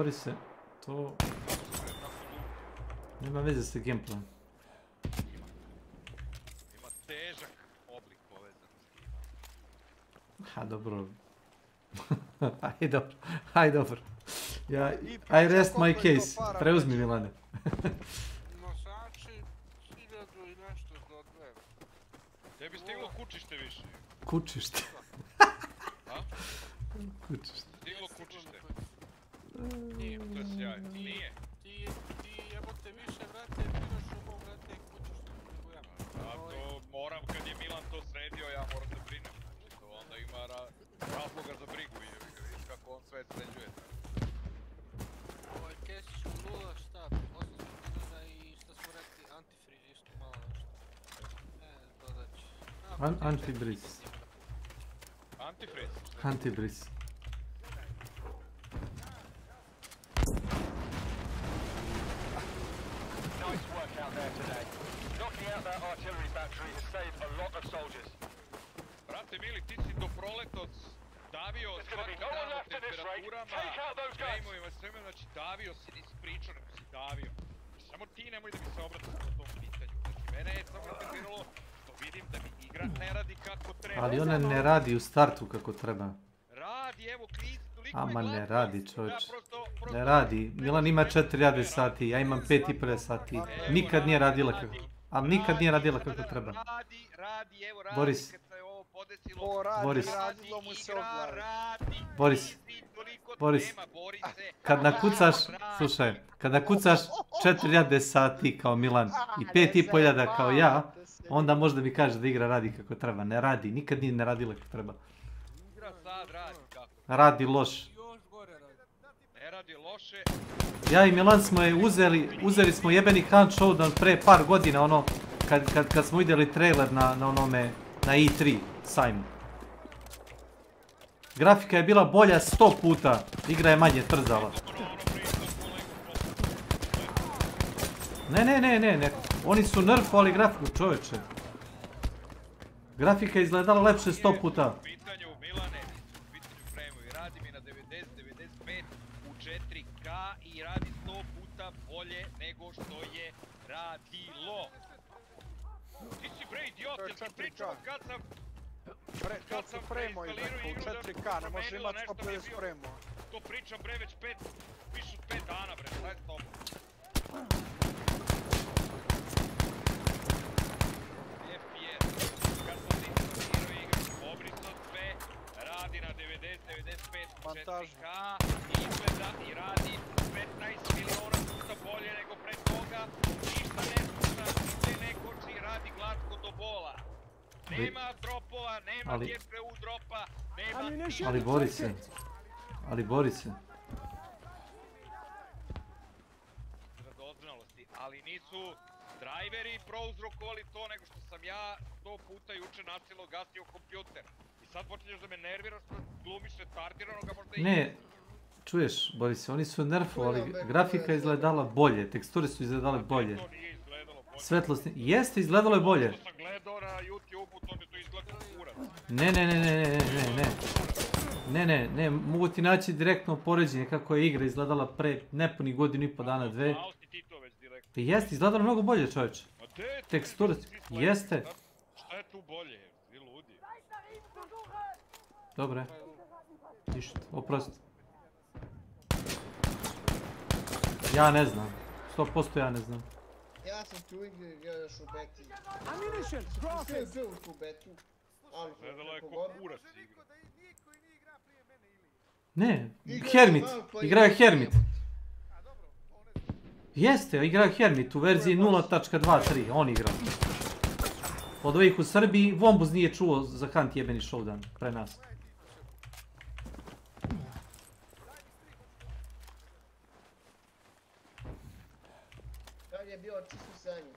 Borise, to... Nema veze sa gameplayom. Ima težak oblik povezanosti. Ha, dobro. Aj dobro. I rest my case. Preuzmi, Milane. Nosači 1000 i nešto do 2. Tebi stiglo kučište više. Kučište. A? Kučište. Stiglo kučište. Nije. To je sjajno. Nije. Ti jebote više, brate, biraš u mom, brate, kućište nego ja. A to moram, kad je Milan to sredio, ja moram da brinem. Znači, to onda ima razloga za brigu i vidiš kako on sve sređuje. Ovaj Kesić u nula, šta, 800 dinara i šta smo rekli, antifriz isto malo nešto. Dodat ću. Antibriz. Antifriz? Antibriz. Nice work out there today. Knocking out that artillery battery has saved a lot of soldiers. Brate Mili, ti si do proletos davio svaki dan o temperaturama, gejmovima, sveme, znači davio si, nisi pričao, nego si davio. Samo ti nemoj da mi se obratiš po tom pitanju. Znači, mene je samo interesiralo što vidim da mi igra ne radi kako treba. Ali ona ne radi u startu kako treba. Radi, evo, klic, toliko je Ama glatko. ne radi, čovječ. Ne radi. Milan ima 4000 sati, ja imam 5500 sati. Nikad nije radila kako... Ali nikad nije radila kako treba. Radi, evo, radi, Boris. kad se ovo podesilo. To radi, Boris. radilo mu se odgleda. Boris. Boris. Kad nakucaš, slušaj, kad nakucaš 4000 sati kao Milan i 5500 kao ja, onda možda mi kaže da igra radi kako treba. Ne radi, nikad nije ne radila kako treba. Igra sad radi kako. Radi loš. Ne radi loše. Ja i Milan smo je uzeli smo jebeni Hunt Showdown pre par godina, ono, kad smo vidjeli trailer na onome, na E3 sajmu. Grafika je bila bolja 100 puta, igra je manje trzala. Ne, oni su nerfovali grafiku, čovječe. Grafika je izgledala lepše 100 puta. U pitanju Milane, u pitanju frame-ovi, radi mi na 90, 95 u 4K i radi 100 puta bolje nego što je radilo. Ti si bre idiot, jer ti pričao kad sam... To su frame-ovi, u 4K, ne može imat 150 frame-ova. To pričam bre već više od 5 dana bre, šta je s tobom? FPS, kad sam ti instalirao igru, obrisao sve, radi na 90, 95 u 4K, izgleda i radi 15 miliona puta bolje nego pre toga, ništa ne sluša, ništa ne koči, radi glatko do bola. Nema dropova, nema GPU dropa, nema... Ali bori se. Radoznalosti, ali nisu driveri prouzrokovali to, nego što sam ja 100 puta juče nasilo gasio kompjuter. I sad počinješ da me nerviraš, što glumiš retardiranog, a možda i... Ne, čuješ, Boris, oni su nerfovali, grafika je izgledala bolje, teksture su izgledale bolje. To nije izgledalo bolje. Svetlost, jeste, izgledalo je bolje. To sam gledao na YouTube-u, to mi to izgleda kurac. Ne, mogu ti naći direktno poređenje kako je igra izgledala pre nepunih godinu i po dana, dve. Znao si ti to već direktno. Pa jeste, izgledalo mnogo bolje, čovječe. Teksture, jeste. Šta je tu bolje, vi ludi? Dobre. Ništa, oprosti. Ja ne znam. 100% ja ne znam. Ja sam tu igri gledaš u beti. Ammunition, drop it! Sve u tu betu. Gledalo je ko kurac igra. Ne, Hermit. Igrao je Hermit. Jeste, igrao je Hermit u verziji 0.23. On igra. Od ovih u Srbiji, Vombuz nije čuo za Hunt jebeni Showdown pre nas. Kad je bio čisto sanje.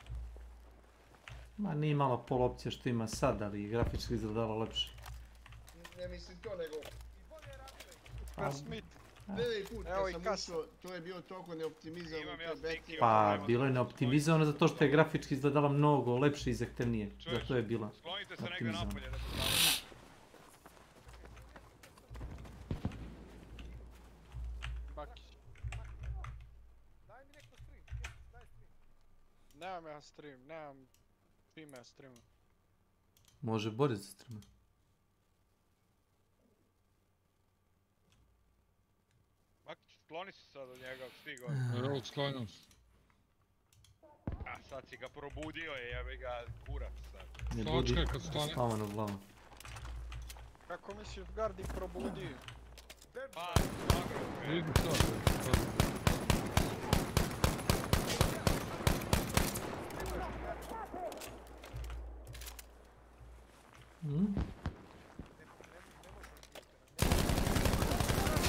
Ma nije imala pol opcija što ima sad, ali grafički izgledala lepše. Ne mislim to, nego... Smith. Prvi put kad sam ušao, to je bio toliko neoptimizam u toj beti. Pa, bilo je neoptimizovano zato što je grafički izgledala mnogo lepše i zahtevnije. Zato je bila optimizovana. Nemam ja stream, nemam čime ja streamam. Može Boris za streama. Makić, skloni se sad od njega, stigao. Evo, sklonio se. A sad si ga probudio je, jebi ga kurac sad. Ne budi spavan u glavu. Kako misliš Gardi probudio? Pa, agro. Vidim sad.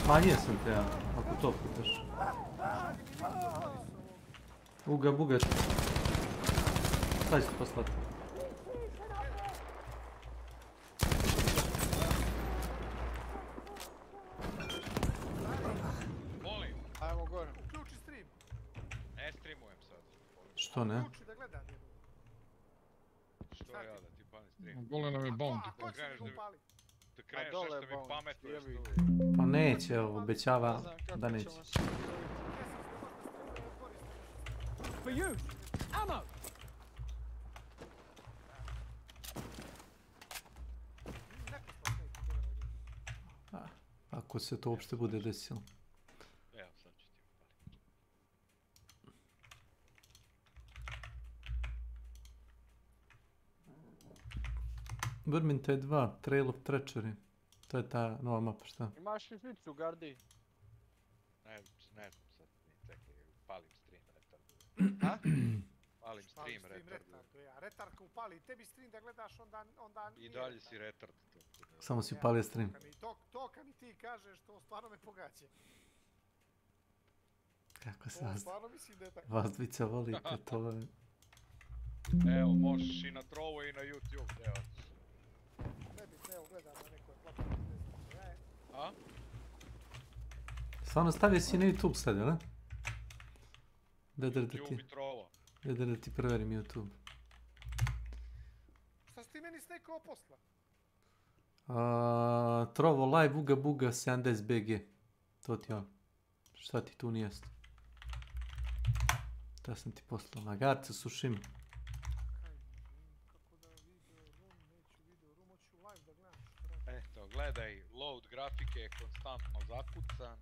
Smanjio sam te ja, ako to putaš. Uga buga. Sad ću ti poslati. Molim. Ajmo gore. Uključi stream. Ne streamujem sad. Što ne? Uključi da gledam jednu. Što ja da ti palim stream? Gole nam je bounty. A ko će mi ga upali? Da kreneš nešto mi pametuješ tu. Pa neće, obećava da neće. For you! Ammo! Ako se to uopšte bude desilo. Evo sad ću ti upaliti. Vermintide 2, Trail of Treachery. To je ta nova mapa, šta? Imaš li žicu, Gardi? Ne znam sad, čekaj, palim stream retardu. A? Palim stream retardu. Retard ko upali tebi stream da gledaš, onda I dalje si retard. Samo si upalio stream. To kad mi ti kažeš, to stvarno me pogađa. Kako se To vas... stvarno mislim da je tako. Vas dvica volite, to je... Evo, možeš i na Trovo i na YouTube, evo. Ne bi, evo gledam na nekoj platformi. A? Stvarno stavio si na YouTube sad, jel? YouTube i Trovo. Da ti preverim YouTube. Šta si ti meni snekao posla? Trovo live uga buga 70 BG. To ti on. Šta ti tu nijest? Da sam ti poslao. Lagarce sušim. Kako da video room, neću video room, hoću live da gledam što radi. Eto, gledaj, load grafike je konstantno zakucan.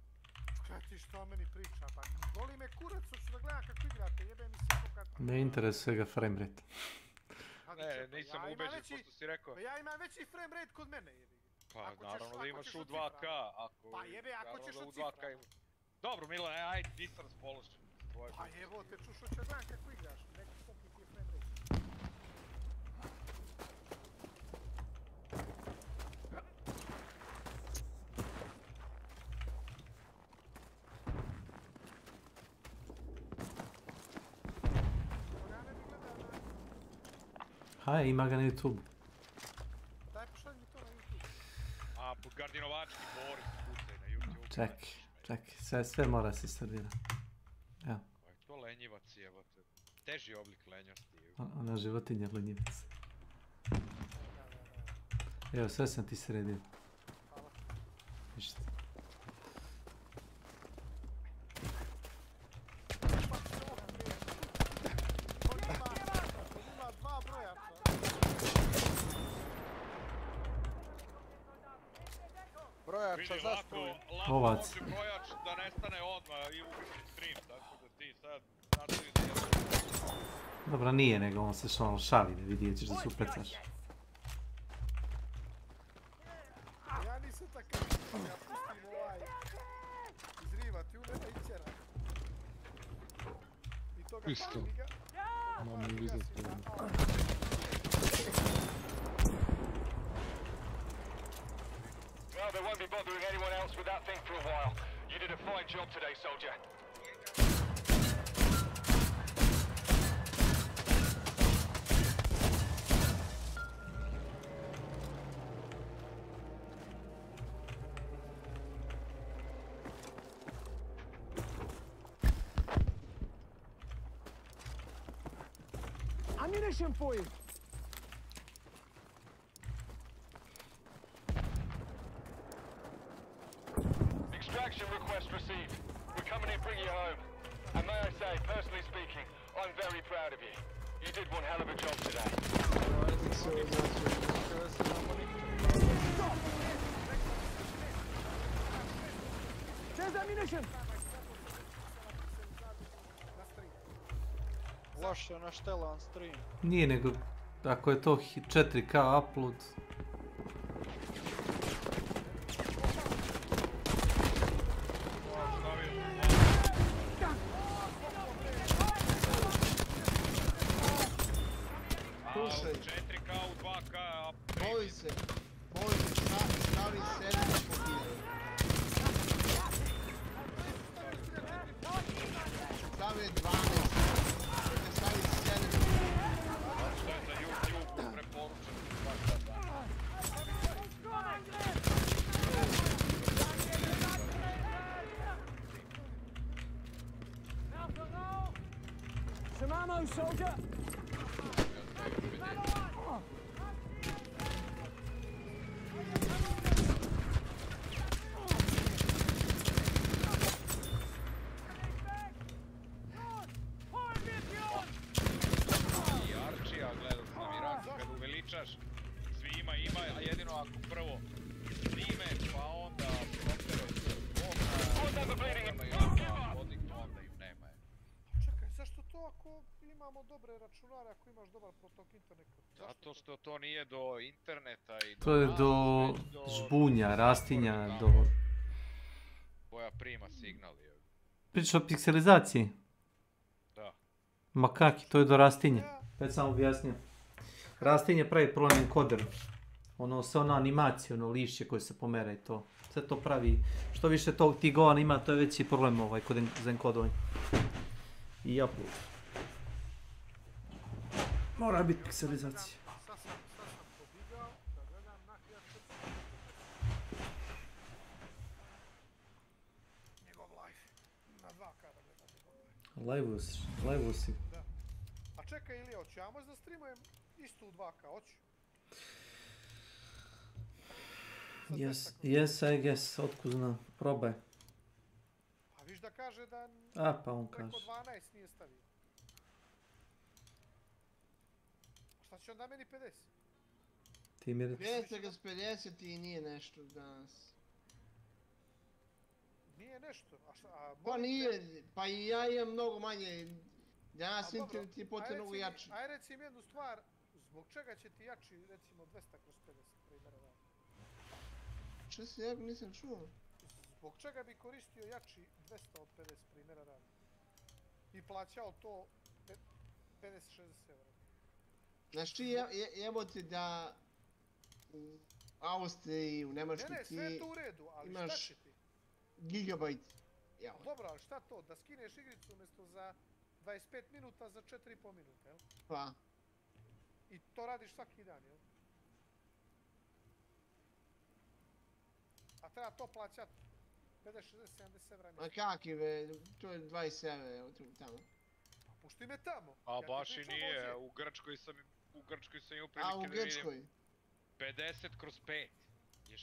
Kaj ti što meni priča, pa boli me kurac, hoću da gledam kako igrate, jebe mi se pokad... Ne interesuje ga frame rate. Ne, nisam ubeđen, pošto si rekao. Pa ja imam veći frame rate kod mene, jebi. Pa naravno da imaš u 2K, ako... Pa jebe, ako ćeš od cifra. cifra. Dobro, Milan, ajde, di sam raspoložen. Pa evo te čuš, hoću da gledam kako igraš, neki koliki ti je frame rate. Haj, ima ga na YouTube. Daj pošalj mi to na YouTube. A, Gardinovački Boris pucaj na YouTube. Čekaj, sve mora se servira. Evo. To lenjivac je, teži oblik lenjosti. Ona životinja lenjivac. Evo, sve sam ti sredio. Ništa. Brojača zastruji. Ovac. Može brojač da nestane odmah i uguši stream, tako da ti sad nastavi da jedeš. Dobro, nije, nego on se šali, da vidjet ćeš da su pecaš. Ja nisam takav, ja pustim izrivati u mene i ćera. I toga Isto. pali ga. Mam vidjeti to. Well, they won't be bothering anyone else with that thing for a while. You did a fine job today, soldier. Ammunition for you! Extraction request received. We're coming in, bring you home. And may I say, personally speaking, I I'm very proud of you. You did one hell of a job today. There's ammunition! Loše na štelan stream. Nije nego, ako je to 4K upload. Slušaj, 4K u 2K, boli se, stavi 7 po kilo. Stavi 12, stavi 7. što je za YouTube preporučen svaka dana. Some ammo, soldier! I Arčija, gledao sam i Rak, kad uveličaš, svi ima, a jedino ako prvo snime, pa onda protere onda im nema. Čekaj, zašto to ako imamo dobre računare, ako imaš dobar protok interneta? Zato što to nije do interneta i To je do žbunja, rastinja, do... koja prima signal. Pričaš o pikselizaciji? Da. Ma kaki, to je do rastinja. Već sam objasnio. Rastinje pravi problem encoder. Ono, sve ona animacija, ono lišće koje se pomera i to. Sve to pravi, što više tih govana ima, to je veći problem kod za enkodovanje. I upload. Mora biti pikselizacija. Sad sam pobigao da gledam najjače njegov live. Na 2K da gledam njegov live. Live si. Da. A čekaj Ilija, hoću ja možda streamujem isto u 2K, hoću? Yes, I guess, otkud znam, probaj. A viš da kaže da Pa on kaže. preko 12 nije stavio. Šta će onda meni 50? Ti mi reći. Gledajte ga s 50 i nije nešto danas. Nije nešto, Pa nije, pa i ja imam mnogo manje. Danas internet je potrebno mnogo jači. Aj reci im jednu stvar, zbog čega će ti jači recimo 200/50 primjera radi? Što si, ja nisam čuo. Zbog čega bi koristio jači 250 primjera radi? I plaćao to 50-60 eura. Znaš ti jebote da u Austriji, u Njemačkoj ti sve je to u redu, ali šta će ti? Gigabajt. Dobro, ali šta to? Da skineš igricu umjesto za 25 minuta za 4,5 minuta, jel? Pa. I to radiš svaki dan, jel? A treba to plaćat 50, 60, 70 evra mjesečno. Ma kaki be, to je 20 evra tamo. Pa pušti me tamo. A baš i nije, u Grčkoj sam imao prilike da vidim. A u Grčkoj? 50/5 je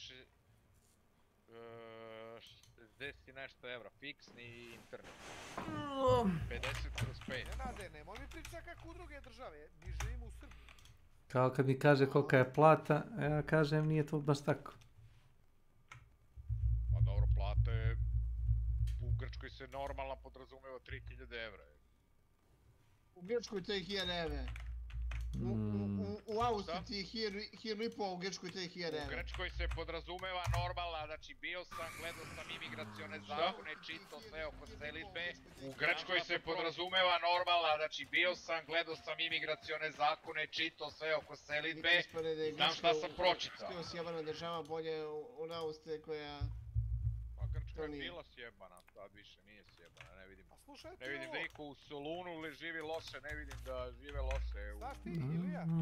60 i nešto evra, fiksni i internet. 50/5. Nenade, nemoj mi priča kako u druge države, mi živimo u Srbiji. Kao kad mi kaže kolika je plata, ja kažem nije to baš tako. Pa dobro, plata je, u Grčkoj se normalno podrazumeva 3000 evra. U Grčkoj to je 1000 evra. U Austriji ti je 1500, u Grčkoj to je 1000 evra. U Grčkoj se podrazumeva normalna, znači bio sam, gledao sam imigracione zakone, čito sve oko selidbe. U Grčkoj se podrazumeva normalna, znači bio sam, gledao sam imigracione zakone, čito sve oko selidbe. Znam šta sam pročitao. Skoro sjebana država bolje od Austrije koja... Pa Grčka je bila sjebana, sad više nije sjebana, ne vidim. Ne vidim da niko u Solunu živi loše, ne vidim da žive loše u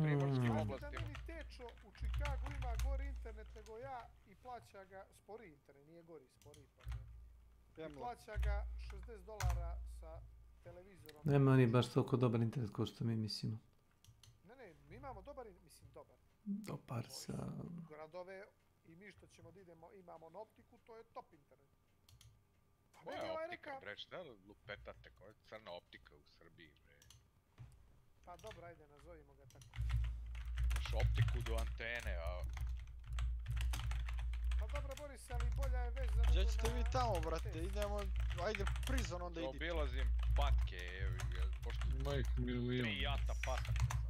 primorskim oblastima. Da meni tečo u Chicagu ima gori internet nego ja i plaća ga, spori internet, nije gori, spori pardon. I plaća ga $60 sa televizorom. Nema oni baš toliko dobar internet kao što mi mislimo. Ne, mi imamo dobar, mislim dobar. Dobar sa... Gradove i mi što ćemo da idemo, imamo na optiku, to je top internet. Koja je optika, bre, šta lupetate, koja je crna optika u Srbiji, bre? Pa dobro, ajde, nazovimo ga tako. Imaš optiku do antene, a... Pa dobro, Boris, ali bolja je veza nego na... Gdje ćete vi tamo, brate? Idemo, ajde prizon onda idi. Obilazim patke, pošto... Majk milion. 3 jata patak.